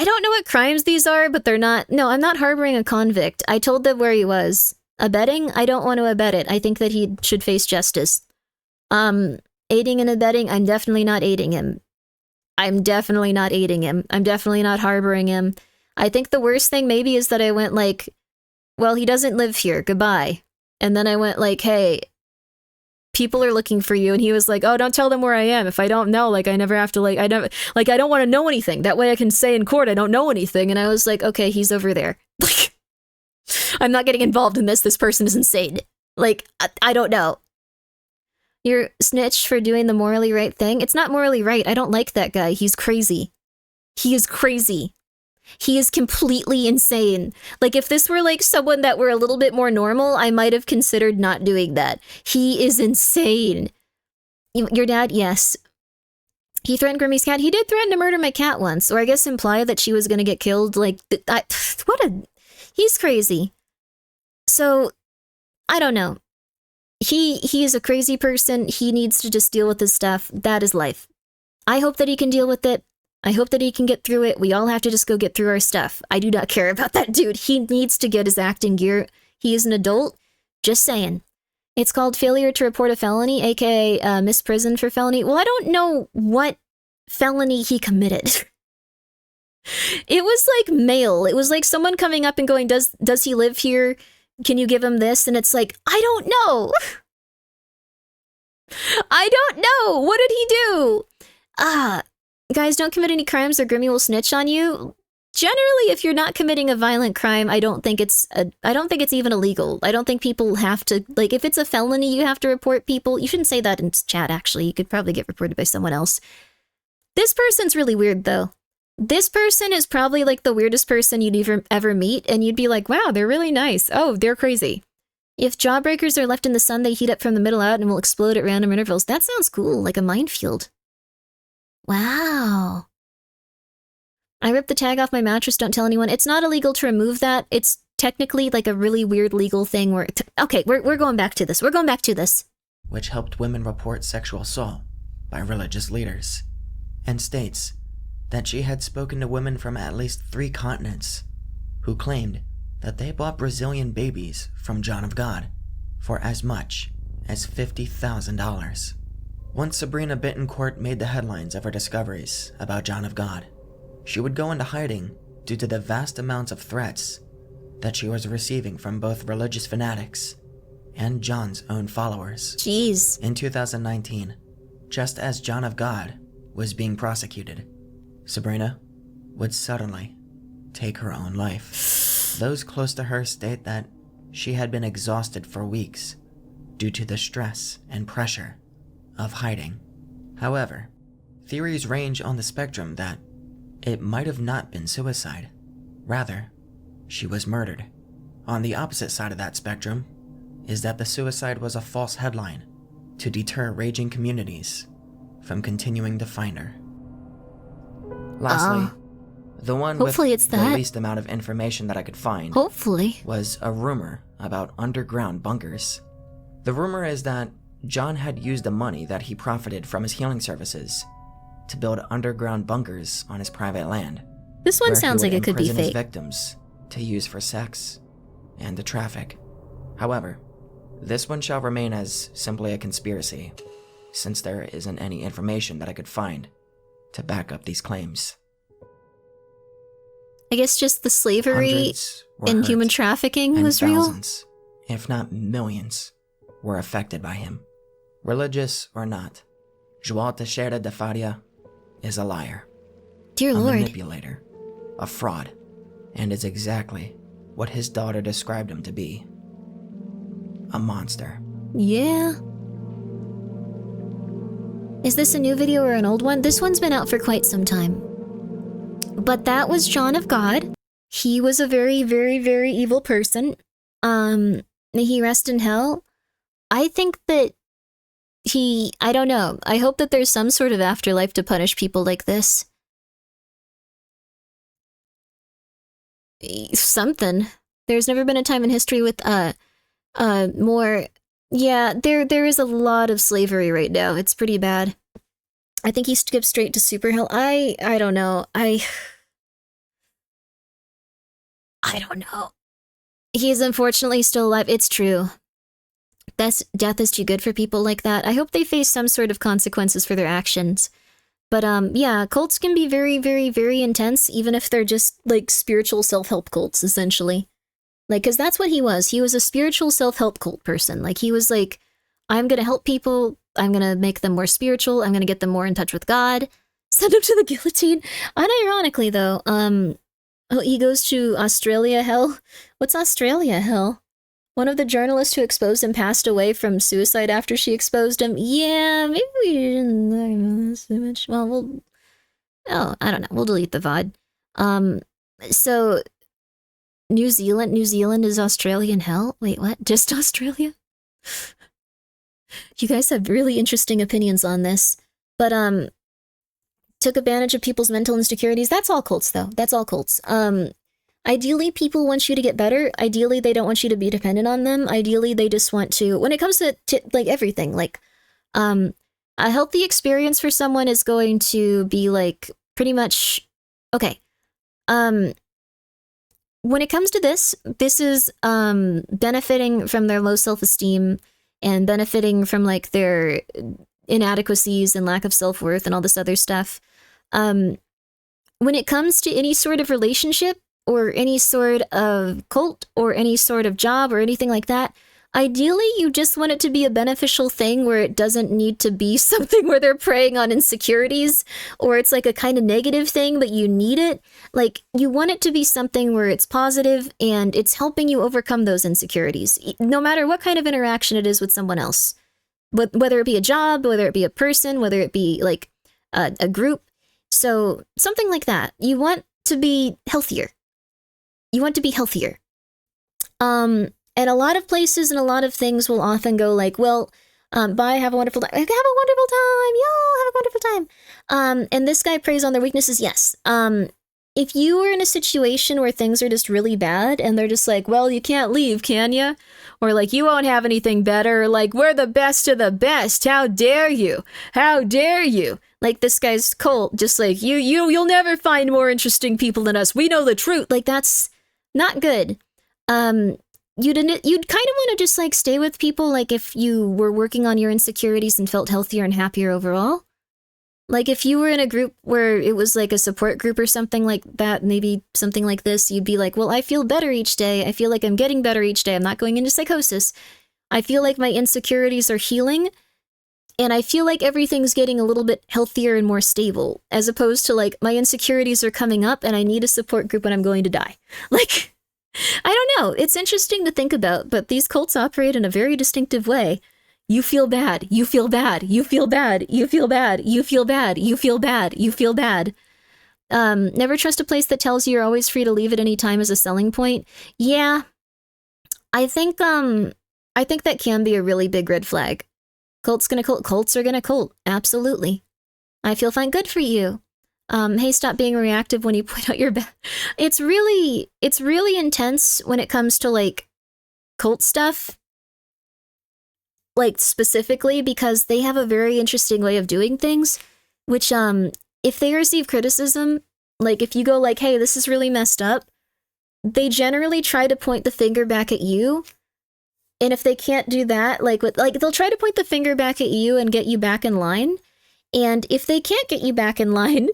don't know what crimes these are, but they're not... No, I'm not harboring a convict. I told them where he was. Abetting? I don't want to abet it. I think that he should face justice. Aiding and abetting? I'm definitely not aiding him. I'm definitely not harboring him. I think the worst thing maybe is that I went like, well, he doesn't live here. Goodbye. And then I went like, hey, people are looking for you. And he was like, oh, don't tell them where I am. If I don't know, like, I never have to, like, I don't want to know anything. That way I can say in court I don't know anything. And I was like, okay, he's over there. Like, I'm not getting involved in this. This person is insane. Like, I don't know. You're snitched for doing the morally right thing? It's not morally right. I don't like that guy. He's crazy. He is crazy. He is completely insane. Like, if this were, like, someone that were a little bit more normal, I might have considered not doing that. He is insane. Your dad? Yes. He threatened Grimmy's cat? He did threaten to murder my cat once, or I guess imply that she was gonna get killed. Like, he's crazy. So, I don't know. he is a crazy person. He needs to just deal with his stuff. That is life. I hope that he can deal with it. I hope that he can get through it. We all have to just go get through our stuff. I do not care about that dude. He needs to get his acting gear. He is an adult. Just saying. It's called failure to report a felony, aka miss prison for felony. Well, I don't know what felony he committed. It was like mail. It was like someone coming up and going, does he live here? Can you give him this? And it's like, I don't know. I don't know. What did he do? Guys, don't commit any crimes or Grimmi will snitch on you. Generally, if you're not committing a violent crime, I don't think it's even illegal. I don't think people have to, like, if it's a felony, you have to report people. You shouldn't say that in chat, actually. You could probably get reported by someone else. This person's really weird, though. This person is probably, like, the weirdest person you'd ever meet, and you'd be like, wow, they're really nice. Oh, they're crazy. If jawbreakers are left in the sun, they heat up from the middle out and will explode at random intervals. That sounds cool, like a minefield. Wow. I ripped the tag off my mattress, don't tell anyone. It's not illegal to remove that. It's technically like a really weird legal thing where... Okay, we're going back to this. We're going back to this. Which helped women report sexual assault by religious leaders, and states that she had spoken to women from at least 3 continents who claimed that they bought Brazilian babies from John of God for as much as $50,000. Once Sabrina Bittencourt made the headlines of her discoveries about John of God, she would go into hiding due to the vast amounts of threats that she was receiving from both religious fanatics and John's own followers. Jeez. In 2019, just as John of God was being prosecuted, Sabrina would suddenly take her own life. Those close to her state that she had been exhausted for weeks due to the stress and pressure of hiding. However, theories range on the spectrum that it might have not been suicide. Rather, she was murdered. On the opposite side of that spectrum is that the suicide was a false headline to deter raging communities from continuing to find her. Lastly, the one with the least amount of information that I could find was a rumor about underground bunkers. The rumor is that John had used the money that he profited from his healing services to build underground bunkers on his private land. This one sounds like it could be fake. His victims to use for sex and to traffic. However, this one shall remain as simply a conspiracy, since there isn't any information that I could find to back up these claims. I guess just the slavery and human trafficking was real. Thousands, if not millions, were affected by him. Religious or not, João Teixeira de Faria is a liar. Dear Lord. A manipulator, a fraud, and is exactly what his daughter described him to be. A monster. Yeah. Is this a new video or an old one? This one's been out for quite some time. But that was John of God. He was a very, very, very evil person. May he rest in hell. I think that I don't know. I hope that there's some sort of afterlife to punish people like this. Something. There's never been a time in history with, more... Yeah, there is a lot of slavery right now. It's pretty bad. I think he skipped straight to super hell. I don't know. I don't know. He is unfortunately still alive. It's true. Death is too good for people like that. I hope they face some sort of consequences for their actions. But yeah, cults can be very, very, very intense, even if they're just, like, spiritual self-help cults, essentially. Like, because that's what he was. He was a spiritual self-help cult person. Like, he was like, I'm going to help people. I'm going to make them more spiritual. I'm going to get them more in touch with God. Send them to the guillotine. Unironically, though, he goes to Australia hell. What's Australia hell? One of the journalists who exposed him passed away from suicide after she exposed him. Yeah, maybe we didn't this image. Well, I don't know. We'll delete the VOD. So... New Zealand is Australian hell? Wait, what? Just Australia? You guys have really interesting opinions on this. But, took advantage of people's mental insecurities. That's all cults, though. That's all cults. Ideally, people want you to get better. Ideally, they don't want you to be dependent on them. Ideally, they just want to, when it comes to like everything, like, a healthy experience for someone is going to be like pretty much, okay. When it comes to this is, benefiting from their low self-esteem and benefiting from like their inadequacies and lack of self-worth and all this other stuff. When it comes to any sort of relationship or any sort of cult or any sort of job or anything like that, ideally you just want it to be a beneficial thing where it doesn't need to be something where they're preying on insecurities or it's like a kind of negative thing, but you need it. Like, you want it to be something where it's positive and it's helping you overcome those insecurities, no matter what kind of interaction it is with someone else. But whether it be a job, whether it be a person, whether it be like a group. So something like that. You want to be healthier. You want to be healthier. And a lot of places and a lot of things will often go like, well, bye, have a wonderful time. Have a wonderful time. Yo, have a wonderful time. And this guy preys on their weaknesses. Yes. If you are in a situation where things are just really bad and they're just like, well, you can't leave, can you? Or like, you won't have anything better. Or like, we're the best of the best. How dare you? How dare you? Like this guy's cult, just like, you'll never find more interesting people than us. We know the truth. Like, that's not good. You'd kind of want to just like stay with people like if you were working on your insecurities and felt healthier and happier overall. Like if you were in a group where it was like a support group or something like that, maybe something like this, you'd be like, well, I feel better each day. I feel like I'm getting better each day. I'm not going into psychosis. I feel like my insecurities are healing. And I feel like everything's getting a little bit healthier and more stable, as opposed to like my insecurities are coming up and I need a support group when I'm going to die. Like, I don't know. It's interesting to think about, but these cults operate in a very distinctive way. You feel bad. You feel bad. You feel bad. You feel bad. You feel bad. You feel bad. You feel bad. Never trust a place that tells you you're always free to leave at any time as a selling point. Yeah. I think that can be a really big red flag. Cults gonna cult. Cults are gonna cult. Absolutely. I feel fine. Good for you. Hey, stop being reactive when you point out your bad. It's really intense when it comes to like cult stuff. Like specifically because they have a very interesting way of doing things, which if they receive criticism, like if you go like, hey, this is really messed up, they generally try to point the finger back at you. And if they can't do that, they'll try to point the finger back at you and get you back in line. And if they can't get you back in line,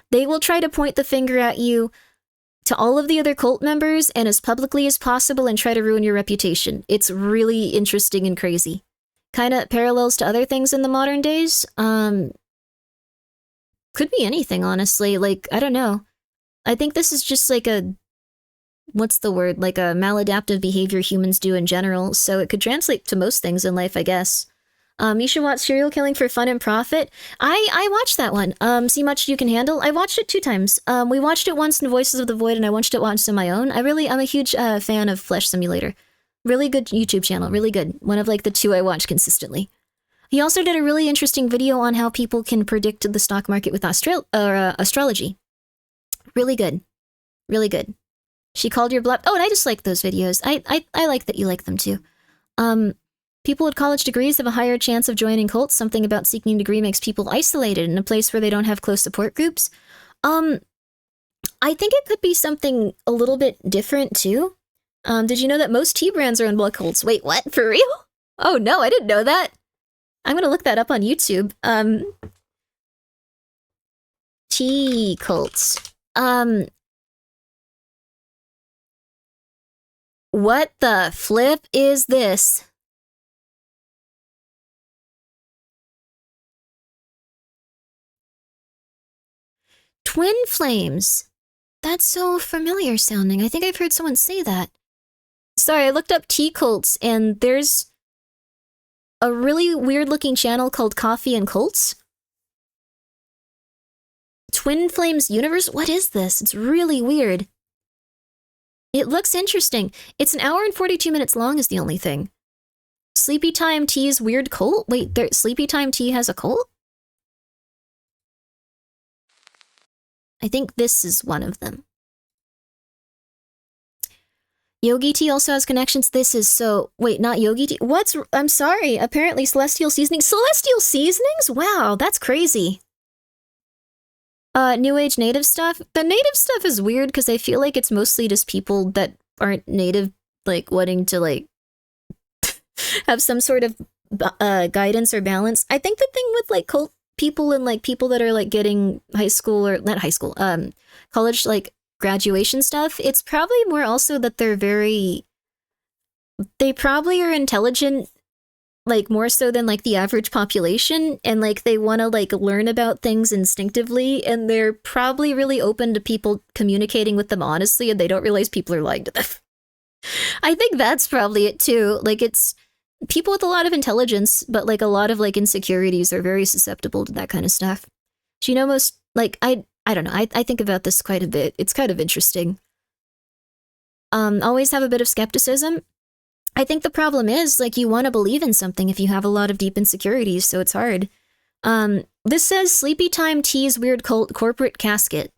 they will try to point the finger at you to all of the other cult members and as publicly as possible and try to ruin your reputation. It's really interesting and crazy. Kind of parallels to other things in the modern days. Could be anything, honestly. Like, I don't know. I think this is just like what's the word? Like a maladaptive behavior humans do in general. So it could translate to most things in life, I guess. You should watch Serial Killing for Fun and Profit. I watched that one. See Much You Can Handle. I watched it 2 times. We watched it once in Voices of the Void, and I watched it once on my own. I'm a huge fan of Flesh Simulator. Really good YouTube channel. Really good. One of like the 2 I watch consistently. He also did a really interesting video on how people can predict the stock market with astrology. Really good. Really good. She called your bluff. Oh, and I just like those videos. I like that you like them too. People with college degrees have a higher chance of joining cults. Something about seeking a degree makes people isolated in a place where they don't have close support groups. I think it could be something a little bit different too. Did you know that most tea brands are in blood cults? Wait, what? For real? Oh no, I didn't know that. I'm gonna look that up on YouTube. Tea cults. What the flip is this? Twin flames. That's so familiar sounding. I think I've heard someone say that. Sorry, I looked up tea cults, and there's a really weird-looking channel called Coffee and Cults. Twin Flames Universe? What is this? It's really weird. It looks interesting. It's 1 hour and 42 minutes long is the only thing. Sleepy Time Tea's weird cult? Wait, Sleepy Time Tea has a cult? I think this is one of them. Yogi Tea also has connections. This is so... Wait, not Yogi Tea? I'm sorry. Apparently Celestial Seasonings. Celestial Seasonings? Wow, that's crazy. New Age native stuff. The native stuff is weird because I feel like it's mostly just people that aren't native, like, wanting to, like, have some sort of guidance or balance. I think the thing with, like, cult people and, like, people that are, like, getting college, like, graduation stuff, it's probably more also that they probably are intelligent, like more so than like the average population, and like they want to like learn about things instinctively, and they're probably really open to people communicating with them honestly, and they don't realize people are lying to them. I think that's probably it too. Like it's people with a lot of intelligence, but like a lot of like insecurities are very susceptible to that kind of stuff. Do you know most like I don't know. I think about this quite a bit. It's kind of interesting. Always have a bit of skepticism. I think the problem is, like, you want to believe in something if you have a lot of deep insecurities, so it's hard. This says Sleepy Time Tea's Weird Cult Corporate Casket.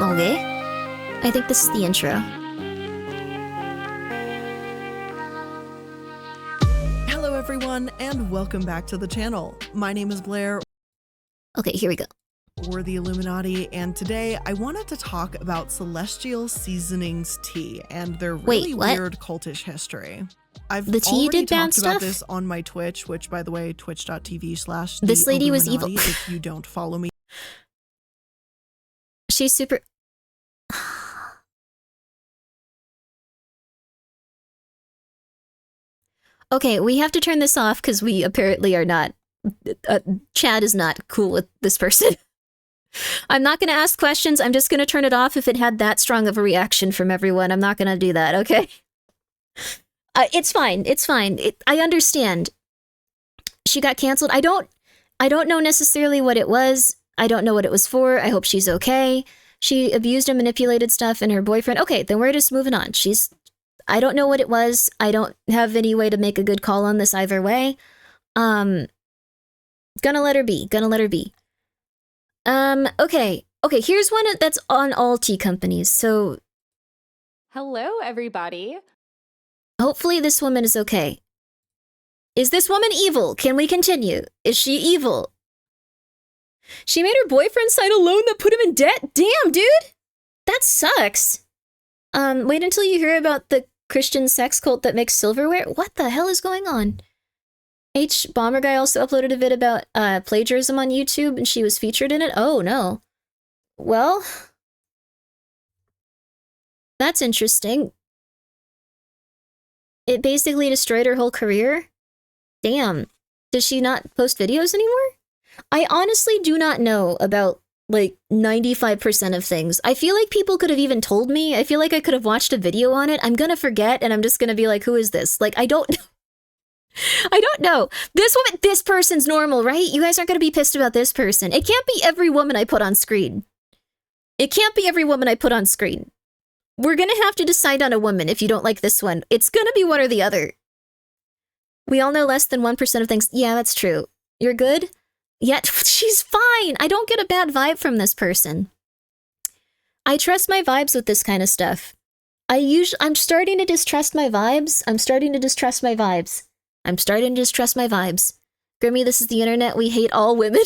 Okay. I think this is the intro. Everyone, and welcome back to the channel. My name is Blair. Okay, here we go. We're the Illuminati, and today I wanted to talk about Celestial Seasonings tea and their really weird cultish history. I've already talked about this on my Twitch, which, by the way, twitch.tv/. This lady was evil. If you don't follow me. She's super... Okay, we have to turn this off because we apparently are not... Chad is not cool with this person. I'm not going to ask questions. I'm just going to turn it off if it had that strong of a reaction from everyone. I'm not going to do that, okay? It's fine. It's fine. I understand. She got canceled. I don't know necessarily what it was. I don't know what it was for. I hope she's okay. She abused and manipulated stuff and her boyfriend. Okay, then we're just moving on. I don't know what it was. I don't have any way to make a good call on this either way. Gonna let her be. Okay, here's one that's on all tea companies, so... Hello, everybody. Hopefully this woman is okay. Is this woman evil? Can we continue? Is she evil? She made her boyfriend sign a loan that put him in debt? Damn, dude! That sucks. Wait until you hear about the Christian sex cult that makes silverware? What the hell is going on? H. Bomber Guy also uploaded a vid about plagiarism on YouTube, and she was featured in it? Oh, no. Well... That's interesting. It basically destroyed her whole career? Damn. Does she not post videos anymore? I honestly do not know about, like, 95% of things. I feel like people could have even told me. I feel like I could have watched a video on it. I'm gonna forget, and I'm just gonna be like, who is this? Like, I don't know. I don't know. This woman, this person's normal, right? You guys aren't gonna be pissed about this person. It can't be every woman I put on screen. It can't be every woman I put on screen. We're gonna have to decide on a woman if you don't like this one. It's gonna be one or the other. We all know less than 1% of things. Yeah, that's true. You're good? Yet she's fine. I don't get a bad vibe from this person. I trust my vibes with this kind of stuff. I'm starting to distrust my vibes. I'm starting to distrust my vibes. Grimmi, this is the internet. We hate all women.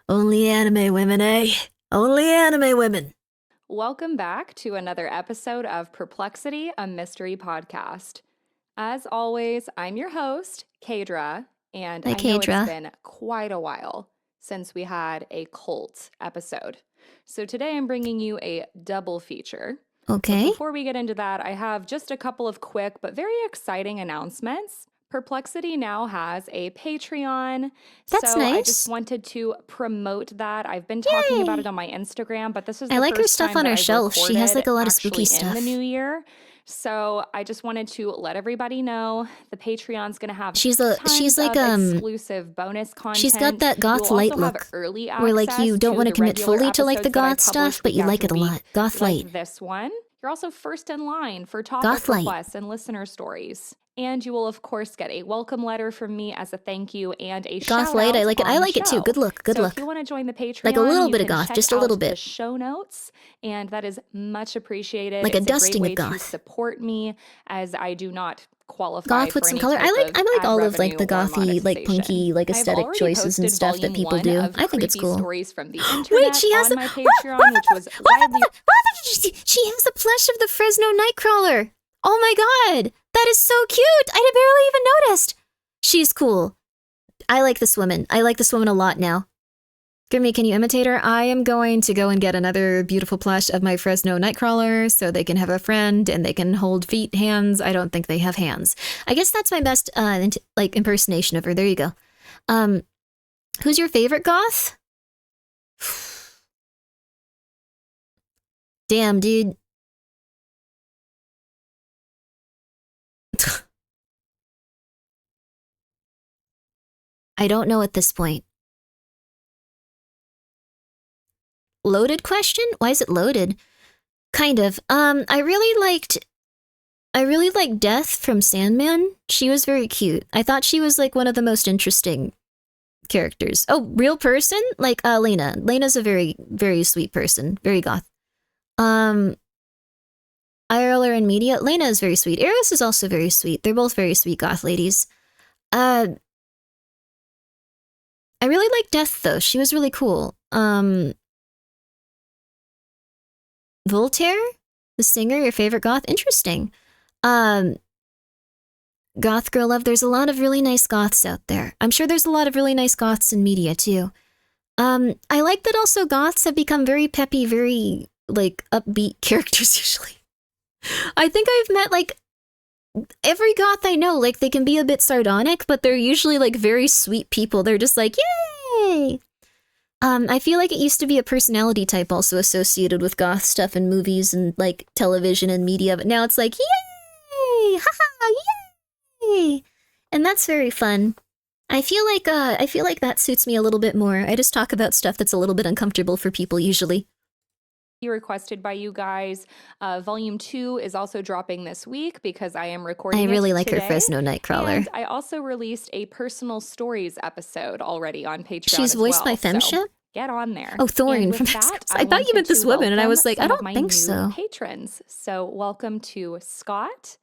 Only anime women, eh? Only anime women. Welcome back to another episode of Perplexity, a mystery podcast. As always, I'm your host, Kadra, and I know it's been quite a while since we had a cult episode. So today I'm bringing you a double feature. Okay. But before we get into that, I have just a couple of quick but very exciting announcements. Perplexity now has a Patreon. That's so nice. I just wanted to promote that. I've been talking about it on my Instagram, but this is the I like her first stuff time on that her I've shelf. She has like a lot of spooky recorded stuff. in the new year. So I just wanted to let everybody know the Patreon's going to have she's like exclusive bonus content. She's got that goth light look, where like you don't want to commit fully to like the goth stuff, but you like it a lot. Goth light. Like this one. You're also first in line for topic requests and listener stories. And you will, of course, get a welcome letter from me as a thank you and a goth light. I like it. I like it too. Good look. Good look. If you want to join the Patreon, like a little bit of goth, just a little bit. The show notes, and that is much appreciated. Like a dusting of goth. To support me, as I do not qualify goth with for some any color. I like all of like the gothy, like monetization. punky, like aesthetic choices and stuff that people do. I think it's cool. Stories from the Wait, she has my Patreon, which was widely. She has a plush of the Fresno Nightcrawler. Oh my god, that is so cute. I barely even noticed. She's cool. I like this woman. I like this woman a lot now. Grimmi, can you imitate her? I am going to go and get another beautiful plush of my Fresno Nightcrawler so they can have a friend and they can hold feet, hands. I don't think they have hands. I guess that's my best like impersonation of her. There you go. Who's your favorite goth? Damn, dude. I don't know at this point. Loaded question? Why is it loaded? Kind of. I really liked Death from Sandman. She was very cute. I thought she was like one of the most interesting characters. Oh, real person? Like Lena. Lena's a very, very sweet person. Very goth. IRL or in media. Lena is very sweet. Eris is also very sweet. They're both very sweet goth ladies. I really like Death though. She was really cool. Voltaire, the singer, your favorite goth? Interesting. Goth girl love. There's a lot of really nice goths out there. I'm sure there's a lot of really nice goths in media too. I like that also goths have become very peppy, very like upbeat characters usually. I think I've met like every goth I know, like they can be a bit sardonic, but they're usually like very sweet people. They're just like, yay! I feel like it used to be a personality type also associated with goth stuff in movies and like television and media, but now it's like, yay! Haha, yay! And that's very fun. I feel like that suits me a little bit more. I just talk about stuff that's a little bit uncomfortable for people usually. Requested by you guys. Volume 2 is also dropping this week because I am recording. I really like today. her Fresno Nightcrawler. And I also released a personal stories episode already on Patreon. She's voiced by Femship? So get on there. Oh, Thorn from that, I thought you meant this woman, and I was like, I don't think so. Patrons. So welcome to Scott,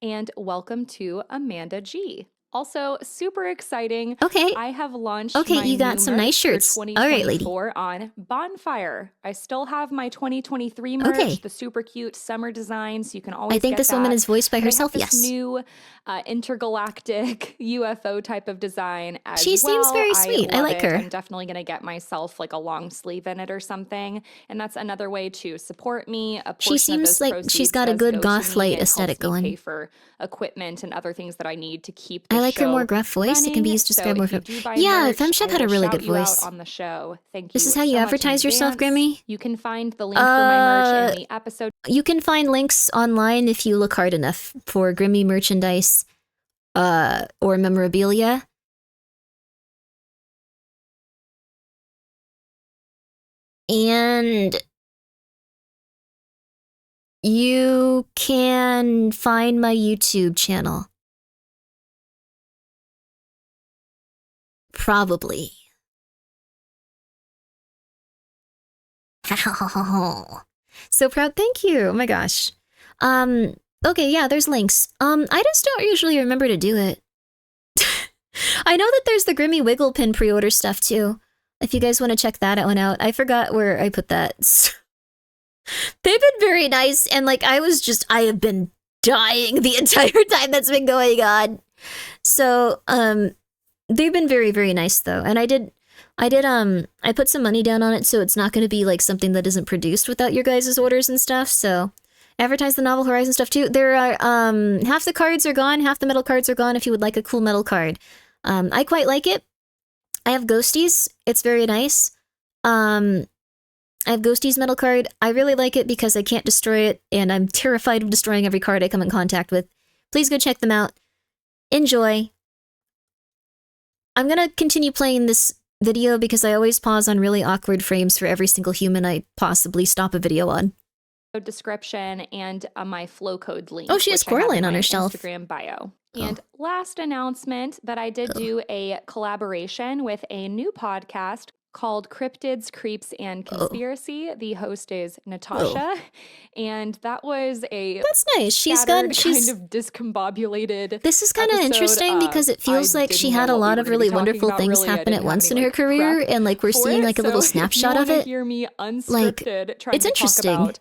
and welcome to Amanda G. Also, super exciting. Okay. I have launched. Okay, you got some nice shirts. All right, lady. On Bonfire. I still have my 2023 merch. Okay. The super cute summer designs. You can always. I think this woman is voiced by herself. This yes. New intergalactic UFO type of design. She seems very sweet. I like her. I'm definitely gonna get myself like a long sleeve in it or something, and that's another way to support me. She seems like she's got a good goth light aesthetic going. Pay for equipment and other things that I need to keep. I like her more gruff voice. Running. It can be used to describe more. Yeah, Femship had a really good voice. On the show. Thank you. This is how you advertise yourself, Grimmi? You can find the link for my merch in the episode. You can find links online if you look hard enough for Grimmi merchandise or memorabilia. And you can find my YouTube channel. Probably. So proud. Thank you. Oh my gosh. Okay, yeah, there's links. I just don't usually remember to do it. I know that there's the Grimmi Wiggle Pin pre-order stuff too. If you guys want to check that one out. I forgot where I put that. They've been very nice, and like I have been dying the entire time that's been going on. So, they've been very, very nice though. And I put some money down on it, so it's not going to be like something that isn't produced without your guys' orders and stuff. So advertise the Novel Horizon stuff too. There are, half the cards are gone, half the metal cards are gone if you would like a cool metal card. I quite like it. I have Ghosties. It's very nice. I have Ghostie's metal card. I really like it because I can't destroy it, and I'm terrified of destroying every card I come in contact with. Please go check them out. Enjoy. I'm gonna continue playing this video because I always pause on really awkward frames for every single human I possibly stop a video on. Description and my flow code link. Oh, she has Coraline on her shelf. Instagram bio. And last announcement that I did do a collaboration with a new podcast called Cryptids, Creeps, and Conspiracy. The host is Natasha, and that was a that's nice. She's kind of discombobulated. This is kind of interesting because it feels like she had a lot of really wonderful things happen at once in her career, and like we're seeing like a little snapshot of it. Hear me unscripted, like it's interesting.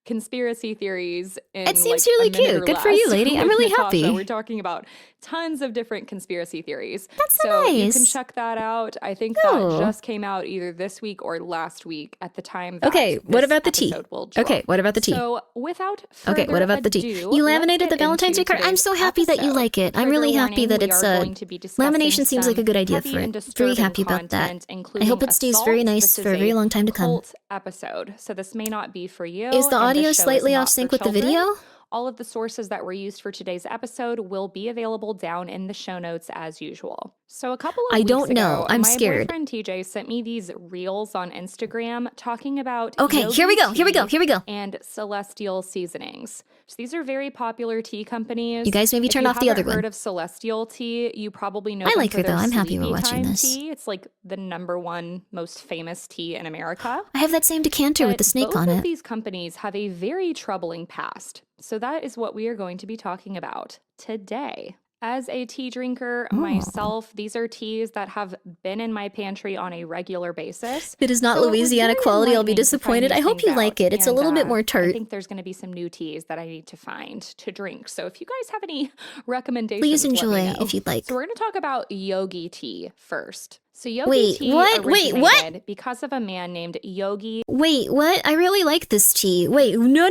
Conspiracy theories. It seems really cute. Good for you, lady. I'm really happy. We're talking about tons of different conspiracy theories. That's so nice. You can check that out. I think that just came out either this week or last week at the time. That what about the tea? Okay, what about the tea? So without further what about the tea? You laminated the Valentine's Day card. I'm so happy that you like it. I'm really happy that it's lamination seems like a good idea for it. Very happy about that. I hope it stays very nice for a very long time to come. Episode. So this may not be for you. Is the audio slightly off sync with the video? All of the sources that were used for today's episode will be available down in the show notes as usual. So a couple of weeks ago, I'm my scared. boyfriend TJ sent me these reels on Instagram talking about here we go. And Celestial seasonings. So these are very popular tea companies. You guys maybe turn off the other one. If you haven't heard of Celestial tea, you probably know I them like for her though. their I'm happy we're Sleepy watching Time this. Tea. It's like the #1 most famous tea in America. I have that same decanter with the snake on Both it. of these companies have a very troubling past. So that is what we are going to be talking about today. As a tea drinker myself, these are teas that have been in my pantry on a regular basis. If it is not Louisiana quality, I'll be disappointed. I hope you like it. It's a little bit more tart. I think there's going to be some new teas that I need to find to drink. So if you guys have any recommendations, please enjoy let me know. if you'd like. So we're going to talk about yogi tea first. So yogi tea originated because of a man named Yogi. Wait, what? I really like this tea. Wait, no.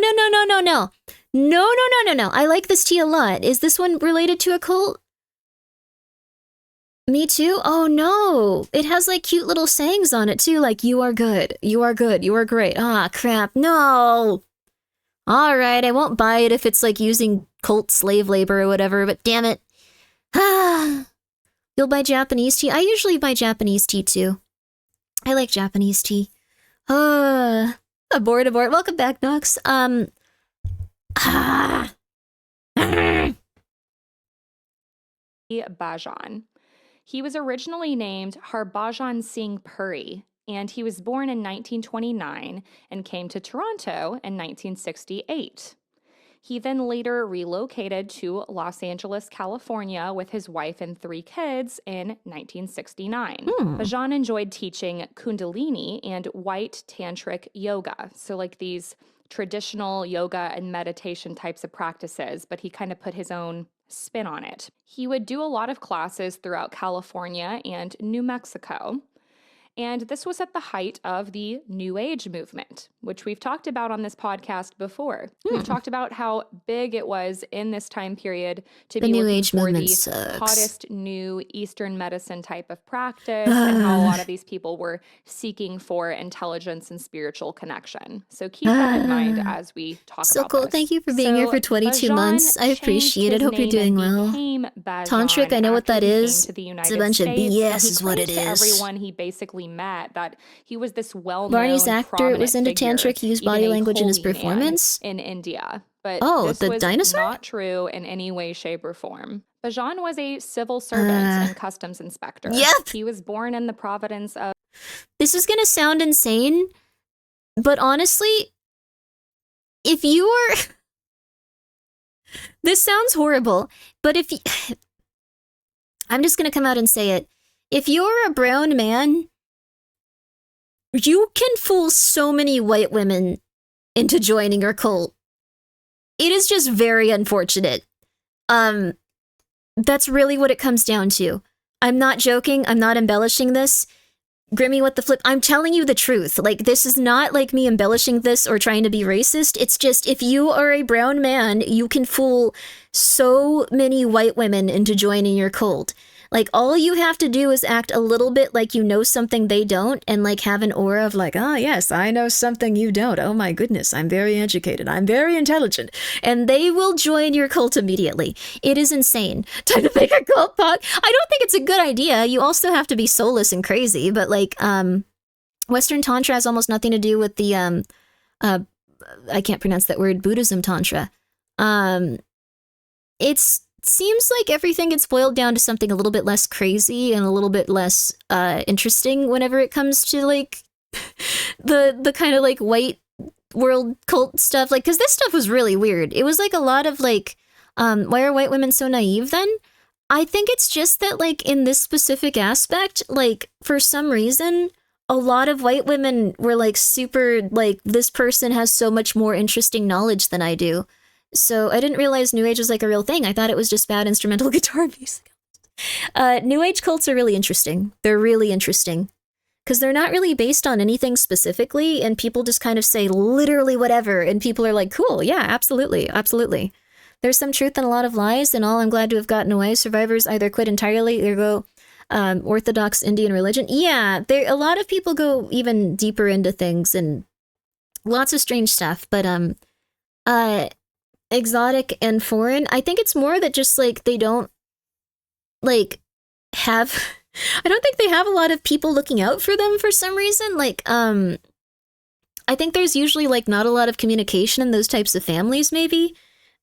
No. I like this tea a lot. Is this one related to a cult? Me too? Oh no. It has like cute little sayings on it too, like you are good, you are good, you are great. Ah, crap. No. All right, I won't buy it if it's like using cult slave labor or whatever, but damn it. Ah. You'll buy Japanese tea? I usually buy Japanese tea too. I like Japanese tea. Abort. Welcome back, Nox. Bhajan. He was originally named Harbhajan Singh Puri, and he was born in 1929 and came to Toronto in 1968. He then later relocated to Los Angeles, California with his wife and 3 kids in 1969. Bhajan enjoyed teaching Kundalini and white tantric yoga, so like these traditional yoga and meditation types of practices, but he kind of put his own spin on it. He would do a lot of classes throughout California and New Mexico. And this was at the height of the New Age movement, which we've talked about on this podcast before. We've talked about how big it was in this time period to be looking for the hottest new Eastern medicine type of practice and how a lot of these people were seeking for intelligence and spiritual connection. So keep that in mind as we talk about this. So cool. Thank you for being here for 22 months. I appreciate it. Hope you're doing well. Tantric, I know what that is. It's a bunch of BS is what it is. Everyone he basically met that he was this well-known Barney's actor was into tantric. He used body language in his performance in India, but this the was dinosaur? not true in any way, shape, or form. Bhajan was a civil servant and customs inspector. Yep. He was born in the province of. This is gonna sound insane, but honestly, if you were, this sounds horrible, but if you... I'm just gonna come out and say it. If you're a brown man, you can fool so many white women into joining your cult. It is just very unfortunate. That's really what it comes down to. I'm not joking. I'm not embellishing this. Grimmi, what the flip? I'm telling you the truth. Like, this is not like me embellishing this or trying to be racist. It's just, if you are a brown man, you can fool so many white women into joining your cult. Like, all you have to do is act a little bit like you know something they don't, and like have an aura of like, oh yes, I know something you don't. Oh my goodness, I'm very educated. I'm very intelligent. And they will join your cult immediately. It is insane. Time to make a cult pod. I don't think it's a good idea. You also have to be soulless and crazy, but like, Western Tantra has almost nothing to do with the, I can't pronounce that word, Buddhism Tantra. It seems like everything gets boiled down to something a little bit less crazy and a little bit less interesting whenever it comes to like the kind of like white world cult stuff. Like, because this stuff was really weird. It was like a lot of like, why are white women so naive then? I think it's just that like in this specific aspect, like for some reason, a lot of white women were like super like, this person has so much more interesting knowledge than I do. So I didn't realize New Age was like a real thing. I thought it was just bad instrumental guitar music. New Age cults are really interesting. They're really interesting. Because they're not really based on anything specifically, and people just kind of say literally whatever, and people are like, cool, yeah, absolutely, absolutely. There's some truth in a lot of lies, and all I'm glad to have gotten away. Survivors either quit entirely or go Orthodox Indian religion. Yeah, a lot of people go even deeper into things, and lots of strange stuff, but exotic and foreign, I think it's more that just like they don't like have I don't think they have a lot of people looking out for them for some reason. Like I think there's usually like not a lot of communication in those types of families. Maybe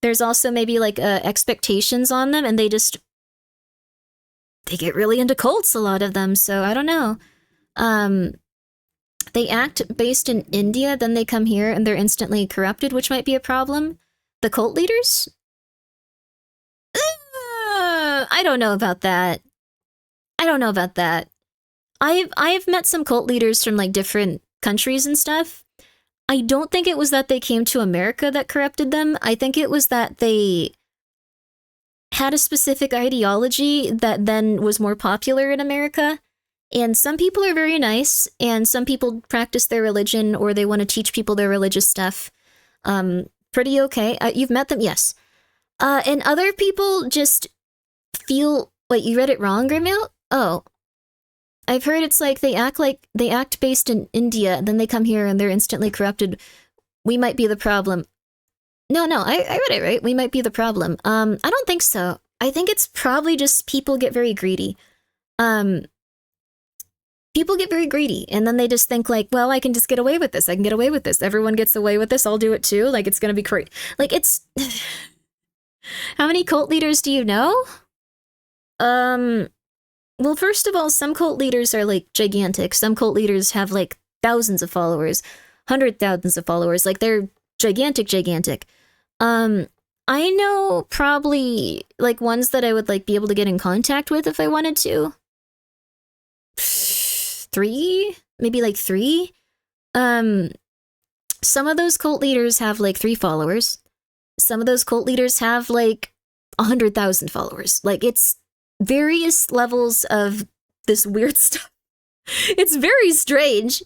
there's also maybe like expectations on them, and they get really into cults, a lot of them. So I don't know. They act based in India, then they come here and they're instantly corrupted, which might be a problem. The cult leaders? I don't know about that. I've met some cult leaders from like different countries and stuff. I don't think it was that they came to America that corrupted them. I think it was that they had a specific ideology that then was more popular in America. And some people are very nice, and some people practice their religion, or they want to teach people their religious stuff. Pretty okay. You've met them? Yes. And other people just feel... Wait, you read it wrong, Grimmi? Oh. I've heard it's like they act based in India, then they come here and they're instantly corrupted. We might be the problem. No, I read it right. We might be the problem. I don't think so. I think it's probably just people get very greedy. People get very greedy, and then they just think like, well, I can just get away with this. I can get away with this. Everyone gets away with this. I'll do it too. Like, it's gonna be great. Like, it's... How many cult leaders do you know? Well, first of all, some cult leaders are like gigantic. Some cult leaders have like thousands of followers, 100,000s of followers. Like, they're gigantic. I know probably like ones that I would like be able to get in contact with if I wanted to. 3? Maybe like 3? Some of those cult leaders have like 3 followers. Some of those cult leaders have like 100,000 followers. Like, it's various levels of this weird stuff. It's very strange.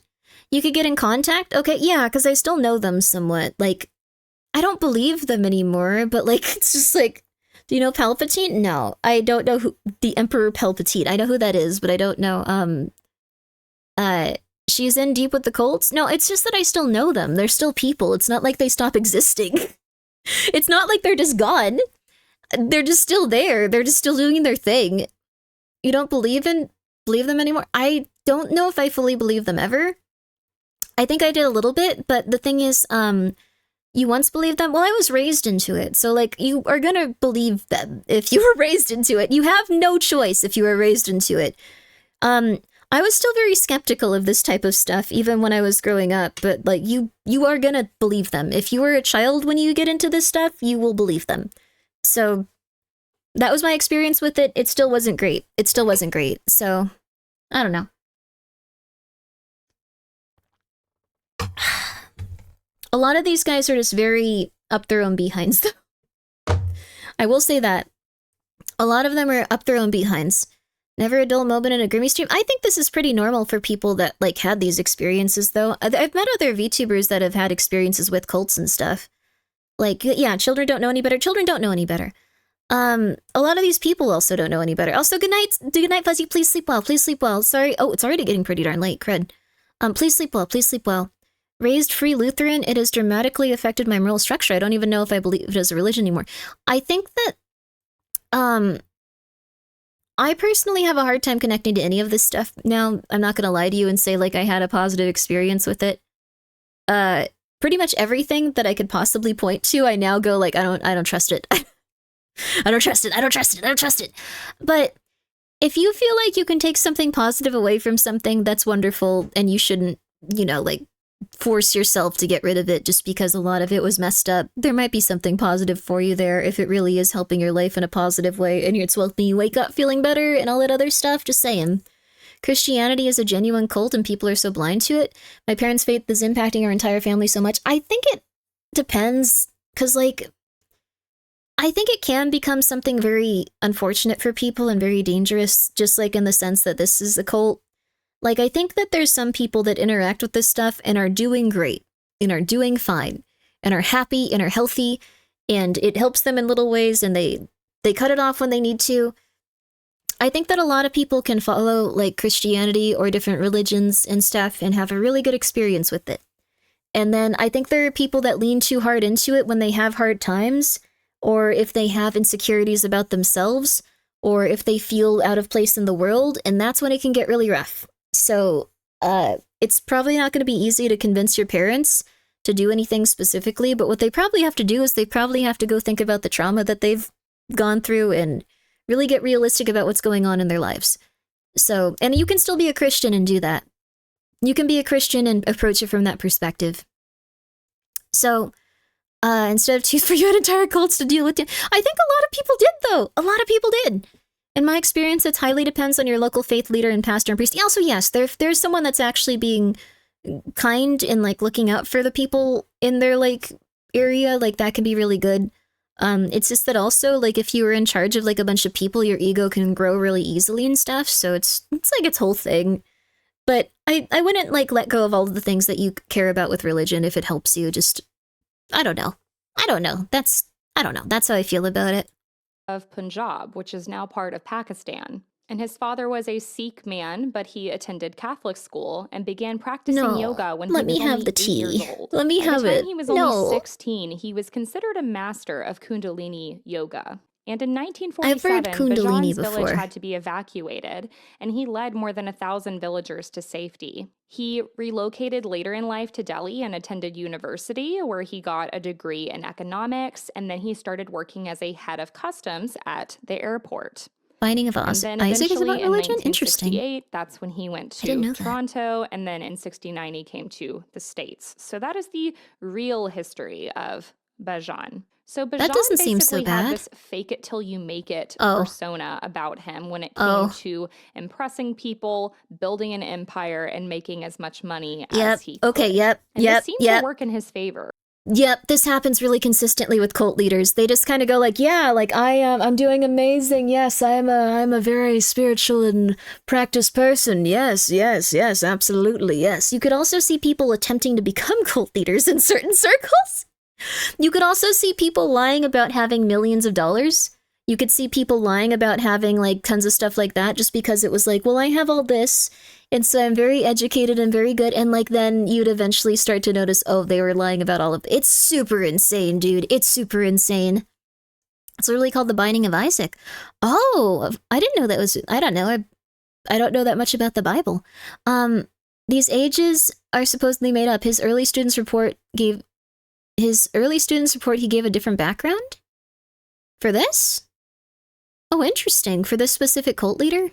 You could get in contact? Okay, yeah, because I still know them somewhat. Like, I don't believe them anymore, but like, it's just like, do you know Palpatine? No, I don't know who the Emperor Palpatine. I know who that is, but I don't know, she's in deep with the cults? No, it's just that I still know them. They're still people. It's not like they stop existing. It's not like they're just gone. They're just still there. They're just still doing their thing. You don't believe them anymore? I don't know if I fully believe them ever. I think I did a little bit, but the thing is, you once believed them? Well, I was raised into it. So, like, you are gonna believe them if you were raised into it. You have no choice if you were raised into it. I was still very skeptical of this type of stuff, even when I was growing up, but, like, you are gonna believe them. If you were a child when you get into this stuff, you will believe them. So, that was my experience with it. It still wasn't great. So, I don't know. A lot of these guys are just very up their own behinds, though. I will say that. A lot of them are up their own behinds. Never a dull moment in a Grimmi stream. I think this is pretty normal for people that, like, had these experiences, though. I've met other VTubers that have had experiences with cults and stuff. Like, yeah, children don't know any better. Children don't know any better. A lot of these people also don't know any better. Also, good night, Fuzzy. Please sleep well. Please sleep well. Sorry. Oh, it's already getting pretty darn late. Cred. Please sleep well. Please sleep well. Raised free Lutheran, it has dramatically affected my moral structure. I don't even know if I believe it as a religion anymore. I think that, I personally have a hard time connecting to any of this stuff now. I'm not gonna lie to you and say, like, I had a positive experience with it. Pretty much everything that I could possibly point to, I now go, like, I don't trust it. I don't trust it. I don't trust it. I don't trust it. But if you feel like you can take something positive away from something, that's wonderful, and you shouldn't, like, force yourself to get rid of it just because a lot of it was messed up. There might be something positive for you there if it really is helping your life in a positive way, and it's helping you wake up feeling better and all that other stuff. Just saying. Christianity is a genuine cult and people are so blind to it. My parents' faith is impacting our entire family so much. I think it depends, because, like, I think it can become something very unfortunate for people and very dangerous, just like in the sense that this is a cult. Like, I think that there's some people that interact with this stuff and are doing great, and are doing fine, and are happy, and are healthy, and it helps them in little ways, and they cut it off when they need to. I think that a lot of people can follow, like, Christianity or different religions and stuff and have a really good experience with it. And then I think there are people that lean too hard into it when they have hard times, or if they have insecurities about themselves, or if they feel out of place in the world, and that's when it can get really rough. So, it's probably not going to be easy to convince your parents to do anything specifically, but what they probably have to do is they probably have to go think about the trauma that they've gone through and really get realistic about what's going on in their lives. So, and you can still be a Christian and do that. You can be a Christian and approach it from that perspective. So, instead of choose for your entire cults to deal with it, I think a lot of people did, though. A lot of people did. In my experience, it highly depends on your local faith leader and pastor and priest. Also, yes, if there's someone that's actually being kind and, like, looking out for the people in their, like, area, like, that can be really good. It's just that also, like, if you were in charge of, like, a bunch of people, your ego can grow really easily and stuff, so it's like its whole thing. But I wouldn't, like, let go of all of the things that you care about with religion if it helps you. Just, I don't know. That's how I feel about it. Of Punjab, which is now part of Pakistan. And his father was a Sikh man, but he attended Catholic school and began practicing yoga when he was only 8 years old. Let me have it. By the time he was only 16, he was considered a master of Kundalini yoga. And in 1947, Bajan's village had to be evacuated, and he led more than 1,000 villagers to safety. He relocated later in life to Delhi and attended university, where he got a degree in economics, and then he started working as a head of customs at the airport. Binding of Isaac is about religion? Interesting. That's when he went to Toronto, and then in 1969 he came to the States. So that is the real history of Bajan. So Bajan doesn't seem so bad. Had this fake it till you make it persona about him when it came to impressing people, building an empire, and making as much money as he could. And this seems to work in his favor. Yep, this happens really consistently with cult leaders. They just kind of go like, yeah, like I'm doing amazing. Yes, I'm a very spiritual and practiced person. Yes, absolutely, yes. You could also see people attempting to become cult leaders in certain circles. You could also see people lying about having millions of dollars. You could see people lying about having, like, tons of stuff like that just because it was like, well, I have all this, and so I'm very educated and very good, and, like, then you'd eventually start to notice, oh, they were lying about all of it. It's super insane, dude. It's super insane. It's literally called the Binding of Isaac. Oh, I didn't know that was, I don't know. I don't know that much about the Bible. These ages are supposedly made up. His early students report he gave a different background? For this? Oh, interesting. For this specific cult leader?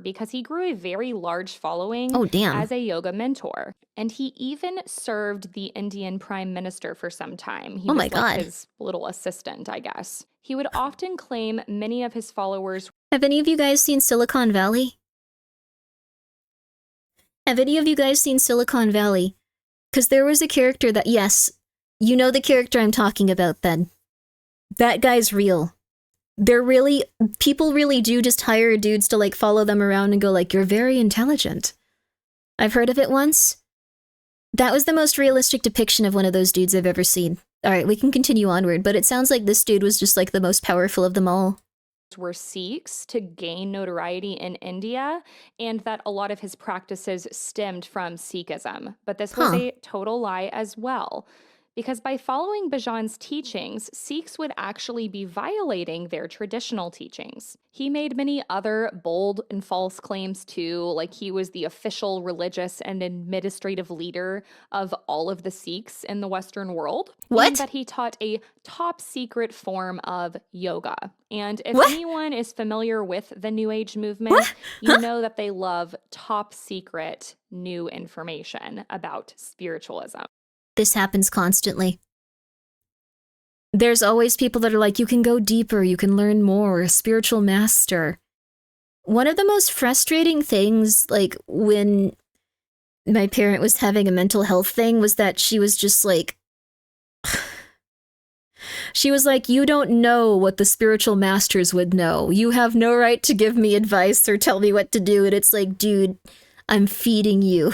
Because he grew a very large following as a yoga mentor. And he even served the Indian Prime Minister for some time. He was like his little assistant, I guess. He would often claim many of his followers. Have any of you guys seen Silicon Valley? Because there was a character that, yes, you know the character I'm talking about then. That guy's real. People really do just hire dudes to, like, follow them around and go like, you're very intelligent. I've heard of it once. That was the most realistic depiction of one of those dudes I've ever seen. All right, we can continue onward, but it sounds like this dude was just like the most powerful of them all. Were Sikhs to gain notoriety in India, and that a lot of his practices stemmed from Sikhism. But this was a total lie as well. Because by following Bhajan's teachings, Sikhs would actually be violating their traditional teachings. He made many other bold and false claims too, like he was the official religious and administrative leader of all of the Sikhs in the Western world. What? And that he taught a top secret form of yoga. And if anyone is familiar with the New Age movement, you know that they love top secret new information about spiritualism. This happens constantly. There's always people that are like, you can go deeper, you can learn more, a spiritual master. One of the most frustrating things, like, when my parent was having a mental health thing was that she was just like, she was like, you don't know what the spiritual masters would know. You have no right to give me advice or tell me what to do. And it's like, dude, I'm feeding you.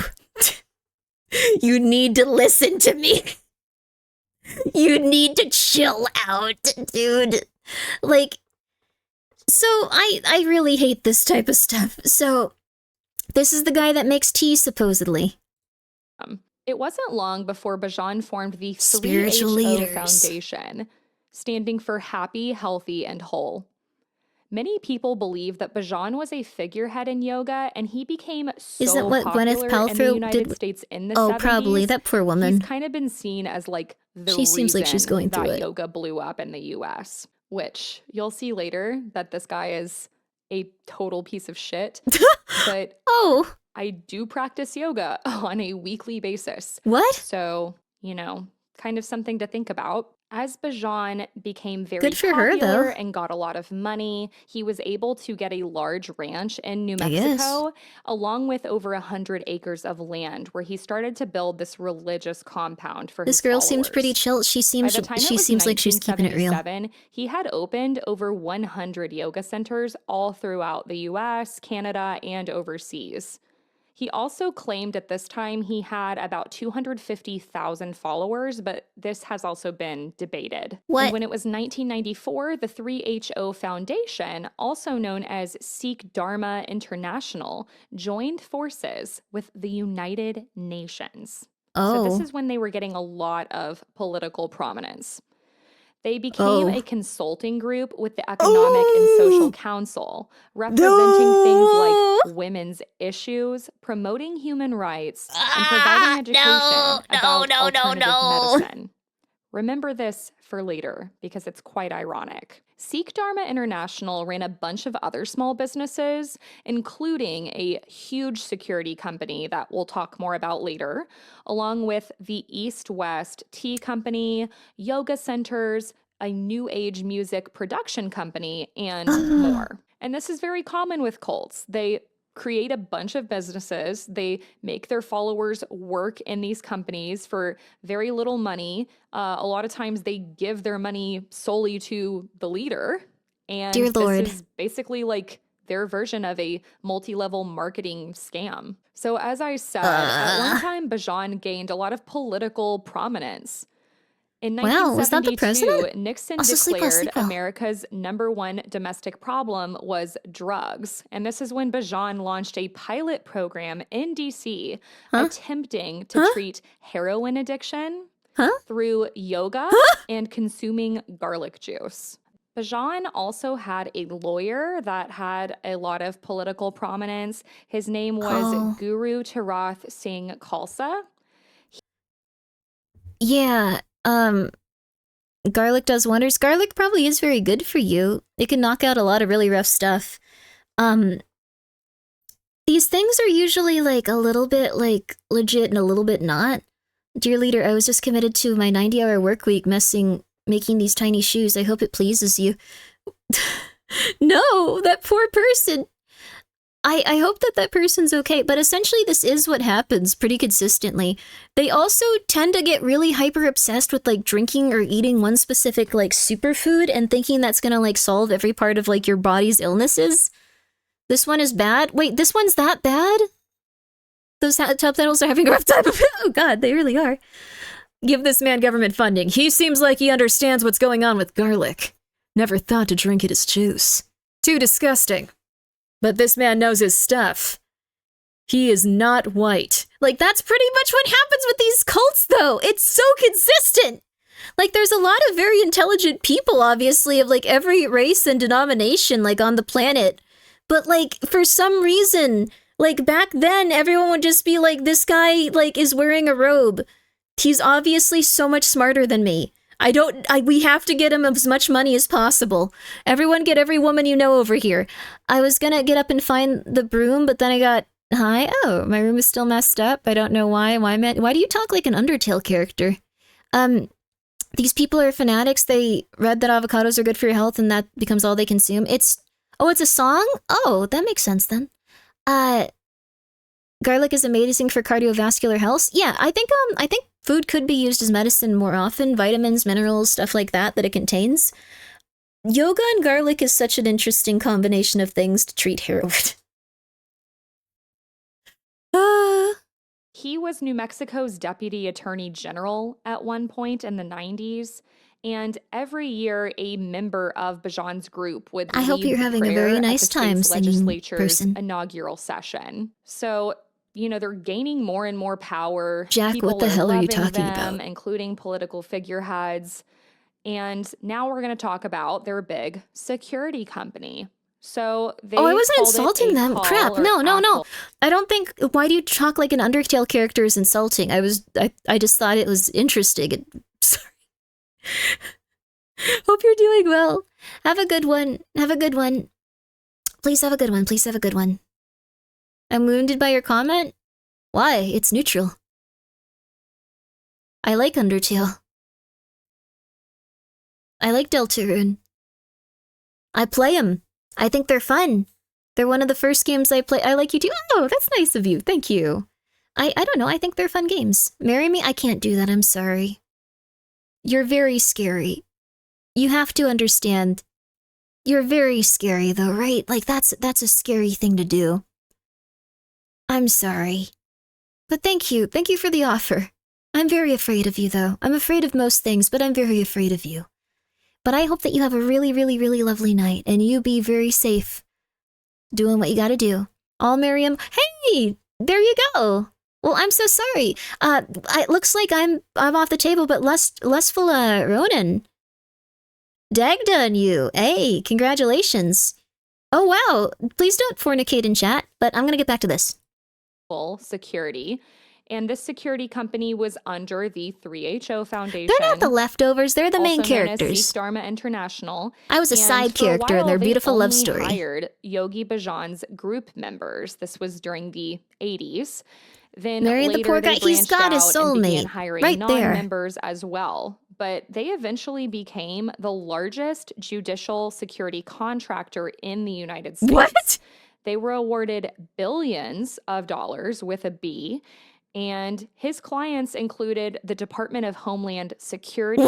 You need to listen to me. You need to chill out, dude. Like, so I really hate this type of stuff. So this is the guy that makes tea, supposedly. It wasn't long before Bhajan formed the Spiritual 3HO leaders. Foundation, standing for happy, healthy, and whole. Many people believe that Bhajan was a figurehead in yoga, and he became so Is that what popular Gwyneth Paltrow in the United did? States in the 70s. Oh, probably. That poor woman. He's kind of been seen as like the She seems like she's going that through it. yoga blew up in the US, which you'll see later that this guy is a total piece of shit. But I do practice yoga on a weekly basis. What? So, you know, kind of something to think about. As Bhajan became very Good for her, popular though. and got a lot of money, he was able to get a large ranch in New I guess. Mexico, along with over 100 acres of land, where he started to build this religious compound for This his girl seems followers. pretty chill. She By the time it seems was like she's keeping it real. 1977, he had opened over 100 yoga centers all throughout the US, Canada, and overseas. He also claimed at this time he had about 250,000 followers, but this has also been debated. What? And when it was 1994, the 3HO Foundation, also known as Sikh Dharma International, joined forces with the United Nations. So this is when they were getting a lot of political prominence. They became a consulting group with the Economic and Social Council, representing things like women's issues, promoting human rights, and providing education about alternative medicine. Remember this for later, because it's quite ironic. Sikh Dharma International ran a bunch of other small businesses, including a huge security company that we'll talk more about later, along with the East West Tea Company, yoga centers, a new age music production company, and more. And this is very common with cults. They create a bunch of businesses. They make their followers work in these companies for very little money. A lot of times they give their money solely to the leader. And Dear Lord. This is basically like their version of a multi-level marketing scam. So as I said, at one time, Bhajan gained a lot of political prominence. In Wow, was that the 1972, president? Nixon Also, sleep well, declared sleep well. America's #1 domestic problem was drugs. And this is when Bhajan launched a pilot program in DC attempting to treat heroin addiction through yoga and consuming garlic juice. Bhajan also had a lawyer that had a lot of political prominence. His name was Guru Tirath Singh Khalsa. Yeah, garlic does wonders. Garlic probably is very good for you. It can knock out a lot of really rough stuff. These things are usually like a little bit like legit and a little bit not. Dear leader, I was just committed to my 90-hour work week making these tiny shoes. I hope it pleases you. No, that poor person. I hope that person's okay, but essentially this is what happens pretty consistently. They also tend to get really hyper obsessed with like drinking or eating one specific like superfood and thinking that's gonna like solve every part of like your body's illnesses. This one is bad. Wait, this one's that bad? Those subtitles are having a rough time of it. Oh god, they really are. Give this man government funding. He seems like he understands what's going on with garlic. Never thought to drink it as juice. Too disgusting. But this man knows his stuff. He is not white. Like, that's pretty much what happens with these cults, though. It's so consistent. Like, there's a lot of very intelligent people, obviously, of, like, every race and denomination, like, on the planet. But, like, for some reason, like, back then, everyone would just be like, this guy, like, is wearing a robe. He's obviously so much smarter than me. We have to get him as much money as possible. Everyone get every woman you know over here. I was gonna get up and find the broom, but then I got high. Oh, my room is still messed up. I don't know why. Why do you talk like an Undertale character? These people are fanatics. They read that avocados are good for your health and that becomes all they consume. It's a song? Oh, that makes sense then. Garlic is amazing for cardiovascular health. Yeah, I think food could be used as medicine more often. Vitamins, minerals, stuff like that it contains. Yoga and garlic is such an interesting combination of things to treat heroin. He was New Mexico's deputy attorney general at one point in the 90s. And every year, a member of Bajan's group would I hope you're having a very nice time singing legislature's inaugural session. So, they're gaining more and more power. Jack, People what the hell are you loving talking them, about? including political figureheads. And now we're going to talk about their big security company. So they I wasn't insulting them. Crap. No. I don't think. Why do you talk like an Undertale character is insulting? I just thought it was interesting. Sorry. Hope you're doing well. Have a good one. Have a good one. Please have a good one. Please have a good one. I'm wounded by your comment? Why? It's neutral. I like Undertale. I like Deltarune. I play them. I think they're fun. They're one of the first games I play. I like you too. Oh, that's nice of you. Thank you. I don't know. I think they're fun games. Marry me? I can't do that. I'm sorry. You're very scary. You have to understand. You're very scary though, right? Like that's a scary thing to do. I'm sorry. But thank you. Thank you for the offer. I'm very afraid of you though. I'm afraid of most things, but I'm very afraid of you. But I hope that you have a really, really, really lovely night and you be very safe doing what you gotta do. I'll marry him. Hey, there you go. Well, I'm so sorry. It looks like I'm off the table, but lustful Ronan. Dagda on you. Hey, congratulations. Oh, wow. Please don't fornicate in chat, but I'm gonna get back to this. Security. And this security company was under the 3HO Foundation. They're not the leftovers. They're the main characters. Dharma International. I was a side character in their beautiful love story. They hired Yogi Bhajan's group members. This was during the 80s. Then Marry the poor guy. He's got his soulmate. Hiring right there. Non-members as well. But they eventually became the largest judicial security contractor in the United States. What? They were awarded billions of dollars with a B. And his clients included the Department of Homeland Security,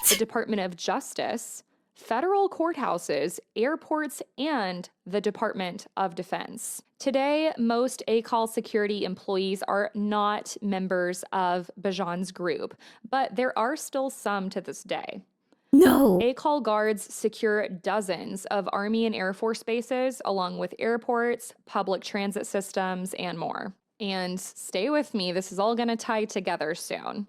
the Department of Justice, federal courthouses, airports, and the Department of Defense. Today, most ACAL security employees are not members of Bhajan's group, but there are still some to this day. No. ACAL guards secure dozens of Army and Air Force bases, along with airports, public transit systems, and more. And stay with me, this is all going to tie together soon.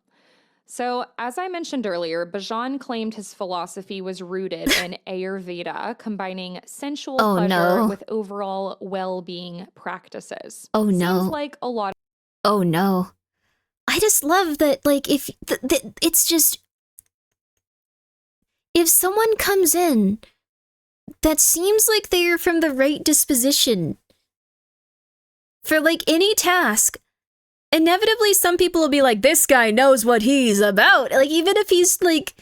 So, as I mentioned earlier, Bhajan claimed his philosophy was rooted in Ayurveda, combining sensual pleasure with overall well-being practices. Oh, no. Seems like a lot. Oh, no. I just love that, like, if it's just... If someone comes in that seems like they're from the right disposition for, like, any task, inevitably some people will be like, this guy knows what he's about. Like, even if he's, like,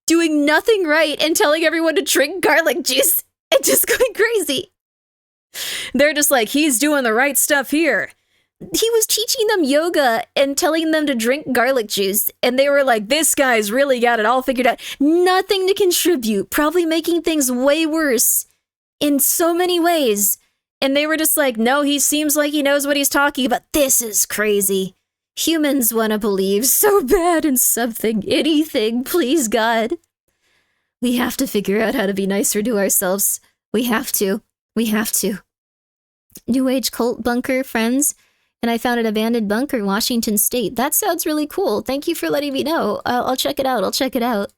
doing nothing right and telling everyone to drink garlic juice and just going crazy. They're just like, he's doing the right stuff here. He was teaching them yoga and telling them to drink garlic juice, and they were like, this guy's really got it all figured out. Nothing to contribute, probably making things way worse in so many ways. And they were just like, no, he seems like he knows what he's talking about. This is crazy. Humans want to believe so bad in something, anything, please God. We have to figure out how to be nicer to ourselves. We have to. We have to. New Age cult bunker, friends. And I found an abandoned bunker, Washington State. That sounds really cool. Thank you for letting me know. I'll check it out. I'll check it out.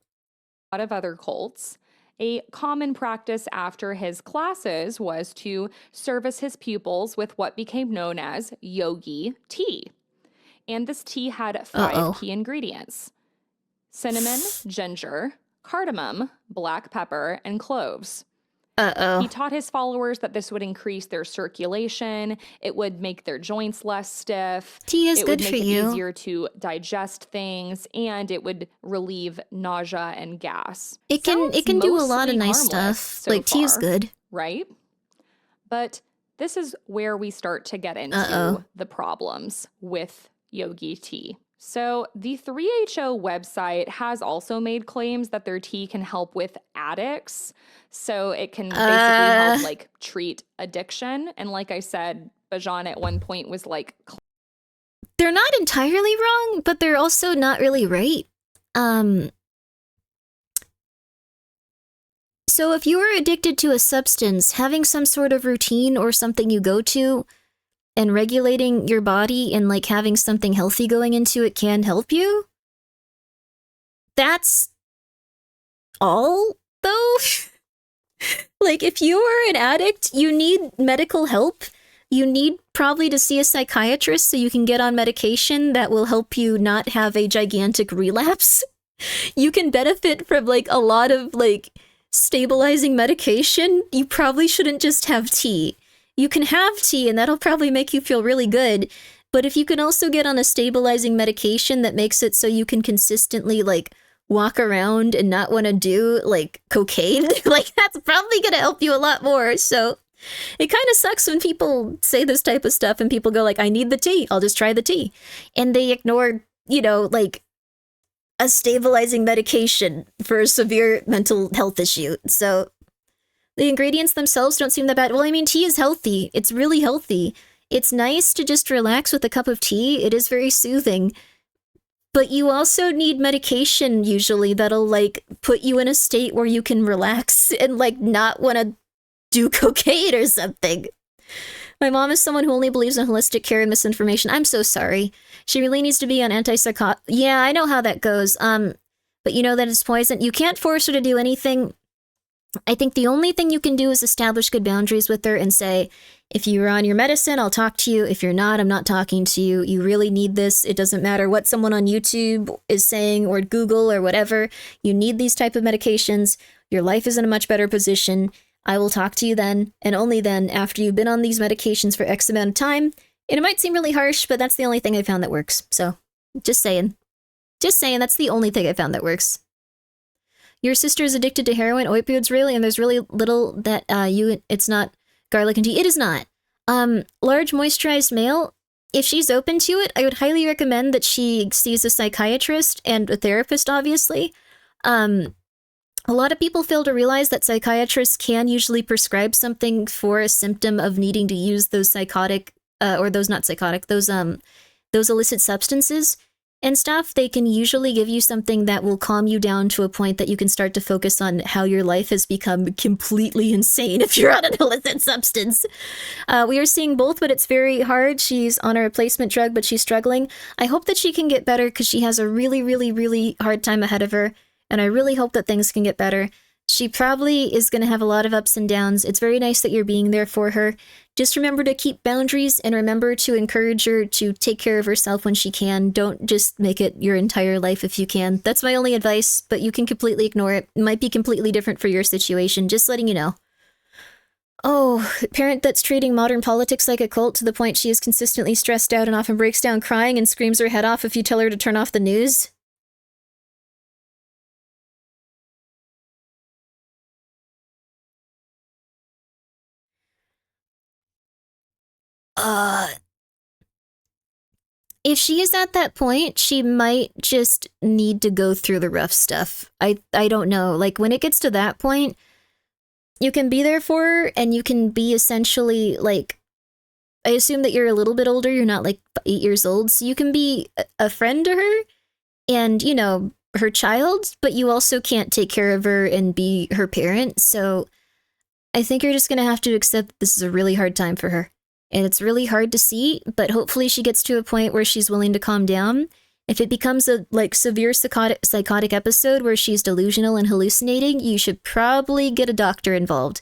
A lot of other cults. A common practice after his classes was to service his pupils with what became known as yogi tea. And this tea had 5 key ingredients: cinnamon, ginger, cardamom, black pepper, and cloves. He taught his followers that this would increase their circulation, it would make their joints less stiff, tea is good for you. It would make it easier to digest things, and it would relieve nausea and gas. It can do a lot of nice stuff. Like, tea is good. Right? But this is where we start to get into the problems with yogi tea. So the 3HO website has also made claims that their tea can help with addicts. So it can basically help like treat addiction. And like I said, Bajan at one point was like, they're not entirely wrong, but they're also not really right. So if you are addicted to a substance, having some sort of routine or something you go to and regulating your body and like having something healthy going into it can help you. That's all, though. Like, if you are an addict, you need medical help. You need probably to see a psychiatrist so you can get on medication that will help you not have a gigantic relapse. You can benefit from like a lot of like stabilizing medication. You probably shouldn't just have tea. You can have tea and that'll probably make you feel really good. But if you can also get on a stabilizing medication that makes it so you can consistently like walk around and not want to do like cocaine, like that's probably going to help you a lot more. So it kind of sucks when people say this type of stuff and people go like, I need the tea, I'll just try the tea. And they ignore, you know, like a stabilizing medication for a severe mental health issue. So the ingredients themselves don't seem that bad. Well, I mean, tea is healthy. It's really healthy. It's nice to just relax with a cup of tea. It is very soothing. But you also need medication usually that'll like put you in a state where you can relax and like not want to do cocaine or something. My mom is someone who only believes in holistic care and misinformation. I'm so sorry. She really needs to be on antipsychotic. Yeah, I know how that goes. But you know that it's poison. You can't force her to do anything. I think the only thing you can do is establish good boundaries with her and say, if you're on your medicine, I'll talk to you. If you're not, I'm not talking to you. You really need this. It doesn't matter what someone on YouTube is saying or Google or whatever. You need these type of medications. Your life is in a much better position. I will talk to you then, and only then, after you've been on these medications for X amount of time. And it might seem really harsh, but that's the only thing I found that works. So, just saying. Just saying, that's the only thing I found that works. Your sister is addicted to heroin, opioids, really, and there's really little that it's not garlic and tea. It is not. Large moisturized male, if she's open to it, I would highly recommend that she sees a psychiatrist and a therapist, obviously. A lot of people fail to realize that psychiatrists can usually prescribe something for a symptom of needing to use those psychotic, those illicit substances and stuff. They can usually give you something that will calm you down to a point that you can start to focus on how your life has become completely insane if you're on an illicit substance. We are seeing both, but it's very hard. She's on a replacement drug, but she's struggling. I hope that she can get better because she has a really, really, really hard time ahead of her. And I really hope that things can get better. She probably is going to have a lot of ups and downs. It's very nice that you're being there for her. Just remember to keep boundaries and remember to encourage her to take care of herself when she can. Don't just make it your entire life if you can. That's my only advice, but you can completely ignore it. It might be completely different for your situation. Just letting you know. Oh, parent that's treating modern politics like a cult to the point she is consistently stressed out and often breaks down crying and screams her head off if you tell her to turn off the news. If she is at that point, she might just need to go through the rough stuff. I don't know. Like, when it gets to that point, you can be there for her, and you can be essentially, like, I assume that you're a little bit older. You're not like 8 years old. So you can be a friend to her and, you know, her child, but you also can't take care of her and be her parent. So I think you're just going to have to accept this is a really hard time for her. And it's really hard to see, but hopefully she gets to a point where she's willing to calm down. If it becomes a like severe psychotic episode where she's delusional and hallucinating, you should probably get a doctor involved.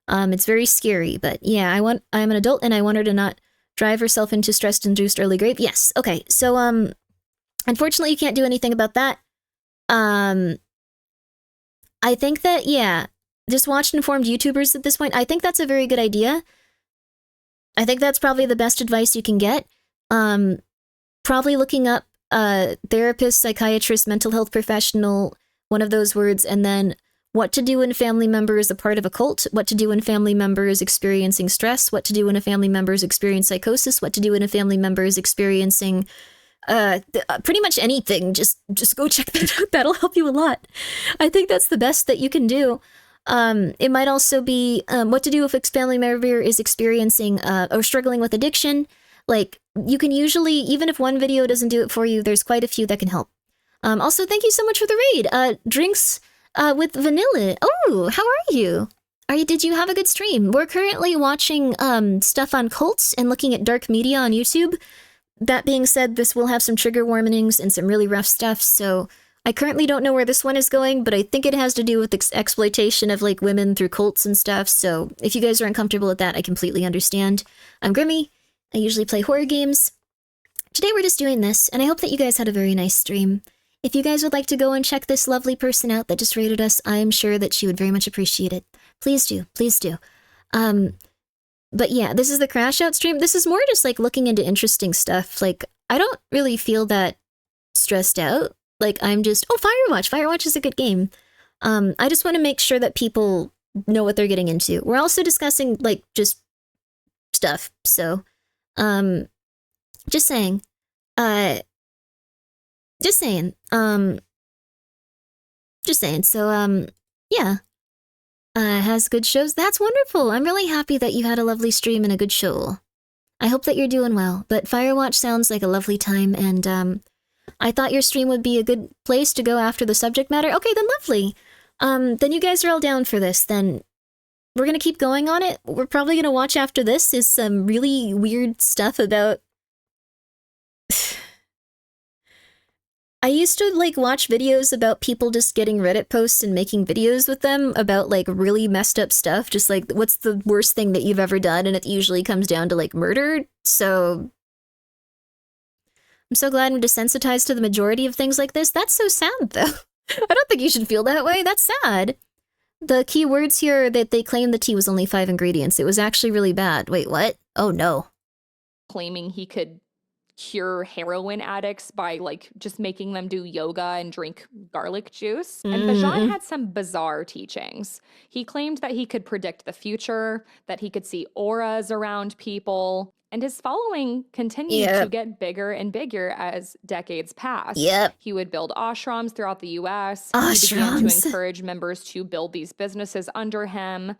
It's very scary, but yeah, I'm an adult and I want her to not drive herself into stress-induced early grave. Yes, okay. So unfortunately you can't do anything about that. I think that, yeah, just watch informed YouTubers at this point. I think that's a very good idea. I think that's probably the best advice you can get. Probably looking up therapist, psychiatrist, mental health professional, one of those words, and then what to do when a family member is a part of a cult, what to do when a family member is experiencing stress, what to do when a family member is experiencing psychosis, what to do when a family member is experiencing pretty much anything. Just go check that out. That'll help you a lot. I think that's the best that you can do. It might also be what to do if a family member is experiencing or struggling with addiction. Like, you can usually, even if one video doesn't do it for you, there's quite a few that can help. Also, thank you so much for the raid. Drinks with vanilla. Oh, how are you? Did you have a good stream? We're currently watching stuff on cults and looking at dark media on YouTube. That being said, this will have some trigger warnings and some really rough stuff, so I currently don't know where this one is going, but I think it has to do with exploitation of, like, women through cults and stuff, so if you guys are uncomfortable with that, I completely understand. I'm Grimmi. I usually play horror games. Today we're just doing this, and I hope that you guys had a very nice stream. If you guys would like to go and check this lovely person out that just rated us, I am sure that she would very much appreciate it. Please do, please do. But yeah, this is the Crash Out stream. This is more just like looking into interesting stuff. Like, I don't really feel that stressed out. Like, I'm just, oh, Firewatch. Firewatch is a good game. I just want to make sure that people know what they're getting into. We're also discussing, like, just stuff. So, just saying. Just saying. So, yeah. Has good shows. That's wonderful. I'm really happy that you had a lovely stream and a good show. I hope that you're doing well. But Firewatch sounds like a lovely time, and I thought your stream would be a good place to go after the subject matter. Okay, then lovely. Then you guys are all down for this. Then we're gonna keep going on it. We're probably gonna watch after this is some really weird stuff about. I used to, like, watch videos about people just getting Reddit posts and making videos with them about, like, really messed up stuff. Just, like, what's the worst thing that you've ever done? And it usually comes down to, like, murder. So I'm so glad I'm desensitized to the majority of things like this. That's so sad, though. I don't think you should feel that way. That's sad. The key words here are that they claim the tea was only 5 ingredients. It was actually really bad. Wait, what? Oh, no. Claiming he could cure heroin addicts by, like, just making them do yoga and drink garlic juice. And Bajan had some bizarre teachings. He claimed that he could predict the future, that he could see auras around people, and his following continued to get bigger and bigger as decades passed. He would build ashrams throughout the US. He began to encourage members to build these businesses under him.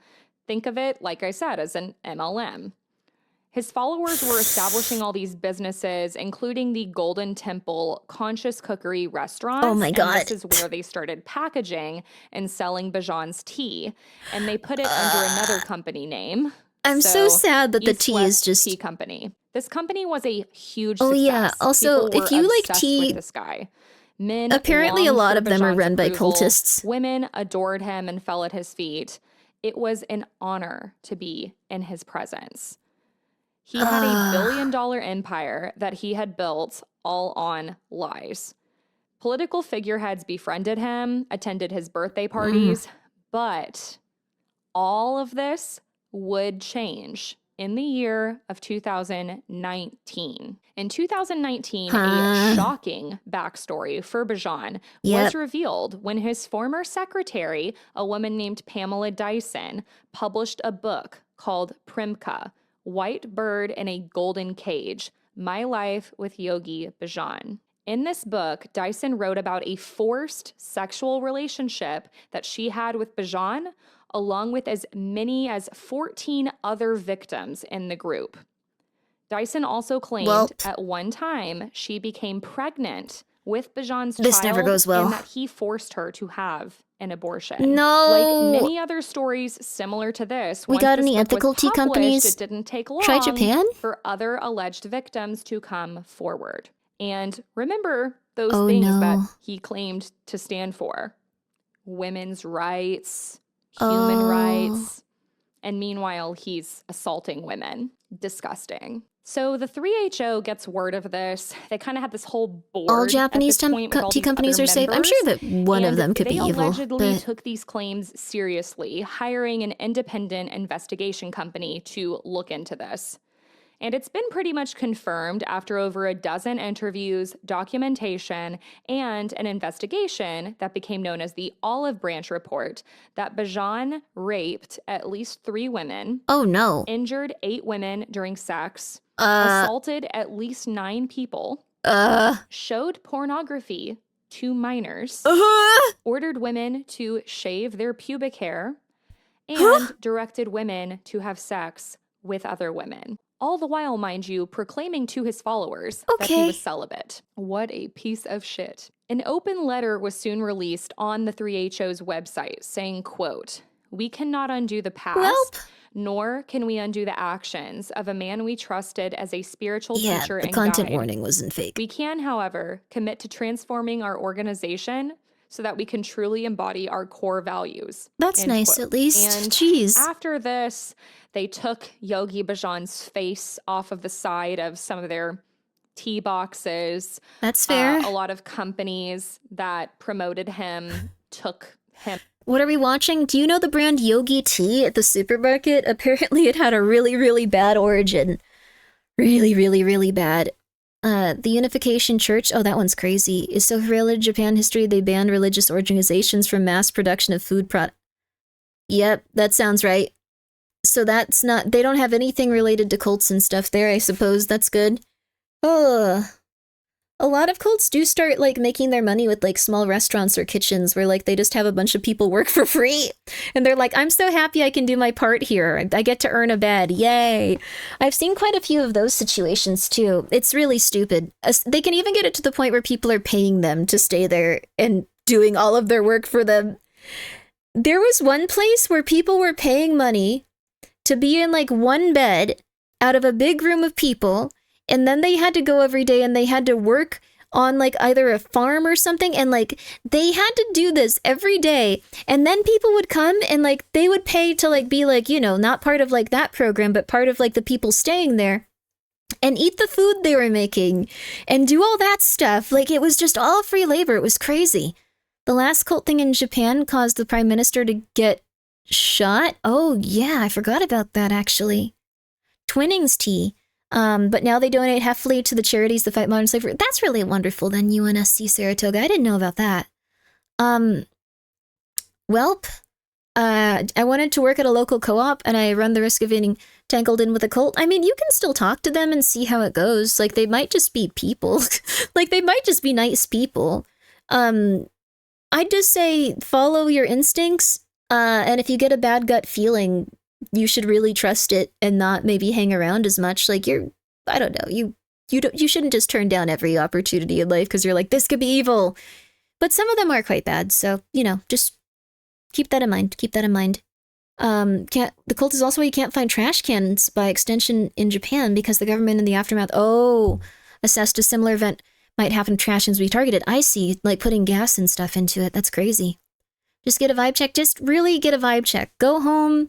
Think of it, like I said, as an MLM. His followers were establishing all these businesses, including the Golden Temple Conscious Cookery restaurants. Oh my God. And this is where they started packaging and selling Bajan's tea. And they put it under another company name. I'm so sad that the East tea West is just... Tea Company. This company was a huge Oh success. yeah, also, People if you were like obsessed tea... with this guy. Men Apparently a longed lot for of them are Bajan's run by approval. cultists. Women adored him and fell at his feet. It was an honor to be in his presence. He had a billion-dollar empire that he had built all on lies. Political figureheads befriended him, attended his birthday parties, but all of this would change in the year of 2019. In 2019, a shocking backstory for Bajan was revealed when his former secretary, a woman named Pamela Dyson, published a book called Primka, White Bird in a Golden Cage, My Life with Yogi Bajan. In this book, Dyson wrote about a forced sexual relationship that she had with Bajan, along with as many as 14 other victims in the group. Dyson also claimed at one time she became pregnant with Bajan's child never goes well. and that he forced her to have an abortion. No. Like many other stories similar to this, We got any ethical tea companies? It didn't take long Try Japan? for other alleged victims to come forward. And remember those things that he claimed to stand for. Women's rights, human rights. And meanwhile, he's assaulting women. Disgusting. So the 3HO gets word of this. They kind of had this whole board. All Japanese tea companies are safe. I'm sure that one of them could be evil. They allegedly took these claims seriously, hiring an independent investigation company to look into this. And it's been pretty much confirmed after over a dozen interviews, documentation, and an investigation that became known as the Olive Branch Report that Bajan raped at least 3 women. Oh, no. Injured 8 women during sex. Assaulted at least 9 people. Showed pornography to minors. Ordered women to shave their pubic hair. And directed women to have sex with other women. All the while, mind you, proclaiming to his followers that he was celibate. What a piece of shit. An open letter was soon released on the 3HO's website saying, quote, "We cannot undo the past, nor can we undo the actions of a man we trusted as a spiritual teacher and guide. The content warning wasn't fake. We can, however, commit to transforming our organization so that we can truly embody our core values." That's nice, at least. And jeez. After this, they took Yogi Bhajan's face off of the side of some of their tea boxes. That's fair. A lot of companies that promoted him took him. What are we watching? Do you know the brand Yogi Tea at the supermarket? Apparently it had a really, really bad origin. Really, really, really bad. The Unification Church, oh, that one's crazy, is so real in Japan history they banned religious organizations from mass production of food Yep, that sounds right. So that's not, they don't have anything related to cults and stuff there, I suppose. That's good. A lot of cults do start, like, making their money with, like, small restaurants or kitchens where, like, they just have a bunch of people work for free. And they're like, I'm so happy I can do my part here. I get to earn a bed. Yay. I've seen quite a few of those situations, too. It's really stupid. They can even get it to the point where people are paying them to stay there and doing all of their work for them. There was one place where people were paying money to be in, like, one bed out of a big room of people. And then they had to go every day and they had to work on, like, either a farm or something. And, like, they had to do this every day. And then people would come and, like, they would pay to, like, be, like, you know, not part of, like, that program, but part of, like, the people staying there and eat the food they were making and do all that stuff. Like, it was just all free labor. It was crazy. The last cult thing in Japan caused the prime minister to get shot. Oh, yeah, I forgot about that, actually. Twinnings tea. But now they donate heavily to the charities that fight modern slavery. That's really wonderful then, UNSC Saratoga. I didn't know about that. Welp, I wanted to work at a local co-op and I run the risk of getting tangled in with a cult. I mean, you can still talk to them and see how it goes. Like, they might just be people. Like, they might just be nice people. I'd just say follow your instincts. And if you get a bad gut feeling, you should really trust it and not maybe hang around as much. Like, I don't know, you shouldn't just turn down every opportunity in life because you're like, this could be evil. But some of them are quite bad, so, you know, just keep that in mind. The cult is also why you can't find trash cans by extension in Japan because the government in the aftermath, assessed a similar event might happen, trash cans be targeted. I see, like putting gas and stuff into it. That's crazy. Just get a vibe check. Just really get a vibe check. Go home.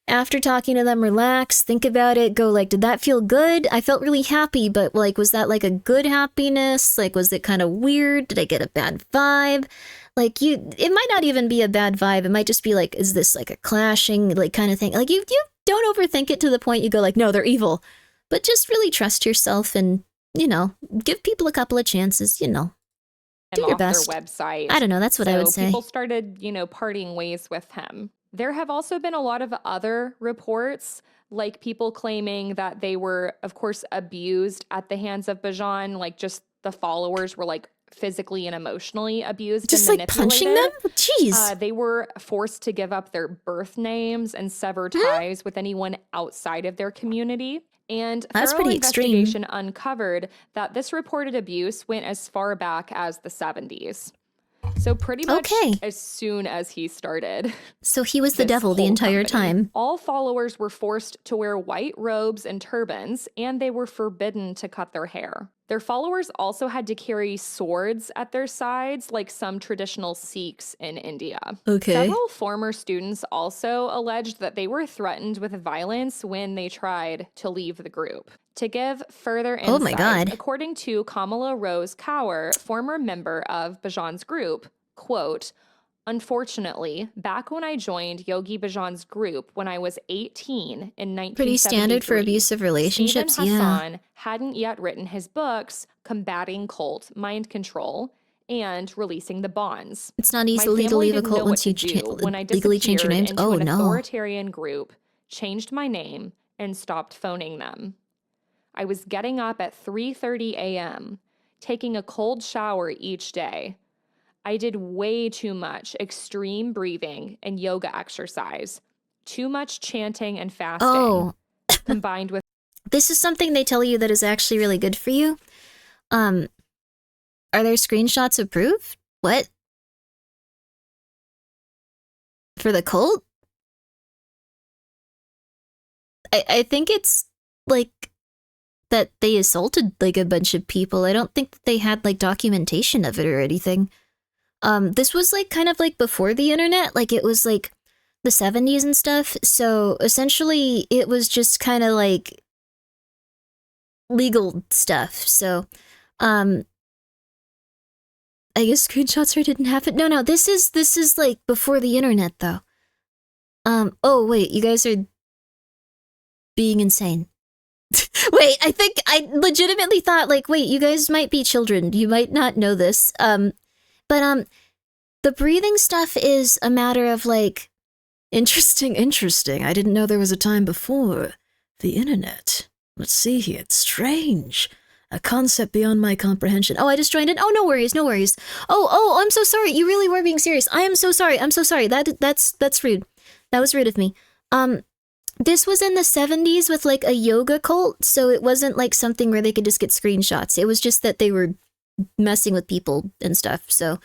After talking to them, relax, think about it, go like, did that feel good? I felt really happy, but like, was that like a good happiness? Like, was it kind of weird? Did I get a bad vibe? Like, it might not even be a bad vibe. It might just be like, is this like a clashing, like kind of thing? Like, you don't overthink it to the point you go like, no, they're evil. But just really trust yourself and, you know, give people a couple of chances, you know. Do your best. Their website. I don't know, that's what I would say. People started, you know, parting ways with him. There have also been a lot of other reports, like people claiming that they were, of course, abused at the hands of Bajan. Like, just the followers were, like, physically and emotionally abused Just and like manipulated. punching them? Jeez. They were forced to give up their birth names and sever ties with anyone outside of their community. And That's thorough pretty extreme. investigation uncovered that this reported abuse went as far back as the 70s. So pretty much as soon as he started. So he was the devil the entire time. All followers were forced to wear white robes and turbans, and they were forbidden to cut their hair. Their followers also had to carry swords at their sides, like some traditional Sikhs in India. Okay. Several former students also alleged that they were threatened with violence when they tried to leave the group. To give further insight, oh my God. According to Kamala Rose Kaur, former member of Bhajan's group, quote, "Unfortunately, back when I joined Yogi Bhajan's group when I was 18 in 1973, pretty standard for abusive relationships, Stephen Hassan hadn't yet written his books Combating Cult Mind Control and Releasing the Bonds. It's not easy to leave a cult once you legally change your name. Oh an no. authoritarian group, changed my name, and stopped phoning them. I was getting up at 3:30 a.m., taking a cold shower each day. I did way too much extreme breathing and yoga exercise, too much chanting and fasting, combined with..." This is something they tell you that is actually really good for you. Are there screenshots of proof? What? For the cult? I think it's like that they assaulted like a bunch of people. I don't think that they had like documentation of it or anything. This was like kind of like before the internet, like it was like the 70s and stuff. So essentially it was just kind of like legal stuff. So, I guess screenshots didn't happen. No, this is like before the internet though. Oh wait, you guys are being insane. Wait, I think I legitimately thought like, wait, you guys might be children. You might not know this. But the breathing stuff is a matter of like, interesting. I didn't know there was a time before the internet. Let's see here. It's strange. A concept beyond my comprehension. Oh, I just joined in. Oh, no worries. Oh, I'm so sorry. You really were being serious. I am so sorry. That's rude. That was rude of me. This was in the 70s with like a yoga cult, so it wasn't like something where they could just get screenshots. It was just that they were messing with people and stuff. So,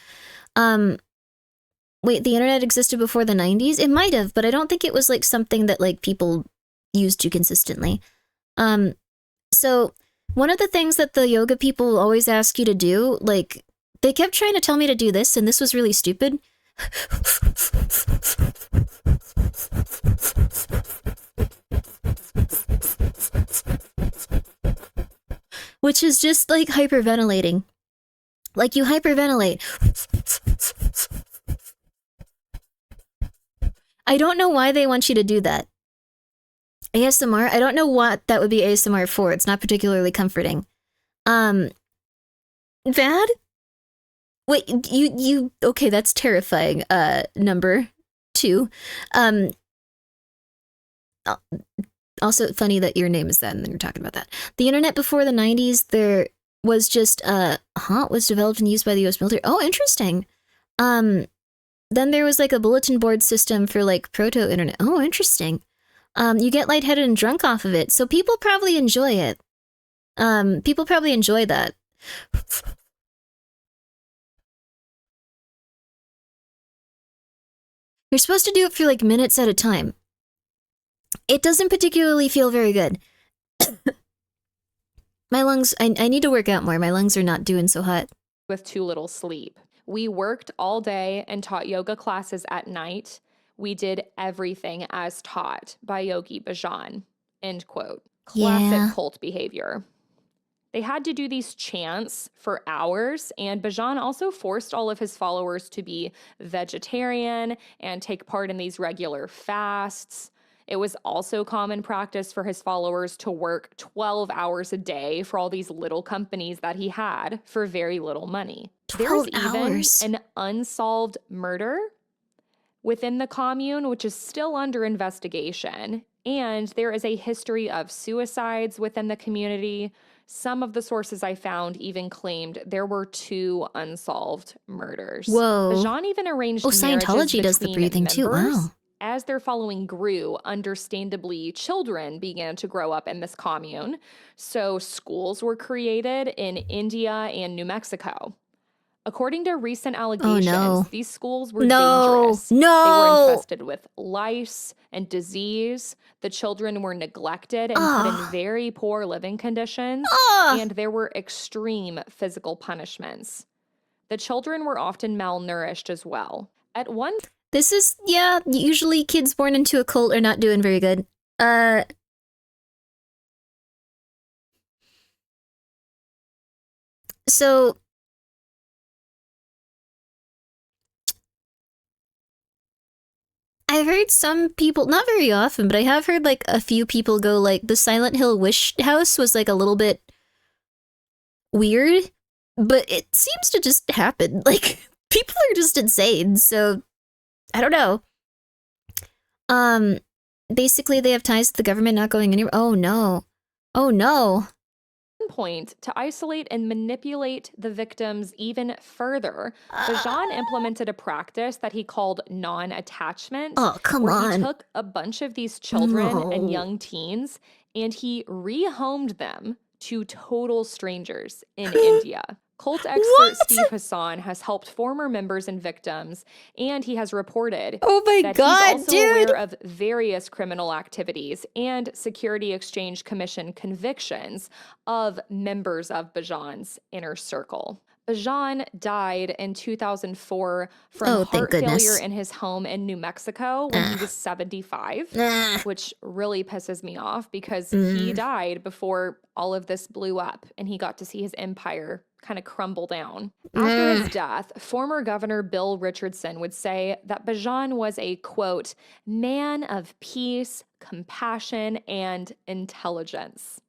wait, the internet existed before the 90s? It might have, but I don't think it was like something that like people used too consistently. So one of the things that the yoga people always ask you to do, like they kept trying to tell me to do this, and this was really stupid. Which is just like hyperventilating. Like you hyperventilate. I don't know why they want you to do that. ASMR? I don't know what that would be ASMR for. It's not particularly comforting. Bad? Wait, you okay, that's terrifying. Number 2. Also funny that your name is that and then you're talking about that. The internet before the 90s, there was just was developed and used by the US military. Oh, interesting. Then there was like a bulletin board system for like proto-internet. Oh, interesting. You get lightheaded and drunk off of it, so people probably enjoy it. People probably enjoy that. You're supposed to do it for like minutes at a time. It doesn't particularly feel very good. My lungs, I need to work out more. My lungs are not doing so hot. With too little sleep. We worked all day and taught yoga classes at night. We did everything as taught by Yogi Bhajan. End quote. Classic cult behavior. They had to do these chants for hours, and Bhajan also forced all of his followers to be vegetarian and take part in these regular fasts. It was also common practice for his followers to work 12 hours a day for all these little companies that he had for very little money. 12 There's hours. even an unsolved murder within the commune, which is still under investigation. And there is a history of suicides within the community. Some of the sources I found even claimed there were 2 unsolved murders. Whoa. Bajan even arranged Scientology does the breathing too. Wow. As their following grew, understandably, children began to grow up in this commune. So schools were created in India and New Mexico. According to recent allegations, these schools were dangerous. They were infested with lice and disease. The children were neglected and put in very poor living conditions. And there were extreme physical punishments. The children were often malnourished as well. At one This is, usually kids born into a cult are not doing very good. So, I've heard some people, not very often, but I have heard like a few people go like, the Silent Hill Wish House was like a little bit weird, but it seems to just happen. Like, people are just insane, so I don't know. Basically they have ties to the government not going anywhere. Oh no. Point to isolate and manipulate the victims even further, Bajan implemented a practice that he called non-attachment. Oh, come on. He took a bunch of these children and young teens and he rehomed them to total strangers in India. Cult expert Steve Hassan has helped former members and victims, and he has reported that he's also aware of various criminal activities and Security Exchange Commission convictions of members of Bajan's inner circle. Bajan died in 2004 from heart failure in his home in New Mexico when he was 75, which really pisses me off because he died before all of this blew up and he got to see his empire kind of crumble down. After his death, former Governor Bill Richardson would say that Bajan was a, quote, man of peace, compassion, and intelligence.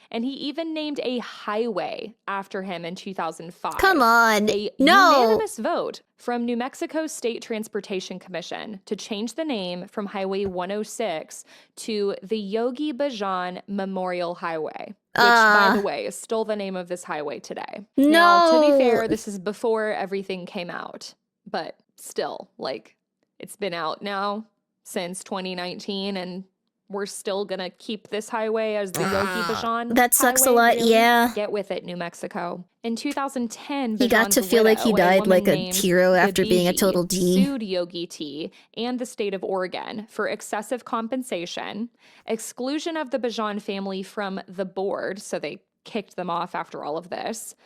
And he even named a highway after him in 2005. Come on. A unanimous vote from New Mexico State Transportation Commission to change the name from Highway 106 to the Yogi Bhajan Memorial Highway, which, by the way, is still the name of this highway today. Now, to be fair, this is before everything came out, but still, like, it's been out now since 2019, and we're still gonna keep this highway as the Yogi Bhajan. That sucks highway, a lot, really? yeah. Get with it, New Mexico. In 2010, he got to feel like he died like a hero after being a total D. Sued Yogi T and the state of Oregon for excessive compensation, exclusion of the Bhajan family from the board, so they kicked them off after all of this.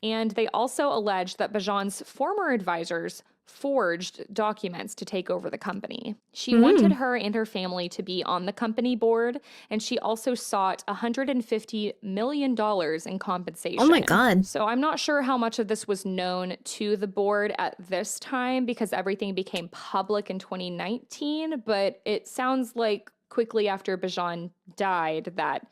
And they also alleged that Bhajan's former advisors forged documents to take over the company. She wanted her and her family to be on the company board, and she also sought $150 million in compensation. Oh my God. So I'm not sure how much of this was known to the board at this time because everything became public in 2019, but it sounds like quickly after Bhajan died that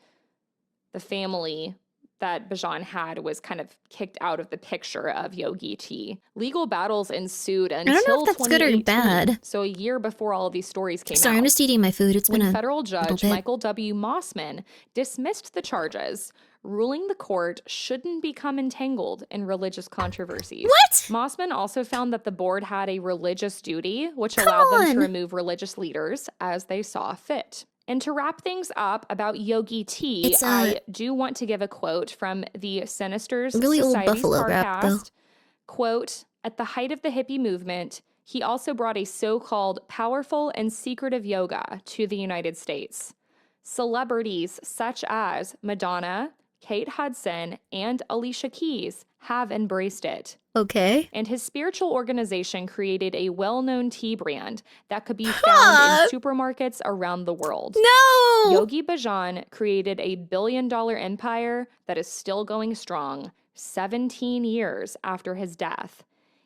the family that Bhajan had was kind of kicked out of the picture of Yogi T. Legal battles ensued until 2018. I don't know if that's good or bad. So a year before all of these stories came out. Sorry, I'm just eating my food. It's been a federal judge Michael W. Mossman dismissed the charges, ruling the court shouldn't become entangled in religious controversies. What? Mossman also found that the board had a religious duty, which allowed them to remove religious leaders as they saw fit. And to wrap things up about Yogi T, I do want to give a quote from the Sinisters really Society's old Buffalo rap, though. Quote, at the height of the hippie movement, he also brought a so-called powerful and secretive yoga to the United States. Celebrities such as Madonna, Kate Hudson, and Alicia Keys have embraced it. Okay. And his spiritual organization created a well-known tea brand that could be found in supermarkets around the world. No! Yogi Bhajan created a billion-dollar empire that is still going strong 17 years after his death,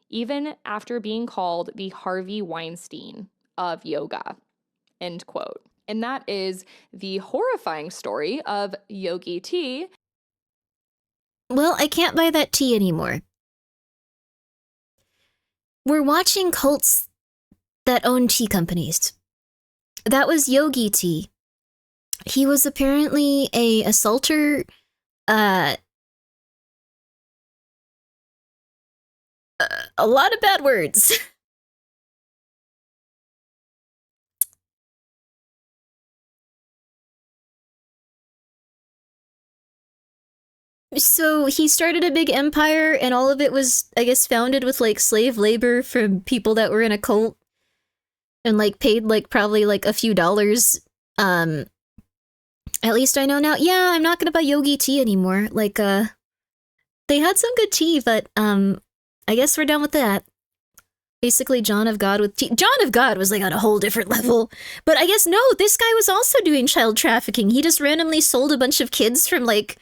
even after being called the Harvey Weinstein of yoga. End quote. And that is the horrifying story of Yogi T. Well, I can't buy that tea anymore. We're watching cults that own tea companies. That was Yogi T. He was apparently a assaulter, A lot of bad words. So he started a big empire, and all of it was, I guess, founded with, like, slave labor from people that were in a cult. And, like, paid, like, probably, like, a few dollars. At least I know now. Yeah, I'm not gonna buy Yogi tea anymore. Like, they had some good tea, but, I guess we're done with that. Basically, John of God with tea. John of God was, like, on a whole different level. But I guess, no, this guy was also doing child trafficking. He just randomly sold a bunch of kids from, like,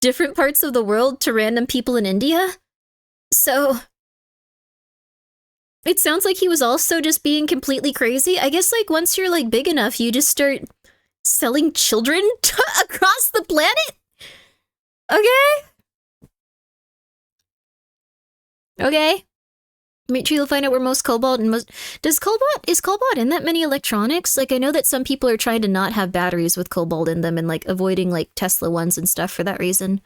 different parts of the world to random people in India. So it sounds like he was also just being completely crazy. I guess, like, once you're, like, big enough, you just start selling children across the planet? Okay? Okay. Make sure you'll find out where most cobalt and most... is cobalt in that many electronics? Like, I know that some people are trying to not have batteries with cobalt in them and, like, avoiding, like, Tesla ones and stuff for that reason.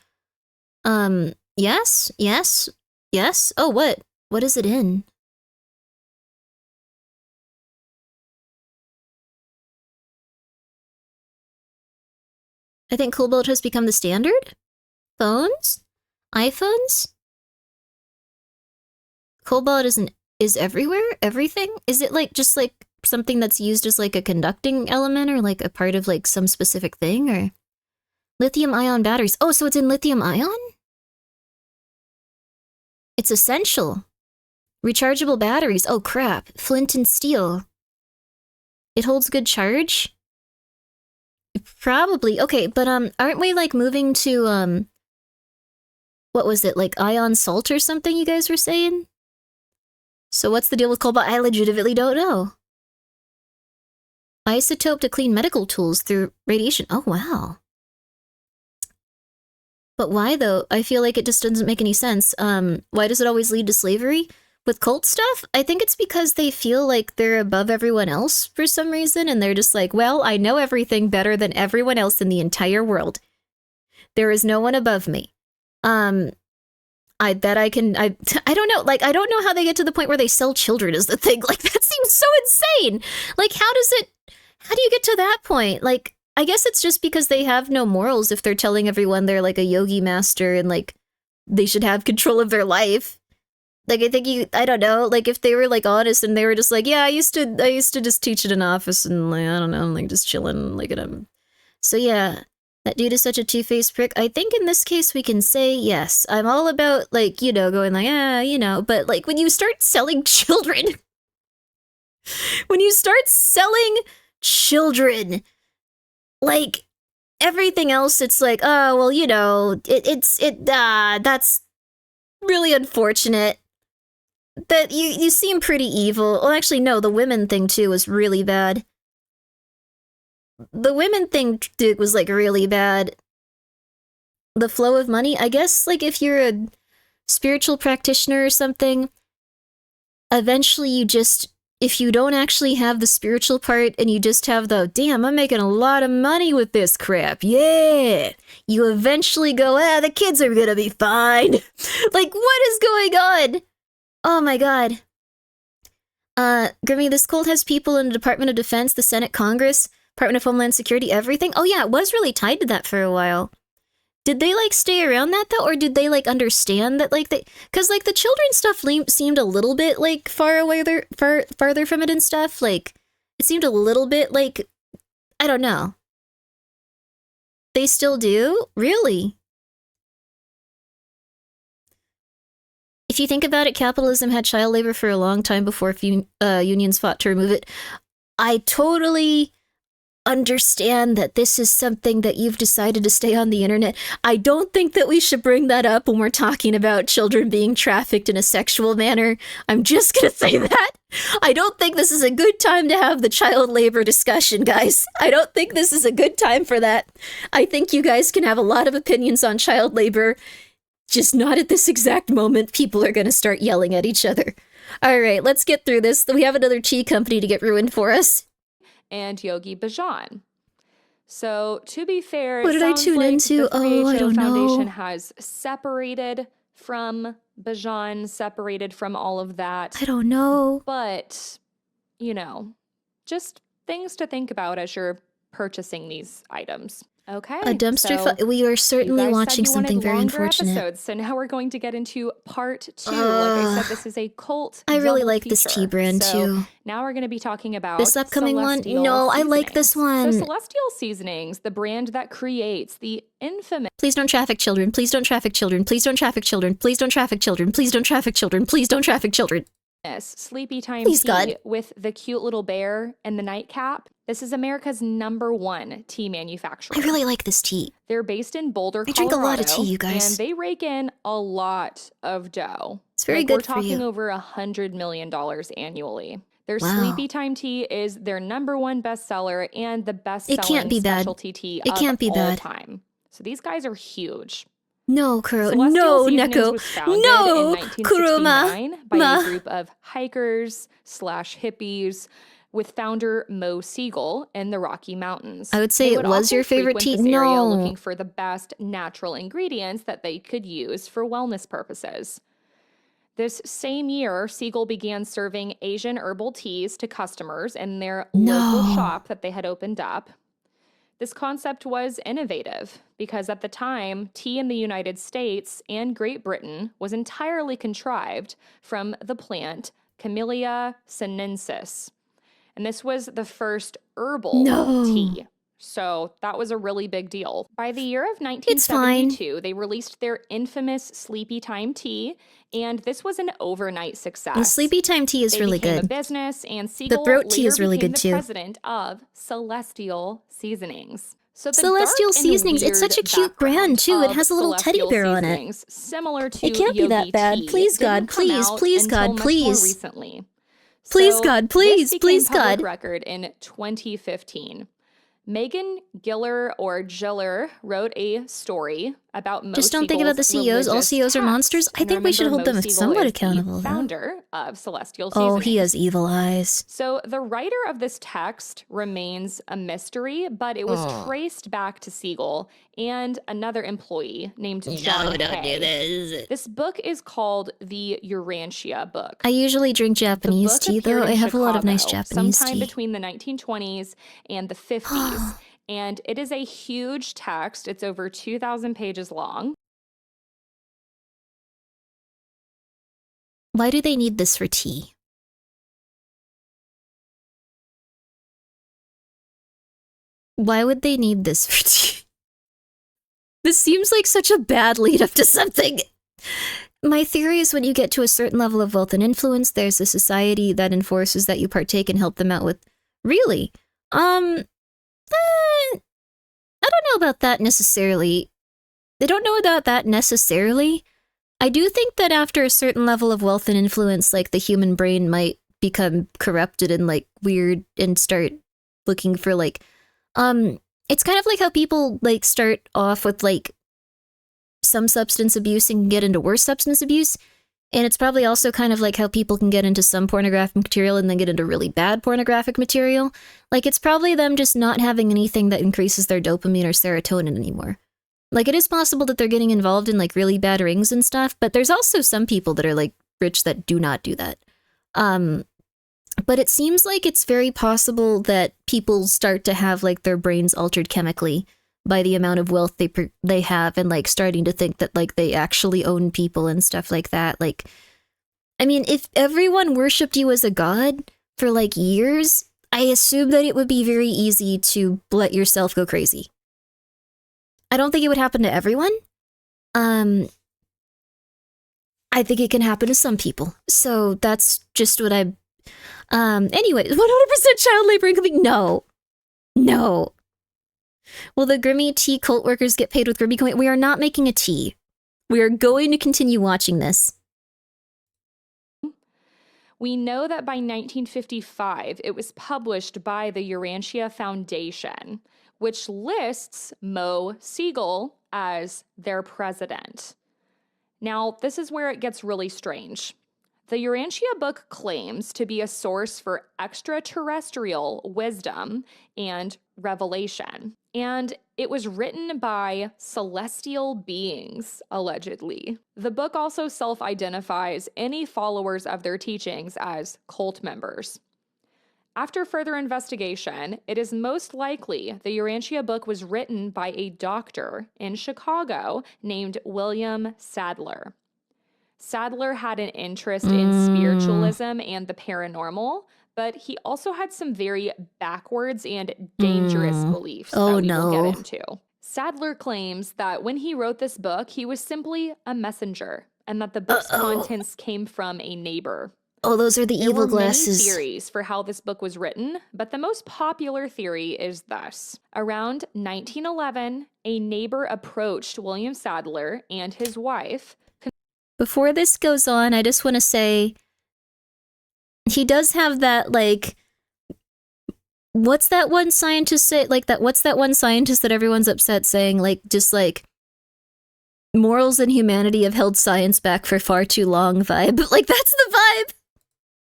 Yes? Yes? Yes? Oh, what? What is it in? I think cobalt has become the standard? Phones? iPhones? Cobalt is everywhere? Everything? Is it, like, just, like, something that's used as, like, a conducting element or, like, a part of, like, some specific thing? Or lithium-ion batteries. Oh, so it's in lithium-ion? It's essential. Rechargeable batteries. Oh, crap. Flint and steel. It holds good charge? Probably. Okay, but, aren't we, like, moving to, what was it, like, ion salt or something you guys were saying? So what's the deal with cobalt? I legitimately don't know. Isotope to clean medical tools through radiation. Oh, wow. But why, though? I feel like it just doesn't make any sense. Why does it always lead to slavery? With cult stuff, I think it's because they feel like they're above everyone else for some reason, and they're just like, well, I know everything better than everyone else in the entire world. There is no one above me. I bet I can, I don't know, like, I don't know how they get to the point where they sell children is the thing. Like, that seems so insane. Like, how do you get to that point? Like, I guess it's just because they have no morals if they're telling everyone they're, like, a yogi master and, like, they should have control of their life. Like, I think I don't know, like, if they were, like, honest and they were just like, yeah, I used to just teach at an office and, like, I don't know, like, just chilling, like, so yeah. That dude is such a two-faced prick. I think in this case we can say yes. I'm all about, like, you know, going like, you know, but, like, when you start selling children, like, everything else, it's like, oh, well, you know, that's really unfortunate. That you seem pretty evil. Well, actually, no, the women thing, too, was really bad. The women thing, dude, was, like, really bad. The flow of money, I guess, like, if you're a spiritual practitioner or something, eventually you just, if you don't actually have the spiritual part and you just have the, damn, I'm making a lot of money with this crap, yeah, you eventually go, the kids are gonna be fine. Like, what is going on? Oh my god. Grimmi, this cult has people in the Department of Defense, the Senate, Congress, Department of Homeland Security, everything? Oh yeah, it was really tied to that for a while. Did they, like, stay around that, though? Or did they, like, understand that, like, because, like, the children's stuff seemed a little bit, like, farther from it and stuff. Like, it seemed a little bit, like, I don't know. They still do? Really? If you think about it, capitalism had child labor for a long time before unions fought to remove it. I totally understand that this is something that you've decided to stay on the internet. I don't think that we should bring that up when we're talking about children being trafficked in a sexual manner. I'm just gonna say that. I don't think this is a good time to have the child labor discussion, guys. I don't think this is a good time for that. I think you guys can have a lot of opinions on child labor, just not at this exact moment. People are gonna start yelling at each other. All right, let's get through this. We have another tea company to get ruined for us. And Yogi Bhajan. So, to be fair, what did I tune into? The 3HO I don't Foundation know. has separated from Bajan separated from all of that? I don't know. But, you know, just things to think about as you're purchasing these items. Okay. A dumpster we are certainly watching something very unfortunate. Episodes, so now we're going to get into part 2. Like I said, this is a cult. I really like feature. this tea brand too. Now we're going to be talking about this upcoming one. No, I like this one. So Celestial Seasonings, the brand that creates the infamous. Please don't traffic children. Please don't traffic children. Please don't traffic children. Please don't traffic children. Please don't traffic children. Please don't traffic children. Sleepy Time Please, tea God. with the cute little bear and the nightcap. This is America's #1 tea manufacturer. I really like this tea. They're based in Boulder, I drink a lot of Colorado, tea, you guys. and they rake in a lot of dough. It's very good for you. We're talking over $100 million annually. Their Wow. Sleepy Time tea is their #1 bestseller and the best-selling It can't be bad. specialty tea It can't be all bad. time. So these guys are huge. No, Kuro. Celestial No, Seasonings Neko. was founded No, in 1969 Kuruma. by Ma. a group of hikers/hippies with founder Mo Siegel in the Rocky Mountains. I would say They it was often your favorite frequent tea. this area No. looking for the best natural ingredients that they could use for wellness purposes. This same year, Siegel began serving Asian herbal teas to customers in their local shop that they had opened up. This concept was innovative because at the time, tea in the United States and Great Britain was entirely contrived from the plant Camellia sinensis. And this was the first herbal tea. So that was a really big deal. By the year of 1972, they released their infamous Sleepy Time tea, and this was an overnight success. The Sleepy Time tea is They really became good. a business, and Siegel throat tea later is really became good the too. president of Celestial Seasonings. So the Celestial dark and Seasonings, it's such a weird cute brand too. It background has a little of teddy Celestial bear on it. Seasonings, similar to It can't be that Yogi bad. tea, Please, God, didn't come please, out please, until God, much more please. recently. Please, So God, this please, became please, public God. record in 2015. Megan Giller or Giller wrote a story about Mo Just don't think about the CEOs. All religious CEOs are text. monsters. I And think we should remember, hold Mo them Siegel somewhat is the accountable, though. founder of Celestial Seasonings. Oh, he has evil eyes. So the writer of this text remains a mystery, but it was traced back to Siegel and another employee named John No, don't Hay. do this. This book is called the Urantia book. I usually drink Japanese The book tea, though. appeared I in have a lot of nice Chicago Japanese sometime tea. between the 1920s and the 50s. And it is a huge text. It's over 2,000 pages long. Why do they need this for tea? Why would they need this for tea? This seems like such a bad lead up to something. My theory is when you get to a certain level of wealth and influence, there's a society that enforces that you partake and help them out with. Really? I don't know about that necessarily. I don't know about that necessarily. I do think that after a certain level of wealth and influence, like the human brain might become corrupted and like weird and start looking for like, it's kind of like how people like start off with like some substance abuse and get into worse substance abuse. And it's probably also kind of like how people can get into some pornographic material and then get into really bad pornographic material. Like it's probably them just not having anything that increases their dopamine or serotonin anymore. Like it is possible that they're getting involved in like really bad rings and stuff, but there's also some people that are like rich that do not do that. But it seems like it's very possible that people start to have like their brains altered chemically by the amount of wealth they have and like starting to think that like they actually own people and stuff like that. Like, I mean, if everyone worshipped you as a god for like years, I assume that it would be very easy to let yourself go crazy. I don't think it would happen to everyone. I think it can happen to some people. So that's just what I... Anyway, 100% child labor incoming? No. Will the Grimmi tea cult workers get paid with Grimmi coin? We are not making a tea. We are going to continue watching this. We know that by 1955, it was published by the Urantia Foundation, which lists Mo Siegel as their president. Now, this is where it gets really strange. The Urantia book claims to be a source for extraterrestrial wisdom and revelation. And It was written by celestial beings, allegedly. The book also self-identifies any followers of their teachings as cult members. After further investigation, it is most likely the Urantia book was written by a doctor in Chicago named William Sadler. Sadler had an interest in spiritualism and the paranormal, but he also had some very backwards and dangerous beliefs that we will get into. Sadler claims that when he wrote this book, he was simply a messenger, and that the book's contents came from a neighbor. Oh, those are the evil glasses. There were many theories for how this book was written, but the most popular theory is thus. Around 1911, a neighbor approached William Sadler and his wife. Before this goes on, I just want to say, he does have that, like, what's that one scientist say? Like, what's that one scientist that everyone's upset saying? Like, just like, morals and humanity have held science back for far too long vibe. Like, that's the vibe.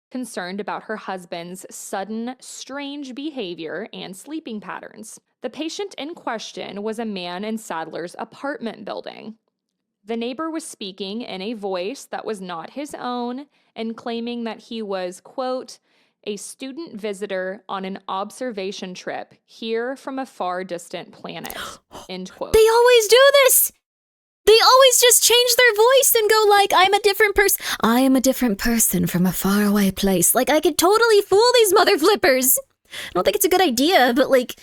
Concerned about her husband's sudden, strange behavior and sleeping patterns. The patient in question was a man in Sadler's apartment building. The neighbor was speaking in a voice that was not his own and claiming that he was, quote, a student visitor on an observation trip here from a far distant planet, end quote. They always do this! They always just change their voice and go like, I'm a different person. I am a different person from a faraway place. Like, I could totally fool these mother flippers. I don't think it's a good idea, but like,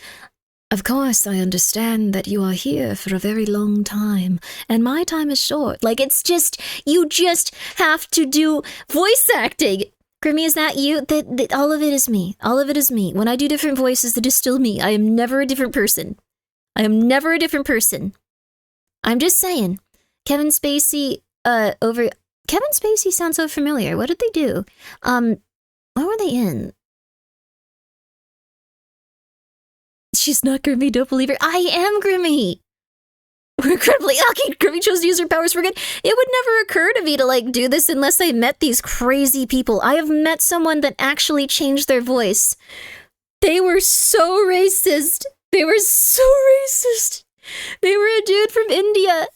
of course, I understand that you are here for a very long time, and my time is short. Like, it's just, you just have to do voice acting. Grimmi, is that you? That all of it is me. All of it is me. When I do different voices, it is still me. I am never a different person. I am never a different person. I'm just saying. Kevin Spacey, Kevin Spacey sounds so familiar. What did they do? What were they in? She's not Grimmi, don't believe her. I am Grimmi! We're incredibly lucky. Grimmi chose to use her powers for good. It would never occur to me to, like, do this unless I met these crazy people. I have met someone that actually changed their voice. They were so racist. They were so racist. They were a dude from India.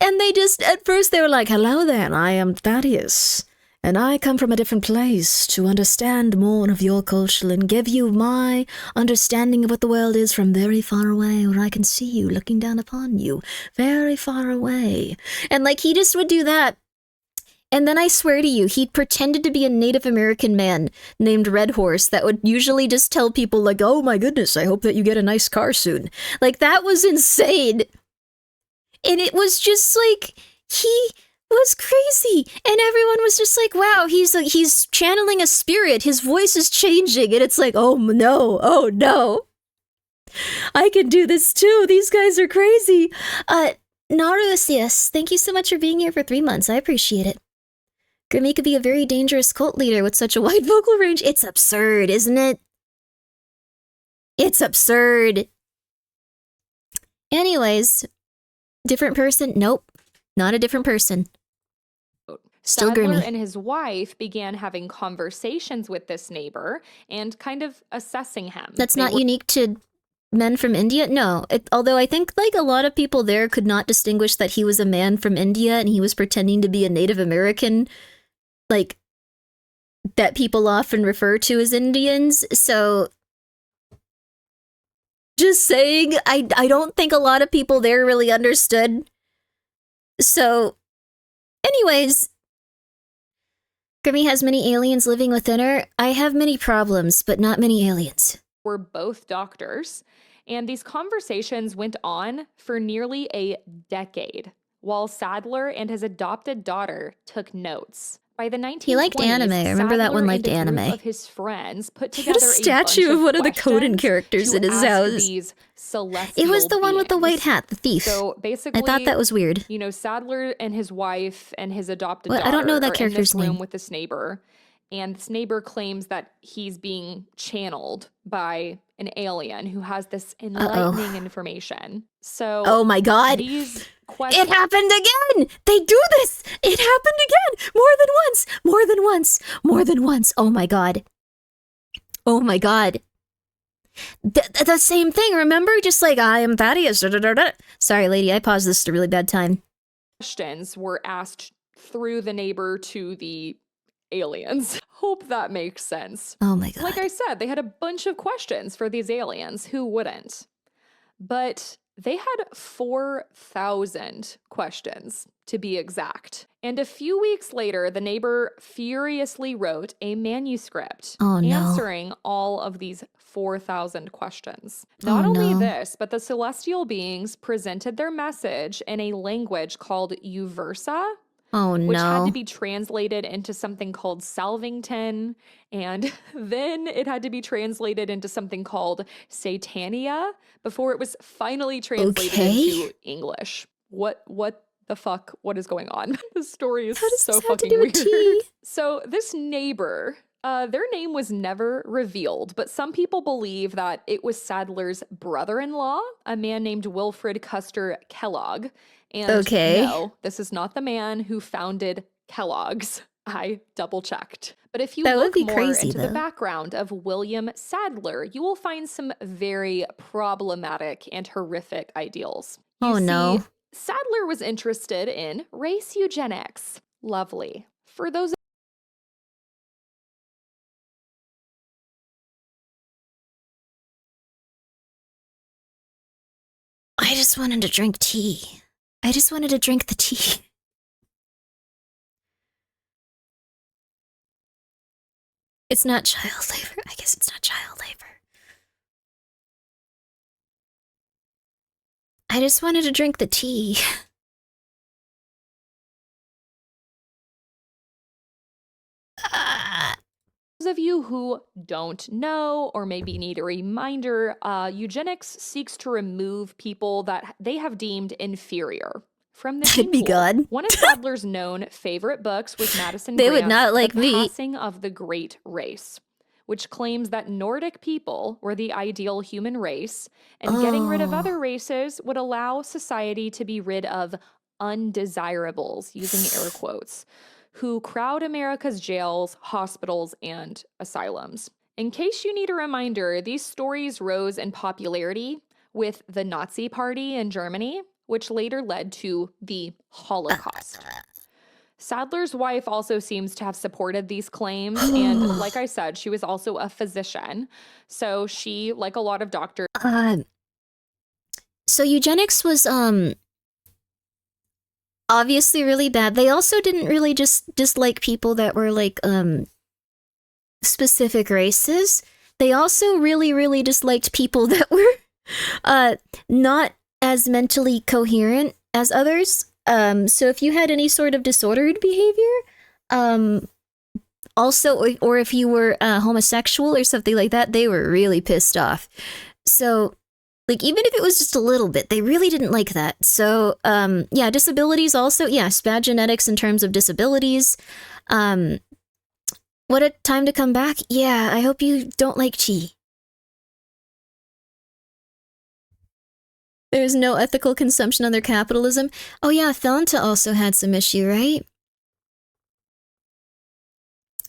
And they just, at first they were like, hello there, I am Thaddeus. And I come from a different place to understand more of your culture and give you my understanding of what the world is from very far away, where I can see you looking down upon you, very far away. And like, he just would do that. And then I swear to you, he'd pretended to be a Native American man named Red Horse that would usually just tell people like, oh my goodness, I hope that you get a nice car soon. Like, that was insane. And it was just like, he was crazy, and everyone was just like, wow, he's channeling a spirit, his voice is changing, and it's like, oh no, I can do this too, these guys are crazy. Narusius, thank you so much for being here for 3 months, I appreciate it. Grimmi could be a very dangerous cult leader with such a wide vocal range. It's absurd, isn't it? It's absurd. Anyways, different person? Nope, not a different person. Still Sadler Grimmi. and his wife began having conversations with this neighbor and kind of assessing him. That's not unique to men from India? No. Although I think like a lot of people there could not distinguish that he was a man from India and he was pretending to be a Native American, like, that people often refer to as Indians. So, just saying, I don't think a lot of people there really understood. So, anyways, Grimmi has many aliens living within her. I have many problems, but not many aliens. We're both doctors, and these conversations went on for nearly a decade, while Sadler and his adopted daughter took notes. By the 1920s, he liked anime. I remember that one liked anime. Of his friends put together a statue of one of the Conan characters in his house. It was the one with the white hat, the thief. So basically, I thought that was weird. You know, Sadler and his wife and his adopted daughter I don't know that are character's in this room name. with this neighbor, and this neighbor claims that he's being channeled by an alien who has this enlightening information. So, oh my god, these it happened again! They do this! It happened again! More than once! More than once! More than once! Oh my god. Oh my god. The same thing, remember? Just like, I am Thaddeus. Sorry, lady, I paused this at a really bad time. Questions were asked through the neighbor to the aliens. Hope that makes sense. Oh my God. Like I said, they had a bunch of questions for these aliens. Who wouldn't? But they had 4,000 questions, to be exact. And a few weeks later, the neighbor furiously wrote a manuscript answering all of these 4,000 questions. Not only this, but the celestial beings presented their message in a language called Uversa, which had to be translated into something called Salvington, and then it had to be translated into something called Satania before it was finally translated into English. What the fuck? What is going on? This story is so fucking weird. So this neighbor, their name was never revealed, but some people believe that it was Sadler's brother-in-law, a man named Wilfred Custer Kellogg. And no, this is not the man who founded Kellogg's. I double checked. But if you look more into the background of William Sadler, you will find some very problematic and horrific ideals. You see, Sadler was interested in race eugenics. Lovely. For those I just wanted to drink tea. I just wanted to drink the tea. It's not child labor. I guess it's not child labor. I just wanted to drink the tea. Those of you who don't know or maybe need a reminder, eugenics seeks to remove people that they have deemed inferior from the gene pool. God. One of Sadler's known favorite books was Madison They Grant's would not like The me. Passing of the Great Race, which claims that Nordic people were the ideal human race, and getting rid of other races would allow society to be rid of undesirables, using air quotes, who crowd America's jails, hospitals, and asylums. In case you need a reminder, these stories rose in popularity with the Nazi Party in Germany, which later led to the Holocaust. Sadler's wife also seems to have supported these claims, and like I said, she was also a physician. So she, like a lot of doctors... So eugenics was, obviously really bad. They also didn't really just dislike people that were like specific races. They also really disliked people that were not as mentally coherent as others. So if you had any sort of disordered behavior, also, or if you were homosexual or something like that, they were really pissed off. So like, even if it was just a little bit, they really didn't like that. So, yeah, disabilities also. Yeah, SPAD genetics in terms of disabilities. What a time to come back. Yeah, I hope you don't like chi. There's no ethical consumption under capitalism. Oh yeah, Thalanta also had some issue, right?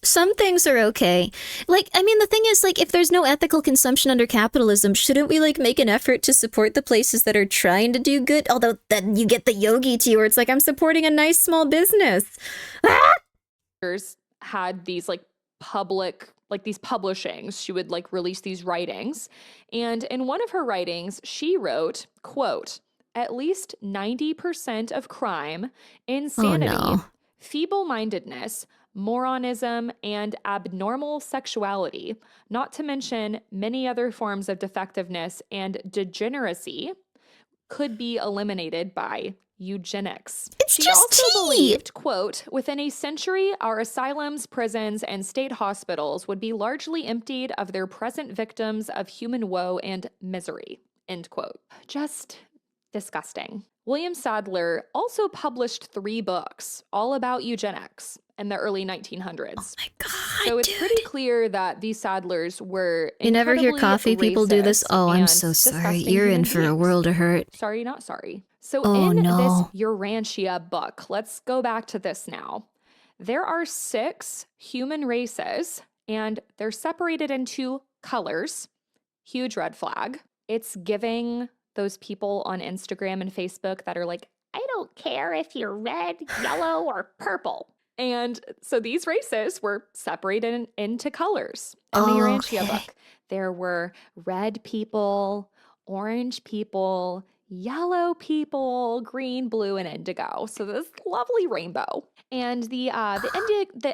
Some things are okay. Like, I mean, the thing is, like, if there's no ethical consumption under capitalism, shouldn't we, like, make an effort to support the places that are trying to do good? Although, then you get the yogi tea where it's like, I'm supporting a nice small business. Had these, like, public, like, these publishings. She would, like, release these writings. And in one of her writings, she wrote, quote, at least 90% of crime, insanity, feeble-mindedness, moronism, and abnormal sexuality, not to mention many other forms of defectiveness and degeneracy, could be eliminated by eugenics. She also believed, quote, within a century, our asylums, prisons, and state hospitals would be largely emptied of their present victims of human woe and misery, end quote. Just disgusting. William Sadler also published 3 books all about eugenics in the early 1900s. Oh my God, so it's pretty clear that these Sadlers were You never hear coffee people do this? Oh, I'm so sorry. You're in for a world of hurt. Sorry, not sorry. So in this Urantia book, let's go back to this now. There are 6 human races, and they're separated into colors, Huge red flag. It's giving those people on Instagram and Facebook that are like, I don't care if you're red, yellow, or purple. And so these races were separated into colors in the Urantia book. There were red people, orange people, yellow people, green, blue, and indigo. So this lovely rainbow. And the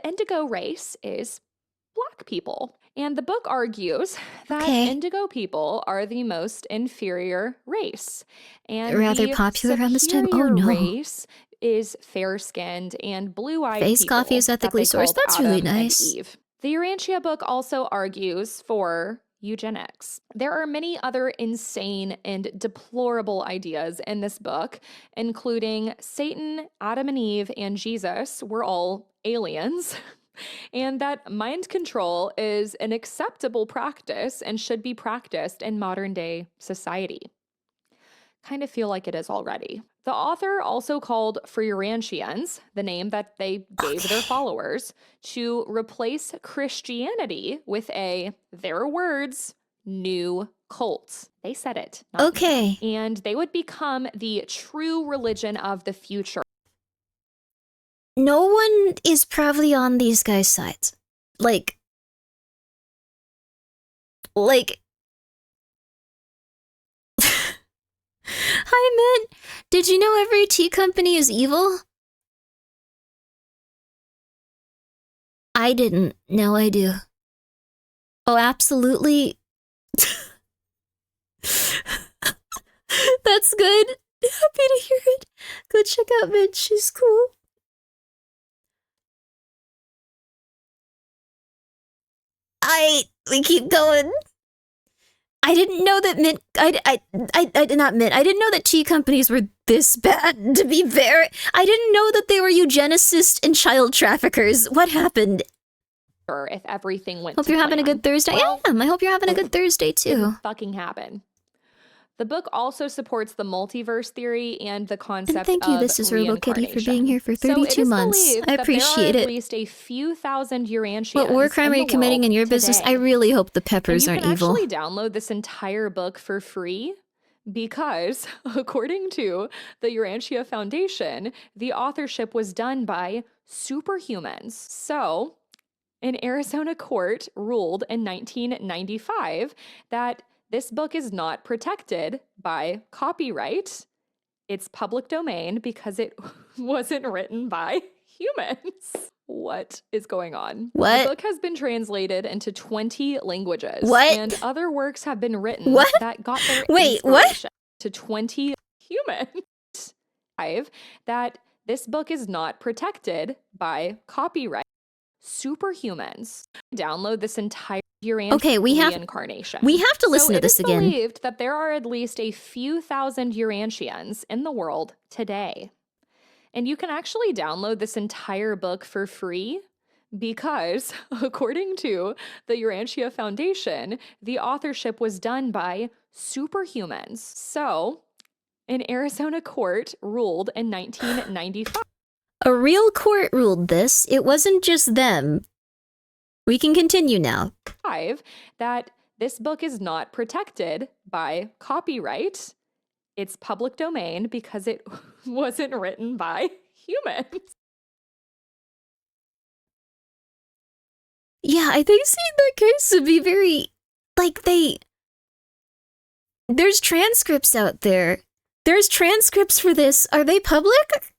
indigo race is Black people. And the book argues that indigo people are the most inferior race. And rather popular around this time. Oh no. Race is fair-skinned and blue-eyed Face people. coffee is ethically sourced. That's really nice. The Urantia book also argues for eugenics. There are many other insane and deplorable ideas in this book, including Satan, Adam and Eve, and Jesus were all aliens. And that mind control is an acceptable practice and should be practiced in modern day society. Kind of feel like it is already. The author also called for Urantians, the name that they gave their followers, to replace Christianity with their words, new cult. They said it. Okay. Me. And they would become the true religion of the future. No one is probably on these guys' sides. Like, hi, Mint. Did you know every tea company is evil? I didn't. Now I do. Oh, absolutely. That's good. Happy to hear it. Go check out Mint. She's cool. We keep going. I didn't know that mint. I did not mint. I didn't know that tea companies were this bad. To be fair, I didn't know that they were eugenicists and child traffickers. What happened? If everything went. Hope you're having a good Thursday. Well, I am. I hope you're having a good Thursday too. Fucking happen. The book also supports the multiverse theory and the concept and thank you, of this is RoboKitty, for being here for 32 so months. I appreciate there are it. At least a few thousand Urantians. What war crime are you committing in your business? I really hope the peppers aren't evil. You can actually download this entire book for free because, according to the Urantia Foundation, the authorship was done by superhumans. So, an Arizona court ruled in 1995 that this book is not protected by copyright. It's public domain because it wasn't written by humans. What is going on? What? The book has been translated into 20 languages. What? And other works have been written that got their inspiration to 20 humans. That this book is not protected by copyright. Superhumans. Download this entire reincarnation. We have to listen to this again. It is believed that there are at least a few thousand Urantians in the world today. And you can actually download this entire book for free because, according to the Urantia Foundation, the authorship was done by superhumans. So, an Arizona court ruled in 1995. A real court ruled this. It wasn't just them. We can continue now. That this book is not protected by copyright. It's public domain because it wasn't written by humans. Yeah, I think seeing that case would be very, there's transcripts out there. There's transcripts for this. Are they public?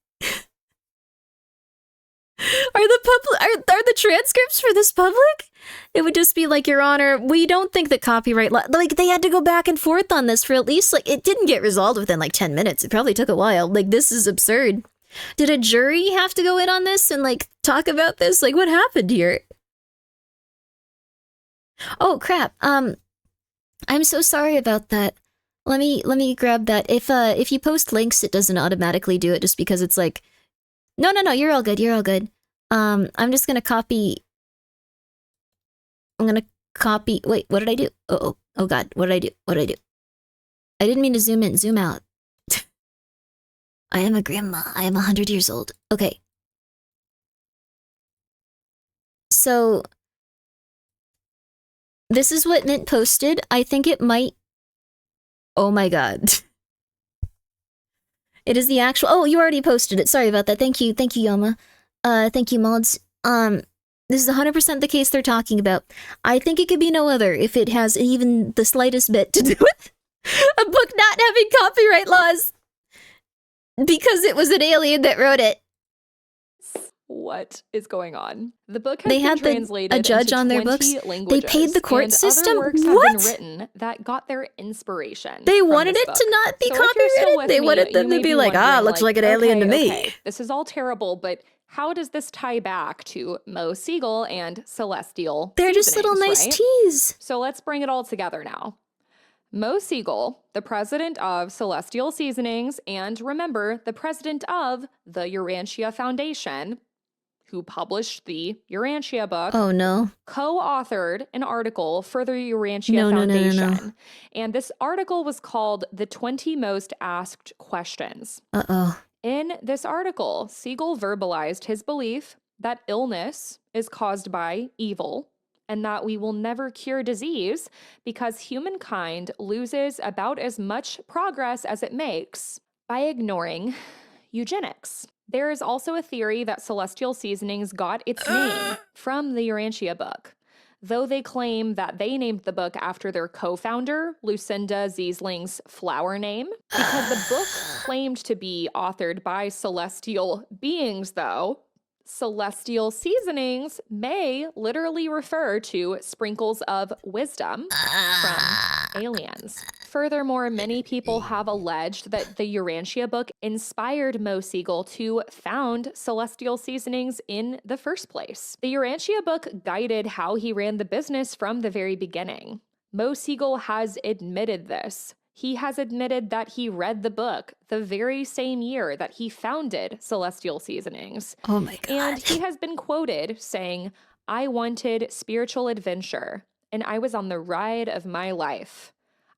Are the transcripts for this public? It would just be like, Your Honor, we don't think that copyright they had to go back and forth on this for at least it didn't get resolved within 10 minutes. It probably took a while. This is absurd. Did a jury have to go in on this and talk about this? What happened here? Oh crap. I'm so sorry about that. Let me grab that. If you post links, it doesn't automatically do it just because it's No, you're all good, I'm just gonna copy... Wait, what did I do? Oh god, what did I do? I didn't mean to zoom in, zoom out. I am a grandma, I am 100 years old. Okay. So... This is what Mint posted. I think it might... Oh my god. It is the actual... Oh, you already posted it. Sorry about that. Thank you, Yama. Thank you, mods. This is 100% the case they're talking about. I think it could be no other if it has even the slightest bit to do with a book not having copyright laws. Because it was an alien that wrote it. What is going on? The book has been translated a judge into on their 20 books. languages, They paid the court and system. Other works What? have been written that got their inspiration. They from wanted this it book. to not be So if you're still copyrighted. with They me, wanted them you to may be like, wondering, looks like an alien to me. Okay, this is all terrible, but how does this tie back to Mo Siegel and Celestial They're just little Seasonings, nice right? teas. So let's bring it all together now. Mo Siegel, the president of Celestial Seasonings, and remember, the president of the Urantia Foundation, who published the Urantia book, Oh no. co-authored an article for the Urantia No. Foundation. And this article was called The 20 Most Asked Questions. Uh-oh. In this article, Siegel verbalized his belief that illness is caused by evil and that we will never cure disease because humankind loses about as much progress as it makes by ignoring eugenics. There is also a theory that Celestial Seasonings got its name from the Urantia book, though they claim that they named the book after their co-founder, Lucinda Ziesling's flower name. Because the book claimed to be authored by celestial beings, though, Celestial Seasonings may literally refer to sprinkles of wisdom from aliens. Furthermore, many people have alleged that the Urantia book inspired Mo Siegel to found Celestial Seasonings in the first place. The Urantia book guided how he ran the business from the very beginning. Mo Siegel has admitted this. He has admitted that he read the book the very same year that he founded Celestial Seasonings. Oh my god. And he has been quoted saying, "I wanted spiritual adventure, and I was on the ride of my life.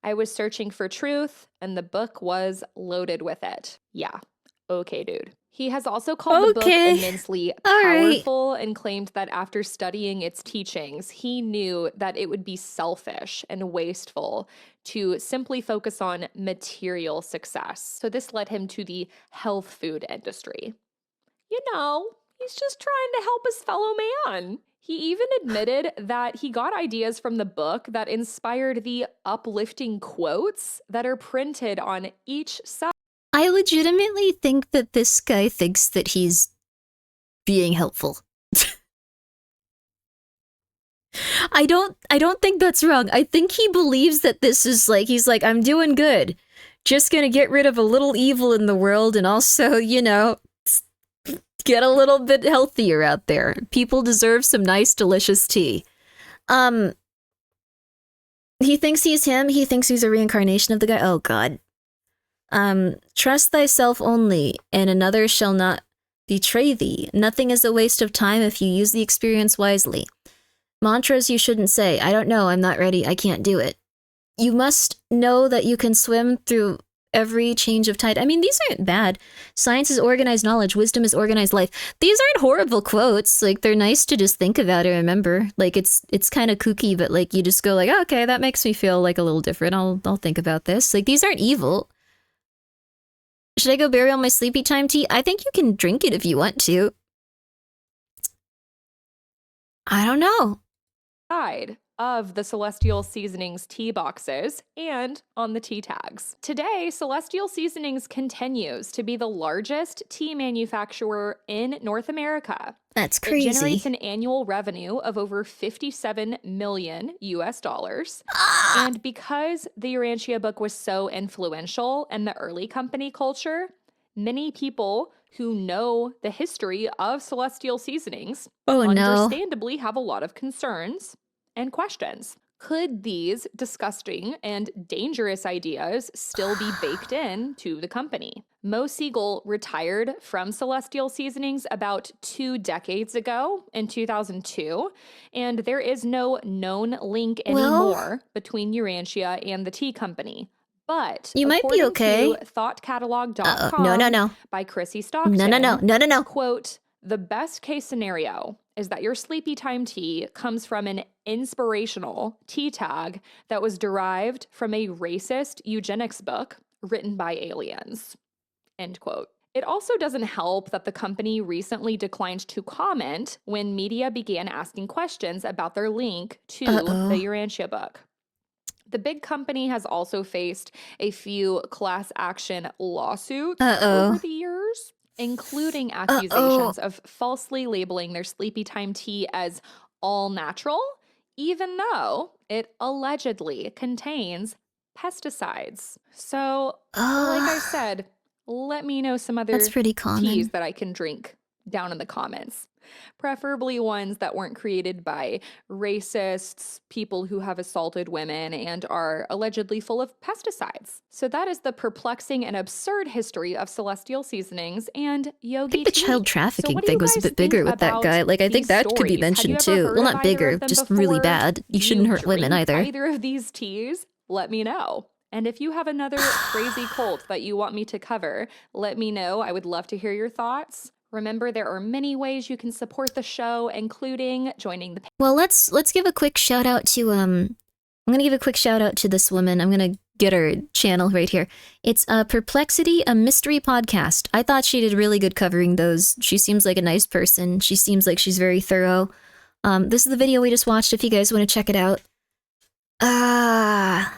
I was searching for truth, and the book was loaded with it." Yeah, okay, dude. He has also called the book immensely powerful and claimed that after studying its teachings, he knew that it would be selfish and wasteful to simply focus on material success. So this led him to the health food industry. You know, he's just trying to help his fellow man. He even admitted that he got ideas from the book that inspired the uplifting quotes that are printed on each side. I legitimately think that this guy thinks that he's being helpful. I don't think that's wrong. I think he believes that this is like, he's like, I'm doing good. Just gonna get rid of a little evil in the world and also, you know, get a little bit healthier out there. People deserve some nice, delicious tea. He thinks he's him. He thinks he's a reincarnation of the guy. Oh, God. Trust thyself only, and another shall not betray thee. Nothing is a waste of time if you use the experience wisely. Mantras you shouldn't say. I don't know. I'm not ready. I can't do it. You must know that you can swim through every change of tide. I mean, these aren't bad. Science is organized knowledge. Wisdom is organized life. These aren't horrible quotes. Like, they're nice to just think about and remember. Like, it's kind of kooky, but like, you just go like, oh, okay, that makes me feel like a little different. I'll think about this. Like, these aren't evil. Should I go bury all my sleepy time tea? I think you can drink it if you want to. I don't know. Side of the Celestial Seasonings tea boxes and on the tea tags. Today, Celestial Seasonings continues to be the largest tea manufacturer in North America. That's crazy. It generates an annual revenue of over $57 million US. And because the Urantia book was so influential in the early company culture, many people who know the history of Celestial Seasonings understandably have a lot of concerns and questions. Could these disgusting and dangerous ideas still be baked in to the company? Mo Siegel retired from Celestial Seasonings about 2 decades ago in 2002, and there is no known link anymore between Urantia and the tea company. But you might be okay. To thoughtcatalog.com no. by Chrissy Stockton. No. Quote, the best case scenario is that your sleepy time tea comes from an inspirational tea tag that was derived from a racist eugenics book written by aliens. End quote. It also doesn't help that the company recently declined to comment when media began asking questions about their link to the Urantia book. The big company has also faced a few class action lawsuits over the years, including accusations of falsely labeling their sleepy time tea as all natural, even though it allegedly contains pesticides. So, like I said, let me know some other teas that I can drink down in the comments. Preferably ones that weren't created by racists, people who have assaulted women, and are allegedly full of pesticides. So that is the perplexing and absurd history of celestial seasonings and yogi I think the tea. child trafficking thing was a bit bigger with that guy. Like, I think that could be mentioned too. Well, not bigger, just really bad. You shouldn't hurt women either. Either of these teas, let me know. And if you have another crazy cult that you want me to cover, let me know. I would love to hear your thoughts. Remember, there are many ways you can support the show, including joining the... Well, let's give a quick shout out to, I'm gonna give a quick shout out to this woman. I'm gonna get her channel right here. It's Perplexity, a mystery podcast. I thought she did really good covering those. She seems like a nice person. She seems like she's very thorough. This is the video we just watched if you guys want to check it out. I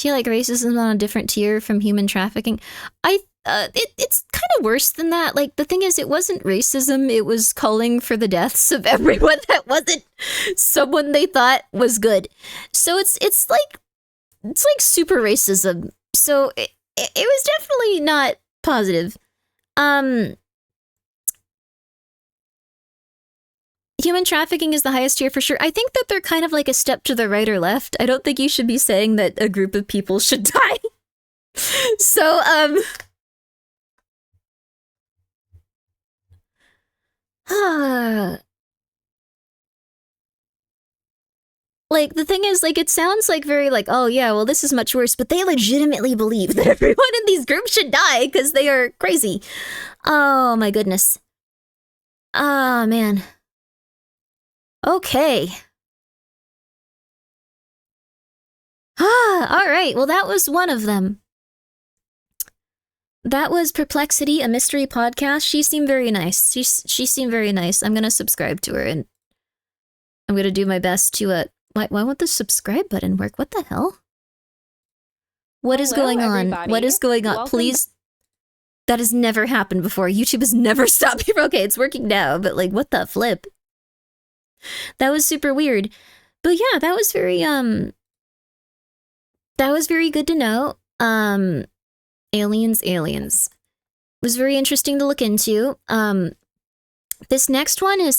feel like racism on a different tier from human trafficking. It's kind of worse than that. Like, the thing is, it wasn't racism. It was calling for the deaths of everyone that wasn't someone they thought was good. So it's like super racism. So it was definitely not positive. Human trafficking is the highest tier for sure. I think that they're kind of like a step to the right or left. I don't think you should be saying that a group of people should die. So, like, the thing is, like, it sounds like very like, oh yeah, well, this is much worse, but they legitimately believe that everyone in these groups should die because they are crazy. Oh my goodness. Ah, man. Okay. All right. Well, that was one of them. That was Perplexity, a mystery podcast. She seemed very nice. She seemed very nice. I'm gonna subscribe to her, and I'm gonna do my best to Why won't the subscribe button work? What the hell? What is going on? What is going on? Welcome. Please. That has never happened before. YouTube has never stopped me. Okay, it's working now, but like, what the flip? That was super weird. But yeah, that was very good to know. Aliens. It was very interesting to look into. This next one is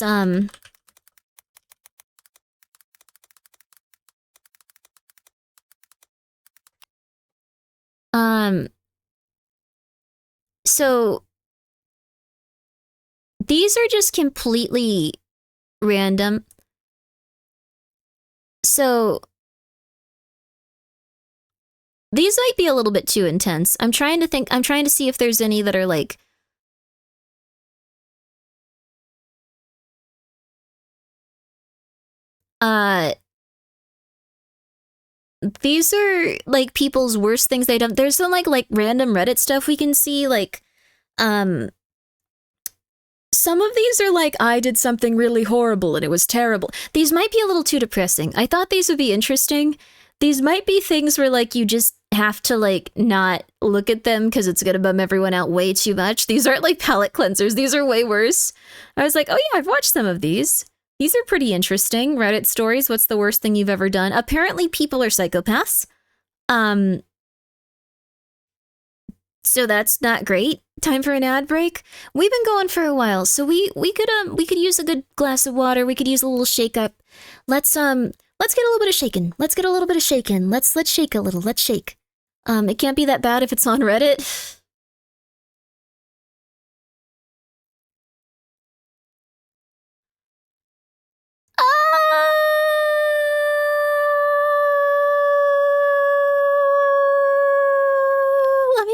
so these are just completely random. So these might be a little bit too intense. I'm trying to see if there's any that are like these are like people's worst things they done. There's some like random Reddit stuff we can see, like some of these are like, I did something really horrible and it was terrible. These might be a little too depressing. I thought these would be interesting. These might be things where like you just have to like not look at them because it's gonna bum everyone out way too much. These aren't like palate cleansers. These are way worse. I was like, oh yeah, I've watched some of these. These are pretty interesting. Reddit stories. What's the worst thing you've ever done? Apparently people are psychopaths. So that's not great. Time for an ad break. We've been going for a while, so we could use a good glass of water. We could use a little shake up. Let's get a little bit of shaking. Let's shake a little. Let's shake. It can't be that bad if it's on Reddit.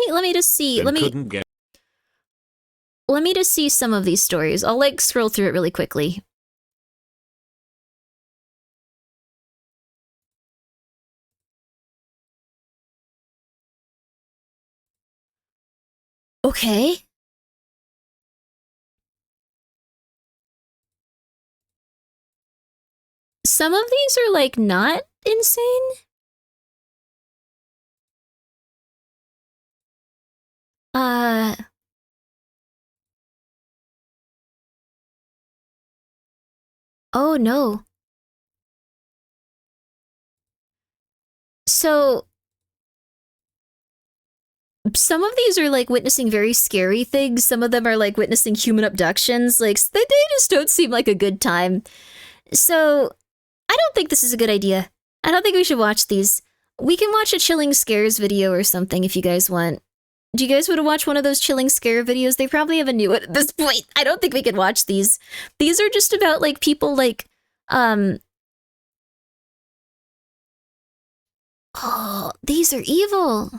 Let me just see. let me just see some of these stories. I'll like scroll through it really quickly. Okay. Some of these are like not insane. Oh no. So some of these are like witnessing very scary things. Some of them are like witnessing human abductions. Like they just don't seem like a good time. So I don't think this is a good idea. I don't think we should watch these. We can watch a chilling scares video or something if you guys want. Do you guys want to watch one of those chilling scare videos? They probably have a new one at this point. I don't think we could watch these. These are just about like people like, oh, these are evil.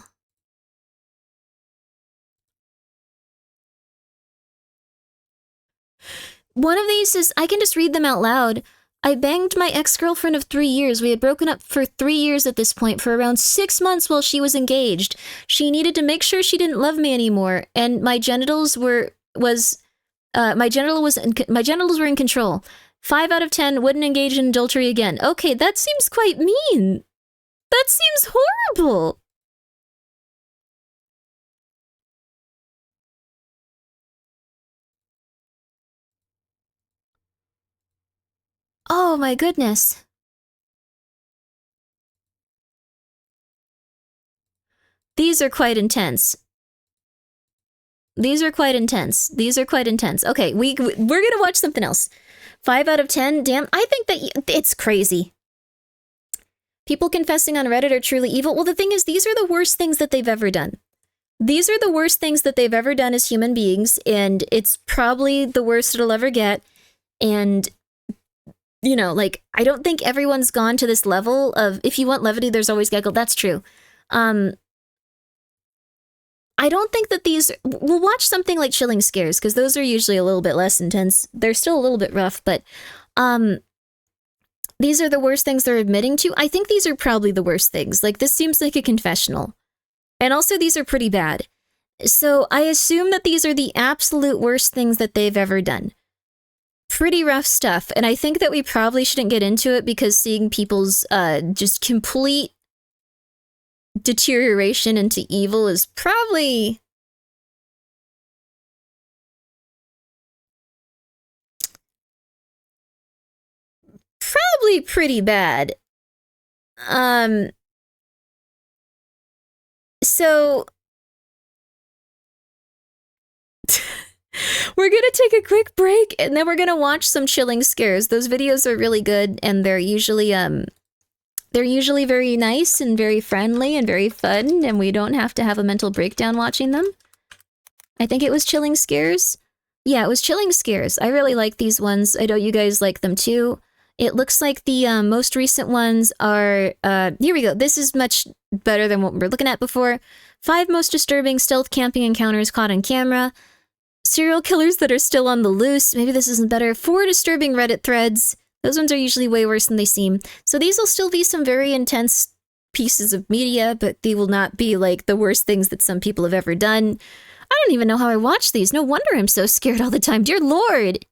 One of these is, I can just read them out loud. I banged my ex-girlfriend of 3 years. We had broken up for 3 years at this point, for around 6 months while she was engaged. She needed to make sure she didn't love me anymore, and my genitals were in control. 5 out of 10 wouldn't engage in adultery again. Okay, that seems quite mean. That seems horrible. Oh my goodness. These are quite intense. These are quite intense. Okay, we're gonna watch something else. 5 out of 10? Damn, I think that it's crazy. People confessing on Reddit are truly evil. Well, the thing is, these are the worst things that they've ever done. These are the worst things that they've ever done as human beings, and it's probably the worst it'll ever get. And you know, like, I don't think everyone's gone to this level of, if you want levity, there's always gaggle. That's true. I don't think that these, we'll watch something like chilling scares, because those are usually a little bit less intense. They're still a little bit rough, but these are the worst things they're admitting to. I think these are probably the worst things. Like, this seems like a confessional. And also, these are pretty bad. So I assume that these are the absolute worst things that they've ever done. Pretty rough stuff, and I think that we probably shouldn't get into it, because seeing people's just complete deterioration into evil is probably pretty bad. So we're gonna take a quick break, and then we're gonna watch some chilling scares. Those videos are really good, and they're usually very nice and very friendly and very fun, and we don't have to have a mental breakdown watching them. I think it was chilling scares. Yeah, it was chilling scares. I really like these ones. I know you guys like them too. It looks like the most recent ones are, here we go. This is much better than what we were looking at before. 5 most disturbing stealth camping encounters caught on camera. Serial killers that are still on the loose. Maybe this isn't better. 4 disturbing Reddit threads. Those ones are usually way worse than they seem. So these will still be some very intense pieces of media, but they will not be like the worst things that some people have ever done. I don't even know how I watch these. No wonder I'm so scared all the time. Dear Lord.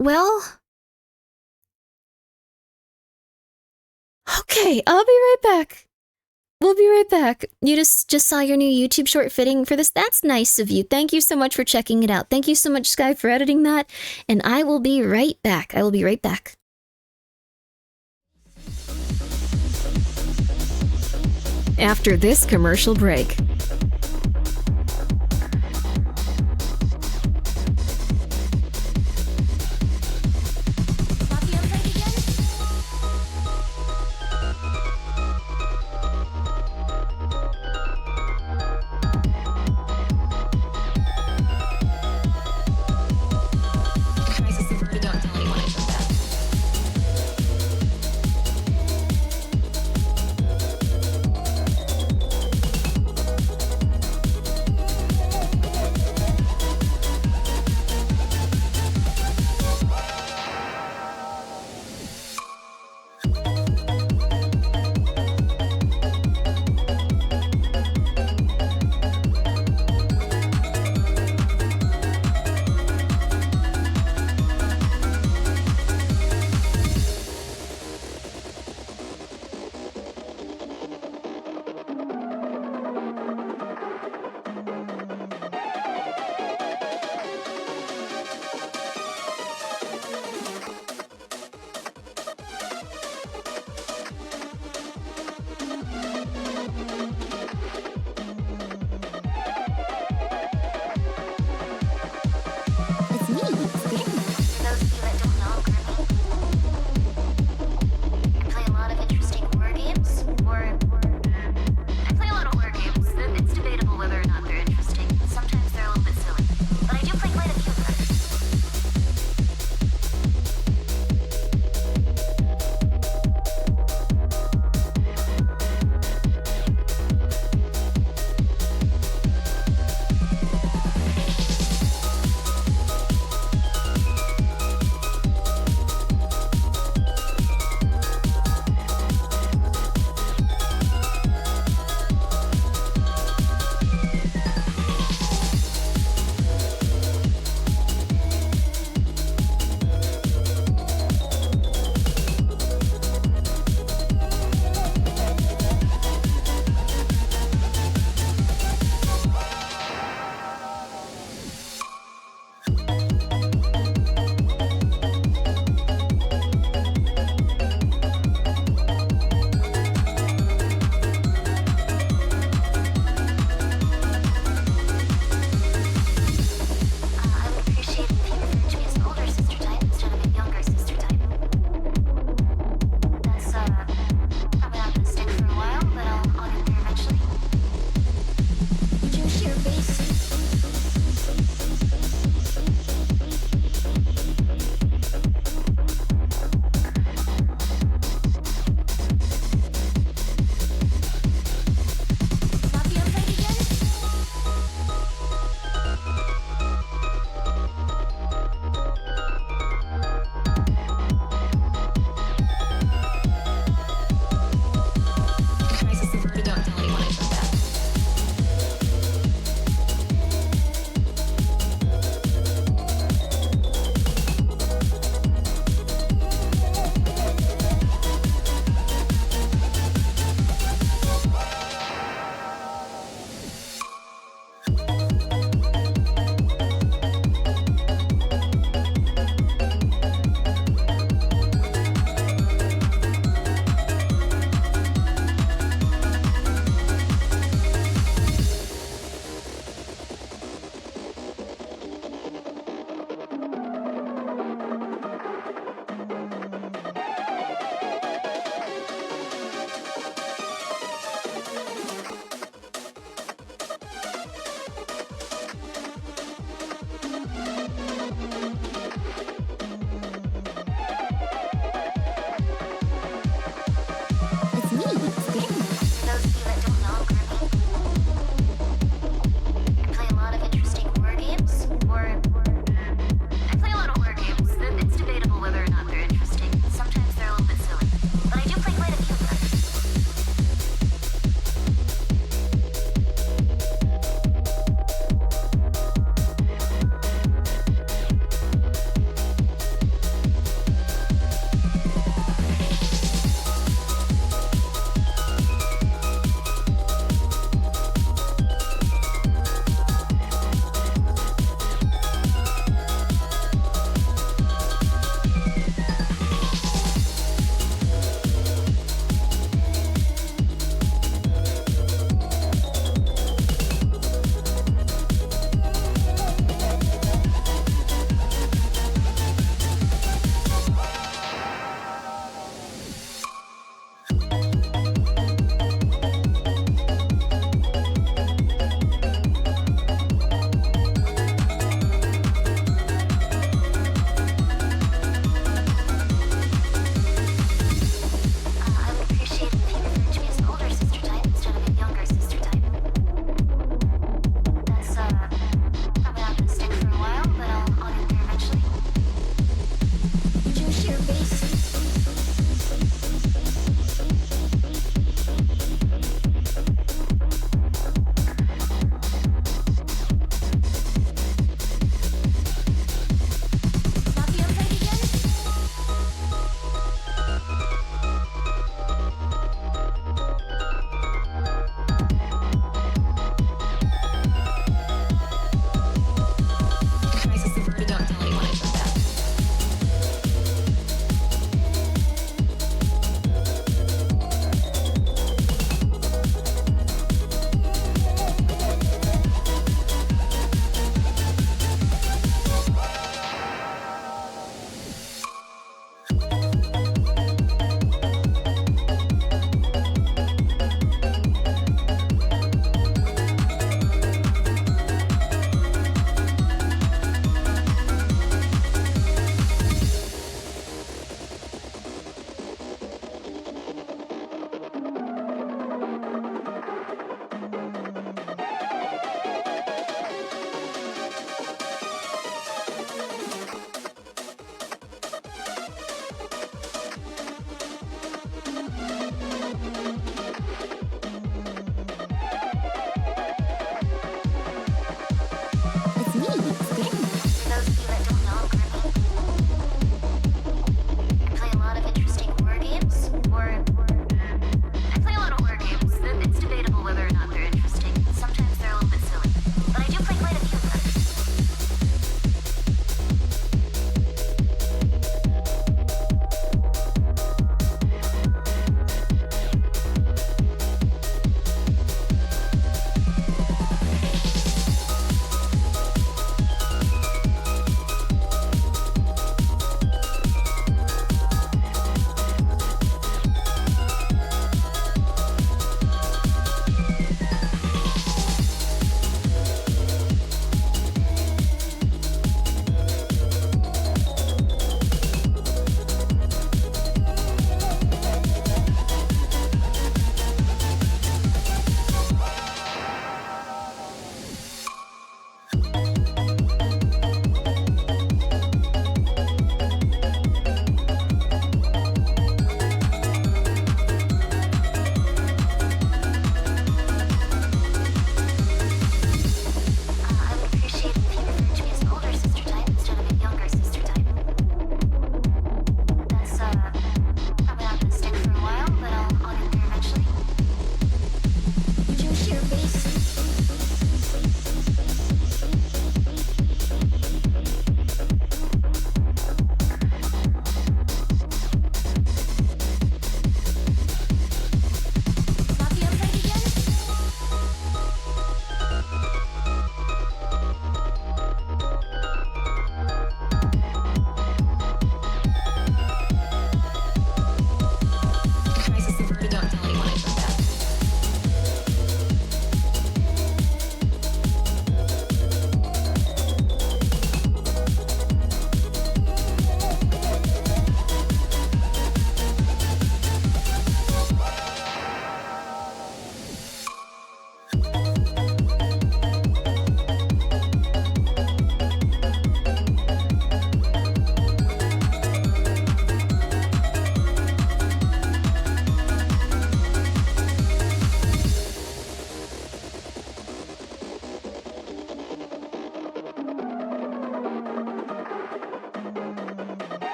Well, okay, I'll be right back. We'll be right back. You just saw your new YouTube short fitting for this? That's nice of you. Thank you so much for checking it out. Thank you so much, Sky, for editing that. And I will be right back. I will be right back. After this commercial break.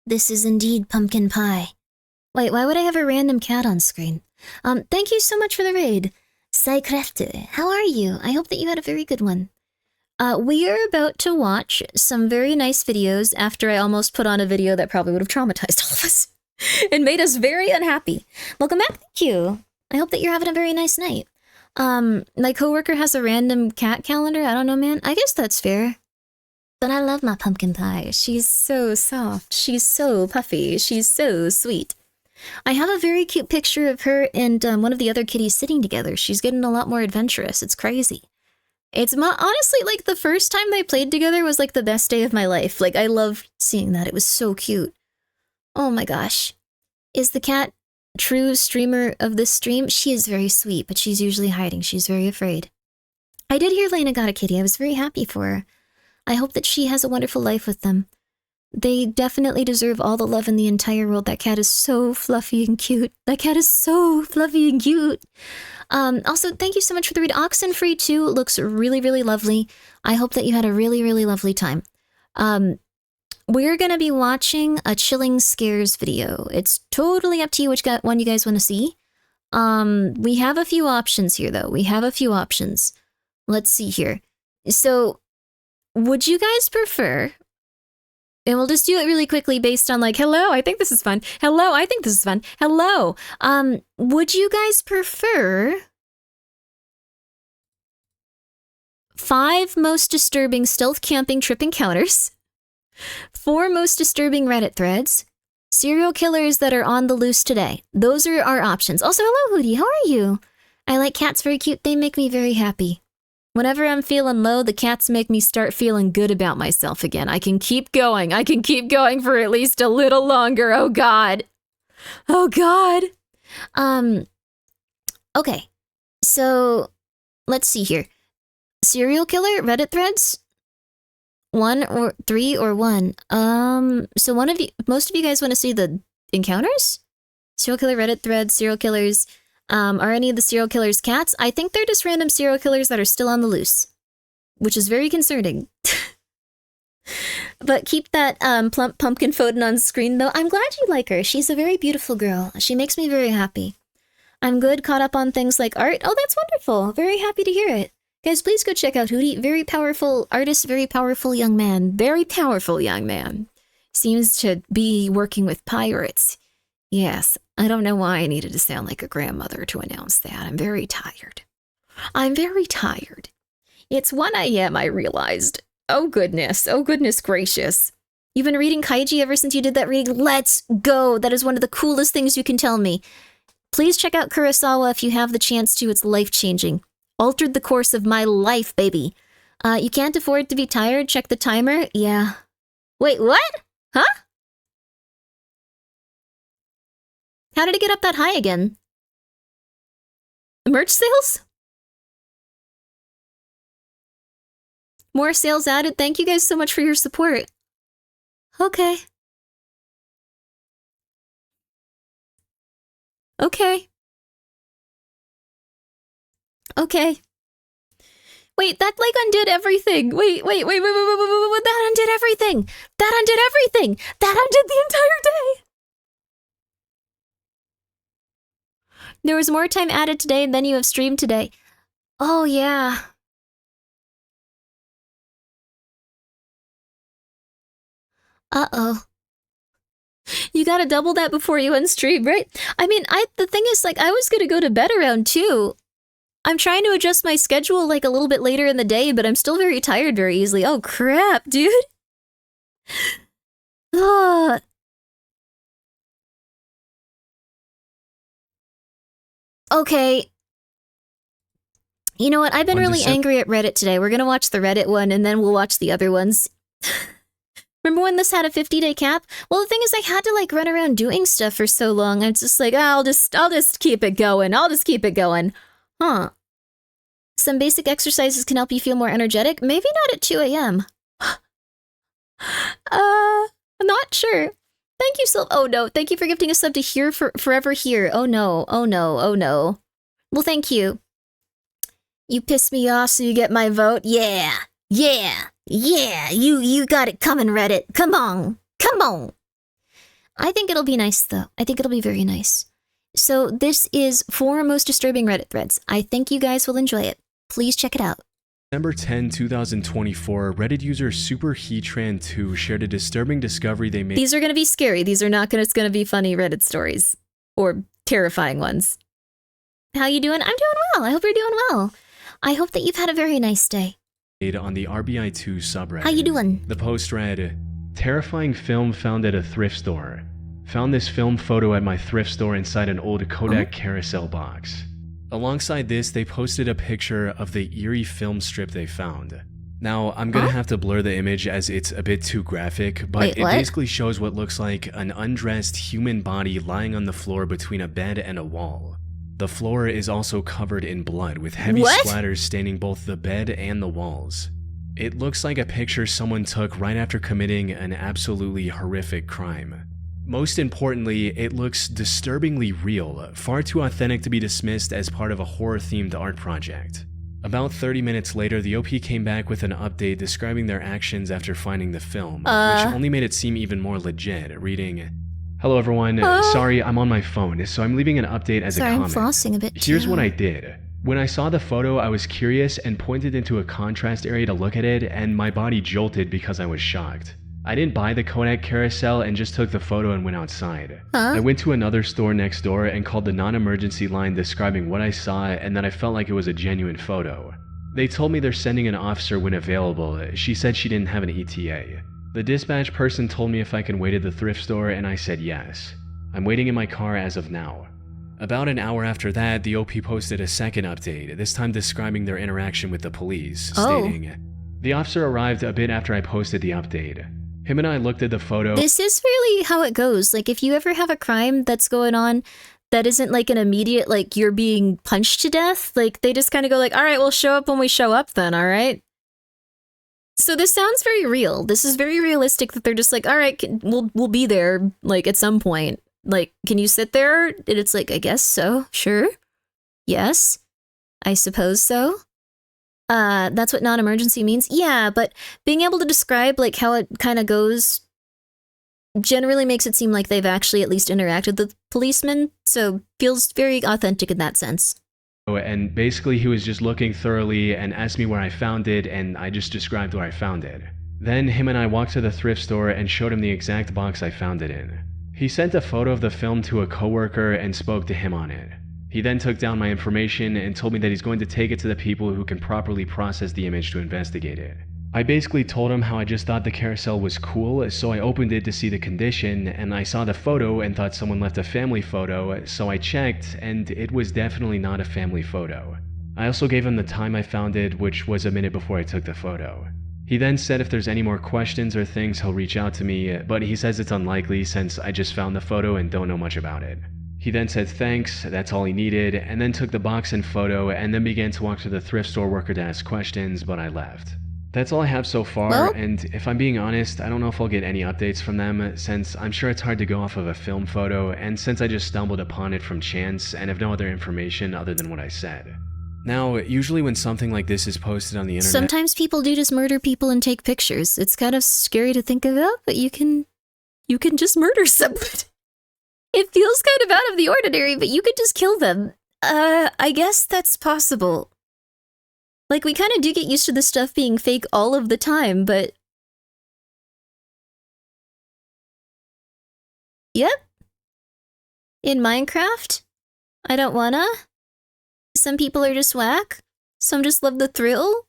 This is indeed pumpkin pie. Wait, why would I have a random cat on screen? Thank you so much for the raid. Psycrafte, how are you? I hope that you had a very good one. We are about to watch some very nice videos after I almost put on a video that probably would have traumatized all of us and made us very unhappy. Welcome back, thank you. I hope that you're having a very nice night. My coworker has a random cat calendar. I don't know, man. I guess that's fair. But I love my pumpkin pie. She's so soft. She's so puffy. She's so sweet. I have a very cute picture of her and one of the other kitties sitting together. She's getting a lot more adventurous. It's crazy. It's honestly, like, the first time they played together was, like, the best day of my life. Like, I loved seeing that. It was so cute. Oh my gosh. Is the cat true streamer of this stream? She is very sweet, but she's usually hiding. She's very afraid. I did hear Lena got a kitty. I was very happy for her. I hope that she has a wonderful life with them. They definitely deserve all the love in the entire world. That cat is so fluffy and cute. That cat is so fluffy and cute. Also, thank you so much for the read. Oxenfree 2 looks really, really lovely. I hope that you had a really, really lovely time. We're going to be watching a Chilling Scares video. It's totally up to you which one you guys want to see. We have a few options here, though. We have a few options. Let's see here. So, would you guys prefer... And we'll just do it really quickly based on like, hello, I think this is fun. Hello, I think this is fun. Hello. Would you guys prefer 5 most disturbing stealth camping trip encounters, 4 most disturbing Reddit threads, serial killers that are on the loose today? Those are our options. Also, hello, Hootie. How are you? I like cats, very cute. They make me very happy. Whenever I'm feeling low, the cats make me start feeling good about myself again. I can keep going. I can keep going for at least a little longer. Oh, God. Oh, God. Okay. So, let's see here. Serial killer, Reddit threads? 1 or 3 or 1? So most of you guys want to see the encounters? Serial killer, Reddit threads, serial killers... are any of the serial killers cats? I think they're just random serial killers that are still on the loose, which is very concerning. But keep that plump pumpkin photo on screen, though. I'm glad you like her. She's a very beautiful girl. She makes me very happy. I'm good, caught up on things like art. Oh, that's wonderful. Very happy to hear it. Guys, please go check out Hootie. Very powerful artist, very powerful young man. Very powerful young man. Seems to be working with pirates. Yes, I don't know why I needed to sound like a grandmother to announce that. I'm very tired. I'm very tired. It's 1 a.m., I realized. Oh, goodness. Oh, goodness gracious. You've been reading Kaiji ever since you did that reading? Let's go. That is one of the coolest things you can tell me. Please check out Kurosawa if you have the chance to. It's life-changing. Altered the course of my life, baby. You can't afford to be tired? Check the timer? Yeah. Wait, what? Huh? How did it get up that high again? Merch sales? More sales added. Thank you guys so much for your support. Okay. Okay. Okay. Wait, that like undid everything. Wait. That undid everything. That undid everything. That undid the entire day. There was more time added today than you have streamed today. Oh, yeah. Uh-oh. You gotta double that before you unstream, right? I mean, the thing is, like, I was gonna go to bed around 2. I'm trying to adjust my schedule, like, a little bit later in the day, but I'm still very tired very easily. Oh, crap, dude. Ugh. Okay. You know what? I've been really angry at Reddit today. We're gonna watch the Reddit one, and then we'll watch the other ones. Remember when this had a 50-day cap? Well, the thing is, I had to, like, run around doing stuff for so long. I'm just like, I'll just keep it going. I'll just keep it going. Huh. Some basic exercises can help you feel more energetic. Maybe not at 2 a.m. I'm not sure. Thank you, Oh, no. Thank you for gifting a sub to Here Forever Here. Oh, no. Oh, no. Oh, no. Well, thank you. You piss me off so you get my vote? Yeah. Yeah. Yeah. You got it coming, Reddit. Come on. Come on. I think it'll be nice, though. I think it'll be very nice. So this is 4 most disturbing Reddit threads. I think you guys will enjoy it. Please check it out. December 10, 2024, Reddit user SuperHeatran2 shared a disturbing discovery they made. These are going to be scary. These are not going to be funny Reddit stories. Or terrifying ones. How you doing? I'm doing well. I hope you're doing well. I hope that you've had a very nice day. On the RBI2 subreddit. How you doing? The post read, terrifying film found at a thrift store. Found this film photo at my thrift store inside an old Kodak carousel box. Alongside this, they posted a picture of the eerie film strip they found. Now, I'm gonna have to blur the image as it's a bit too graphic, but it basically shows what looks like an undressed human body lying on the floor between a bed and a wall. The floor is also covered in blood, with heavy splatters staining both the bed and the walls. It looks like a picture someone took right after committing an absolutely horrific crime. Most importantly, it looks disturbingly real, far too authentic to be dismissed as part of a horror-themed art project. About 30 minutes later, the OP came back with an update describing their actions after finding the film, which only made it seem even more legit, reading, hello everyone, sorry I'm on my phone, so I'm leaving an update as a comment. Sorry, I'm flossing a bit too. Here's what I did. When I saw the photo, I was curious and pointed into a contrast area to look at it, and my body jolted because I was shocked. I didn't buy the Kodak carousel and just took the photo and went outside. I went to another store next door and called the non-emergency line describing what I saw and that I felt like it was a genuine photo. They told me they're sending an officer when available. She said she didn't have an ETA. The dispatch person told me if I can wait at the thrift store and I said yes. I'm waiting in my car as of now. About an hour after that, the OP posted a second update, this time describing their interaction with the police, stating, the officer arrived a bit after I posted the update. Him and I looked at the photo. This is really how it goes. Like, if you ever have a crime that's going on that isn't like an immediate, like, you're being punched to death, like, they just kind of go like, all right, we'll show up when we show up then, all right? So this sounds very real. This is very realistic that they're just like, all right, we'll be there, like, at some point. Like, can you sit there? And it's like, I guess so. Sure. Yes. I suppose so. That's what non-emergency means. Yeah, but being able to describe like how it kind of goes generally makes it seem like they've actually at least interacted with the policeman, so feels very authentic in that sense. And basically he was just looking thoroughly and asked me where I found it, and I just described where I found it. Then him and I walked to the thrift store and showed him the exact box I found it in. He sent a photo of the film to a coworker and spoke to him on it. He then took down my information and told me that he's going to take it to the people who can properly process the image to investigate it. I basically told him how I just thought the carousel was cool, so I opened it to see the condition, and I saw the photo and thought someone left a family photo, so I checked, and it was definitely not a family photo. I also gave him the time I found it, which was a minute before I took the photo. He then said if there's any more questions or things, he'll reach out to me, but he says it's unlikely since I just found the photo and don't know much about it. He then said thanks, that's all he needed, and then took the box and photo, and then began to walk to the thrift store worker to ask questions, but I left. That's all I have so far, and if I'm being honest, I don't know if I'll get any updates from them, since I'm sure it's hard to go off of a film photo, and since I just stumbled upon it from chance and have no other information other than what I said. Now, usually when something like this is posted on the internet... Sometimes people do just murder people and take pictures. It's kind of scary to think about, but you can just murder someone. It feels kind of out of the ordinary, but you could just kill them. I guess that's possible. Like, we kind of do get used to this stuff being fake all of the time, but... Yep. In Minecraft? I don't wanna. Some people are just whack. Some just love the thrill.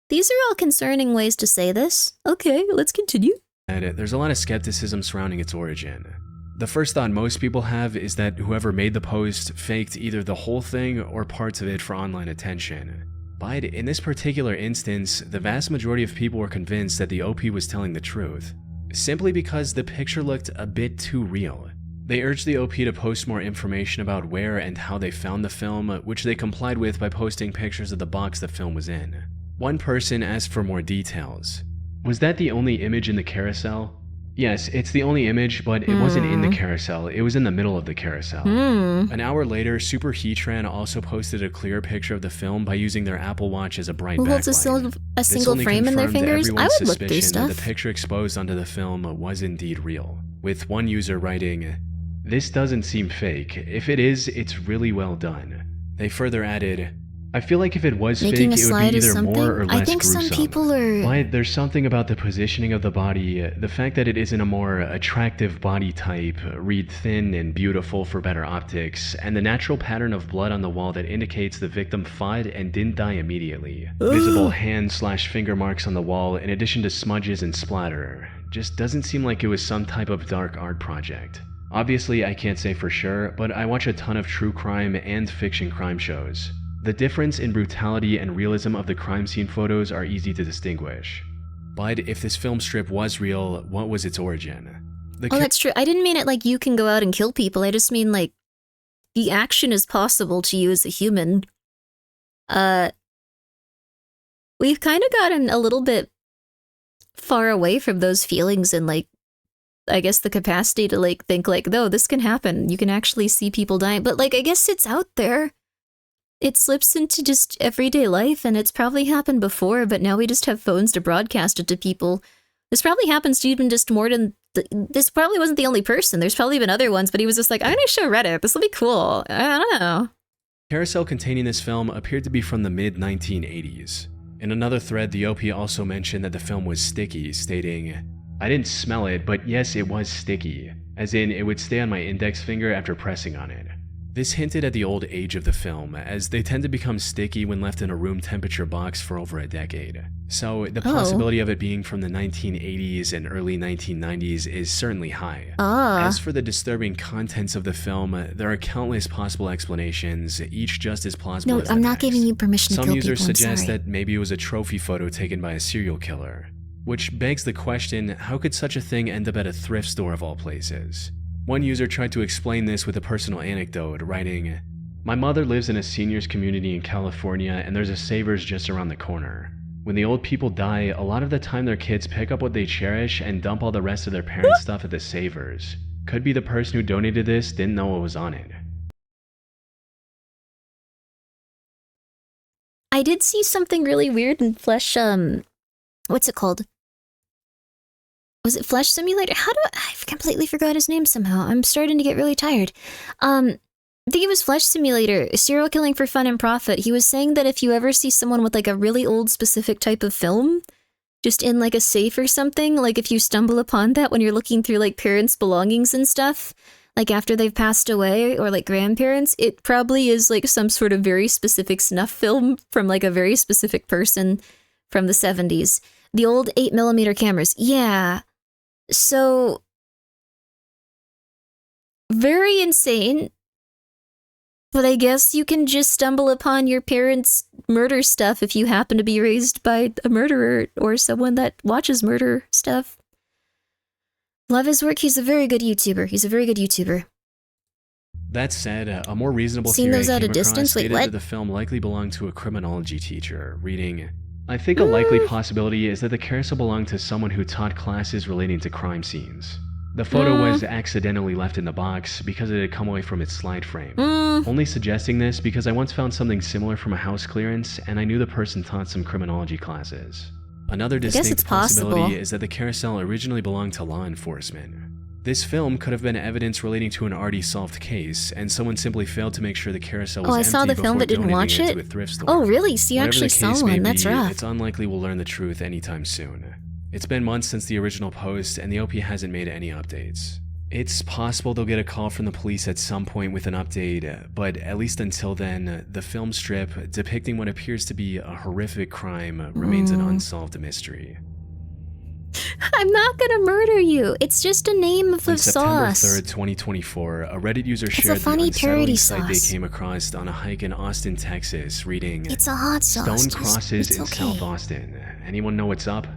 These are all concerning ways to say this. Okay, let's continue. There's a lot of skepticism surrounding its origin. The first thought most people have is that whoever made the post faked either the whole thing or parts of it for online attention. But in this particular instance, the vast majority of people were convinced that the OP was telling the truth, simply because the picture looked a bit too real. They urged the OP to post more information about where and how they found the film, which they complied with by posting pictures of the box the film was in. One person asked for more details. Was that the only image in the carousel? Yes, it's the only image, but it wasn't in the carousel, it was in the middle of the carousel. An hour later, SuperHeatran also posted a clear picture of the film by using their Apple Watch as a bright backlight. Who holds a single frame in their fingers? I would look through stuff. That the picture exposed onto the film was indeed real. with one user writing, "This doesn't seem fake. If it is, it's really well done." They further added, "I feel like if it was Making fake, a it would slide be is either something? more or less I think gruesome. some people are... But there's something about the positioning of the body, the fact that it isn't a more attractive body type, read thin and beautiful for better optics, and the natural pattern of blood on the wall that indicates the victim fought and didn't die immediately. Visible hand/finger marks on the wall in addition to smudges and splatter. Just doesn't seem like it was some type of dark art project. Obviously, I can't say for sure, but I watch a ton of true crime and fiction crime shows. The difference in brutality and realism of the crime scene photos are easy to distinguish. But if this film strip was real, what was its origin? Oh, that's true. I didn't mean it like you can go out and kill people. I just mean like the action is possible to you as a human. We've kind of gotten a little bit far away from those feelings and like, I guess the capacity to like think like, no, this can happen. You can actually see people dying. But like, I guess it's out there. It slips into just everyday life, and it's probably happened before, but now we just have phones to broadcast it to people. This probably happens to even just more than... This probably wasn't the only person. There's probably been other ones, but he was just like, I'm gonna show Reddit. This will be cool. I don't know. Carousel containing this film appeared to be from the mid-1980s. In another thread, the OP also mentioned that the film was sticky, stating, "I didn't smell it, but yes, it was sticky. As in, it would stay on my index finger after pressing on it." This hinted at the old age of the film, as they tend to become sticky when left in a room temperature box for over a decade. So the possibility of it being from the 1980s and early 1990s is certainly high. As for the disturbing contents of the film, there are countless possible explanations, each just as plausible as the I'm not next. giving you permission to Some kill users people, suggest that maybe it was a trophy photo taken by a serial killer, which begs the question, how could such a thing end up at a thrift store of all places? One user tried to explain this with a personal anecdote, writing, "My mother lives in a seniors community in California and there's a Savers just around the corner. When the old people die, a lot of the time their kids pick up what they cherish and dump all the rest of their parents' stuff at the Savers. Could be the person who donated this didn't know what was on it." I did see something really weird in Flesh, what's it called? Was it Flesh Simulator? I've completely forgot his name somehow. I'm starting to get really tired. I think it was Flesh Simulator, serial killing for fun and profit. He was saying that if you ever see someone with like a really old specific type of film, just in like a safe or something, like if you stumble upon that when you're looking through like parents' belongings and stuff, like after they've passed away or like grandparents, it probably is like some sort of very specific snuff film from like a very specific person from the 70s. The old 8mm cameras. Yeah. So, very insane, but I guess you can just stumble upon your parents' murder stuff if you happen to be raised by a murderer or someone that watches murder stuff. Love his work. He's a very good YouTuber. That said, a more reasonable Seen theory those I at came a distance? across Wait, stated what? that the film likely belonged to a criminology teacher, reading, "I think a likely possibility is that the carousel belonged to someone who taught classes relating to crime scenes. The photo was accidentally left in the box because it had come away from its slide frame. Only suggesting this because I once found something similar from a house clearance and I knew the person taught some criminology classes." Another distinct possibility is that the carousel originally belonged to law enforcement. This film could have been evidence relating to an already solved case, and someone simply failed to make sure the carousel was empty I saw the film before but didn't donating watch it it. to a thrift store. Oh, really? So you Whatever actually the saw case may one. That's be, rough. it's unlikely we'll learn the truth anytime soon. It's been months since the original post, and the OP hasn't made any updates. It's possible they'll get a call from the police at some point with an update, but at least until then, the film strip depicting what appears to be a horrific crime remains an unsolved mystery. I'm not gonna murder you. It's just a name of On a September sauce. 3rd, 2024, a Reddit user It's shared a funny the parody unsettling sight sauce. they came across on a hike in Austin, Texas, reading, It's a hot sauce. "Stone Just- crosses it's in okay. South Austin. Anyone know what's up?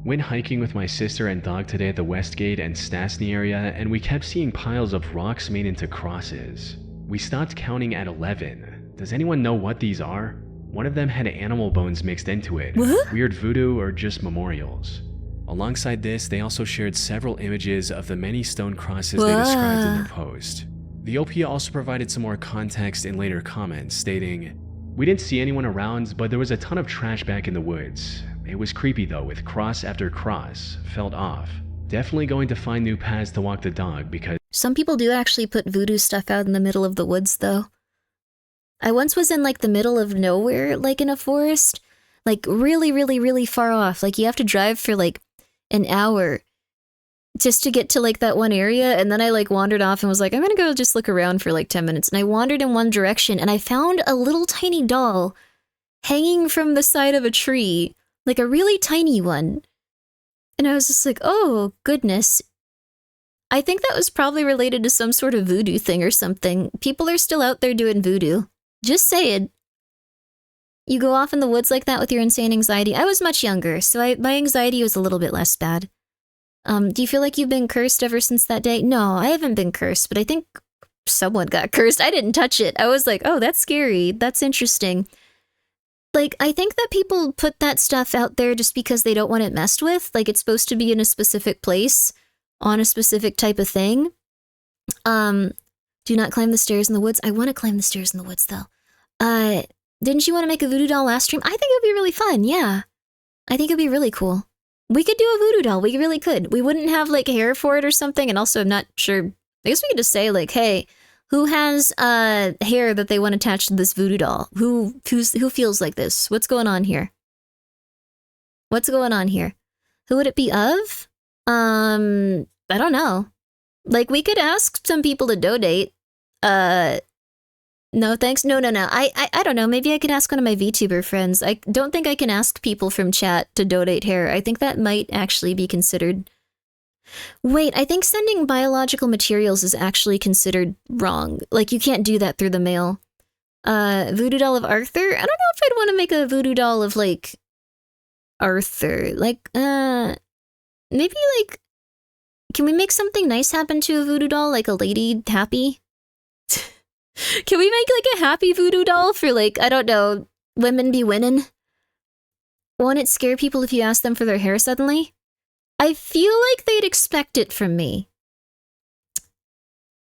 Went hiking with my sister and dog today at the Westgate and Stastny area, and we kept seeing piles of rocks made into crosses. We stopped counting at 11. Does anyone know what these are? One of them had animal bones mixed into it. What? Weird voodoo or just memorials?" Alongside this, they also shared several images of the many stone crosses they described in their post. The OP also provided some more context in later comments, stating, "We didn't see anyone around, but there was a ton of trash back in the woods. It was creepy though, with cross after cross, felt off. Definitely going to find new paths to walk the dog because some people do actually put voodoo stuff out in the middle of the woods, though. I once was in, like, the middle of nowhere, like, in a forest. Like, really, really, really far off. Like, you have to drive for, like, an hour just to get to, like, that one area. And then I, like, wandered off and was like, I'm gonna go just look around for, like, 10 minutes. And I wandered in one direction, and I found a little tiny doll hanging from the side of a tree. Like, a really tiny one. And I was just like, oh, goodness. I think that was probably related to some sort of voodoo thing or something. People are still out there doing voodoo. Just saying. You go off in the woods like that with your insane anxiety. I was much younger, so my anxiety was a little bit less bad. Do you feel like you've been cursed ever since that day? No, I haven't been cursed, but I think someone got cursed. I didn't touch it. I was like, oh, that's scary. That's interesting. Like, I think that people put that stuff out there just because they don't want it messed with. Like, it's supposed to be in a specific place, on a specific type of thing. Do not climb the stairs in the woods. I want to climb the stairs in the woods, though. Didn't you want to make a voodoo doll last stream? I think it would be really fun, yeah. I think it'd be really cool. We could do a voodoo doll. We really could. We wouldn't have, like, hair for it or something, and also I'm not sure. I guess we could just say, like, hey, who has hair that they want attached to this voodoo doll? Who feels like this? What's going on here? What's going on here? Who would it be of? I don't know. Like, we could ask some people to donate. No, thanks. No. I don't know. Maybe I could ask one of my VTuber friends. I don't think I can ask people from chat to donate hair. I think that might actually be considered... Wait, I think sending biological materials is actually considered wrong. Like, you can't do that through the mail. Voodoo doll of Arthur? I don't know if I'd want to make a voodoo doll of, like, Arthur. Like, maybe, like... Can we make something nice happen to a voodoo doll? Like a lady happy? Can we make, like, a happy voodoo doll for, like, I don't know, women be winning? Won't it scare people if you ask them for their hair suddenly? I feel like they'd expect it from me.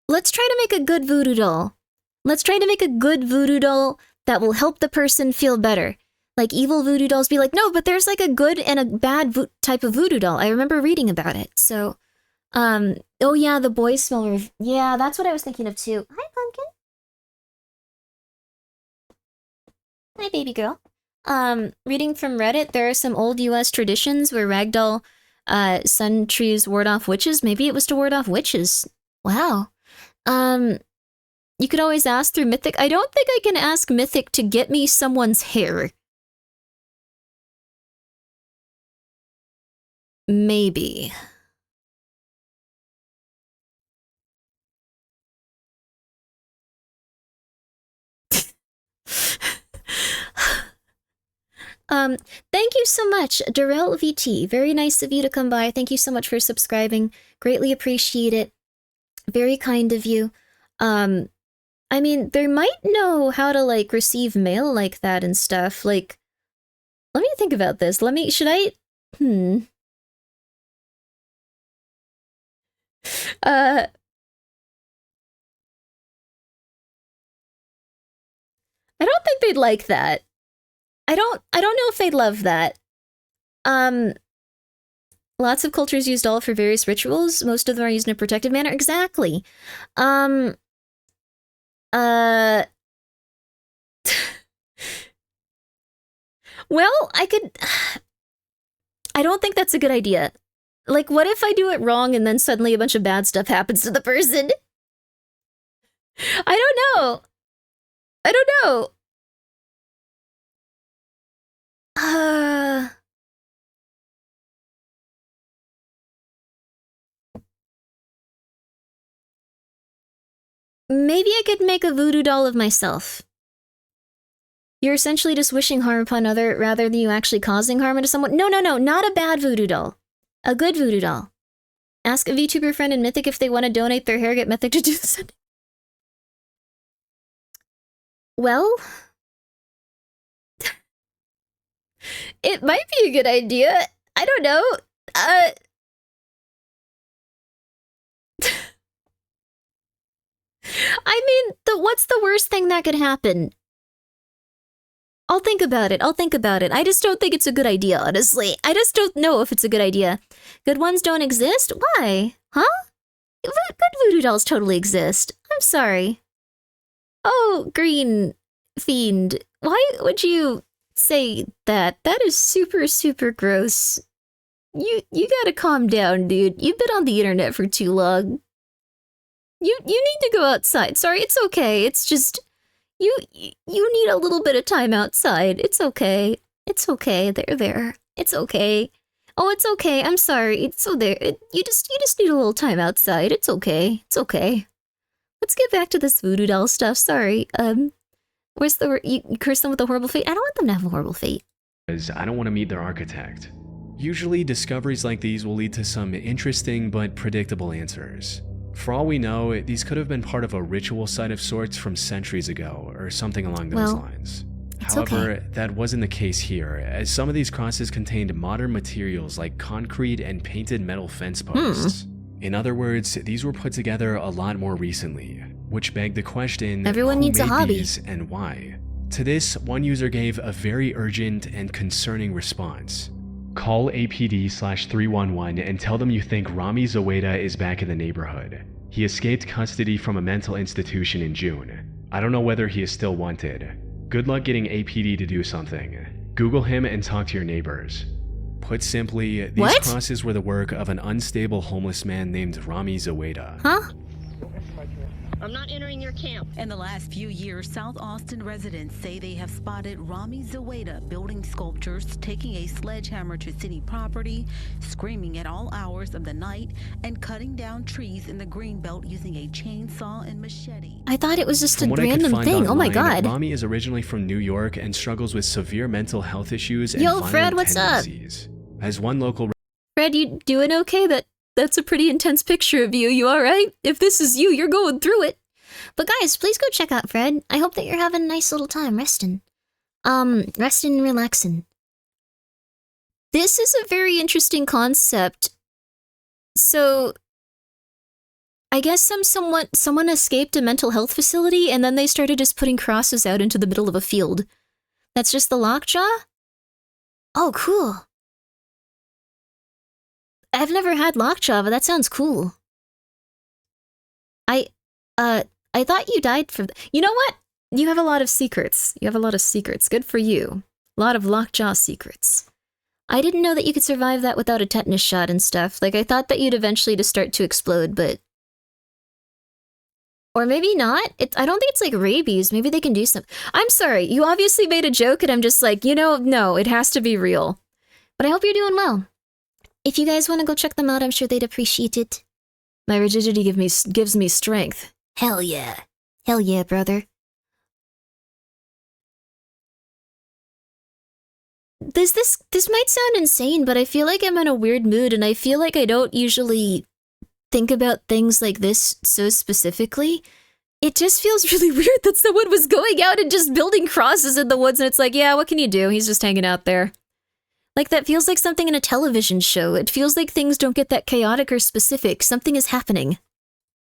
Let's try to make a good voodoo doll. Let's try to make a good voodoo doll that will help the person feel better. Like, evil voodoo dolls be like, no, but there's, like, a good and a bad type of voodoo doll. I remember reading about it, so... oh yeah, the boy smell... Yeah, that's what I was thinking of, too. Hi, Pumpkin. Hi, baby girl. Reading from Reddit, there are some old US traditions where ragdoll sun trees ward off witches. Maybe it was to ward off witches. Wow. You could always ask through Mythic. I don't think I can ask Mythic to get me someone's hair. Maybe. Thank you so much, Darrell VT. Very nice of you to come by. Thank you so much for subscribing. Greatly appreciate it. Very kind of you. I mean, they might know how to, like, receive mail like that and stuff. Like, let me think about this. Should I? I don't think they'd like that. I don't know if they'd love that. Lots of cultures use doll for various rituals. Most of them are used in a protective manner. Exactly. Well, I don't think that's a good idea. Like, what if I do it wrong and then suddenly a bunch of bad stuff happens to the person? I don't know. Maybe I could make a voodoo doll of myself. You're essentially just wishing harm upon other rather than you actually causing harm to someone. No, not a bad voodoo doll. A good voodoo doll. Ask a VTuber friend in Mythic if they want to donate their hair, get Mythic to do this. Well... It might be a good idea. I don't know. I mean, what's the worst thing that could happen? I'll think about it. I just don't think it's a good idea, honestly. I just don't know if it's a good idea. Good ones don't exist? Why? Huh? Good voodoo dolls totally exist. I'm sorry. Oh, Green Fiend. Why would you say that? That is super, super gross. You gotta calm down, dude. You've been on the internet for too long. You need to go outside. Sorry, it's okay. It's just... You need a little bit of time outside. It's okay. It's okay. There. It's okay. Oh, it's okay. I'm sorry. It's so there. You just need a little time outside. It's okay. It's okay. Let's get back to this voodoo doll stuff. Sorry. Where's you curse them with a horrible fate? I don't want them to have a horrible fate. Because I don't want to meet their architect. Usually, discoveries like these will lead to some interesting but predictable answers. For all we know, these could have been part of a ritual site of sorts from centuries ago, or something along those lines. However, that wasn't the case here, as some of these crosses contained modern materials like concrete and painted metal fence posts. In other words, these were put together a lot more recently, which begged the question, everyone who needs a made hobby. These and why? To this, one user gave a very urgent and concerning response. Call APD/311 and tell them you think Rami Zoeda is back in the neighborhood. He escaped custody from a mental institution in June. I don't know whether he is still wanted. Good luck getting APD to do something. Google him and talk to your neighbors. Put simply, these crosses were the work of an unstable homeless man named Rami Zoeda. Huh? I'm not entering your camp. In the last few years, South Austin residents say they have spotted Rami Zoeda building sculptures, taking a sledgehammer to city property, screaming at all hours of the night, and cutting down trees in the greenbelt using a chainsaw and machete. I thought it was just a random thing. Oh my god. Rami is originally from New York and struggles with severe mental health issues and violent Fred, what's tendencies. As one local... Fred, you doing okay? That's a pretty intense picture of you. You alright? If this is you, you're going through it. But guys, please go check out Fred. I hope that you're having a nice little time resting. Resting and relaxing. This is a very interesting concept. So, I guess someone escaped a mental health facility and then they started just putting crosses out into the middle of a field. That's just the lockjaw? Oh, cool. I've never had lockjaw, but that sounds cool. I thought you died from... You know what? You have a lot of secrets. Good for you. A lot of lockjaw secrets. I didn't know that you could survive that without a tetanus shot and stuff. Like, I thought that you'd eventually just start to explode, but... Or maybe not. I don't think it's like rabies. Maybe they can do something. I'm sorry. You obviously made a joke and I'm just like, no, it has to be real. But I hope you're doing well. If you guys want to go check them out, I'm sure they'd appreciate it. My rigidity gives me strength. Hell yeah. Hell yeah, brother. This might sound insane, but I feel like I'm in a weird mood, and I feel like I don't usually think about things like this so specifically. It just feels really weird that someone was going out and just building crosses in the woods, and it's like, yeah, what can you do? He's just hanging out there. Like, that feels like something in a television show. It feels like things don't get that chaotic or specific. Something is happening.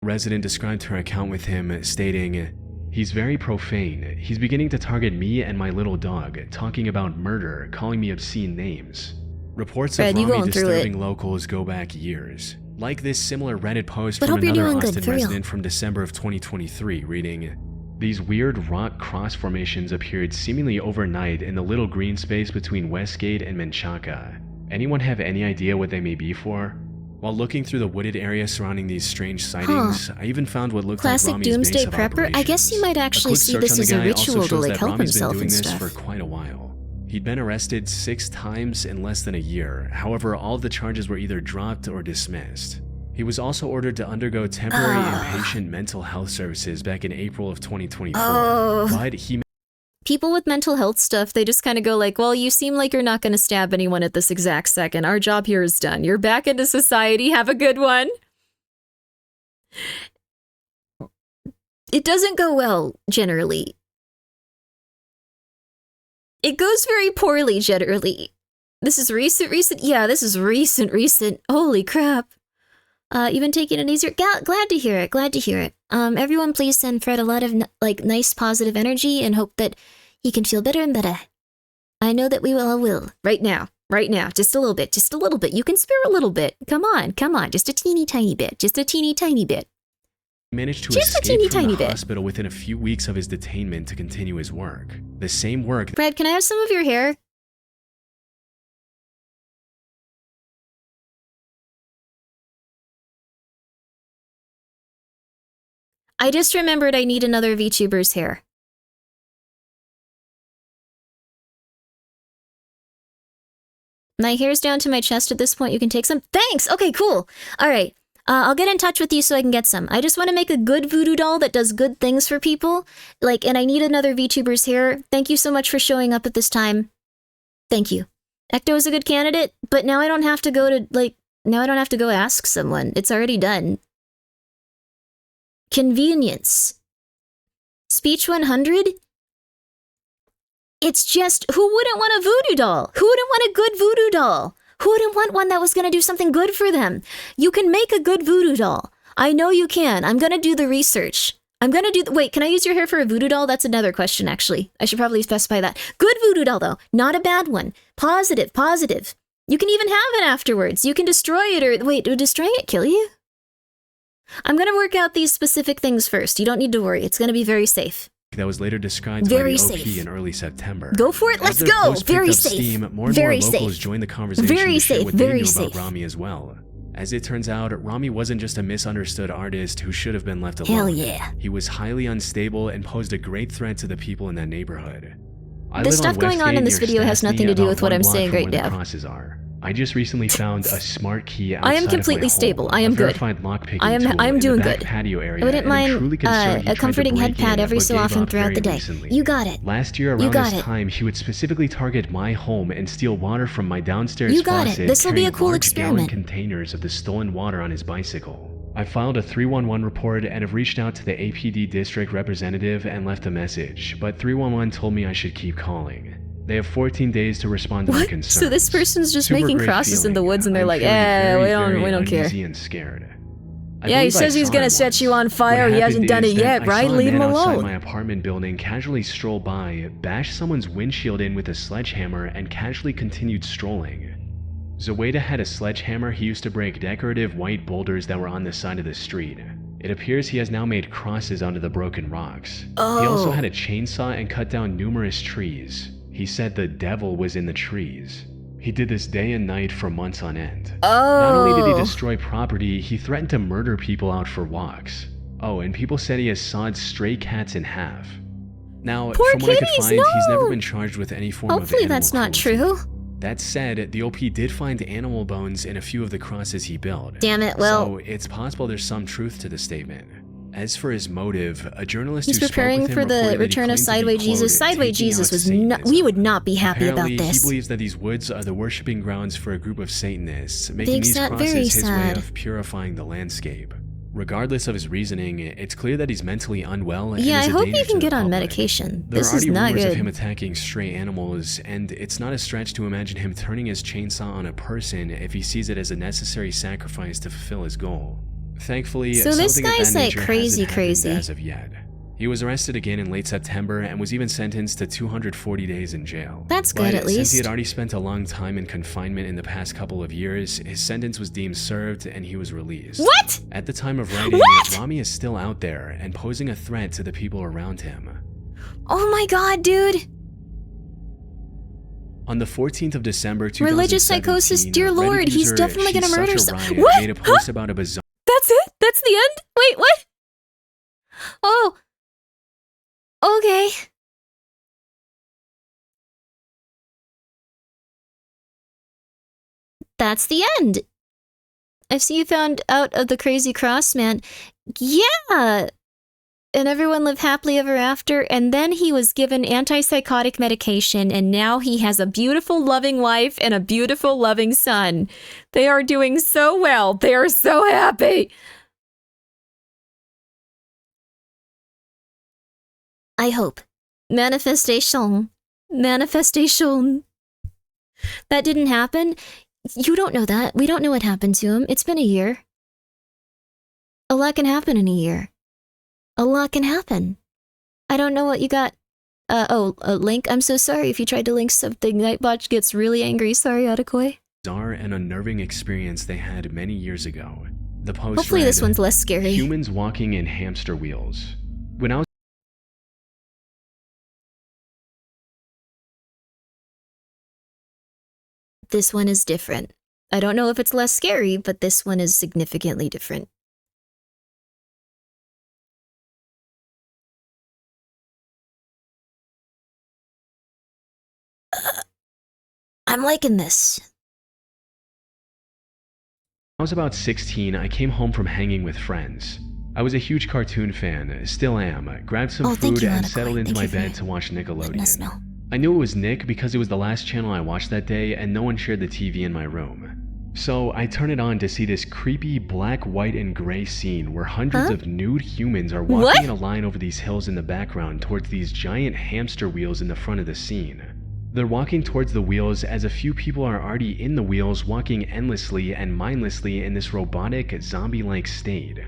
Resident described her account with him, stating, "He's very profane. He's beginning to target me and my little dog, talking about murder, calling me obscene names." Reports of Rami disturbing locals go back years. Like this similar Reddit post from another Austin resident from December of 2023, reading, "These weird rock cross formations appeared seemingly overnight in the little green space between Westgate and Menchaca. Anyone have any idea what they may be for? While looking through the wooded area surrounding these strange sightings, I even found what looked like Rami's doomsday base of prepper. I guess you might actually see this as a ritual to like help himself and stuff. For quite a while. He'd been arrested 6 times in less than a year. However, all of the charges were either dropped or dismissed. He was also ordered to undergo temporary inpatient mental health services back in April of 2024. But he... People with mental health stuff, they just kind of go like, well, you seem like you're not going to stab anyone at this exact second. Our job here is done. You're back into society. Have a good one. It doesn't go well, generally. It goes very poorly, generally. This is recent? Yeah, this is recent. Holy crap. Even taking it easier. Glad to hear it. Everyone please send Fred a lot of nice positive energy and hope that You can feel better and better. I know that we all will. Right now. Right now. Just a little bit. Just a little bit. You can spare a little bit. Come on. Come on. Just a teeny tiny bit. Just a teeny tiny bit. He managed to Just a escape teeny from tiny the bit. hospital within a few weeks of his detainment to continue his work. The same work. Brad, can I have some of your hair? I just remembered I need another VTuber's hair. My hair's down to my chest at this point. You can take some. Thanks! Okay, cool. All right. I'll get in touch with you so I can get some. I just want to make a good voodoo doll that does good things for people. And I need another VTuber's hair. Thank you so much for showing up at this time. Thank you. Ecto is a good candidate, but now I don't have to go to, now I don't have to go ask someone. It's already done. Convenience. Speech 100? It's just, who wouldn't want a voodoo doll? Who wouldn't want a good voodoo doll? Who wouldn't want one that was going to do something good for them? You can make a good voodoo doll. I know you can. I'm going to do the research. I'm going to do wait, can I use your hair for a voodoo doll? That's another question, actually. I should probably specify that. Good voodoo doll, though. Not a bad one. Positive, positive. You can even have it afterwards. You can destroy it or, wait, would destroying it kill you? I'm going to work out these specific things first. You don't need to worry. It's going to be very safe. That was later described very by the OP safe. in early September. Go for it, let's go! Very safe. Steam, more and very more locals safe. joined the conversation very to share safe. what Very they knew safe. about Rami as well. As it turns out, Rami wasn't just a misunderstood artist who should have been left alone. Hell yeah. He was highly unstable and posed a great threat to the people in that neighborhood. The stuff going on in this video has nothing to do with what I'm saying right now. I just recently found a smart key outside I am completely stable. I am good. I am doing good. I wouldn't mind a comforting head pad every so often throughout the day. You got it. Last year around this time, he would specifically target my home and steal water from my downstairs You got faucet, it. This will be a carrying cool large gallon experiment. containers of the stolen water on his bicycle. I filed a 311 report and have reached out to the APD district representative and left a message, but 311 told me I should keep calling. They have 14 days to respond to my concerns. So this person's just Super making great crosses in the feeling. woods and they're I'm like, feeling we don't care. uneasy and scared. I Yeah, he believe I says he's saw gonna it set once. you on fire. What He hasn't happened done is it that yet, I right? saw a Leave him man outside alone. my apartment building casually stroll by, bash someone's windshield in with a sledgehammer, and casually continued strolling. Zoeda had a sledgehammer he used to break decorative white boulders that were on the side of the street. It appears he has now made crosses onto the broken rocks. He also had a chainsaw and cut down numerous trees. He said the devil was in the trees. He did this day and night for months on end. Not only did he destroy property, he threatened to murder people out for walks. Oh, and people said he has sawed stray cats in half. Now, Poor from what I could kitties, find, he's never no! been charged with any form of Hopefully animal that's not cruelty. true. That said, the OP did find animal bones in a few of the crosses he built. Damn it, well... So it's possible there's some truth to the statement. As for his motive, a journalist He's who spoke preparing with him for the reported that he return of claimed to be, Sideway Jesus. quote, Sideway taking Jesus out was Satanism. we would not be happy Apparently, about this. he believes that these woods are the worshipping grounds for a group of Satanists, making Makes these that crosses very his sad. way of purifying the landscape. Regardless of his reasoning, it's clear that he's mentally unwell and Yeah, is I a hope danger you to can the get on public. medication. There This are is already not rumors of good. him attacking stray animals, and it's not a stretch to imagine him turning his chainsaw on a person if he sees it as a necessary sacrifice to fulfill his goal. Thankfully, So this something of guy's that like nature crazy, hasn't happened crazy. as of yet. He was arrested again in late September and was even sentenced to 240 days in jail. That's good, But at since least. he had already spent a long time in confinement in the past couple of years, his sentence was deemed served and he was released. What? At the time of writing, What? Rami is still out there and posing a threat to the people around him. Oh my god, dude. On the 14th of December 2017, Religious psychosis, dear Reddit lord, he's user definitely gonna She's murder Such a some- Riot What? made a post about a bizarre... That's it? That's the end? Wait, what? Oh. Okay. That's the end. I see you found out of the crazy cross, man. Yeah. And everyone lived happily ever after, and then he was given antipsychotic medication, and now he has a beautiful, loving wife and a beautiful, loving son. They are doing so well. They are so happy. I hope. Manifestation. Manifestation. That didn't happen. You don't know that. We don't know what happened to him. It's been a year. A lot can happen in a year. A lot can happen. I don't know what you got Link, I'm so sorry if you tried to link something. Nightbot gets really angry. Sorry, Atakoi. Bizarre and unnerving experience they had many years ago. The post Hopefully read, this one's less scary. Humans walking in hamster wheels. When I was This one is different. I don't know if it's less scary, but this one is significantly different. I'm liking this. When I was about 16, I came home from hanging with friends. I was a huge cartoon fan, still am, grabbed some food and settled into my bed to watch Nickelodeon. I knew it was Nick because it was the last channel I watched that day and no one shared the TV in my room. So I turn it on to see this creepy black, white, and gray scene where hundreds of nude humans are walking in a line over these hills in the background towards these giant hamster wheels in the front of the scene. They're walking towards the wheels as a few people are already in the wheels walking endlessly and mindlessly in this robotic, zombie-like state.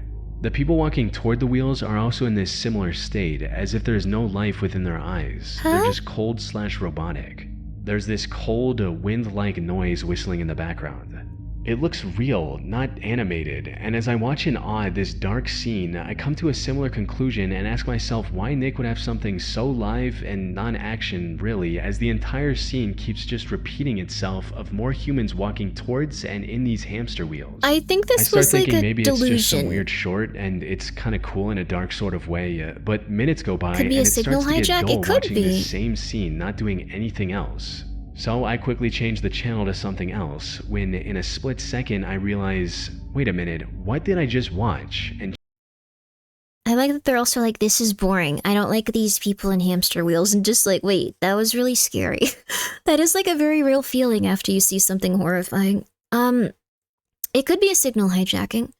The people walking toward the wheels are also in this similar state, as if there's no life within their eyes. They're just cold/robotic. There's this cold, wind-like noise whistling in the background. It looks real, not animated, and as I watch in awe this dark scene, I come to a similar conclusion and ask myself why Nick would have something so live and non-action, really, as the entire scene keeps just repeating itself of more humans walking towards and in these hamster wheels. I think this was like a maybe delusion. It's just some weird short and it's kind of cool in a dark sort of way, but minutes go by Could be and a it signal starts to hijack? get dull It could watching be. this same scene, not doing anything else. So I quickly changed the channel to something else, when in a split second I realize, wait a minute, what did I just watch? And I like that they're also like, this is boring. I don't like these people in hamster wheels, and just like, wait, that was really scary. That is like a very real feeling after you see something horrifying. It could be a signal hijacking.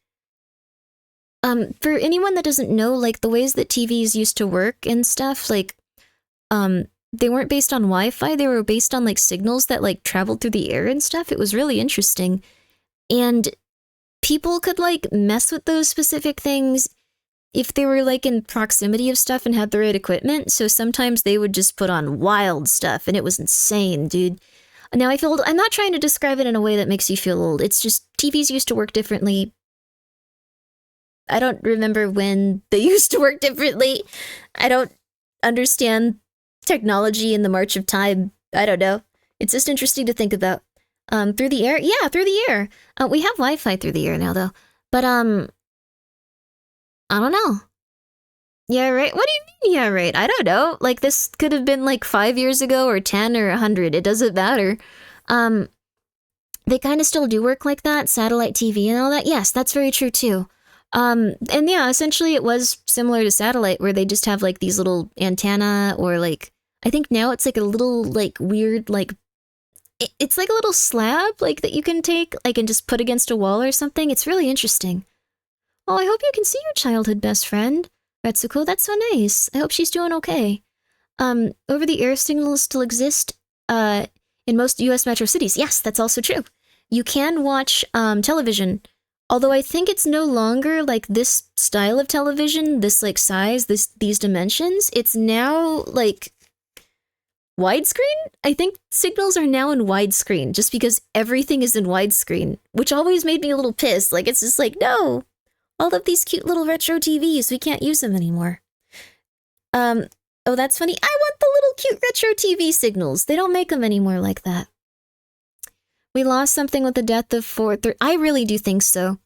For anyone that doesn't know, like the ways that TVs used to work and stuff, like, they weren't based on Wi-Fi, they were based on like signals that like traveled through the air and stuff. It was really interesting. And people could like mess with those specific things if they were like in proximity of stuff and had the right equipment. So sometimes they would just put on wild stuff and it was insane, dude. Now I feel old. I'm not trying to describe it in a way that makes you feel old. It's just TVs used to work differently. I don't remember when they used to work differently. I don't understand technology in the march of time. I don't know. It's just interesting to think about. Through the air? Yeah, through the air. We have Wi-Fi through the air now, though. But, I don't know. Yeah, right? What do you mean, yeah, right? I don't know. Like, this could have been, like, 5 years ago, or 10, or 100. It doesn't matter. They kind of still do work like that, satellite TV and all that. Yes, that's very true, too. And yeah, essentially it was similar to satellite, where they just have, like, these little antenna, or, like, I think now it's, like, a little, like, weird, like, it's like a little slab, like, that you can take, like, and just put against a wall or something. It's really interesting. Oh, I hope you can see your childhood best friend, Retsuko. That's so nice. I hope she's doing okay. Over-the-air signals still exist, in most US metro cities. Yes, that's also true. You can watch, television, although I think it's no longer, like, this style of television, this, like, size, these dimensions. It's now, like, widescreen? I think signals are now in widescreen, just because everything is in widescreen, which always made me a little pissed. Like, it's just like, no, all of these cute little retro TVs, we can't use them anymore. Oh, that's funny. I want the little cute retro TV signals. They don't make them anymore like that. We lost something with the death of 430. I really do think so.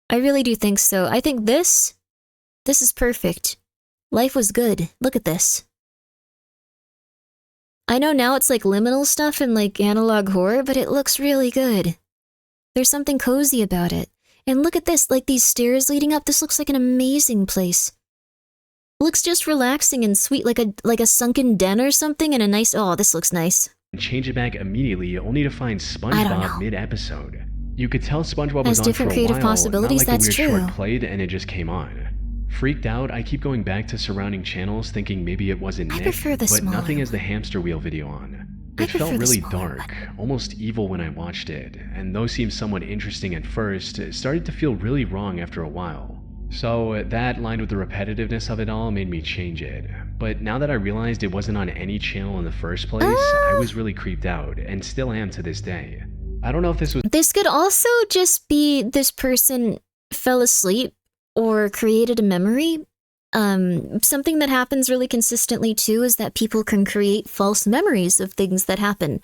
I really do think so. I think this is perfect. Life was good. Look at this. I know now it's like liminal stuff and like analog horror, but it looks really good. There's something cozy about it. And look at this, like these stairs leading up. This looks like an amazing place. It looks just relaxing and sweet, like a sunken den or something, and a nice, oh, this looks nice. Change it back immediately, only to find SpongeBob mid-episode. You could tell SpongeBob was on for a while, creative possibilities, not like that's the weird true. short played and it just came on. Freaked out, I keep going back to surrounding channels thinking maybe it wasn't Nick, but nothing as the hamster wheel video on. It felt really dark, almost evil when I watched it, and though seemed somewhat interesting at first, it started to feel really wrong after a while. So that, lined with the repetitiveness of it all, made me change it. But now that I realized it wasn't on any channel in the first place, I was really creeped out, and still am to this day. I don't know if this was... This could also just be this person fell asleep or created a memory. Something that happens really consistently too is that people can create false memories of things that happen.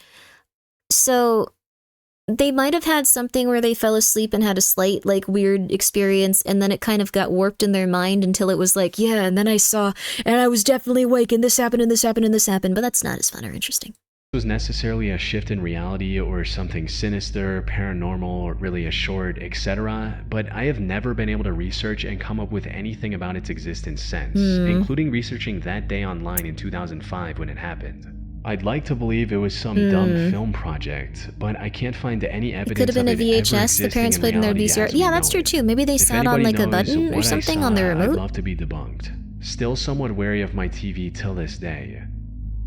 So they might have had something where they fell asleep and had a slight, like, weird experience, and then it kind of got warped in their mind until it was like, yeah, and then I saw, and I was definitely awake, and this happened, and this happened, and this happened, but that's not as fun or interesting. Was necessarily a shift in reality or something sinister, paranormal, or really a short, etc., but I have never been able to research and come up with anything about its existence since, including researching that day online in 2005 when it happened. I'd like to believe it was some dumb film project, but I can't find any evidence. It could have been a VHS the parents put in their VCR. Yeah, that's true too. Maybe they sat on like a button or something on the remote. I'd love to be debunked. Still somewhat wary of my TV till this day.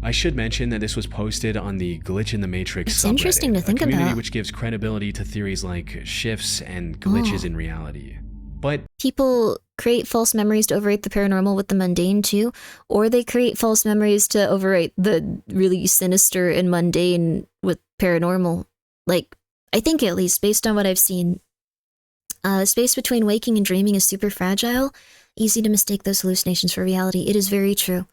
I should mention that this was posted on the Glitch in the Matrix subreddit, interesting to think a community about. Which gives credibility to theories like shifts and glitches in reality. But people create false memories to overwrite the paranormal with the mundane too, or they create false memories to overwrite the really sinister and mundane with paranormal. Like, I think at least, based on what I've seen, the space between waking and dreaming is super fragile, easy to mistake those hallucinations for reality. It is very true.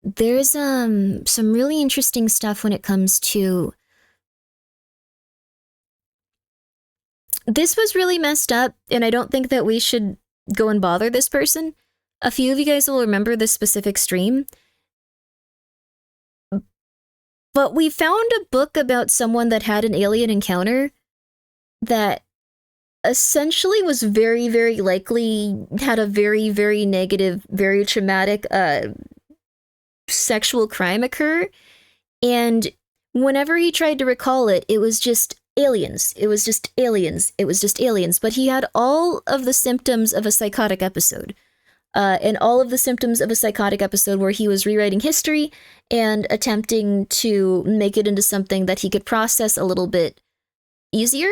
There's some really interesting stuff when it comes to... This was really messed up, and I don't think that we should go and bother this person. A few of you guys will remember this specific stream. But we found a book about someone that had an alien encounter that essentially was very, very likely had a very, very negative, very traumatic sexual crime occur, and whenever he tried to recall it, it was just aliens. It was just aliens. It was just aliens. But he had all of the symptoms of a psychotic episode. And all of the symptoms of a psychotic episode where he was rewriting history and attempting to make it into something that he could process a little bit easier.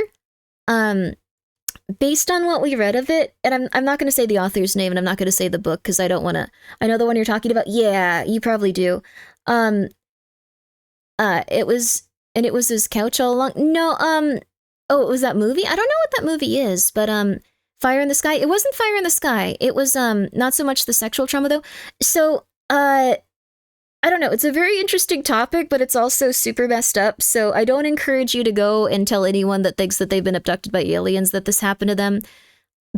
Based on what we read of it, and I'm not going to say the author's name, and I'm not going to say the book, because I don't want to... I know the one you're talking about. Yeah, you probably do. It was his couch all along. No, oh, it was that movie? I don't know what that movie is, but, Fire in the Sky? It wasn't Fire in the Sky. It was, not so much the sexual trauma, though. So, I don't know, it's a very interesting topic, but it's also super messed up, so I don't encourage you to go and tell anyone that thinks that they've been abducted by aliens that this happened to them.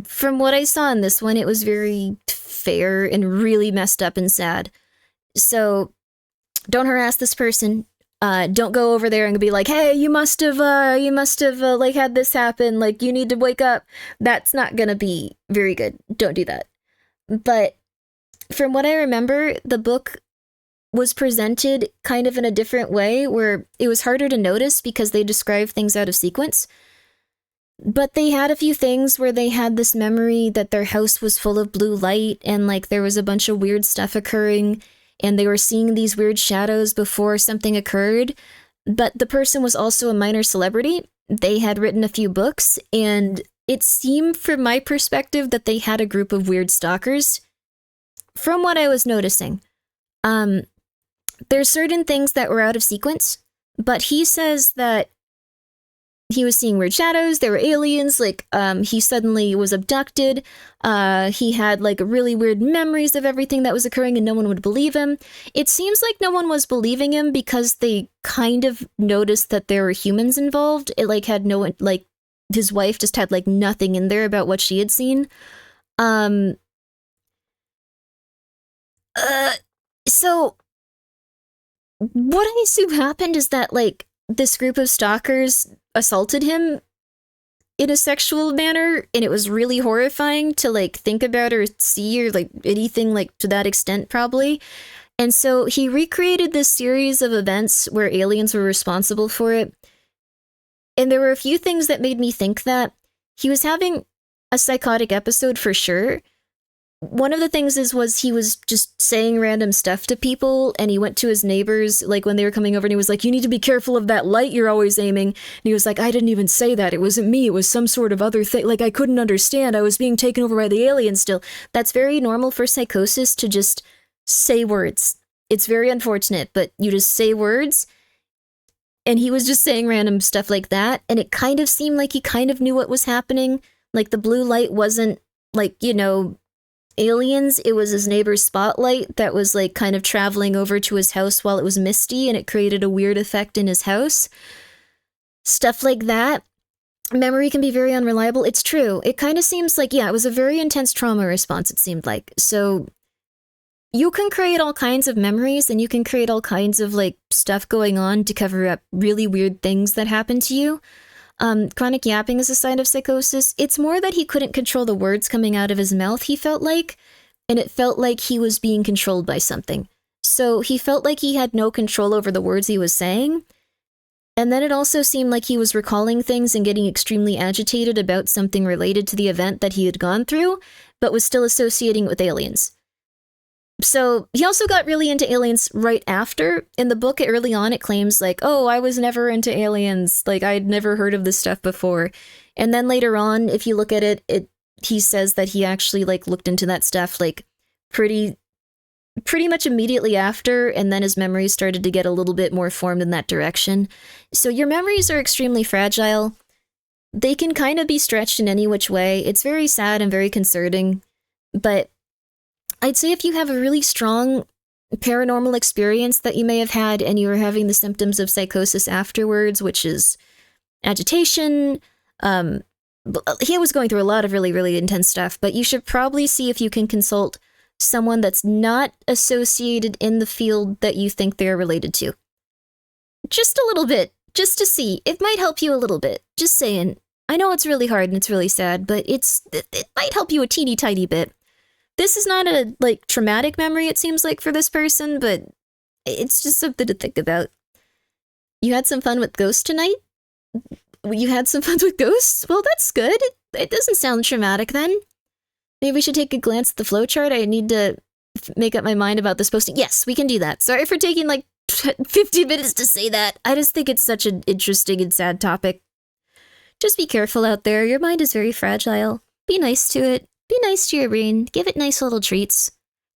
From what I saw in this one, it was very fair and really messed up and sad. So, don't harass this person. Don't go over there and be like, hey, you must have, like, had this happen, like, you need to wake up. That's not gonna be very good. Don't do that. But, from what I remember, the book was presented kind of in a different way where it was harder to notice because they described things out of sequence. But they had a few things where they had this memory that their house was full of blue light and like there was a bunch of weird stuff occurring and they were seeing these weird shadows before something occurred. But the person was also a minor celebrity. They had written a few books and it seemed from my perspective that they had a group of weird stalkers from what I was noticing. There's certain things that were out of sequence, but he says that he was seeing weird shadows, there were aliens, like, he suddenly was abducted, he had, like, really weird memories of everything that was occurring and no one would believe him. It seems like no one was believing him because they kind of noticed that there were humans involved. It, like, had no one, like, his wife just had, like, nothing in there about what she had seen. So... what I assume happened is that, like, this group of stalkers assaulted him in a sexual manner, and it was really horrifying to, like, think about or see or, like, anything, like, to that extent, probably. And so he recreated this series of events where aliens were responsible for it. And there were a few things that made me think that he was having a psychotic episode for sure. One of the things was he was just saying random stuff to people, and he went to his neighbors, like, when they were coming over, and he was like, you need to be careful of that light you're always aiming. And he was like, I didn't even say that. It wasn't me. It was some sort of other thing. Like, I couldn't understand. I was being taken over by the aliens still. That's very normal for psychosis to just say words. It's very unfortunate, but you just say words. And he was just saying random stuff like that. And it kind of seemed like he kind of knew what was happening. Like the blue light wasn't like, aliens. It was his neighbor's spotlight that was like kind of traveling over to his house while it was misty, and it created a weird effect in his house. Stuff like that. Memory can be very unreliable. It's true. It kind of seems like, it was a very intense trauma response, it seemed like. So you can create all kinds of memories, and you can create all kinds of like stuff going on to cover up really weird things that happen to you. Chronic yapping is a sign of psychosis. It's more that he couldn't control the words coming out of his mouth, he felt like, and it felt like he was being controlled by something. So he felt like he had no control over the words he was saying. And then it also seemed like he was recalling things and getting extremely agitated about something related to the event that he had gone through, but was still associating it with aliens. So he also got really into aliens right after. In the book, early on, it claims like, oh, I was never into aliens. Like, I'd never heard of this stuff before. And then later on, if you look at it, he says that he actually like looked into that stuff like pretty much immediately after, and then his memories started to get a little bit more formed in that direction. So your memories are extremely fragile. They can kind of be stretched in any which way. It's very sad and very concerning, but I'd say if you have a really strong paranormal experience that you may have had and you were having the symptoms of psychosis afterwards, which is agitation, he was going through a lot of really, really intense stuff, but you should probably see if you can consult someone that's not associated in the field that you think they're related to. Just a little bit, just to see. It might help you a little bit. Just saying. I know it's really hard and it's really sad, but it might help you a teeny tiny bit. This is not a, like, traumatic memory, it seems like, for this person, but it's just something to think about. You had some fun with ghosts tonight? You had some fun with ghosts? Well, that's good. It doesn't sound traumatic, then. Maybe we should take a glance at the flowchart. I need to make up my mind about this posting. Yes, we can do that. Sorry for taking, 50 minutes to say that. I just think it's such an interesting and sad topic. Just be careful out there. Your mind is very fragile. Be nice to it. Be nice to your brain. Give it nice little treats.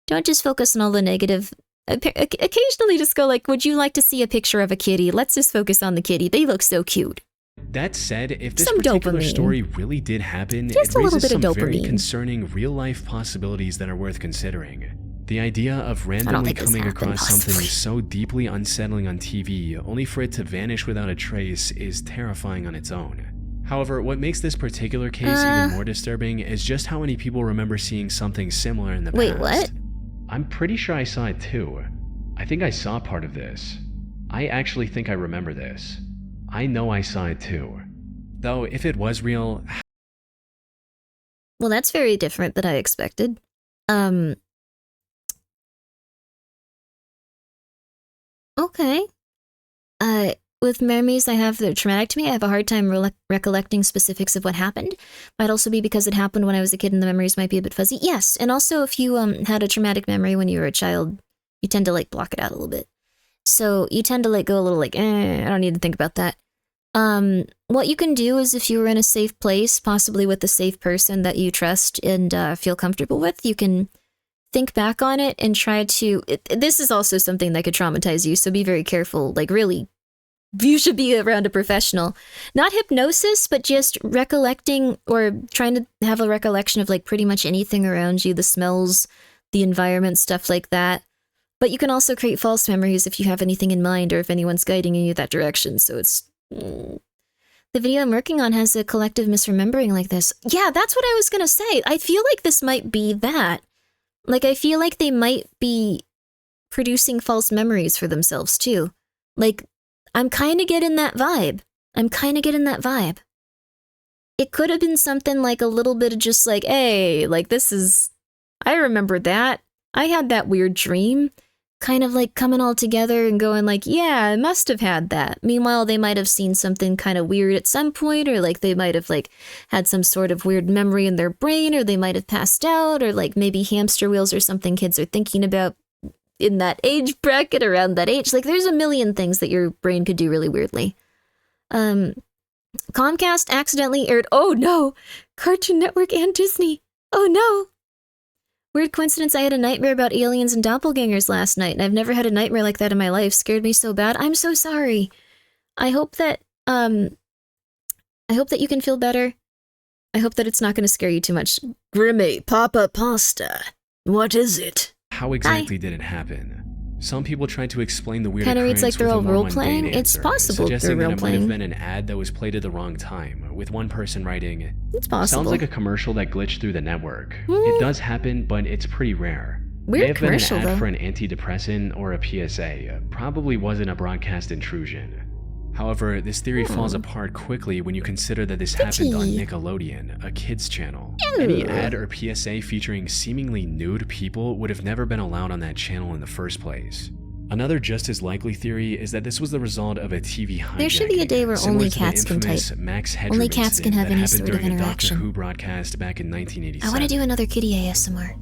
Don't just focus on all the negative. Occasionally just go would you like to see a picture of a kitty? Let's just focus on the kitty. They look so cute. That said, if this some particular dopamine. Story really did happen, Just it a little raises bit of some very dopamine. concerning real-life possibilities that are worth considering. The idea of randomly think this coming happened, across something possibly. so deeply unsettling on TV, only for it to vanish without a trace, is terrifying on its own. However, what makes this particular case even more disturbing is just how many people remember seeing something similar in the past. Wait, what? I'm pretty sure I saw it too. I think I saw part of this. I actually think I remember this. I know I saw it too. Though, if it was real... Well, that's very different than I expected. Okay. With memories I have that are traumatic to me, I have a hard time recollecting specifics of what happened. Might also be because it happened when I was a kid and the memories might be a bit fuzzy. Yes, and also if you had a traumatic memory when you were a child, you tend to block it out a little bit. So you tend to go a little I don't need to think about that. What you can do is if you were in a safe place, possibly with a safe person that you trust and feel comfortable with, you can think back on it and try to... This is also something that could traumatize you, so be very careful. Really, you should be around a professional. Not hypnosis, but just recollecting or trying to have a recollection of pretty much anything around you, the smells, the environment, stuff like that. But you can also create false memories if you have anything in mind or if anyone's guiding you that direction, so it's... The video I'm working on has a collective misremembering like this. Yeah, that's what I was gonna say. I feel like this might be that. I feel like they might be producing false memories for themselves, too. I'm kind of getting that vibe. It could have been something a little bit of just hey, this is... I remember that. I had that weird dream. Kind of coming all together and going yeah, I must have had that. Meanwhile, they might have seen something kind of weird at some point, or they might have had some sort of weird memory in their brain, or they might have passed out, or maybe hamster wheels or something kids are thinking about in that age bracket, around that age. There's a million things that your brain could do really weirdly. Comcast accidentally aired, oh no, Cartoon Network and Disney. Oh no. Weird coincidence, I had a nightmare about aliens and doppelgangers last night, and I've never had a nightmare like that in my life. Scared me so bad. I'm so sorry. I hope that you can feel better. I hope that it's not going to scare you too much. Grimmi, Papa Pasta. What is it? How exactly did it happen? Some people tried to explain the weird Kinda occurrence reads like they're with a all more role-playing. mundane It's answer, possible suggesting they're that it might have role-playing. been an ad that was played at the wrong time, with one person writing, It's possible. "Sounds like a commercial that glitched through the network." It does happen, but it's pretty rare. Weird May have been an commercial, ad though. for an antidepressant or a PSA. Probably wasn't a broadcast intrusion. However, this theory falls apart quickly when you consider that this happened on Nickelodeon, a kids channel. Any ad or PSA featuring seemingly nude people would have never been allowed on that channel in the first place. Another just as likely theory is that this was the result of a TV hijacking. There should be a day where similar only to cats the can infamous type. Max Headroom Only cats can incident have that any happened sort of during a Doctor interaction. Who broadcast back in 1987. I want to do another kitty ASMR.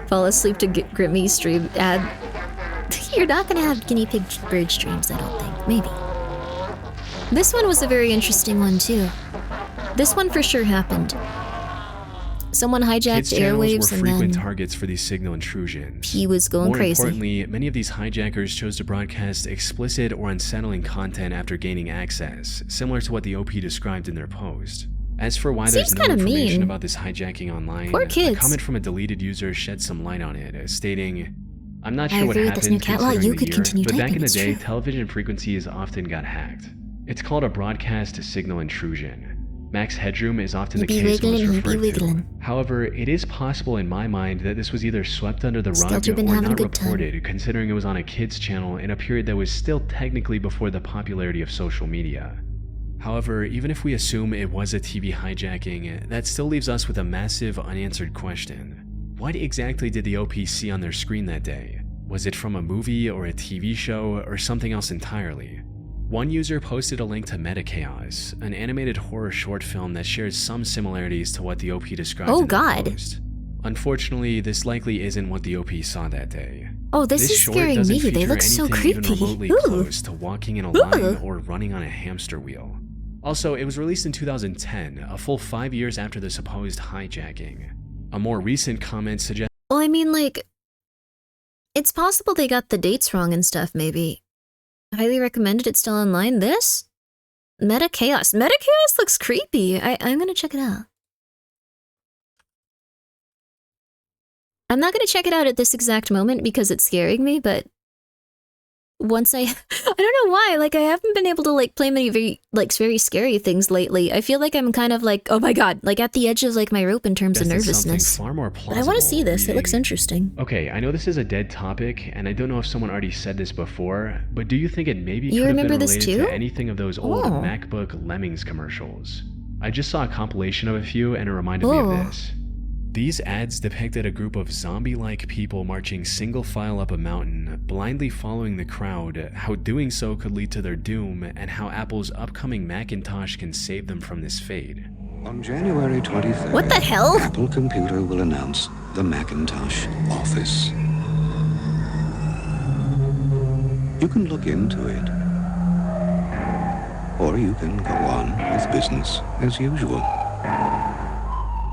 Fall asleep to Grimmi stream ad. You're not gonna have guinea pig bird streams, I don't think. Maybe. This one was a very interesting one too. This one for sure happened. Someone hijacked Kids channels airwaves were and frequent then targets for these signal intrusions. he was going More crazy. importantly, many of these hijackers chose to broadcast explicit or unsettling content after gaining access, similar to what the OP described in their post. As for why there's Seems no kinda information mean. about this hijacking online, Poor a kids. comment from a deleted user shed some light on it, stating, "I'm not I sure what agree with this happened new cat law. considering You the could year, continue but back typing, in the it's day, true." television frequencies often got hacked. It's called a broadcast signal intrusion. Max Headroom is often He the be case wiggling, most he be referred to. wiggling. However, it is possible in my mind that this was either swept under the Still rug been or having a not good time. reported, considering it was on a kids channel in a period that was still technically before the popularity of social media. However, even if we assume it was a TV hijacking, that still leaves us with a massive unanswered question. What exactly did the OP see on their screen that day? Was it from a movie or a TV show or something else entirely? One user posted a link to Metachaos, an animated horror short film that shares some similarities to what the OP described Oh, in their God. post. Unfortunately, this likely isn't what the OP saw that day. Oh, this is short scaring doesn't me. They feature look so anything even creepy. remotely Ooh. close to walking in a line or running on a hamster wheel. Also, it was released in 2010, a full 5 years after the supposed hijacking. A more recent comment suggests Well, I mean, like, it's possible they got the dates wrong and stuff, maybe. Highly recommended. It's still online. This? Metachaos. Metachaos looks creepy. I'm gonna check it out. I'm not gonna check it out at this exact moment because it's scaring me, but once I don't know why, like, I haven't been able to, like, play many very scary things lately. I feel like I'm kind of like, oh my god, like at the edge of, like, my rope in terms of something nervousness. far more But I want to see this. It looks reading- interesting. Okay, I know this is a dead topic, and I don't know if someone already said this before, but do you think it maybe You could have remember been this related too? to anything of those old Oh. MacBook Lemmings commercials? I just saw a compilation of a few, and it reminded me Oh. of this. These ads depicted a group of zombie-like people marching single file up a mountain, blindly following the crowd, how doing so could lead to their doom, and how Apple's upcoming Macintosh can save them from this fate. On January 23rd, What the hell? Apple Computer will announce the Macintosh Office. You can look into it, or you can go on with business as usual.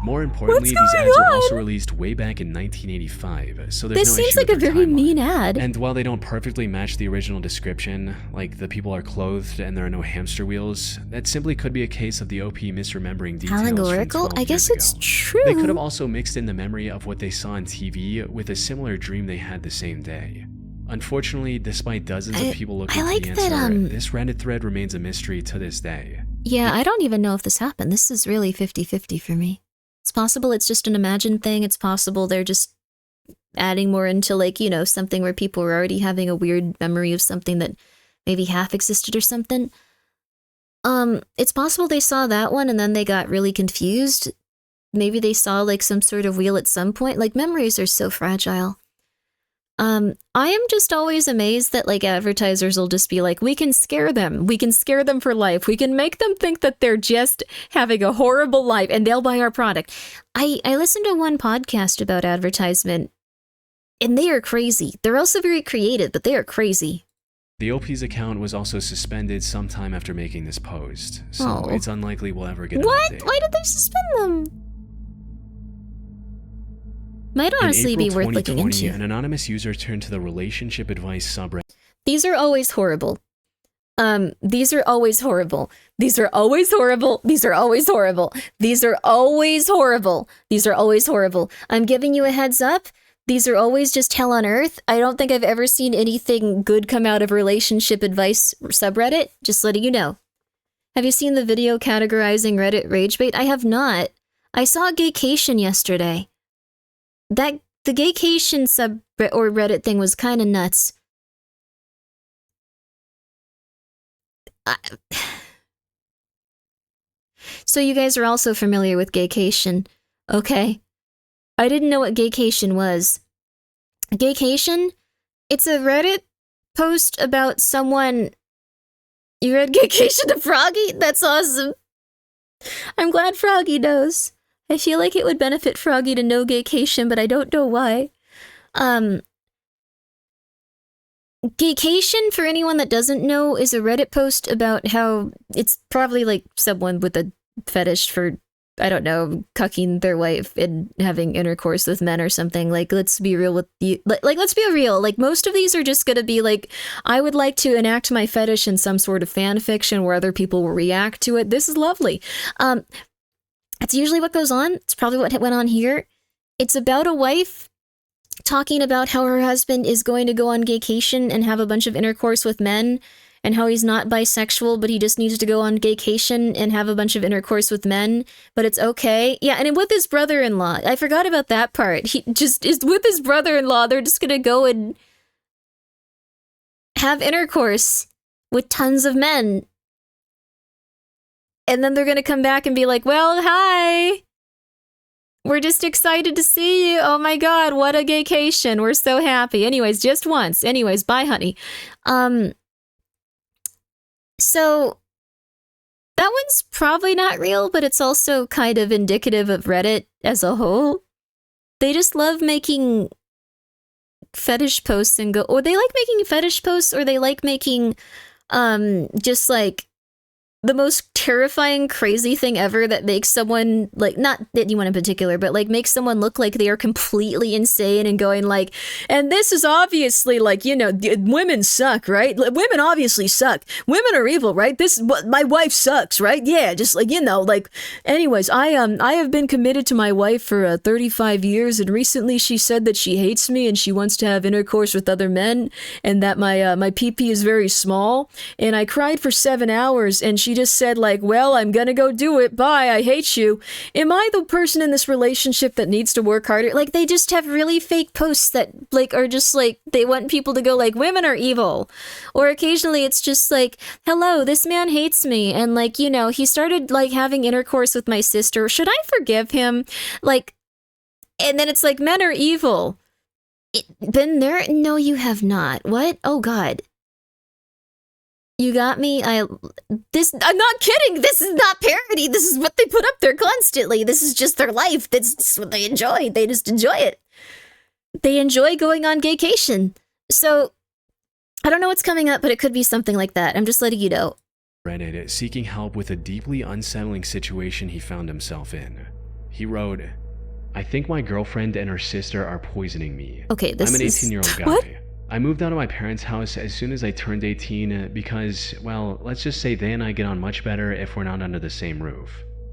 More importantly, What's these going ads were on? also released way back in 1985, so there's This no seems issue like a with their very timeline. mean ad. And while they don't perfectly match the original description, like the people are clothed and there are no hamster wheels, that simply could be a case of the OP misremembering details from Allegorical? 12 I guess years it's ago. true. They could have also mixed in the memory of what they saw on TV with a similar dream they had the same day. Unfortunately, despite dozens of people looking I like for the that, answer, this Reddit thread remains a mystery to this day. Yeah, I don't even know if this happened. This is really 50-50 for me. It's possible it's just an imagined thing. It's possible they're just adding more into, like, you know, something where people were already having a weird memory of something that maybe half existed or something. It's possible they saw that one and then they got really confused. Maybe they saw, like, some sort of wheel at some point. Like, memories are so fragile. I am just always amazed that, like, advertisers will just be like, we can scare them. We can scare them for life. We can make them think that they're just having a horrible life and they'll buy our product. I listened to one podcast about advertisement and they are crazy. They're also very creative, but they are crazy. The OP's account was also suspended sometime after making this post, so Oh. it's unlikely we'll ever get an What? update. Why did they suspend them? Might honestly be worth looking into. An anonymous user turned to the relationship advice subreddit. These are always horrible. These are always horrible. These are always horrible. These are always horrible. These are always horrible. These are always horrible. I'm giving you a heads up. These are always just hell on earth. I don't think I've ever seen anything good come out of relationship advice subreddit. Just letting you know. Have you seen the video categorizing Reddit rage bait? I have not. I saw Gaycation yesterday. The Gaycation sub or Reddit thing was kind of nuts. So you guys are also familiar with Gaycation. Okay. I didn't know what Gaycation was. Gaycation? It's a Reddit post about someone... You read Gaycation to Froggy? That's awesome. I'm glad Froggy knows. I feel like it would benefit Froggy to know Gaycation, but I don't know why. Gaycation, for anyone that doesn't know, is a Reddit post about how it's probably like someone with a fetish for, I don't know, cucking their wife and having intercourse with men or something. Like, let's be real with you. Like, let's be real. Like, most of these are just gonna be like, I would like to enact my fetish in some sort of fan fiction where other people will react to it. This is lovely. It's usually what goes on. It's probably what went on here. It's about a wife talking about how her husband is going to go on gaycation and have a bunch of intercourse with men, and how he's not bisexual, but he just needs to go on gaycation and have a bunch of intercourse with men, but it's okay. Yeah, and with his brother-in-law. I forgot about that part. He just is with his brother-in-law. They're just gonna go and have intercourse with tons of men. And then they're gonna come back and be like, well, hi! We're just excited to see you. Oh my god, what a gaycation. We're so happy. Anyways, just once. Anyways, bye, honey. So, that one's probably not real, but it's also kind of indicative of Reddit as a whole. They just love making fetish posts and go, or they like making fetish posts, or they like making, just like, the most terrifying, crazy thing ever that makes someone, like, not anyone in particular, but, like, makes someone look like they are completely insane and going, like, and this is obviously, like, you know, women suck, right? Women obviously suck. Women are evil, right? My wife sucks, right? Yeah, just, like, you know, like, anyways, I have been committed to my wife for 35 years, and recently she said that she hates me and she wants to have intercourse with other men, and that my pee-pee is very small, and I cried for 7 hours, and she just said, like, well, I'm gonna go do it. Bye. I hate you. Am I the person in this relationship that needs to work harder? Like, they just have really fake posts that, like, are just, like, they want people to go, like, women are evil. Or occasionally it's just, like, hello, this man hates me. And, like, you know, he started, like, having intercourse with my sister. Should I forgive him? Like, and then it's like, men are evil. Been there? No, you have not. What? Oh, God. You got me? I'm not kidding! This is not parody! This is what they put up there constantly! This is just their life! That's what they enjoy! They just enjoy it! They enjoy going on gaycation! So, I don't know what's coming up, but it could be something like that. I'm just letting you know. Reddit, seeking help with a deeply unsettling situation he found himself in. He wrote, I think my girlfriend and her sister are poisoning me. Okay, this is... I'm an 18-year-old guy. What? I moved out of my parents' house as soon as I turned 18 because, well, let's just say they and I get on much better if we're not under the same roof.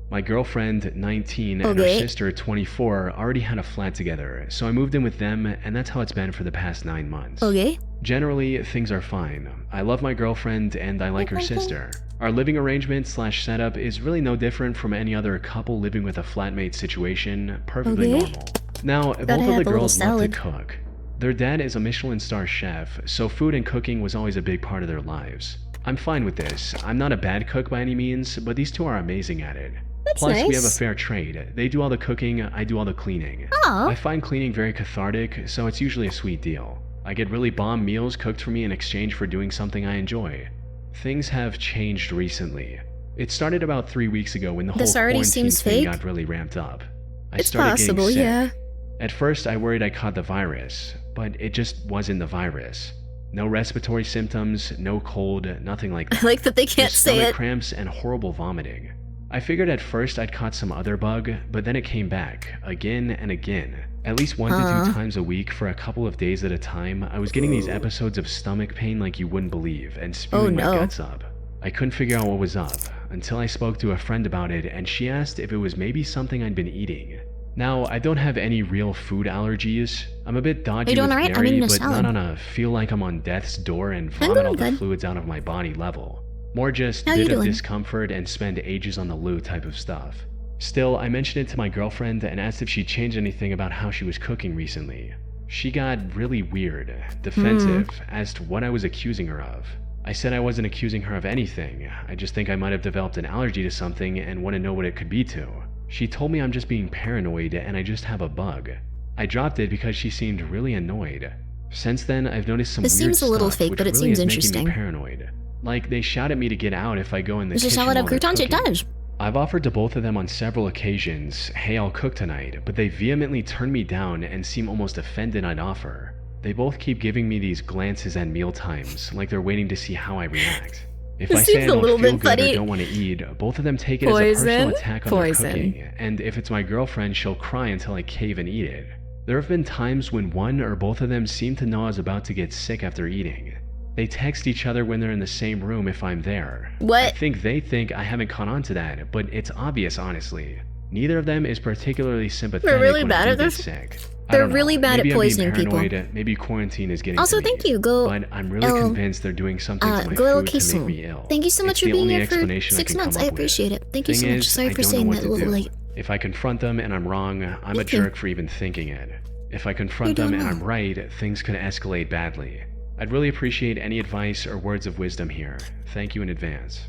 My girlfriend, 19, and her sister, 24, already had a flat together, so I moved in with them, and that's how it's been for the past 9 months. Okay. Generally, things are fine. I love my girlfriend, and I like her sister. Our living arrangement / setup is really no different from any other couple living with a flatmate situation, perfectly normal. Now, both of the girls love to cook. Their dad is a Michelin star chef, so food and cooking was always a big part of their lives. I'm fine with this. I'm not a bad cook by any means, but these two are amazing at it. That's Plus, nice. we have a fair trade. They do all the cooking, I do all the cleaning. Aww. I find cleaning very cathartic, so it's usually a sweet deal. I get really bomb meals cooked for me in exchange for doing something I enjoy. Things have changed recently. It started about 3 weeks ago when the whole quarantine thing got really ramped up. I started getting sick. Yeah. At first, I worried I caught the virus, but it just wasn't the virus. No respiratory symptoms, no cold, nothing like that. I like that they can't just say stomach it. cramps and horrible vomiting. I figured at first I'd caught some other bug, but then it came back, again and again. At least 1 to 2 times a week for a couple of days at a time, I was getting these episodes of stomach pain like you wouldn't believe, and spewing my guts up. I couldn't figure out what was up, until I spoke to a friend about it, and she asked if it was maybe something I'd been eating. Now, I don't have any real food allergies. I'm a bit dodgy with dairy, but not on a feel like I'm on death's door and vomit all the fluids out of my body level. More just bit of discomfort and spend ages on the loo type of stuff. Still, I mentioned it to my girlfriend and asked if she'd changed anything about how she was cooking recently. She got really weird, defensive, as to what I was accusing her of. I said I wasn't accusing her of anything, I just think I might have developed an allergy to something and want to know what it could be to. She told me I'm just being paranoid and I just have a bug. I dropped it because she seemed really annoyed. Since then, I've noticed some weird stuff, seems a little fake, but it really seems interesting. Making me paranoid. Like, they shout at me to get out if I go in the kitchen This is how it while they're croutons it cooking. does. I've offered to both of them on several occasions, hey, I'll cook tonight, but they vehemently turn me down and seem almost offended I'd offer. They both keep giving me these glances at mealtimes, like they're waiting to see how I react. If I say I don't feel good or don't want to eat, both of them take it as a personal attack on their cooking, and if it's my girlfriend, she'll cry until I cave and eat it. There have been times when one or both of them seem to know I was about to get sick after eating. They text each other when they're in the same room if I'm there. What? I think they think I haven't caught on to that, but it's obvious, honestly. Neither of them is particularly sympathetic. They're really when bad I at do this. get sick. They're really bad at poisoning people. Maybe quarantine is getting Also, to me, thank you. but I'm really convinced they're doing something to my food to make me ill. Thank you so much for the being only here for explanation 6 can months. come I up appreciate with. it. Thank you so Thing much. is, Sorry I for don't saying know that a what to little do. late. If I confront them and I'm wrong, I'm a Thank you. jerk for even thinking it. If I confront them and I'm right, things could escalate badly. I'd really appreciate any advice or words of wisdom here. Thank you in advance.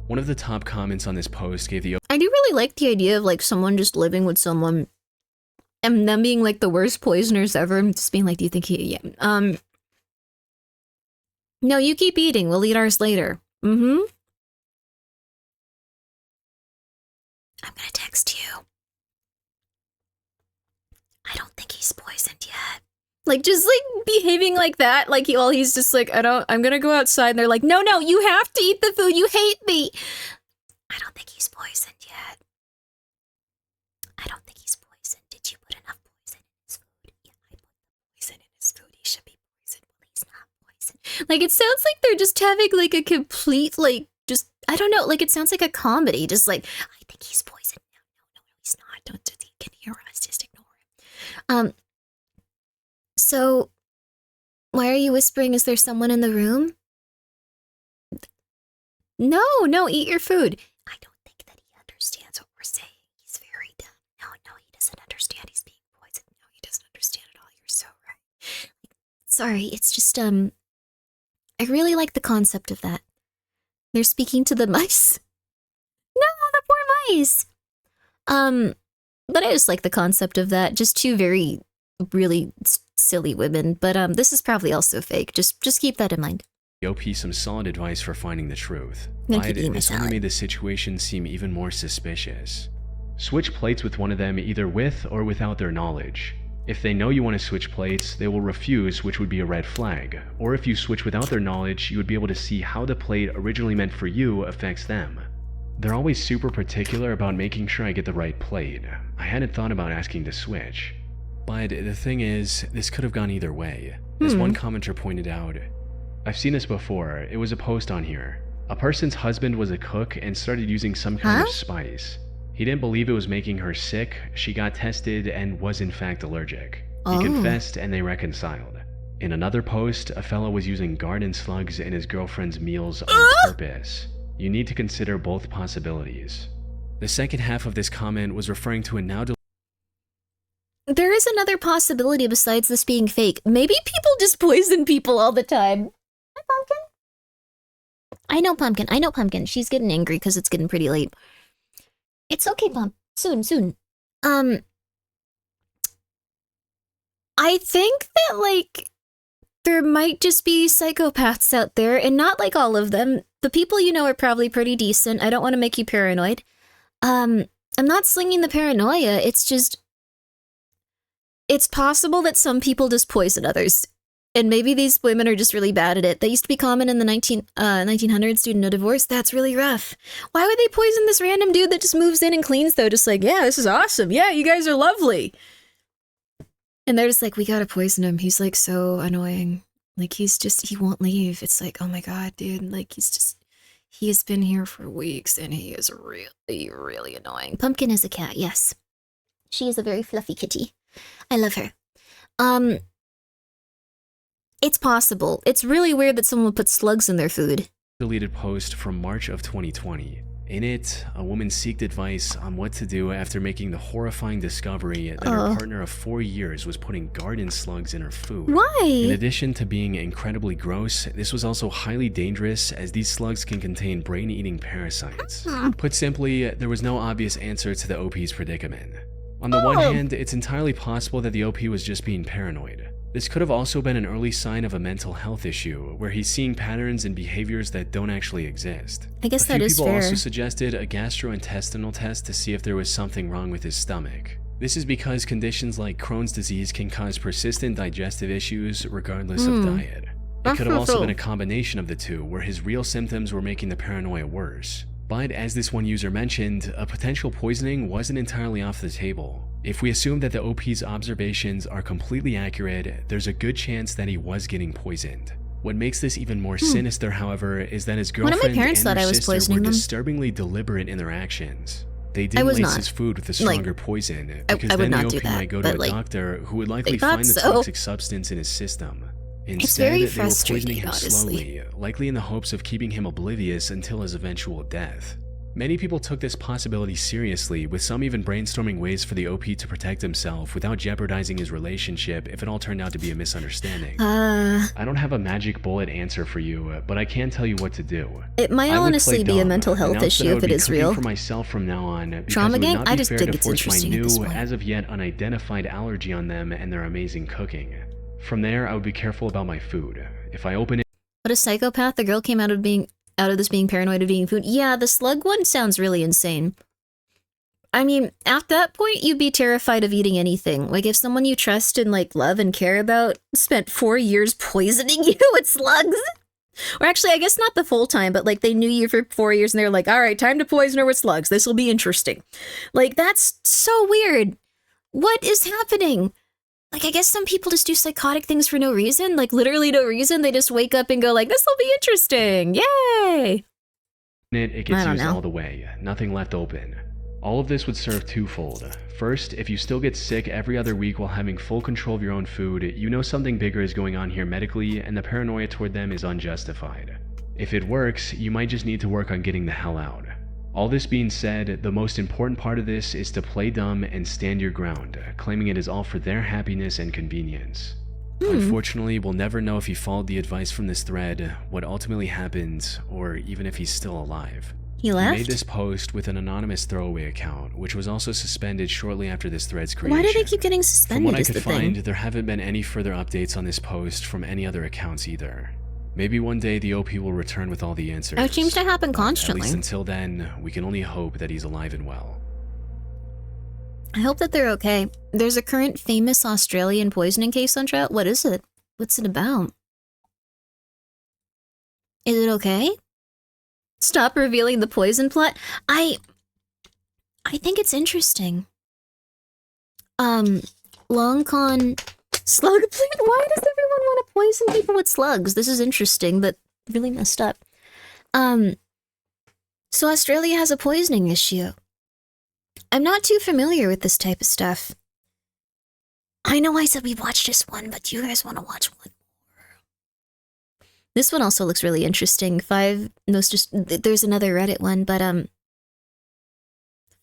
One of the top comments on this post gave the I do really like the idea of like someone just living with someone and them being like the worst poisoners ever and just being like, do you think no, you keep eating. We'll eat ours later. I'm gonna text you. I don't think he's poisoned yet. Like, just like behaving like that, like he's just like, I'm gonna go outside, and they're like, no, you have to eat the food, you hate me. I don't think he's poisoned yet. I don't think he's poisoned. Did you put enough poison in his food? Yeah, I put poison in his food. He should be poisoned. Well, he's not poisoned. Like, it sounds like they're just having like a complete, like, just, I don't know, like it sounds like a comedy, just like, I think he's poisoned. No, he's not. Don't, he can hear us, just ignore him. So, why are you whispering? Is there someone in the room? No, eat your food. I don't think that he understands what we're saying. He's very dumb. No, he doesn't understand he's being poisoned. No, he doesn't understand at all. You're so right. Sorry, it's just, I really like the concept of that. They're speaking to the mice. No, the poor mice. But I just like the concept of that. Just two very, really silly women. But this is probably also fake. Just keep that in mind. OP some solid advice for finding the truth. But this only made the situation seem even more suspicious. Switch plates with one of them either with or without their knowledge. If they know you want to switch plates, they will refuse, which would be a red flag. Or if you switch without their knowledge, you would be able to see how the plate originally meant for you affects them. They're always super particular about making sure I get the right plate. I hadn't thought about asking to switch. But the thing is, this could have gone either way. As one commenter pointed out, I've seen this before. It was a post on here. A person's husband was a cook and started using some kind of spice. He didn't believe it was making her sick. She got tested and was in fact allergic. He confessed and they reconciled. In another post, a fellow was using garden slugs in his girlfriend's meals on purpose. You need to consider both possibilities. The second half of this comment was referring to a now There is another possibility besides this being fake. Maybe people just poison people all the time. Hi, Pumpkin. I know Pumpkin. She's getting angry because it's getting pretty late. It's okay, Pump. Soon. I think that, like, there might just be psychopaths out there, and not like all of them. The people you know are probably pretty decent. I don't want to make you paranoid. I'm not slinging the paranoia. It's just, it's possible that some people just poison others. And maybe these women are just really bad at it. That used to be common in the 1900s due to no divorce. That's really rough. Why would they poison this random dude that just moves in and cleans, though? Just like, yeah, this is awesome. Yeah, you guys are lovely. And they're just like, we gotta poison him. He's like so annoying. Like, he won't leave. It's like, oh my God, dude. Like, he has been here for weeks and he is really, really annoying. Pumpkin is a cat, yes. She is a very fluffy kitty. I love her. It's possible. It's really weird that someone would put slugs in their food. Deleted post from March of 2020. In it, a woman sought advice on what to do after making the horrifying discovery that her partner of 4 years was putting garden slugs in her food. Why? In addition to being incredibly gross, this was also highly dangerous as these slugs can contain brain-eating parasites. Put simply, there was no obvious answer to the OP's predicament. On the one hand, it's entirely possible that the OP was just being paranoid. This could have also been an early sign of a mental health issue, where he's seeing patterns and behaviors that don't actually exist. I guess that is fair. A few people also suggested a gastrointestinal test to see if there was something wrong with his stomach. This is because conditions like Crohn's disease can cause persistent digestive issues regardless of diet. It could have also been a combination of the two, where his real symptoms were making the paranoia worse. But as this one user mentioned, a potential poisoning wasn't entirely off the table. If we assume that the OP's observations are completely accurate, there's a good chance that he was getting poisoned. What makes this even more sinister, however, is that his girlfriend and her sister were disturbingly deliberate in their actions. They didn't lace his food with a stronger poison, because then the OP might go to a doctor who would likely find the toxic substance in his system. Instead, they were poisoning him slowly, likely in the hopes of keeping him oblivious until his eventual death. Many people took this possibility seriously, with some even brainstorming ways for the OP to protect himself without jeopardizing his relationship if it all turned out to be a misunderstanding. I don't have a magic bullet answer for you, but I can tell you what to do. It might honestly be a mental health issue if it is real. For myself from now on, Trauma gang? I just think it's interesting at this point. As of yet unidentified allergy on them and their amazing cooking. From there, I would be careful about my food. If I open it... What a psychopath. The girl came out of this being paranoid of eating food. Yeah, the slug one sounds really insane. I mean, at that point, you'd be terrified of eating anything. Like, if someone you trust and, like, love and care about spent 4 years poisoning you with slugs. Or actually, I guess not the full time, but, like, they knew you for 4 years and they're like, all right, time to poison her with slugs. This will be interesting. Like, that's so weird. What is happening? Like, I guess some people just do psychotic things for no reason. Like, literally no reason. They just wake up and go like, this will be interesting. Yay! It gets used all the way. Nothing left open. All of this would serve twofold. First, if you still get sick every other week while having full control of your own food, you know something bigger is going on here medically, and the paranoia toward them is unjustified. If it works, you might just need to work on getting the hell out. All this being said, the most important part of this is to play dumb and stand your ground, claiming it is all for their happiness and convenience. Unfortunately, we'll never know if he followed the advice from this thread, what ultimately happened, or even if he's still alive. He left? He made this post with an anonymous throwaway account, which was also suspended shortly after this thread's creation. Why do they keep getting suspended? From what I could find, there haven't been any further updates on this post from any other accounts either. Maybe one day the OP will return with all the answers. It seems to happen constantly. At least until then, we can only hope that he's alive and well. I hope that they're okay. There's a current famous Australian poisoning case on trial. What is it? What's it about? Is it okay? Stop revealing the poison plot. I think it's interesting. Long con slug plant. Why does everyone want to poison people with slugs? This is interesting, but really messed up. So Australia has a poisoning issue. I'm not too familiar with this type of stuff. I know I said we watched this one, but you guys want to watch one more. This one also looks really interesting. There's another Reddit one, but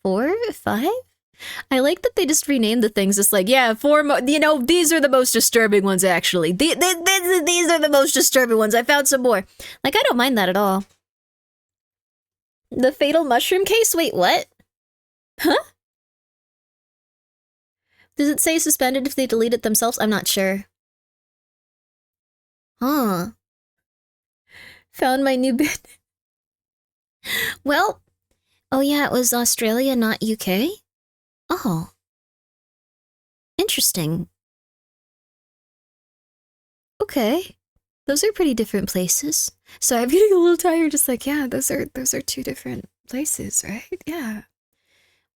4, 5? I like that they just renamed the things. It's like, yeah, 4 these are the most disturbing ones, actually. These are the most disturbing ones. I found some more. Like, I don't mind that at all. The fatal mushroom case? Wait, what? Huh? Does it say suspended if they delete it themselves? I'm not sure. Huh. Found my new bit. Well, oh yeah, it was Australia, not UK? Oh. Interesting. Okay. Those are pretty different places. So I'm getting a little tired, just like, yeah, those are 2 different places, right? Yeah.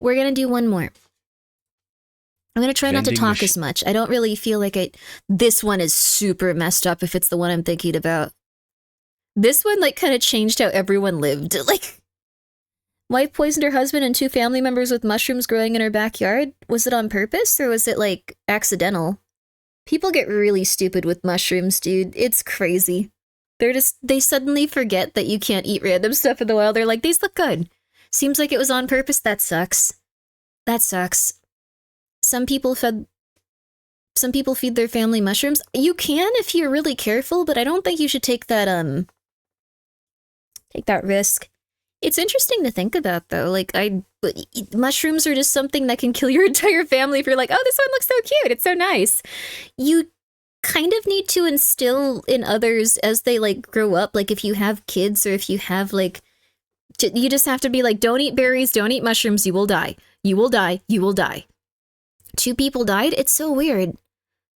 We're gonna do one more. I'm gonna try not to talk as much. I don't really feel like this one is super messed up if it's the one I'm thinking about. This one, like, kind of changed how everyone lived. Like, wife poisoned her husband and 2 family members with mushrooms growing in her backyard. Was it on purpose or was it, like, accidental? People get really stupid with mushrooms, dude. It's crazy. They suddenly forget that you can't eat random stuff in the wild. They're like, these look good. Seems like it was on purpose. That sucks. That sucks. Some people feed their family mushrooms. You can if you're really careful, but I don't think you should take that risk. It's interesting to think about, though. Like, mushrooms are just something that can kill your entire family if you're like, oh, this one looks so cute. It's so nice. You kind of need to instill in others as they, like, grow up. Like, if you have kids or if you have, like, you just have to be like, don't eat berries, don't eat mushrooms, you will die. You will die. You will die. 2 people died? It's so weird.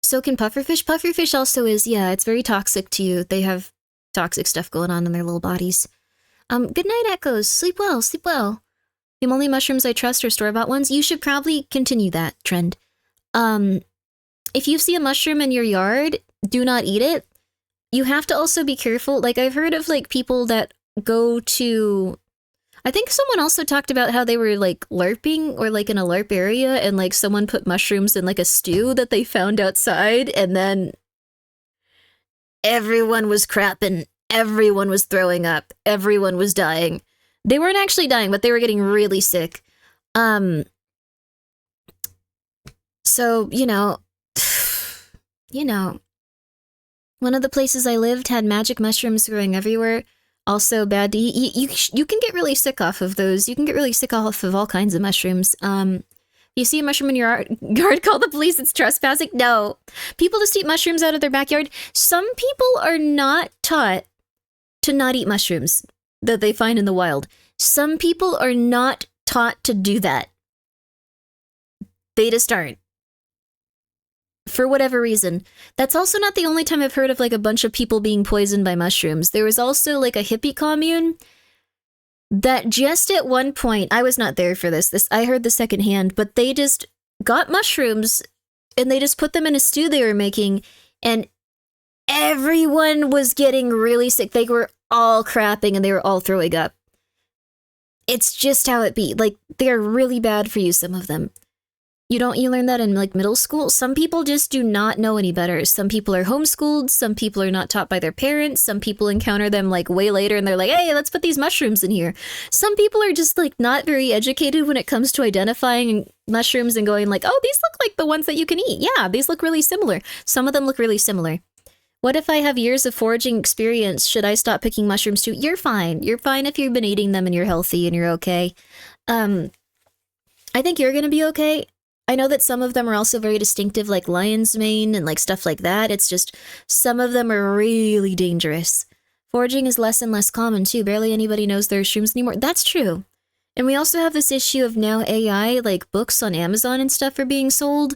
So can pufferfish? Pufferfish also is, yeah, it's very toxic to you. They have toxic stuff going on in their little bodies. Good night, Echoes. Sleep well, sleep well. The only mushrooms I trust are store-bought ones. You should probably continue that trend. If you see a mushroom in your yard, do not eat it. You have to also be careful. Like, I've heard of, like, people that go to... I think someone also talked about how they were, like, LARPing or, like, in a LARP area and, like, someone put mushrooms in, like, a stew that they found outside and then everyone was crapping. Everyone was throwing up. Everyone was dying. They weren't actually dying, but they were getting really sick. So, you know, one of the places I lived had magic mushrooms growing everywhere. Also bad to eat. You can get really sick off of those. You can get really sick off of all kinds of mushrooms. You see a mushroom in your yard, call the police, it's trespassing. No. People just eat mushrooms out of their backyard. Some people are not taught to not eat mushrooms that they find in the wild. Some people are not taught to do that. They just aren't. For whatever reason. That's also not the only time I've heard of, like, a bunch of people being poisoned by mushrooms. There was also, like, a hippie commune that just at one point, I was not there for this, I heard the secondhand, but they just got mushrooms and they just put them in a stew they were making, and everyone was getting really sick. They were all crapping and they were all throwing up. It's just how it be. Like, they're really bad for you, some of them. You learn that in, like, middle school? Some people just do not know any better. Some people are homeschooled. Some people are not taught by their parents. Some people encounter them, like, way later and they're like, hey, let's put these mushrooms in here. Some people are just, like, not very educated when it comes to identifying mushrooms and going like, oh, these look like the ones that you can eat. Yeah, these look really similar. Some of them look really similar. What if I have years of foraging experience? Should I stop picking mushrooms too? You're fine. You're fine if you've been eating them and you're healthy and you're okay. I think you're gonna be okay. I know that some of them are also very distinctive, like lion's mane and, like, stuff like that. It's just some of them are really dangerous. Foraging is less and less common too. Barely anybody knows there are shrooms anymore. That's true. And we also have this issue of now AI, like books on Amazon and stuff are being sold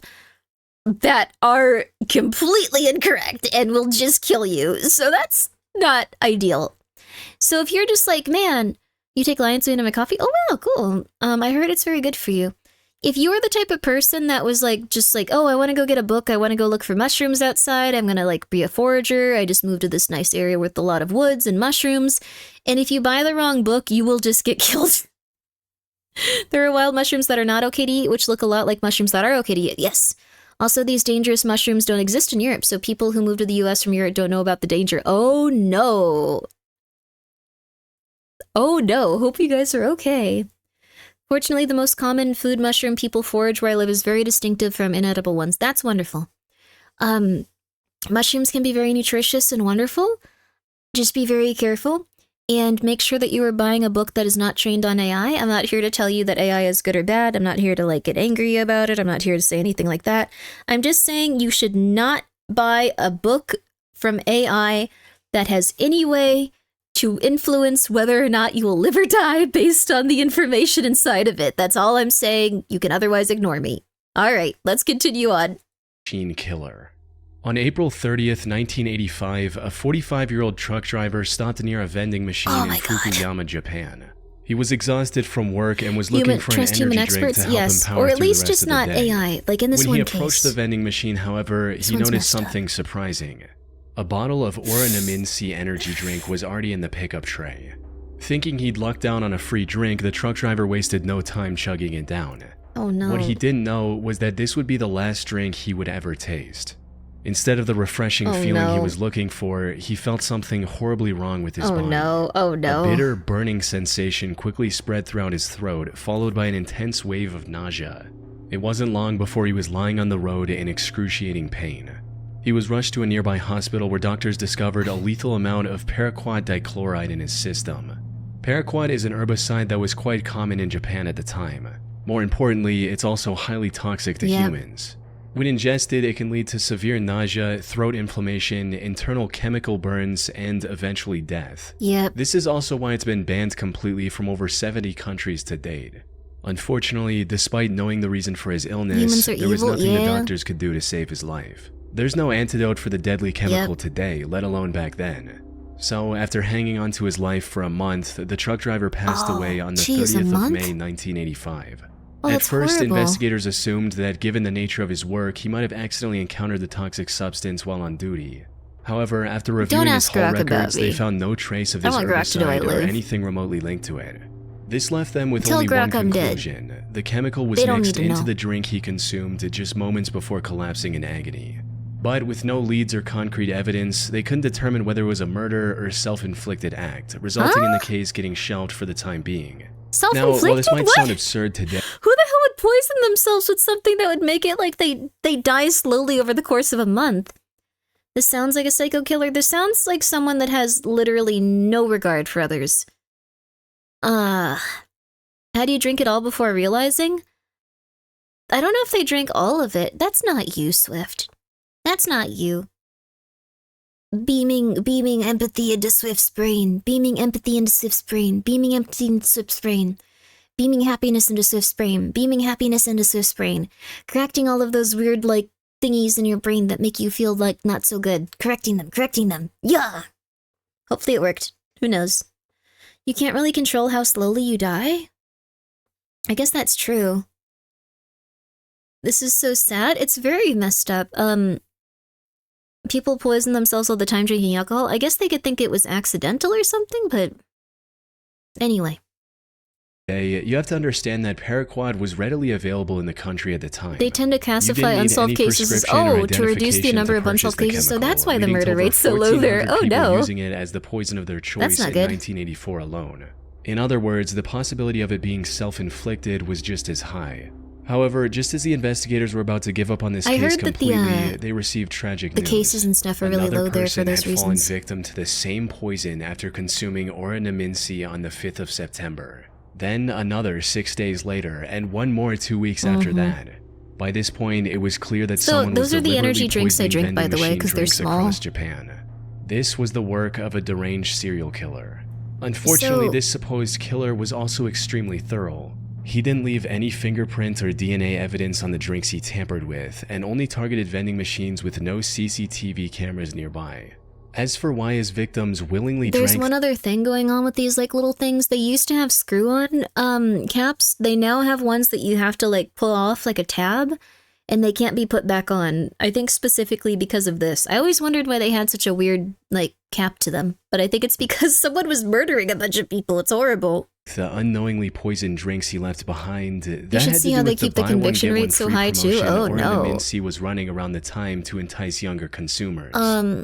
that are completely incorrect and will just kill you. So that's not ideal. So if you're just like, man, you take lion's mane in my coffee? Oh, wow, cool. I heard it's very good for you. If you were the type of person that was like, just like, oh, I want to go get a book, I want to go look for mushrooms outside, I'm going to, like, be a forager, I just moved to this nice area with a lot of woods and mushrooms, and if you buy the wrong book, you will just get killed. There are wild mushrooms that are not okay to eat, which look a lot like mushrooms that are okay to eat, yes. Also, these dangerous mushrooms don't exist in Europe, so people who move to the US from Europe don't know about the danger. Oh, no. Oh, no. Hope you guys are okay. Fortunately, the most common food mushroom people forage where I live is very distinctive from inedible ones. That's wonderful. Mushrooms can be very nutritious and wonderful. Just be very careful and make sure that you are buying a book that is not trained on AI. I'm not here to tell you that AI is good or bad. I'm not here to, like, get angry about it. I'm not here to say anything like that. I'm just saying you should not buy a book from AI that has any way to influence whether or not you will live or die based on the information inside of it. That's all I'm saying. You can otherwise ignore me. All right, let's continue on. Machine killer. On April 30th, 1985, a 45-year-old truck driver stopped near a vending machine in Fukuyama, Japan. He was exhausted from work and was looking for an energy drink to help him power or at through least the rest just of the not day. AI, like in this When one he case. approached the vending machine, however, he noticed something surprising. A bottle of Oranaminsi energy drink was already in the pickup tray. Thinking he'd lucked down on a free drink, the truck driver wasted no time chugging it down. Oh no. What he didn't know was that this would be the last drink he would ever taste. Instead of the refreshing feeling he was looking for, he felt something horribly wrong with his body. Oh no. A bitter, burning sensation quickly spread throughout his throat, followed by an intense wave of nausea. It wasn't long before he was lying on the road in excruciating pain. He was rushed to a nearby hospital where doctors discovered a lethal amount of paraquat dichloride in his system. Paraquat is an herbicide that was quite common in Japan at the time. More importantly, it's also highly toxic to humans. When ingested, it can lead to severe nausea, throat inflammation, internal chemical burns, and eventually death. This is also why it's been banned completely from over 70 countries to date. Unfortunately, despite knowing the reason for his illness, there was nothing the doctors could do to save his life. There's no antidote for the deadly chemical today, let alone back then. So, after hanging on to his life for a month, the truck driver passed away on the 30th of May, 1985. At first, investigators assumed that given the nature of his work, he might have accidentally encountered the toxic substance while on duty. However, after reviewing his whole records, they found no trace of this herbicide or anything remotely linked to it. This left them with only one conclusion. The chemical was mixed into the drink he consumed just moments before collapsing in agony. But with no leads or concrete evidence, they couldn't determine whether it was a murder or self-inflicted act, resulting in the case getting shelved for the time being. Now, while this might sound absurd today, who the hell would poison themselves with something that would make it like they die slowly over the course of a month? This sounds like a psycho killer. This sounds like someone that has literally no regard for others. How do you drink it all before realizing? I don't know if they drank all of it. That's not you, Swift. That's not you. Beaming empathy into Swift's brain. Beaming empathy into Swift's brain. Beaming empathy into Swift's brain. Beaming happiness into Swift's brain. Beaming happiness into Swift's brain. Correcting all of those weird, like, thingies in your brain that make you feel, like, not so good. Correcting them. Yeah! Hopefully it worked. Who knows? You can't really control how slowly you die? I guess that's true. This is so sad. It's very messed up. People poison themselves all the time drinking alcohol. I guess they could think it was accidental or something, but anyway. You have to understand that paraquat was readily available in the country at the time. They tend to classify unsolved cases as, to reduce the number of unsolved cases, so that's why the murder rate's so low there. Oh no. Using it as the poison of their choice in 1984 alone. In other words, the possibility of it being self-inflicted was just as high. However, just as the investigators were about to give up on this case completely, they received tragic news. The cases and stuff are really low there for those reasons. Another person had fallen victim to the same poison after consuming Oranaminsi on the 5th of September. Then another 6 days later, and one more 2 weeks after that. By this point, it was clear that someone was those are the energy deliberately drinks I poisoning drink, by the way, vending because they're machine small. drinks across Japan. This was the work of a deranged serial killer. Unfortunately, this supposed killer was also extremely thorough. He didn't leave any fingerprint or DNA evidence on the drinks he tampered with, and only targeted vending machines with no CCTV cameras nearby. As for why his victims willingly drank— There's one other thing going on with these like little things. They used to have screw-on caps. They now have ones that you have to like pull off like a tab, and they can't be put back on. I think specifically because of this. I always wondered why they had such a weird like cap to them, but I think it's because someone was murdering a bunch of people. It's horrible. The unnowingly poisoned drinks he left behind. You should see how they keep the conviction rate so high too. Oh no. Oranaminsi was running around the time to entice younger consumers.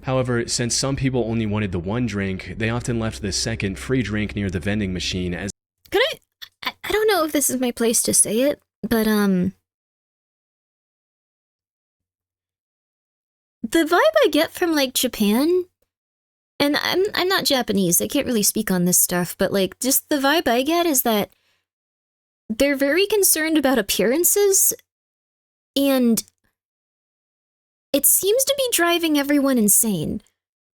However, since some people only wanted the one drink, they often left the second free drink near the vending machine as— Could I don't know if this is my place to say it, but the vibe I get from like Japan, and I'm not Japanese, I can't really speak on this stuff, but like just the vibe I get is that they're very concerned about appearances, and it seems to be driving everyone insane.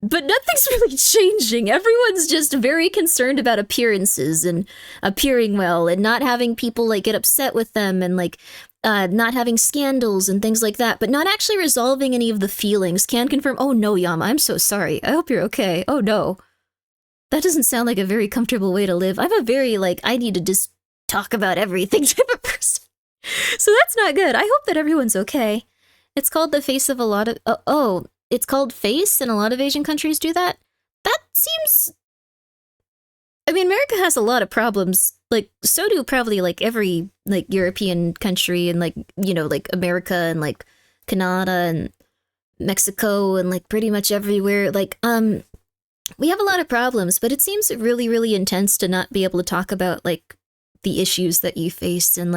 But nothing's really changing. Everyone's just very concerned about appearances and appearing well and not having people like get upset with them and like not having scandals and things like that, but not actually resolving any of the feelings. Can confirm, oh no, Yama, I'm so sorry. I hope you're okay. Oh no. That doesn't sound like a very comfortable way to live. I'm a very, I need to just talk about everything type of person. So that's not good. I hope that everyone's okay. It's called the face of a lot of... it's called face, and a lot of Asian countries do that? That seems... I mean, America has a lot of problems. So do probably, every, European country and, America and, Canada and Mexico and, pretty much everywhere. We have a lot of problems, but it seems really, really intense to not be able to talk about, the issues that you face and,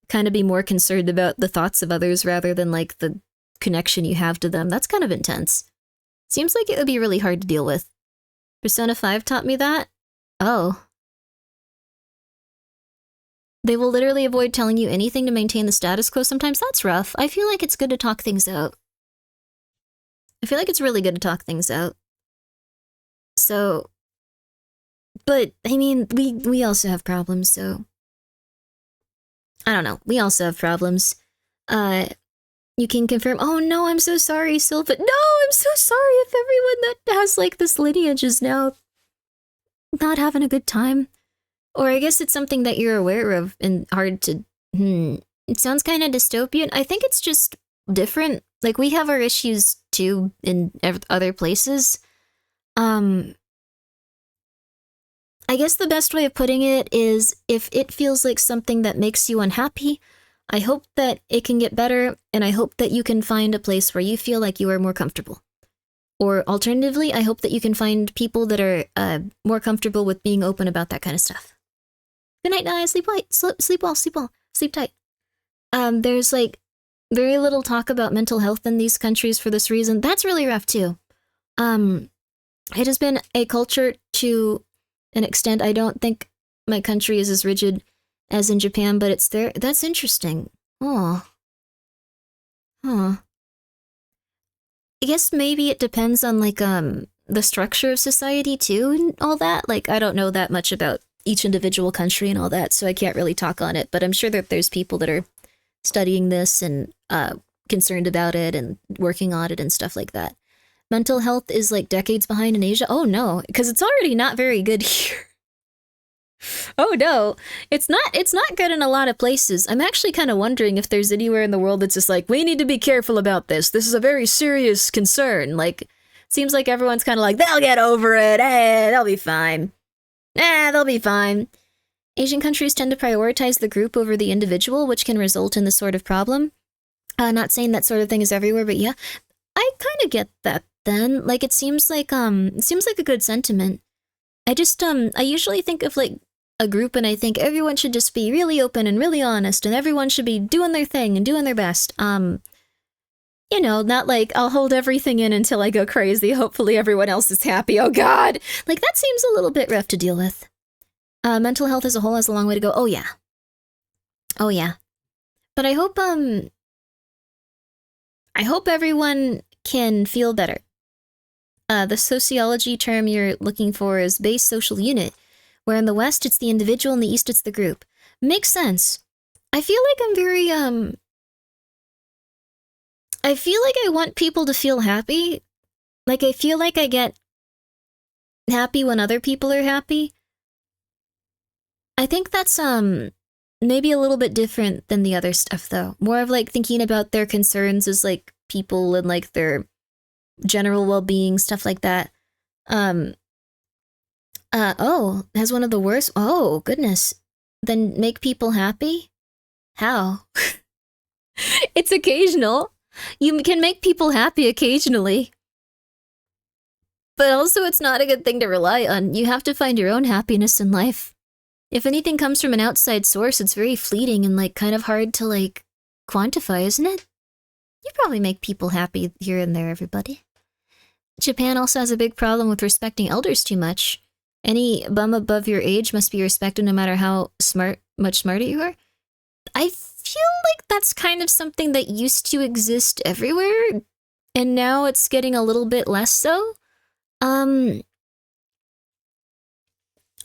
kind of be more concerned about the thoughts of others rather than, the connection you have to them. That's kind of intense. Seems like it would be really hard to deal with. Persona 5 taught me that. Oh. They will literally avoid telling you anything to maintain the status quo sometimes. That's rough. I feel like it's good to talk things out. I feel like it's really good to talk things out. So, but, I mean, we also have problems, so... I don't know. We also have problems. You can confirm, oh no, I'm so sorry, Sylva. No, I'm so sorry if everyone that has, this lineage is now not having a good time. Or I guess it's something that you're aware of and hard to... It sounds kind of dystopian. I think it's just different. We have our issues, too, in other places. I guess the best way of putting it is, if it feels like something that makes you unhappy, I hope that it can get better, and I hope that you can find a place where you feel like you are more comfortable. Or alternatively, I hope that you can find people that are more comfortable with being open about that kind of stuff. Good night, guys. Sleep light. Sleep well. Sleep well. Sleep tight. There's very little talk about mental health in these countries for this reason. That's really rough too. It has been a culture to an extent. I don't think my country is as rigid as in Japan, but it's there. That's interesting. Oh. Huh. I guess maybe it depends on the structure of society too and all that. I don't know that much about each individual country and all that, so I can't really talk on it, but I'm sure that there's people that are studying this and concerned about it and working on it and stuff like that. Mental health is decades behind in Asia. Oh no, because it's already not very good here. Oh no, it's not good in a lot of places. I'm actually kind of wondering if there's anywhere in the world that's just we need to be careful about this. This is a very serious concern. Seems like everyone's kind of they'll get over it. They'll be fine. They'll be fine. Asian countries tend to prioritize the group over the individual, which can result in this sort of problem. Not saying that sort of thing is everywhere, but yeah, I kind of get that then. It seems like a good sentiment. I usually think of a group and I think everyone should just be really open and really honest and everyone should be doing their thing and doing their best. Not I'll hold everything in until I go crazy. Hopefully everyone else is happy. Oh God. That seems a little bit rough to deal with. Mental health as a whole has a long way to go. Oh yeah. Oh yeah. But I hope everyone can feel better. The sociology term you're looking for is base social unit, where in the West it's the individual, in the East it's the group. Makes sense. I feel like I'm very, I feel like I want people to feel happy. I feel like I get happy when other people are happy. I think that's, maybe a little bit different than the other stuff, though. More of, thinking about their concerns as, people and, their general well-being, stuff like that. Has one of the worst? Oh, goodness. Then make people happy? How? It's occasional. You can make people happy occasionally. But also it's not a good thing to rely on. You have to find your own happiness in life. If anything comes from an outside source, it's very fleeting and kind of hard to quantify, isn't it? You probably make people happy here and there, everybody. Japan also has a big problem with respecting elders too much. Any bum above your age must be respected no matter how much smarter you are. I feel like that's kind of something that used to exist everywhere, and now it's getting a little bit less so.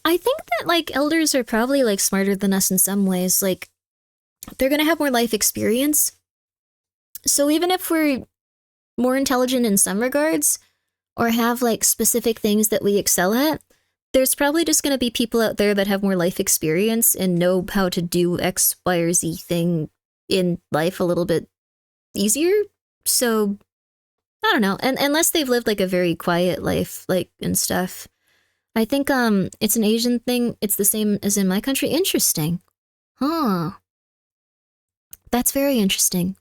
I think that elders are probably smarter than us in some ways. they're going to have more life experience. So even if we're more intelligent in some regards, or have like specific things that we excel at, there's probably just going to be people out there that have more life experience and know how to do X, Y, or Z thing in life a little bit easier. So, I don't know. And unless they've lived like a very quiet life, like, and stuff. I think it's an Asian thing. It's the same as in my country. Interesting. Huh. That's very interesting.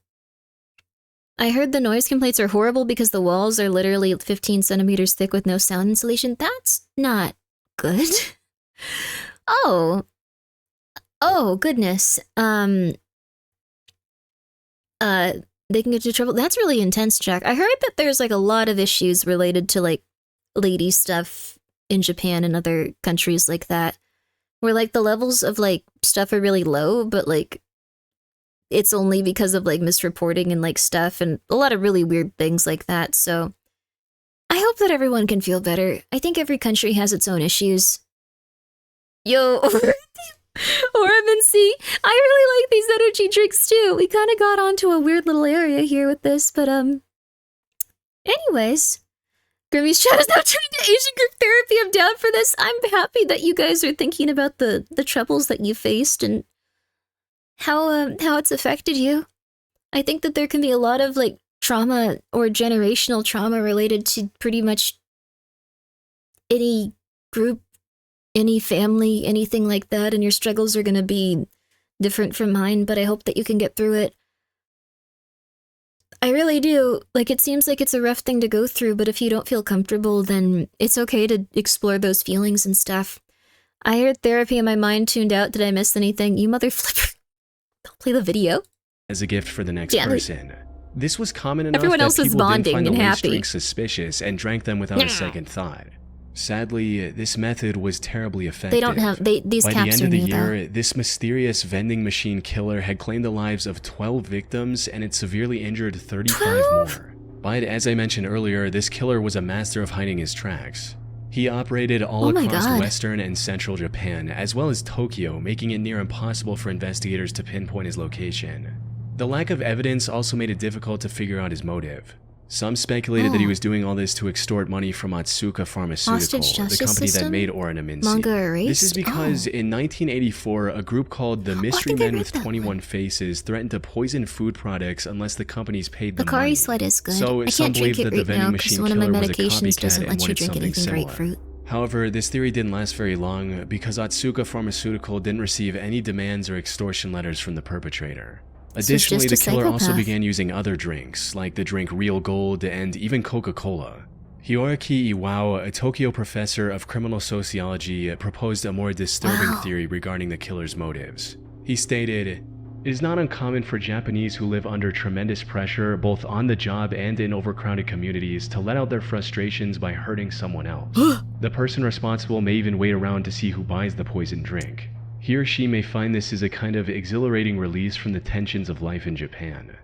I heard the noise complaints are horrible because the walls are literally 15 centimeters thick with no sound insulation. That's not good. Oh, goodness. They can get into trouble. That's really intense, Jack. I heard that there's like a lot of issues related to like lady stuff in Japan and other countries like that, where like the levels of like stuff are really low, but like it's only because of like misreporting and like stuff and a lot of really weird things like that. So I hope that everyone can feel better. I think every country has its own issues. Yo, Orban C, I really like these energy drinks too. We kind of got onto a weird little area here with this, but anyways, Grimmi's chat is now turning to Asian group therapy. I'm down for this. I'm happy that you guys are thinking about the troubles that you faced and how it's affected you. I think that there can be a lot of like trauma or generational trauma related to pretty much any group, any family, anything like that, and your struggles are going to be different from mine, but I hope that you can get through it. I really do. Like, it seems like it's a rough thing to go through, but if you don't feel comfortable, then it's okay to explore those feelings and stuff. I heard therapy and my mind tuned out. Did I miss anything? You mother flipper. Don't play the video. As a gift for the next person. This was common enough everyone that else was people didn't bonding find the and waste happy. drink suspicious and drank them without a second thought. Sadly, this method was terribly effective. They don't have these By caps the end of are the new, year, this mysterious vending machine killer had claimed the lives of 12 victims and it severely injured 35 more. But as I mentioned earlier, this killer was a master of hiding his tracks. He operated all across western and central Japan, as well as Tokyo, making it near impossible for investigators to pinpoint his location. The lack of evidence also made it difficult to figure out his motive. Some speculated that he was doing all this to extort money from Otsuka Pharmaceutical, the company that made Orinaminci. This is because in 1984, a group called the Mystery Men with 21 Faces threatened to poison food products unless the companies paid them money. Sweat is good. So I some can't drink believed it that the right now vending because machine one of my killer was a medications doesn't copycat and let you wanted drink something anything similar. grapefruit. However, this theory didn't last very long because Otsuka Pharmaceutical didn't receive any demands or extortion letters from the perpetrator. Additionally, the killer also began using other drinks, like the drink Real Gold and even Coca-Cola. Hiroaki Iwao, a Tokyo professor of criminal sociology, proposed a more disturbing theory regarding the killer's motives. He stated, "It is not uncommon for Japanese who live under tremendous pressure, both on the job and in overcrowded communities, to let out their frustrations by hurting someone else. The person responsible may even wait around to see who buys the poisoned drink. He or she may find this is a kind of exhilarating release from the tensions of life in Japan."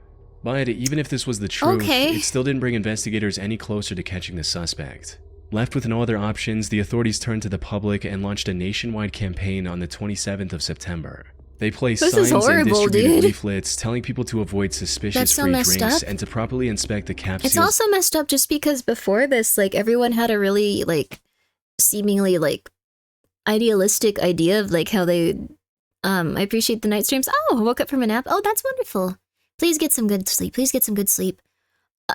But even if this was the truth, it still didn't bring investigators any closer to catching the suspect. Left with no other options, the authorities turned to the public and launched a nationwide campaign on the 27th of September. They placed signs and distributed leaflets telling people to avoid suspicious free drinks and to properly inspect the capsules. It's also messed up just because before this, like, everyone had a really, like, seemingly, like, idealistic idea of like how they I appreciate the night streams. Oh, I woke up from a nap. Oh, that's wonderful. Please get some good sleep. Please get some good sleep.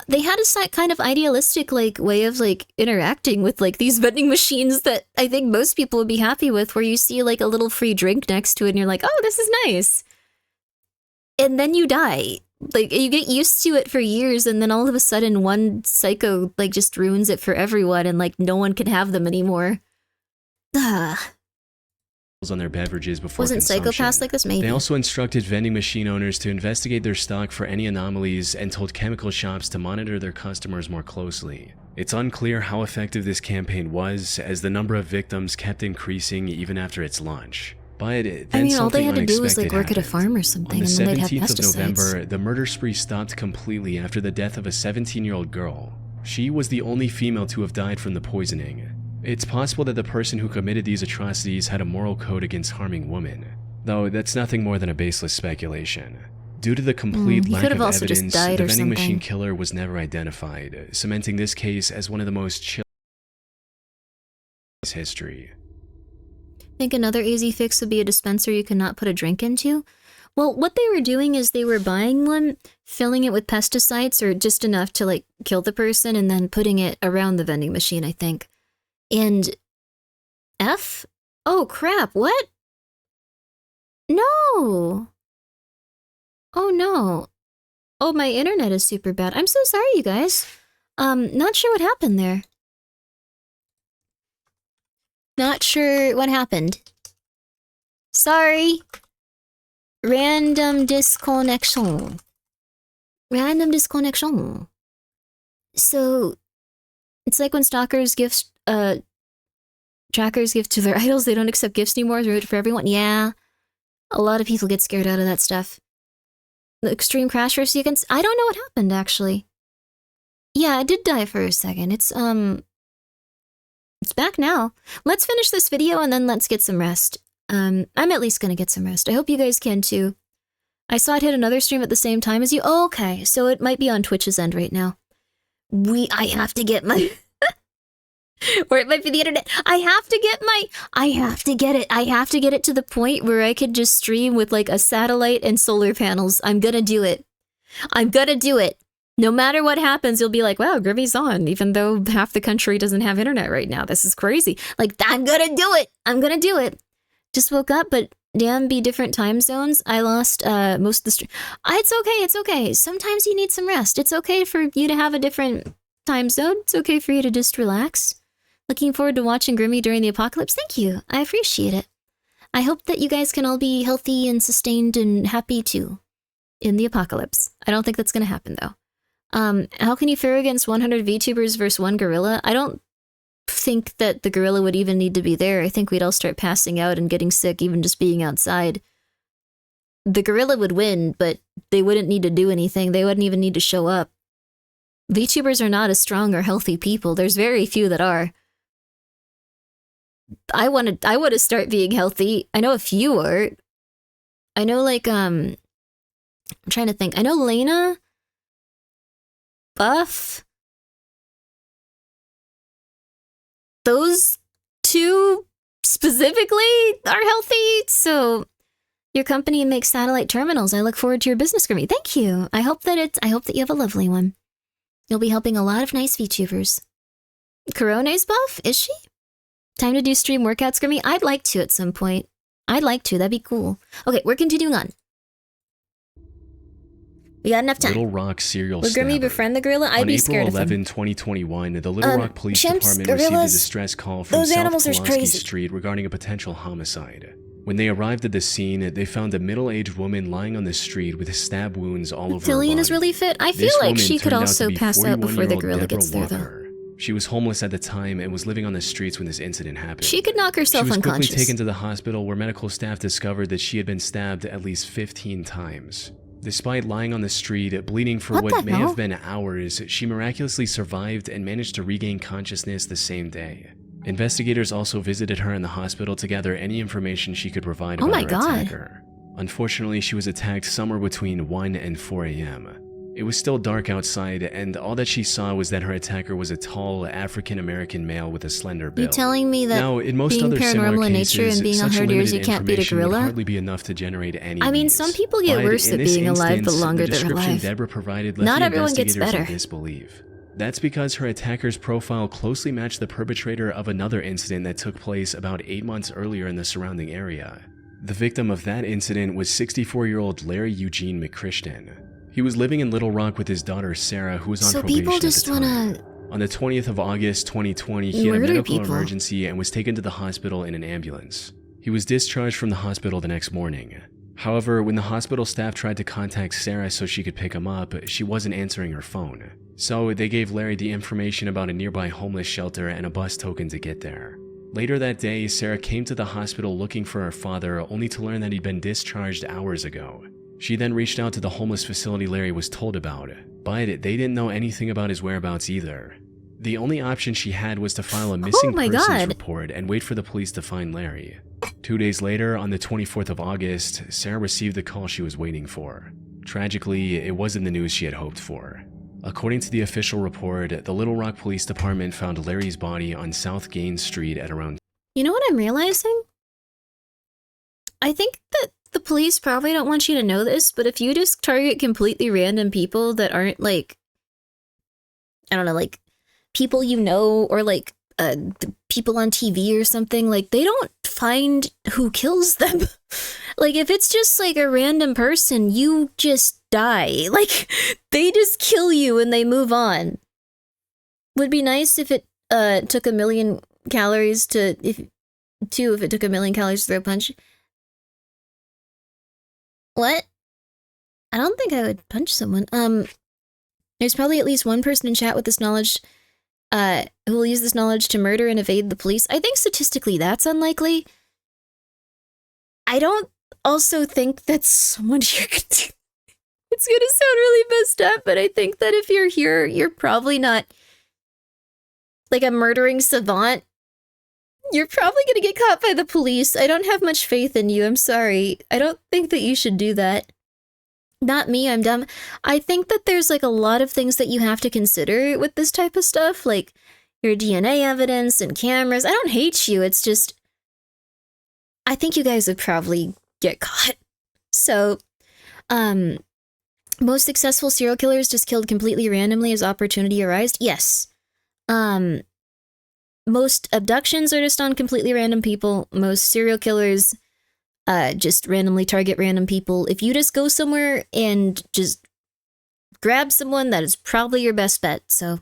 They had a kind of idealistic like way of like interacting with like these vending machines that I think most people would be happy with, where you see like a little free drink next to it and you're like, oh, this is nice. And then you die. Like, you get used to it for years and then all of a sudden one psycho like just ruins it for everyone and like no one can have them anymore. On their beverages before Wasn't consumption. Psychopaths like this? Maybe. They also instructed vending machine owners to investigate their stock for any anomalies and told chemical shops to monitor their customers more closely. It's unclear how effective this campaign was, as the number of victims kept increasing even after its launch. But then all they had to do was like work happened. at a farm or something, On the and then they'd have 17th of pesticides. November, the murder spree stopped completely after the death of a 17-year-old girl. She was the only female to have died from the poisoning. It's possible that the person who committed these atrocities had a moral code against harming women. though that's nothing more than a baseless speculation. Due to the complete lack of evidence, the vending machine killer was never identified, cementing this case as one of the most chilling in history. Think another easy fix would be a dispenser you cannot put a drink into? Well, what they were doing is they were buying one, filling it with pesticides or just enough to like kill the person and then putting it around the vending machine, I think. And F? Oh crap, what? No! Oh no. Oh, my internet is super bad. I'm so sorry, you guys. Not sure what happened there. Not sure what happened. Sorry. Random disconnection. Random disconnection. So, it's like when stalkers give, trackers give to their idols, they don't accept gifts anymore, it's rude for everyone. Yeah. A lot of people get scared out of that stuff. The extreme crash for seconds? I don't know what happened, actually. Yeah, I did die for a second. It's back now. Let's finish this video and then let's get some rest. I'm at least gonna get some rest. I hope you guys can too. I saw it hit another stream at the same time as you. Oh, okay, so it might be on Twitch's end right now. I have to get my... or it might be the internet. I have to get it to the point where I could just stream with like a satellite and solar panels. I'm gonna do it. No matter what happens, you'll be like, wow, Grimmi's on, even though half the country doesn't have internet right now. This is crazy. Like, I'm gonna do it. Just woke up, but damn, be different time zones. I lost most of the stream. It's okay. Sometimes you need some rest. It's okay for you to have a different time zone. It's okay for you to just relax. Looking forward to watching Grimmi during the apocalypse. Thank you. I appreciate it. I hope that you guys can all be healthy and sustained and happy too in the apocalypse. I don't think that's going to happen though. How can you fare against 100 VTubers versus one gorilla? I don't think that the gorilla would even need to be there. I think we'd all start passing out and getting sick even just being outside. The gorilla would win, but they wouldn't need to do anything. They wouldn't even need to show up. VTubers are not as strong or healthy people. There's very few that are. I want to start being healthy. I know a few are. I know like I'm trying to think. I know Lena, Buff. Those two specifically are healthy. So your company makes satellite terminals. I look forward to your business, Grimmi. Thank you. I hope that you have a lovely one. You'll be helping a lot of nice VTubers. Corona's buff? Is she? Time to do stream workouts, Grimmi? I'd like to at some point. That'd be cool. Okay, we're continuing on. We got enough time. Little Rock serial Would Grimmi befriend the gorilla? I'd be scared of him. On April 11, 2021, the Little Rock Police Department received a distress call from South Pulaski Street regarding a potential homicide. When they arrived at the scene, they found a middle-aged woman lying on the street with stab wounds all over her body. Fillion is really fit. I feel like she could also pass out before the gorilla gets there, though. She was homeless at the time and was living on the streets when this incident happened. She could knock herself unconscious. She was quickly taken to the hospital where medical staff discovered that she had been stabbed at least 15 times. Despite lying on the street, bleeding for what may have been hours, she miraculously survived and managed to regain consciousness the same day. Investigators also visited her in the hospital to gather any information she could provide about her attacker. Unfortunately, she was attacked somewhere between 1 and 4 a.m. It was still dark outside, and all that she saw was that her attacker was a tall, African-American male with a slender build. You telling me that now, in most being other paranormal in nature and being 100 years, you can't beat a gorilla? Would hardly be enough to generate any I mean, some people get worse at being alive the longer they're alive. Deborah provided left Not the everyone gets better. in disbelief. That's because her attacker's profile closely matched the perpetrator of another incident that took place about 8 months earlier in the surrounding area. The victim of that incident was 64-year-old Larry Eugene McChristian. He was living in Little Rock with his daughter Sarah, who was on probation at the time. On the 20th of August, 2020, he had a medical emergency and was taken to the hospital in an ambulance. He was discharged from the hospital the next morning. However, when the hospital staff tried to contact Sarah so she could pick him up, she wasn't answering her phone. So they gave Larry the information about a nearby homeless shelter and a bus token to get there. Later that day, Sarah came to the hospital looking for her father, only to learn that he'd been discharged hours ago. She then reached out to the homeless facility Larry was told about, but they didn't know anything about his whereabouts either. The only option she had was to file a missing persons God. report and wait for the police to find Larry. 2 days later, on the 24th of August, Sarah received the call she was waiting for. Tragically, it wasn't the news she had hoped for. According to the official report, the Little Rock Police Department found Larry's body on South Gaines Street at around... You know what I'm realizing? I think that the police probably don't want you to know this, but if you just target completely random people that aren't like, I don't know, like people you know, or like the people on TV or something, like they don't find who kills them. Like if it's just like a random person, you just die. Like they just kill you and they move on. Would be nice if it took 1 million calories to, if it took 1 million calories to throw a punch. What? I don't think I would punch someone. There's probably at least one person in chat with this knowledge, who will use this knowledge to murder and evade the police. I think statistically that's unlikely. I don't also think that someone here could do... It's gonna sound really messed up, but I think that if you're here, you're probably not like a murdering savant. You're probably gonna get caught by the police. I don't have much faith in you, I'm sorry. I don't think that you should do that. Not me, I'm dumb. I think that there's like a lot of things that you have to consider with this type of stuff, like your DNA evidence and cameras. I don't hate you, it's just... I think you guys would probably get caught. So, most successful serial killers just killed completely randomly as opportunity arose? Yes. Most abductions are just on completely random people. Most serial killers just randomly target random people. If you just go somewhere and just grab someone, that is probably your best bet. So,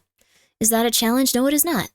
is that a challenge? No, it is not.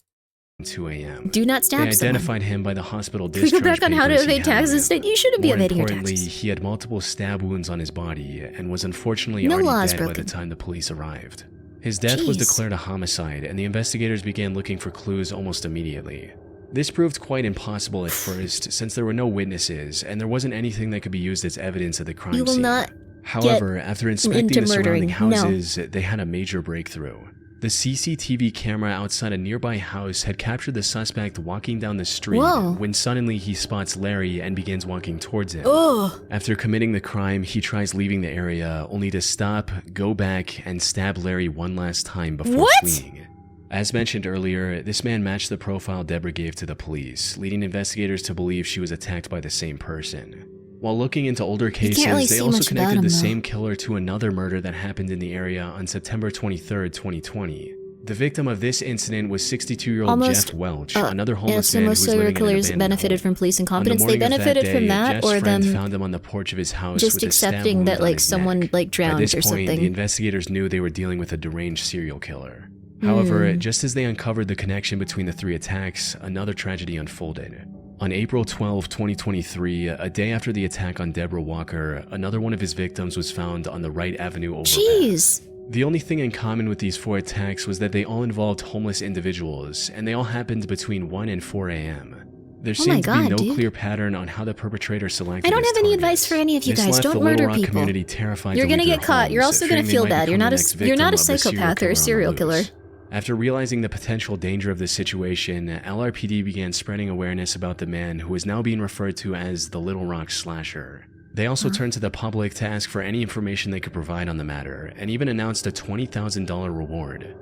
2 a.m. Do not stab They someone. identified him by the hospital Can we discharge go back on how to papers he evade had taxes? on him. You shouldn't be More evading your importantly, taxes. he had multiple stab wounds on his body and was unfortunately No law already is dead by broken. the time the police arrived. His death was Jeez. declared a homicide, and the investigators began looking for clues almost immediately. This proved quite impossible at first, since there were no witnesses, and there wasn't anything that could be used as evidence of the crime You will scene. not However, after inspecting into the surrounding murdering. No. houses, they had a major breakthrough. The CCTV camera outside a nearby house had captured the suspect walking down the street Whoa. when suddenly he spots Larry and begins walking towards him. Ugh. After committing the crime, he tries leaving the area, only to stop, go back, and stab Larry one last time before What? fleeing. As mentioned earlier, this man matched the profile Deborah gave to the police, leading investigators to believe she was attacked by the same person. While looking into older cases, really they see also much about connected him, the though. same killer to another murder that happened in the area on September 23, 2020. The victim of this incident was 62-year-old Almost, Jeff Welch, another homeless so man who most was serial living in an killers abandoned benefited home. from police On the incompetence. They morning of benefited from day, that, Jeff's or friend them found him on the porch of his house just with a stab accepting wound that on like his someone neck. like By drowned this or point, something. the investigators knew they were dealing with a deranged serial killer. However, Hmm. just as they uncovered the connection between the three attacks, another tragedy unfolded. On April 12, 2023, a day after the attack on Deborah Walker, another one of his victims was found on the Wright Avenue overpass. Jeez. The only thing in common with these 4 attacks was that they all involved homeless individuals, and they all happened between 1 and 4 a.m. There Oh my seemed to be God, no dude. clear pattern on how the perpetrator selected I don't his have any targets. advice for any of you This guys. left Don't the Little murder Rock people. community terrified You're to leave gonna their get caught. You're homes, also gonna fearing they feel might bad. You're become not the a next you're not a victim of the serial psychopath or killer a on the serial killer. loose. After realizing the potential danger of the situation, LRPD began spreading awareness about the man who is now being referred to as the Little Rock Slasher. They also turned to the public to ask for any information they could provide on the matter, and even announced a $20,000 reward.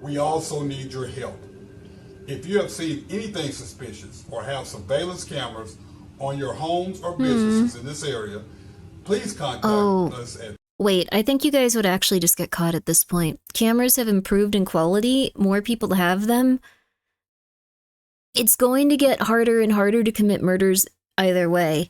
We also need your help. If you have seen anything suspicious or have surveillance cameras on your homes or businesses in this area, please contact us at... Wait, I think you guys would actually just get caught at this point. Cameras have improved in quality, more people have them. It's going to get harder and harder to commit murders either way.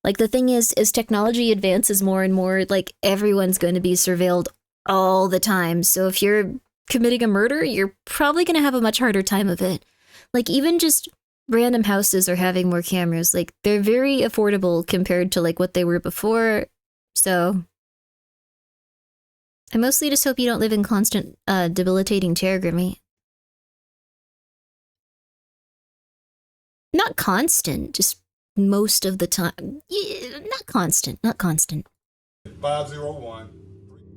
Like, the thing is, as technology advances more and more, like, everyone's going to be surveilled all the time. So if you're committing a murder, you're probably going to have a much harder time of it. Like, even just random houses are having more cameras. Like, they're very affordable compared to, like, what they were before. So I mostly just hope you don't live in constant, debilitating terror, Grimmi. Not constant, just most of the time. Yeah, not constant, not constant. 501.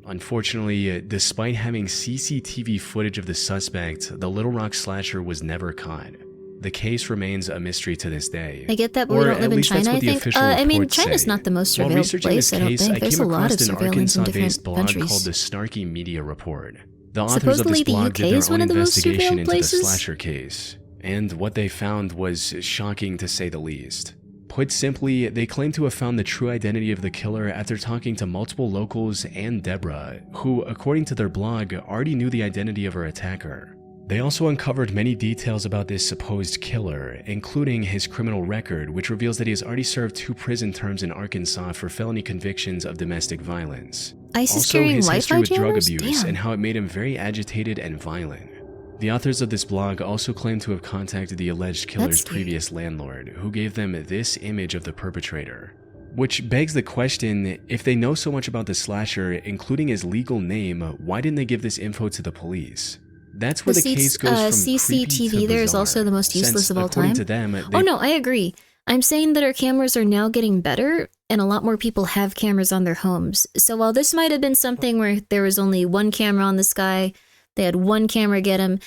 Unfortunately, despite having CCTV footage of the suspect, the Little Rock slasher was never caught. The case remains a mystery to this day. I get that, but we don't live in China, I think. I mean, China's not the most While surveilled researching place, this I don't case, think. I There's came a lot of across an surveillance in Arkansas-based different blog countries. called the Snarky Media Report. The authors Supposedly of this the blog UK did is their one own of the most investigation surveilled into places? the slasher case, and what they found was shocking to say the least. Put simply, they claim to have found the true identity of the killer after talking to multiple locals and Deborah, who, according to their blog, already knew the identity of her attacker. They also uncovered many details about this supposed killer, including his criminal record, which reveals that he has already served 2 prison terms in Arkansas for felony convictions of domestic violence. ISIS Also, carrying his history Wi-Fi with drug jammers? abuse Damn. and how it made him very agitated and violent. The authors of this blog also claim to have contacted the alleged killer's previous landlord, who gave them this image of the perpetrator. Which begs the question, if they know so much about the slasher, including his legal name, why didn't they give this info to the police? That's where the case goes from CCTV creepy to there is bizarre, also the most useless since, of all according time. to them, Oh no, I agree. I'm saying that our cameras are now getting better, and a lot more people have cameras on their homes. So while this might have been something where there was only one camera on this guy, they had one camera get him,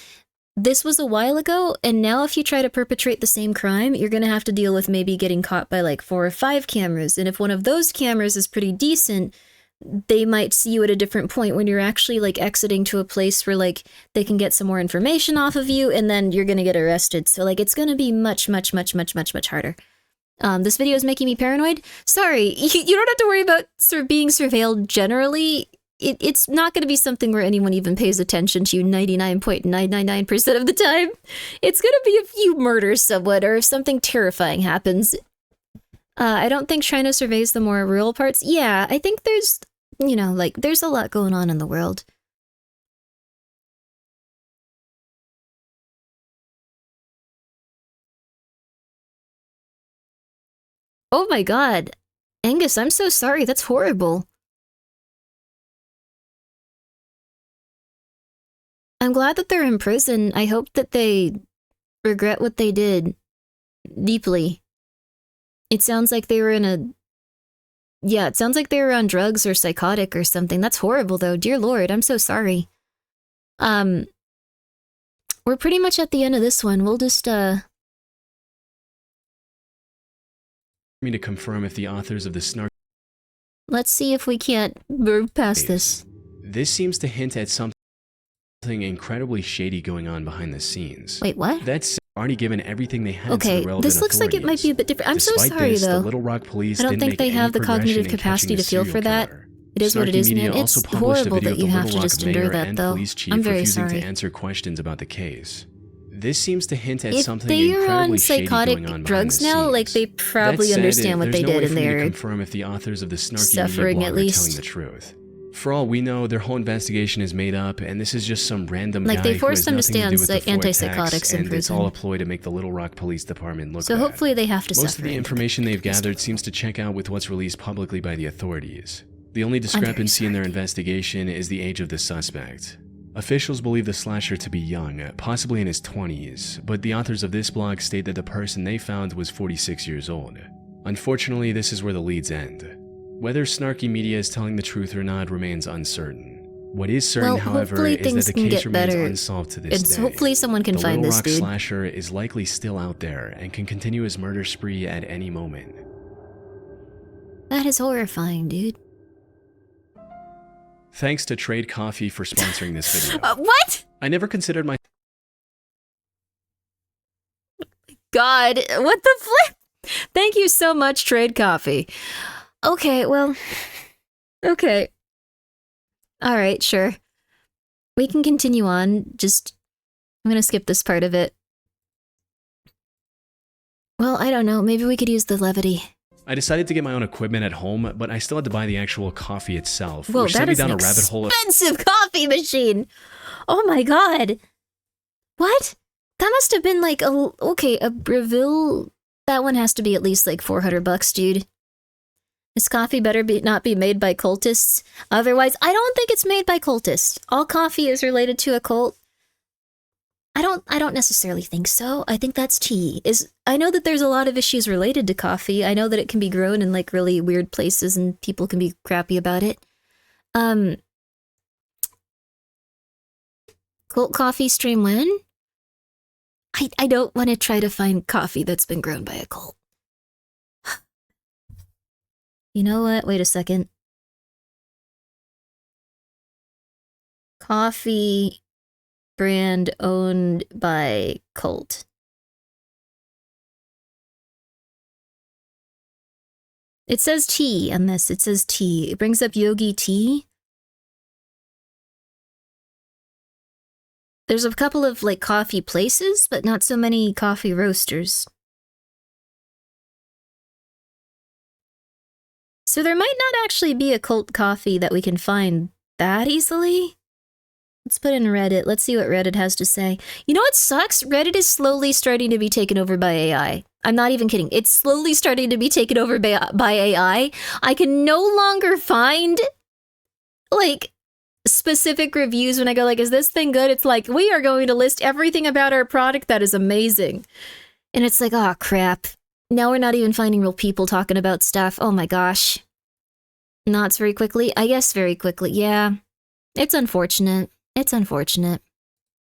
this was a while ago, and now if you try to perpetrate the same crime, you're gonna have to deal with maybe getting caught by like 4 or 5 cameras, and if one of those cameras is pretty decent, they might see you at a different point when you're actually like exiting to a place where like they can get some more information off of you, and then you're gonna get arrested. So like it's gonna be much harder. This video is making me paranoid. Sorry, you don't have to worry about being surveilled generally. It's not going to be something where anyone even pays attention to you 99.999% of the time. It's going to be if you murder someone or if something terrifying happens. I don't think China surveys the more rural parts. Yeah, I think there's, you know, like, there's a lot going on in the world. Oh my god. Angus, I'm so sorry. That's horrible. I'm glad that they're in prison. I hope that they regret what they did deeply. It sounds like they were in a... Yeah, it sounds like they were on drugs or psychotic or something. That's horrible, though. Dear Lord, I'm so sorry. We're pretty much at the end of this one. We'll just, Me to confirm if the authors of the snark... Let's see if we can't move past this. This seems to hint at something incredibly shady going on behind the scenes. Wait, what? That's already given everything they had to Okay, the relevant this looks like it might be a bit different. I'm so Despite sorry, this, though. The Little Rock police I don't didn't think make they any have the progression cognitive in capacity catching to feel the for that. serial killer. It is what it Snarky is, Media man. also It's published a horrible video that of you the have Little to Rock just endure mayor that, and though. police chief I'm very refusing sorry. to answer questions about the case. This seems to hint at If something they are incredibly on shady psychotic going on drugs behind the now, like, scenes. they probably That said, understand what there's they no did way and for me to they're confirm if the authors of the Snarky suffering Media at blog are least. telling the truth. For all we know, their whole investigation is made up, and this is just some random Like, guy they who forced has them to nothing stay to on do with the antipsychotics in and it's all prison. a ploy to make the Little Rock Police Department look So bad. hopefully they have to Most suffer. of the information they've gathered seems to check out with what's released publicly by the authorities. The only discrepancy in their investigation is the age of the suspect. Officials believe the slasher to be young, possibly in his 20s, but the authors of this blog state that the person they found was 46 years old. Unfortunately, this is where the leads end. Whether Snarky Media is telling the truth or not remains uncertain. What is certain, however, is that the case remains unsolved to this day. Hopefully someone can find this dude. The Little Rock slasher is likely still out there and can continue his murder spree at any moment. That is horrifying, dude. Thanks to Trade Coffee for sponsoring this video. What? I never considered my... God, what the flip? Thank you so much, Trade Coffee. Okay, well... Okay. Alright, sure. We can continue on, just... I'm gonna skip this part of it. Well, I don't know, maybe we could use the levity. I decided to get my own equipment at home, but I still had to buy the actual coffee itself, Whoa, which that sent me is down an a rabbit hole of... expensive coffee machine! Oh my god! What? That must have been like a... Okay, a Breville... That one has to be at least like $400, dude. This coffee better not be made by cultists. Otherwise, I don't think it's made by cultists. All coffee is related to a cult. I don't necessarily think so. I think that's tea. I know that there's a lot of issues related to coffee. I know that it can be grown in like really weird places and people can be crappy about it. Cult coffee stream when? I don't want to try to find coffee that's been grown by a cult. You know what? Wait a second. Coffee brand owned by cult. It says tea on this. It says tea. It brings up Yogi Tea. There's a couple of like coffee places, but not so many coffee roasters. So there might not actually be a cult coffee that we can find that easily. Let's put in Reddit. Let's see what Reddit has to say. You know what sucks? Reddit is slowly starting to be taken over by AI. I'm not even kidding. It's slowly starting to be taken over by AI. I can no longer find, like, specific reviews when I go, like, is this thing good? It's like, we are going to list everything about our product that is amazing. And it's like, oh, crap. Now we're not even finding real people talking about stuff. Oh, my gosh. Not very quickly. I guess very quickly. Yeah. It's unfortunate. It's unfortunate.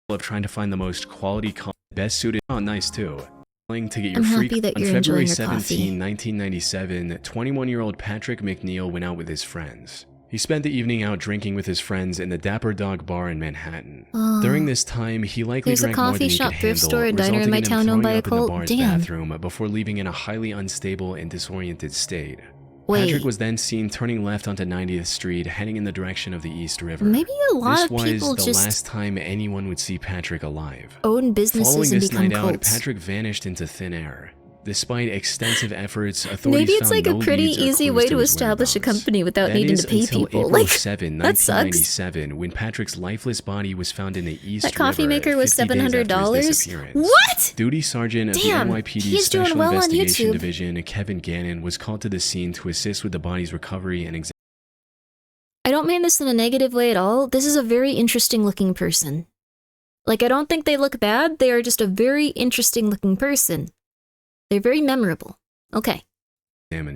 Of trying to find the most quality, best suited. Oh, nice too. To get your I'm free happy that on you're February enjoying your 17, coffee. 1997, 21-year-old Patrick McNeil went out with his friends. He spent the evening out drinking with his friends in the Dapper Dog Bar in Manhattan. During this time, he likely There's a drank more coffee than he shop, could thrift handle, store, and diner in resulting my in him town owned by throwing a up in the cult. bar's Damn. bathroom before leaving in a highly unstable and disoriented state. Wait. Patrick was then seen turning left onto 90th Street, heading in the direction of the East River. Maybe a lot of This people was the just last time anyone would see Patrick alive. own businesses Following and this become night out, cults. Patrick vanished into thin air. Despite extensive efforts, authorities Maybe it's found like no a pretty leads or easy clues way to to his establish a whereabouts. company without That needing is to pay until people. April Like, 7, that sucks. 1997, when Patrick's lifeless body was found in the East That coffee River maker was 50 days after his $700? disappearance. What? Duty Sergeant of Damn, the NYPD he's doing Special well on Investigation YouTube. Division, Kevin Gannon, was called to the scene to assist with the body's recovery and examination. I don't mean this in a negative way at all. This is a very interesting looking person. Like, I don't think they look bad. They are just a very interesting looking person. They're very memorable. Okay. Kevin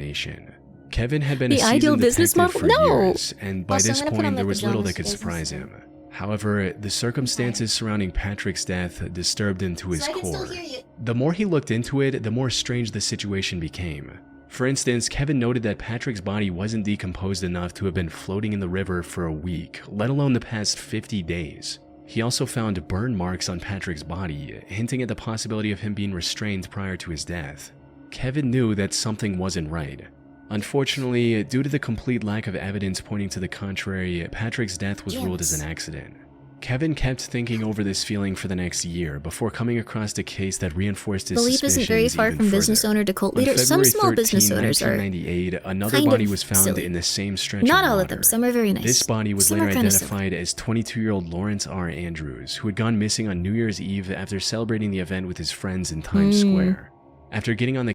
had been The a ideal seasoned business detective model? for No. years, and by Also, I'm this gonna put on point my there was little pajamas that could for surprise him. However, the circumstances surrounding Patrick's death disturbed him to his I can still core. hear you. The more he looked into it, the more strange the situation became. For instance, Kevin noted that Patrick's body wasn't decomposed enough to have been floating in the river for a week, let alone the past 50 days. He also found burn marks on Patrick's body, hinting at the possibility of him being restrained prior to his death. Kevin knew that something wasn't right. Unfortunately, due to the complete lack of evidence pointing to the contrary, Patrick's death was ruled as an accident. Kevin kept thinking over this feeling for the next year before coming across a case that reinforced his Belief suspicions isn't very far even from business further. owner to cult On leader. Some February small 13, business owners are 1998, another kind body of was found silly. in the same stretch Not of all water. of them. Some are very nice. This body was Some later are kinda silly. identified as 22-year-old Lawrence R. Andrews, who had gone missing on New Year's Eve after celebrating the event with his friends in Times Square. After getting on the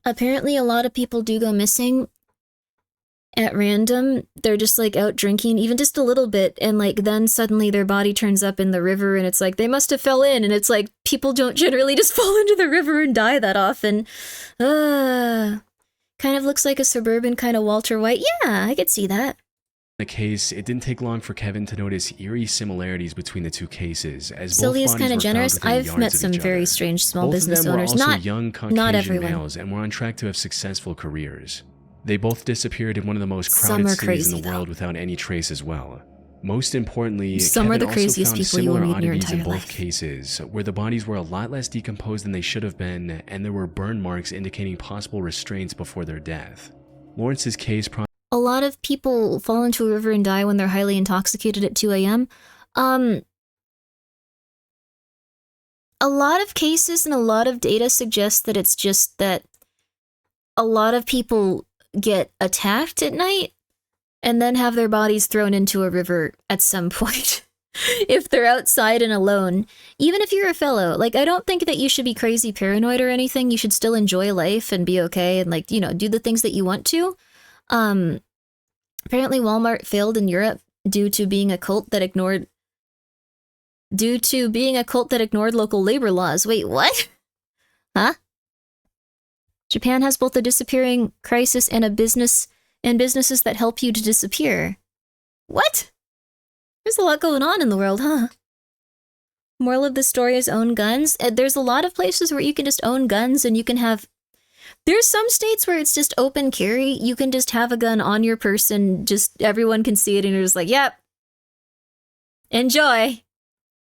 Apparently, a lot of people do go missing at random. They're just like out drinking, even just a little bit, and like then suddenly their body turns up in the river, and it's like they must have fell in, and it's like people don't generally just fall into the river and die that often. Kind of looks like a suburban kind of Walter White. Yeah, I could see that. case, it didn't take long for Kevin to notice eerie similarities between the two cases, as So both he's bodies kind were of found generous. within I've yards met of some each very other. strange small Both business of them were owners. also Not young not Caucasian everyone. males and were on track to have successful careers. They both disappeared in one of the most Some crowded are cities crazy, in the world without any trace as well. Most importantly, Some are Kevin the also craziest found people you will similar meet in your oddities in entire both life. cases, where the bodies were a lot less decomposed than they should have been, and there were burn marks indicating possible restraints before their death. Lawrence's case A lot of people fall into a river and die when they're highly intoxicated at 2 a.m. A lot of cases and a lot of data suggest that it's just that a lot of people get attacked at night and then have their bodies thrown into a river at some point. If they're outside and alone, even if you're a fellow, like, I don't think that you should be crazy paranoid or anything. You should still enjoy life and be okay and, like, you know, do the things that you want to. Apparently Walmart failed in Europe due to being a cult that ignored local labor laws. Wait, what? Huh? Japan has both a disappearing crisis and a business and businesses that help you to disappear. What? There's a lot going on in the world, huh? Moral of the story is own guns. There's a lot of places where you can just own guns and you can have... There's some states where it's just open carry. You can just have a gun on your person, just everyone can see it and you're just like, yep. Enjoy.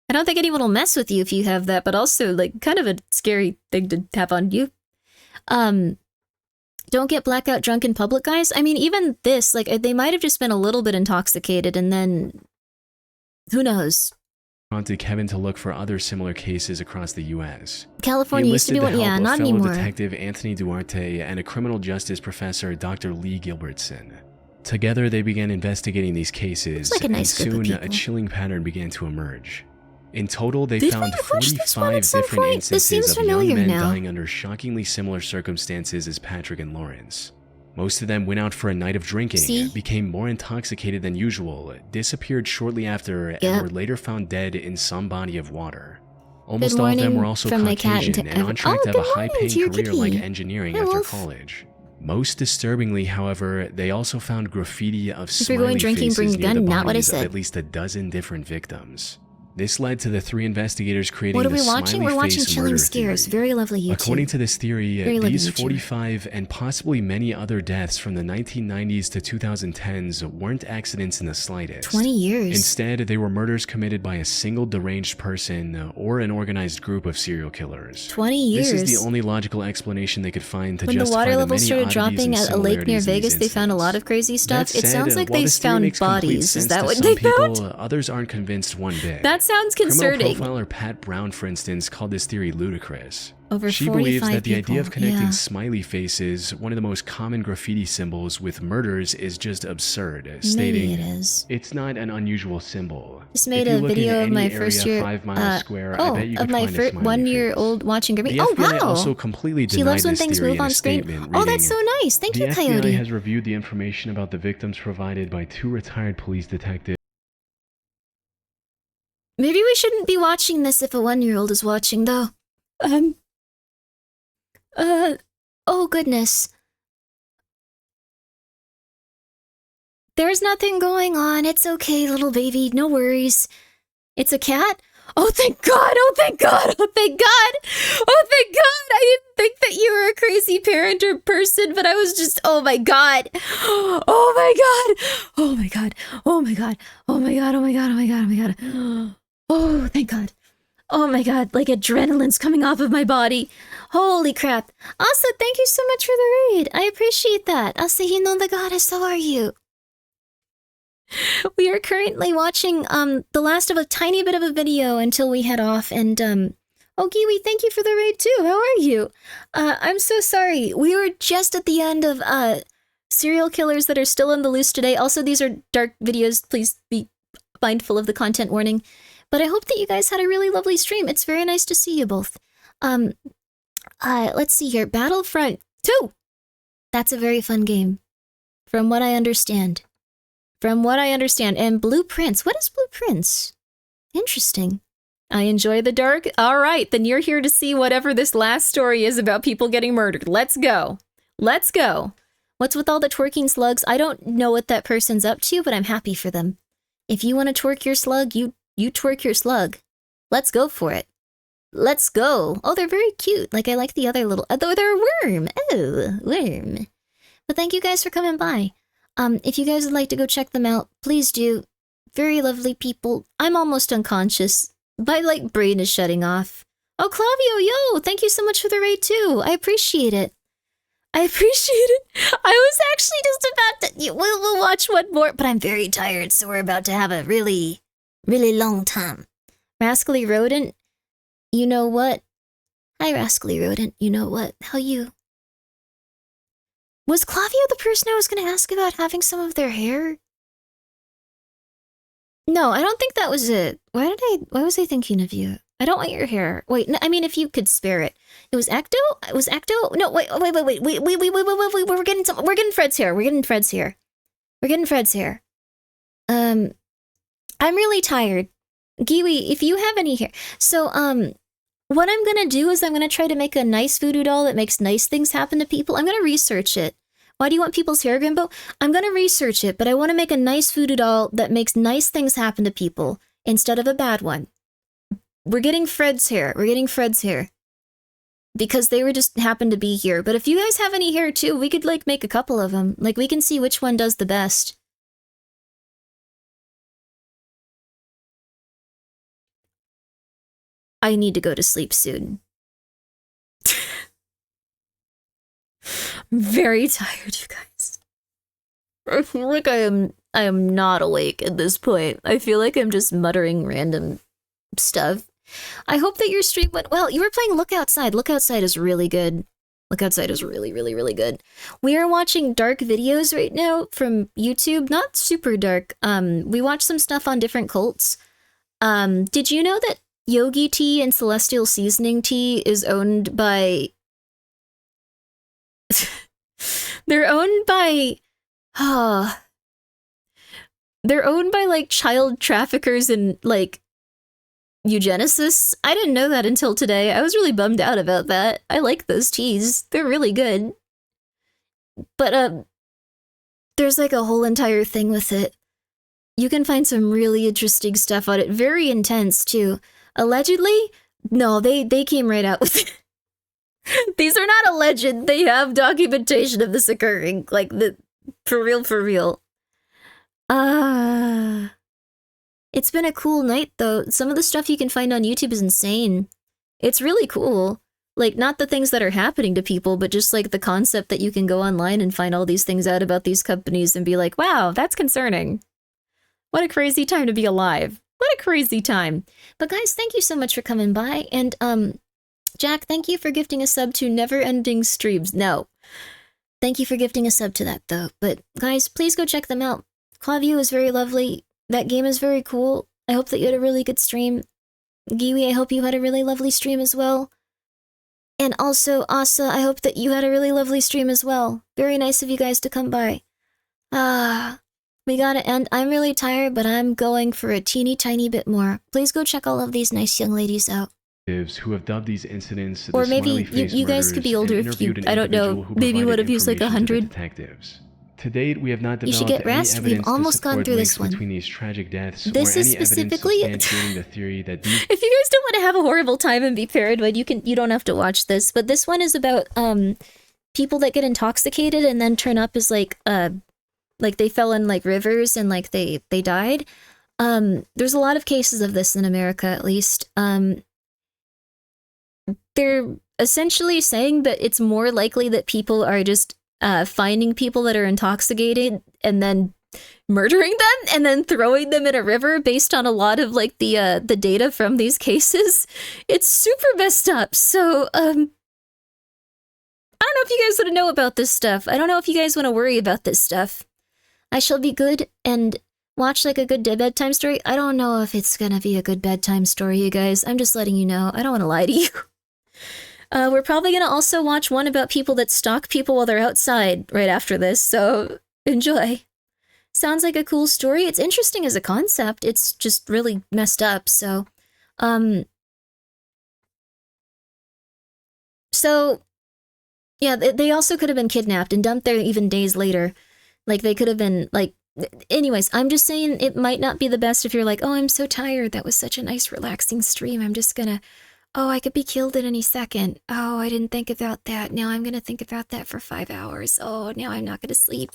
I don't think anyone will mess with you if you have that, but also, like, kind of a scary thing to have on you. Don't get blackout drunk in public, guys. I mean, even this, like, they might have just been a little bit intoxicated and then... Who knows? Prompted Kevin to look for other similar cases across the U.S. California used to be one, yeah, not anymore. Detective Anthony Duarte and a criminal justice professor, Dr. Lee Gilbertson. Together, they began investigating these cases, like a nice and soon a chilling pattern began to emerge. In total, they found 45 different instances of young men dying under shockingly similar circumstances as Patrick and Lawrence. Most of them went out for a night of drinking, became more intoxicated than usual, disappeared shortly after, and were later found dead in some body of water. Almost all of them were also Caucasian and on track to have a high-paying career like engineering after college. Most disturbingly, however, they also found graffiti of smiley faces near the bodies of at least a dozen different victims. This led to the three investigators creating the smiley We're watching face Chilling murder Scares. theory. Very lovely YouTube. According to this theory, these 45 and possibly many other deaths from the 1990s to 2010s weren't accidents in the slightest. 20 years. Instead, they were murders committed by a single deranged person or an organized group of serial killers. 20 years. This is the only logical explanation they could find to when justify the water levels many started dropping at a lake near Vegas, they found a lot of crazy stuff. It sounds like they found bodies. Is that what they found? Others aren't convinced one bit. That sounds concerning. Criminal profiler Pat Brown, for instance, called this theory ludicrous. She believes that the idea of connecting smiley faces, one of the most common graffiti symbols, with murders is just absurd, stating, Maybe it is. It's not an unusual symbol. Just made a video of my first year, 5 miles square, I bet you of my 1-year-old watching Grimmi. Oh, FBI wow! also completely denied She loves when this things theory move in a on screen. statement, Oh, that's so nice. Thank you, Coyote. The FBI has reviewed the information about the victims provided by 2 retired police detectives. Maybe we shouldn't be watching this if a 1-year-old is watching, though. Oh goodness. There's nothing going on. It's okay, little baby. No worries. It's a cat? Oh, thank God! Oh, thank God! Oh, thank God! Oh, thank God! I didn't think that you were a crazy parent or person, but I was just, oh my God! Oh my God! Oh my God! Oh my God! Oh my God! Oh my God! Oh my God! Oh my God! Oh, thank God. Oh my God, like adrenaline's coming off of my body. Holy crap. Asa, thank you so much for the raid. I appreciate that. Asahino the Goddess, how are you? We are currently watching the last of a tiny bit of a video until we head off, and oh, Giwi, thank you for the raid too. How are you? I'm so sorry. We were just at the end of serial killers that are still on the loose today. Also, these are dark videos. Please be mindful of the content warning. But I hope that you guys had a really lovely stream. It's very nice to see you both. Let's see here. Battlefront 2! That's a very fun game. From what I understand. And Blueprints. What is Blueprints? Interesting. I enjoy the dark. Alright, then you're here to see whatever this last story is about people getting murdered. Let's go. Let's go. What's with all the twerking slugs? I don't know what that person's up to, but I'm happy for them. If you want to twerk your slug, you twerk your slug. Let's go for it. Let's go. Oh, they're very cute. Like, I like the other little... Oh, they're a worm. Oh, worm. But thank you guys for coming by. If you guys would like to go check them out, please do. Very lovely people. I'm almost unconscious. My, like, brain is shutting off. Oh, Clavio, yo! Thank you so much for the raid, too. I appreciate it. I was actually just about to... We'll watch one more, but I'm very tired, so we're about to have a really long time. Rascally Rodent, you know what? Hi, Rascally Rodent, you know what? How you? Was Clavio the person I was going to ask about having some of their hair? No, I don't think that was it. Why was I thinking of you? I don't want your hair. Wait, no, I mean, if you could spare it. It was Ecto? It was Ecto? No, wait, we're getting Fred's hair. I'm really tired. Giwi, if you have any hair. So, what I'm gonna do is I'm gonna try to make a nice voodoo doll that makes nice things happen to people. I'm gonna research it. Why do you want people's hair, Grimbo? I'm gonna research it, but I want to make a nice voodoo doll that makes nice things happen to people instead of a bad one. We're getting Fred's hair. We're getting Fred's hair. Because they were just happened to be here. But if you guys have any hair too, we could like make a couple of them. Like we can see which one does the best. I need to go to sleep soon. I'm very tired, you guys. I feel like I am not awake at this point. I feel like I'm just muttering random stuff. I hope that your stream went well. You were playing Look Outside. Look Outside is really good. Look Outside is really, really, really good. We are watching dark videos right now from YouTube. Not super dark. We watched some stuff on different cults. Did you know that Yogi Tea and Celestial Seasoning Tea is owned by... They're owned by... They're owned by, like, child traffickers and, like, eugenicists? I didn't know that until today. I was really bummed out about that. I like those teas. They're really good. But, there's like a whole entire thing with it. You can find some really interesting stuff on it. Very intense, too. Allegedly? No, they came right out with it. These are not alleged. They have documentation of this occurring. Like, for real, for real. It's been a cool night, though. Some of the stuff you can find on YouTube is insane. It's really cool. Like, not the things that are happening to people, but just, like, the concept that you can go online and find all these things out about these companies and be like, wow, that's concerning. What a crazy time to be alive. What a crazy time. But, guys, thank you so much for coming by. And, Jack, thank you for gifting a sub to Never Ending Streams. No. Thank you for gifting a sub to that, though. But, guys, please go check them out. Clavio is very lovely. That game is very cool. I hope that you had a really good stream. Giwi, I hope you had a really lovely stream as well. And also, Asa, I hope that you had a really lovely stream as well. Very nice of you guys to come by. We gotta end. I'm really tired, but I'm going for a teeny tiny bit more. Please go check all of these nice young ladies out. Who have dubbed these incidents or maybe you guys could be older if you, I don't know, maybe one of you's like 100. Detectives. To date, we have not developed you should get rest. Any We've almost gone through this one. Between these tragic deaths this or is any specifically the theory that these... If you guys don't want to have a horrible time and be paranoid, you don't have to watch this. But this one is about people that get intoxicated and then turn up as like they fell in like rivers and like they died. There's a lot of cases of this in America, at least. They're essentially saying that it's more likely that people are just finding people that are intoxicated and then murdering them and then throwing them in a river based on a lot of like the data from these cases. It's super messed up. So I don't know if you guys want to know about this stuff. I don't know if you guys want to worry about this stuff. I shall be good and watch like a good bedtime story. I don't know if it's gonna be a good bedtime story, you guys. I'm just letting you know. I don't want to lie to you. We're probably going to also watch one about people that stalk people while they're outside right after this, so enjoy. Sounds like a cool story. It's interesting as a concept. It's just really messed up, so... yeah, they also could have been kidnapped and dumped there even days later. Like, they could have been, like... Anyways, I'm just saying it might not be the best if you're like, oh, I'm so tired. That was such a nice, relaxing stream. I'm just gonna... Oh, I could be killed at any second. Oh, I didn't think about that. Now I'm going to think about that for 5 hours. Oh, now I'm not going to sleep.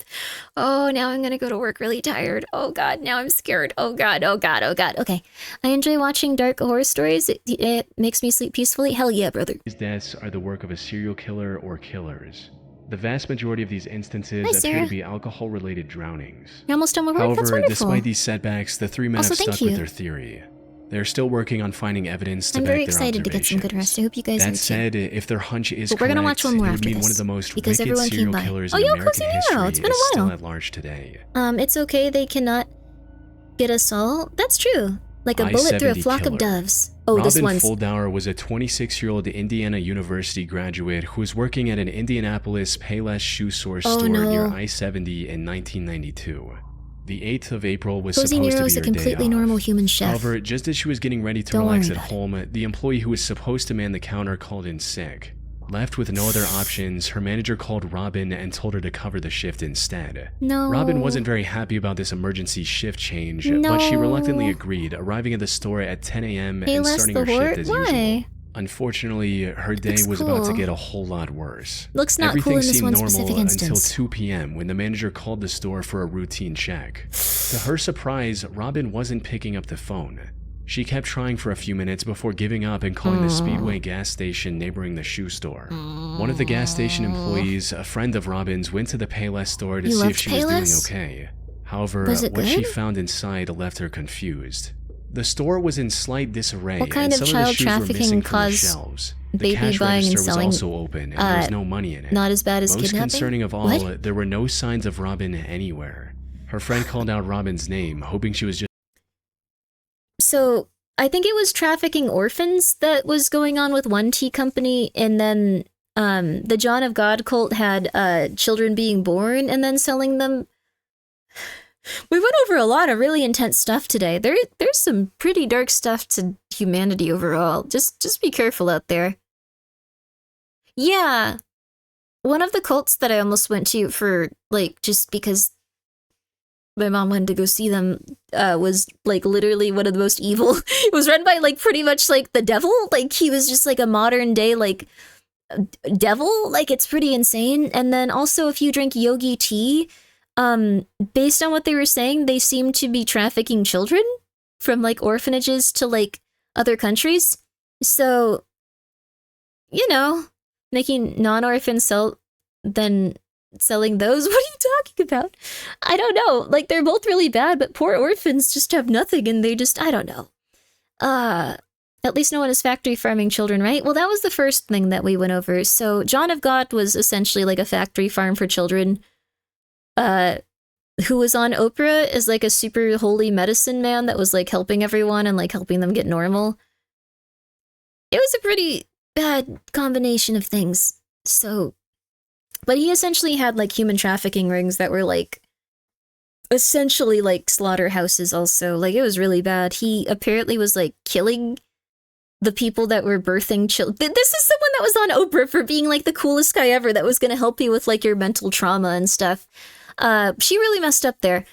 Oh, now I'm going to go to work really tired. Oh, God, now I'm scared. Oh, God, oh, God, oh, God. Okay. I enjoy watching dark horror stories. It makes me sleep peacefully. Hell yeah, brother. These deaths are the work of a serial killer or killers. The vast majority of these instances appear to be alcohol-related drownings. You're almost done with work? However, That's wonderful. Despite these setbacks, the three men have stuck with their theory. They're still working on finding evidence to back their observations. I'm very excited to get some good rest. I hope you guys are too. That said, if their hunch is correct, we're gonna watch one more after it would mean one of the most wicked serial killers in American history it's been a is while. still at large today. It's okay they cannot get us all. That's true. Like a bullet through a flock of doves. Oh, Robin this one's... Fuldauer was a 26-year-old Indiana University graduate who was working at an Indianapolis Payless shoe source store near I-70 in 1992. The 8th of April was supposed to be her a completely normal human chef. However, just as she was getting ready to relax at home, the employee who was supposed to man the counter called in sick. Left with no other options, her manager called Robin and told her to cover the shift instead. No. Robin wasn't very happy about this emergency shift change, but she reluctantly agreed, arriving at the store at 10 a.m. and starting her shift as usual. Unfortunately, her day was about to get a whole lot worse. Looks not Everything cool in this seemed one normal specific until instance. 2 p.m. when the manager called the store for a routine check. To her surprise, Robin wasn't picking up the phone. She kept trying for a few minutes before giving up and calling the Speedway gas station neighboring the shoe store. One of the gas station employees, a friend of Robin's, went to the Payless store to see if she was doing okay. However, what she found inside left her confused. The store was in slight disarray, What kind and of some of the child shoes were trafficking missing from the caused shelves. The baby cash buying and register was selling, also open, and there was no money in it. not as bad as Most kidnapping? concerning of all, What? there were no signs of Robin anywhere. Her friend called out Robin's name, hoping she was just... So, I think it was trafficking orphans that was going on with one tea company, and then the John of God cult had children being born and then selling them. We went over a lot of really intense stuff today. There's some pretty dark stuff to humanity overall. Just be careful out there. Yeah. One of the cults that I almost went to for, like, just because my mom wanted to go see them, was, like, literally one of the most evil. It was run by, like, pretty much, like, the devil. Like, he was just, like, a modern day, like, devil. Like, it's pretty insane. And then also, if you drink yogi tea, based on what they were saying, they seem to be trafficking children from, like, orphanages to, like, other countries. So, you know, making non-orphans then selling those? What are you talking about? I don't know. Like, they're both really bad, but poor orphans just have nothing and they just, I don't know. At least no one is factory farming children, right? Well, that was the first thing that we went over. So John of God was essentially like a factory farm for children, who was on Oprah as like a super holy medicine man that was like helping everyone and like helping them get normal. It was a pretty bad combination of things. So, but he essentially had like human trafficking rings that were like essentially like slaughterhouses also. Like, it was really bad. He apparently was like killing the people that were birthing children. This is someone that was on Oprah for being like the coolest guy ever that was going to help you with like your mental trauma and stuff. She really messed up there.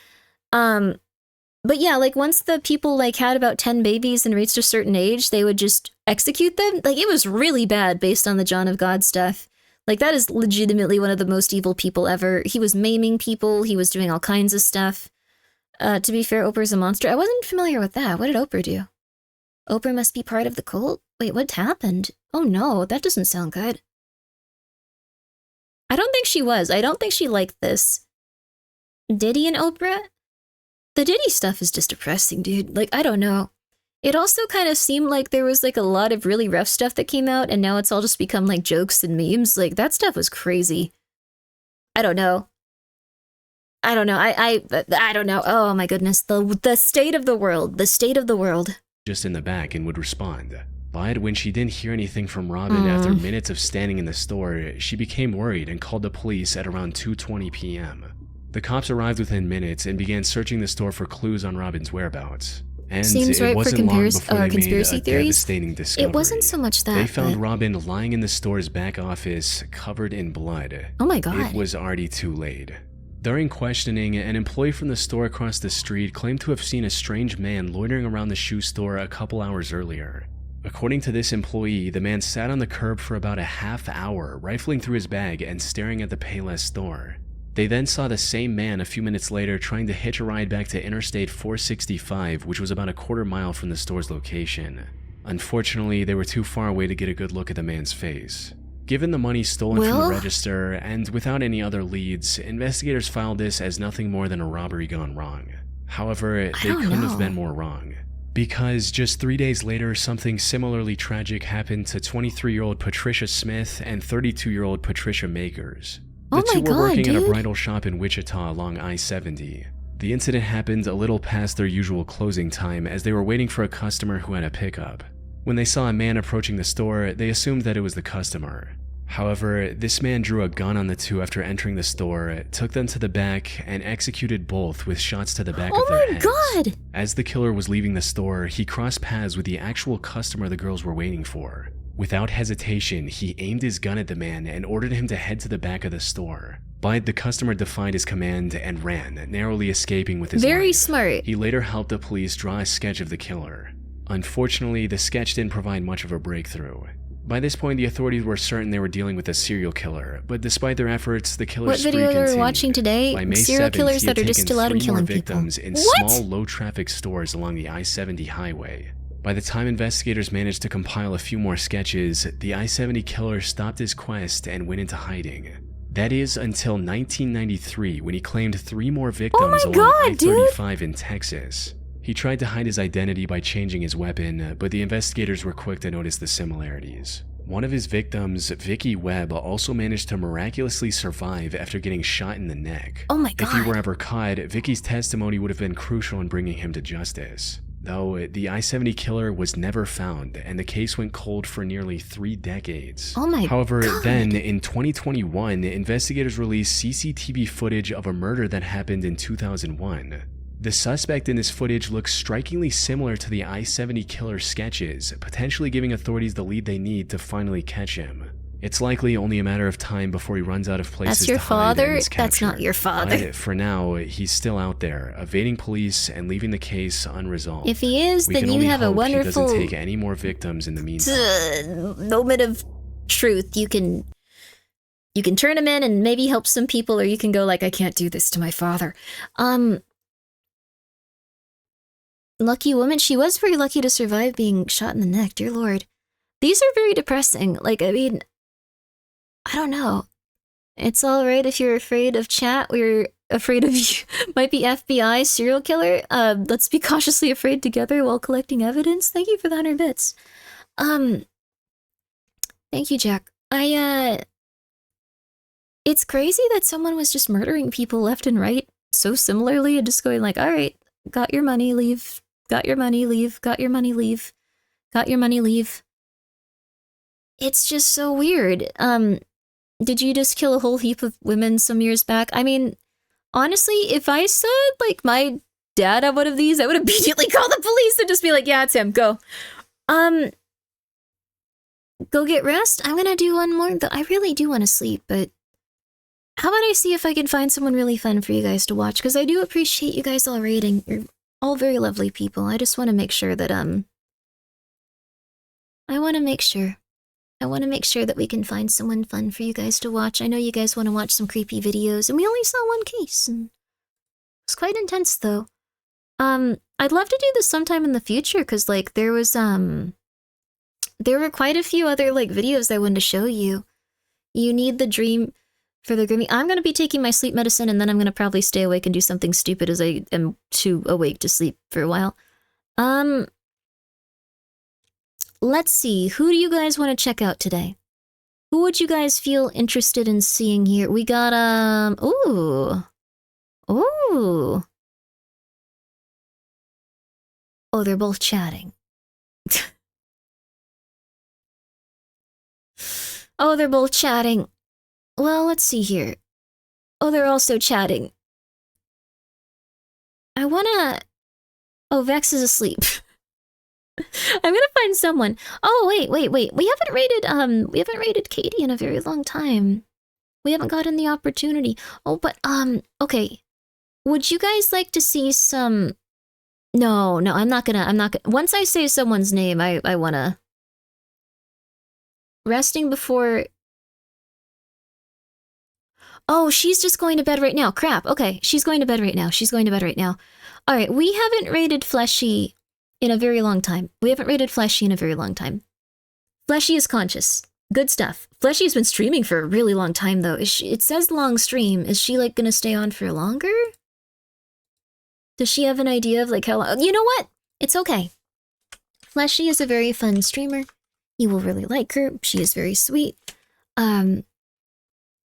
But yeah, like once the people like had about 10 babies and reached a certain age, they would just execute them. Like, it was really bad based on the John of God stuff. Like, that is legitimately one of the most evil people ever. He was maiming people. He was doing all kinds of stuff. To be fair, Oprah's a monster. I wasn't familiar with that. What did Oprah do? Oprah must be part of the cult? Wait, what happened? Oh no, that doesn't sound good. I don't think she was. I don't think she liked this. Diddy and Oprah? The Diddy stuff is just depressing, dude. Like, I don't know. It also kind of seemed like there was like a lot of really rough stuff that came out, and now it's all just become like jokes and memes. Like, that stuff was crazy. I don't know. I don't know. I don't know. Oh my goodness. The state of the world. The state of the world. Just in the back and would respond. But when she didn't hear anything from Robin after minutes of standing in the store, she became worried and called the police at around 2:20 p.m. The cops arrived within minutes and began searching the store for clues on Robin's whereabouts. And seems it right wasn't for long before they conspiracy made a theories. devastating discovery. It wasn't so much that. They found but... Robin lying in the store's back office, covered in blood. Oh my god. It was already too late. During questioning, an employee from the store across the street claimed to have seen a strange man loitering around the shoe store a couple hours earlier. According to this employee, the man sat on the curb for about a half hour, rifling through his bag and staring at the Payless store. They then saw the same man a few minutes later trying to hitch a ride back to Interstate 465, which was about a quarter mile from the store's location. Unfortunately, they were too far away to get a good look at the man's face. Given the money stolen from the register, and without any other leads, investigators filed this as nothing more than a robbery gone wrong. However, they couldn't have been more wrong. Because just 3 days later, something similarly tragic happened to 23-year-old Patricia Smith and 32-year-old Patricia Makers. The two were working at a bridal shop in Wichita along I-70. The incident happened a little past their usual closing time as they were waiting for a customer who had a pickup. When they saw a man approaching the store, they assumed that it was the customer. However, this man drew a gun on the two after entering the store, took them to the back, and executed both with shots to the back of their heads. Oh my god! As the killer was leaving the store, he crossed paths with the actual customer the girls were waiting for. Without hesitation, he aimed his gun at the man and ordered him to head to the back of the store. But the customer defied his command and ran, narrowly escaping with his life. Very smart. He later helped the police draw a sketch of the killer. Unfortunately, the sketch didn't provide much of a breakthrough. By this point, the authorities were certain they were dealing with a serial killer, but despite their efforts, the killer's spree continued. What video are we watching today? By May Serial 7th, killers he that had are just taken still out and 3 more killing people. victims in What? small, low-traffic stores along the I-70 highway. By the time investigators managed to compile a few more sketches, the I-70 killer stopped his quest and went into hiding. That is until 1993, when he claimed 3 more victims along I-35 in Texas. He tried to hide his identity by changing his weapon, but the investigators were quick to notice the similarities. One of his victims, Vicky Webb, also managed to miraculously survive after getting shot in the neck. Oh my God. If he were ever caught, Vicky's testimony would have been crucial in bringing him to justice. Though, the I-70 killer was never found, and the case went cold for nearly 3 decades. Oh my However, God. then, in 2021, investigators released CCTV footage of a murder that happened in 2001. The suspect in this footage looks strikingly similar to the I-70 killer's sketches, potentially giving authorities the lead they need to finally catch him. It's likely only a matter of time before he runs out of places That's your to hide and father? is That's not captured. your father. But for now, he's still out there, evading police and leaving the case unresolved. If he is, We then can you only have a hope wonderful he doesn't take any more victims in the meantime. moment of truth. You can turn him in and maybe help some people, or you can go like, I can't do this to my father. Lucky woman. She was very lucky to survive being shot in the neck. Dear Lord. These are very depressing. Like, I mean, I don't know. It's all right if you're afraid of chat. We're afraid of you. Might be FBI serial killer. Let's be cautiously afraid together while collecting evidence. Thank you for the 100 bits. Thank you, Jack. It's crazy that someone was just murdering people left and right so similarly and just going like, all right, got your money, leave. Got your money, leave. Got your money, leave. Got your money, leave. It's just so weird. Did you just kill a whole heap of women some years back? I mean, honestly, if I saw, like, my dad at one of these, I would immediately call the police and just be like, yeah, it's him, go. Go get rest? I'm gonna do one more. I really do want to sleep, but how about I see if I can find someone really fun for you guys to watch? Because I do appreciate you guys all rating. You're all very lovely people. I just want to make sure that, I want to make sure that we can find someone fun for you guys to watch. I know you guys want to watch some creepy videos, and we only saw one case, and it's quite intense, though. I'd love to do this sometime in the future, because, like, there were quite a few other, like, videos I wanted to show you. You need the dream for the Grimmi. I'm going to be taking my sleep medicine, and then I'm going to probably stay awake and do something stupid as I am too awake to sleep for a while. Let's see. Who do you guys want to check out today? Who would you guys feel interested in seeing here? We got, ooh. Oh, they're both chatting. Oh, they're both chatting. Well, let's see here. Oh, they're also chatting. I wanna... Oh, Vex is asleep. I'm gonna find someone. Oh, wait. We haven't rated Katie in a very long time. We haven't gotten the opportunity. Oh, but, okay. Would you guys like to see some... No, I'm not gonna... Once I say someone's name, I wanna... Resting before... Oh, she's just going to bed right now. Crap. Okay, she's going to bed right now. All right, we haven't rated Fleshy in a very long time. Fleshy is conscious. Good stuff. Fleshy's been streaming for a really long time, though. It says long stream. Is she, like, gonna stay on for longer? Does she have an idea of, like, how long? You know what? It's okay. Fleshy is a very fun streamer. You will really like her. She is very sweet.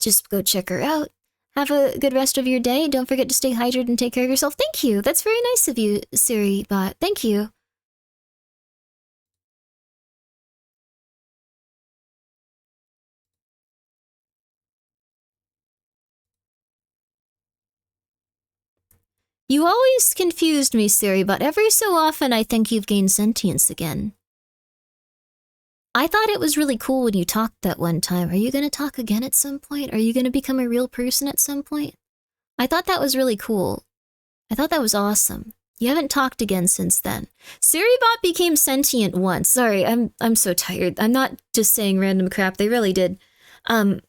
Just go check her out. Have a good rest of your day. Don't forget to stay hydrated and take care of yourself. Thank you. That's very nice of you, Siri Bot. Thank you. You always confused me, Siri, but every so often I think you've gained sentience again. I thought it was really cool when you talked that one time. Are you going to talk again at some point? Are you going to become a real person at some point? I thought that was really cool. I thought that was awesome. You haven't talked again since then. Siribot became sentient once. Sorry, I'm so tired. I'm not just saying random crap. They really did. Thank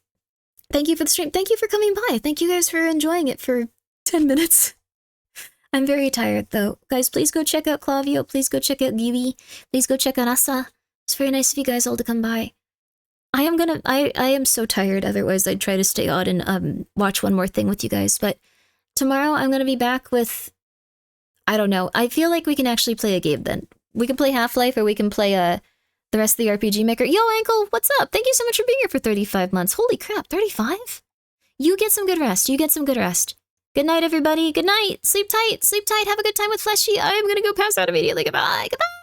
you for the stream. Thank you for coming by. Thank you guys for enjoying it for 10 minutes. I'm very tired though. Guys, please go check out Clavio. Please go check out Gibi. Please go check out Asa. It's very nice of you guys all to come by. I am so tired, otherwise I'd try to stay on and watch one more thing with you guys. But tomorrow I'm gonna be back with, I don't know. I feel like we can actually play a game then. We can play Half-Life or we can play the rest of the RPG Maker. Yo, Ankle, what's up? Thank you so much for being here for 35 months. Holy crap, 35? You get some good rest. You get some good rest. Good night, everybody. Good night. Sleep tight. Sleep tight. Have a good time with Fleshy. I'm gonna go pass out immediately. Goodbye. Goodbye.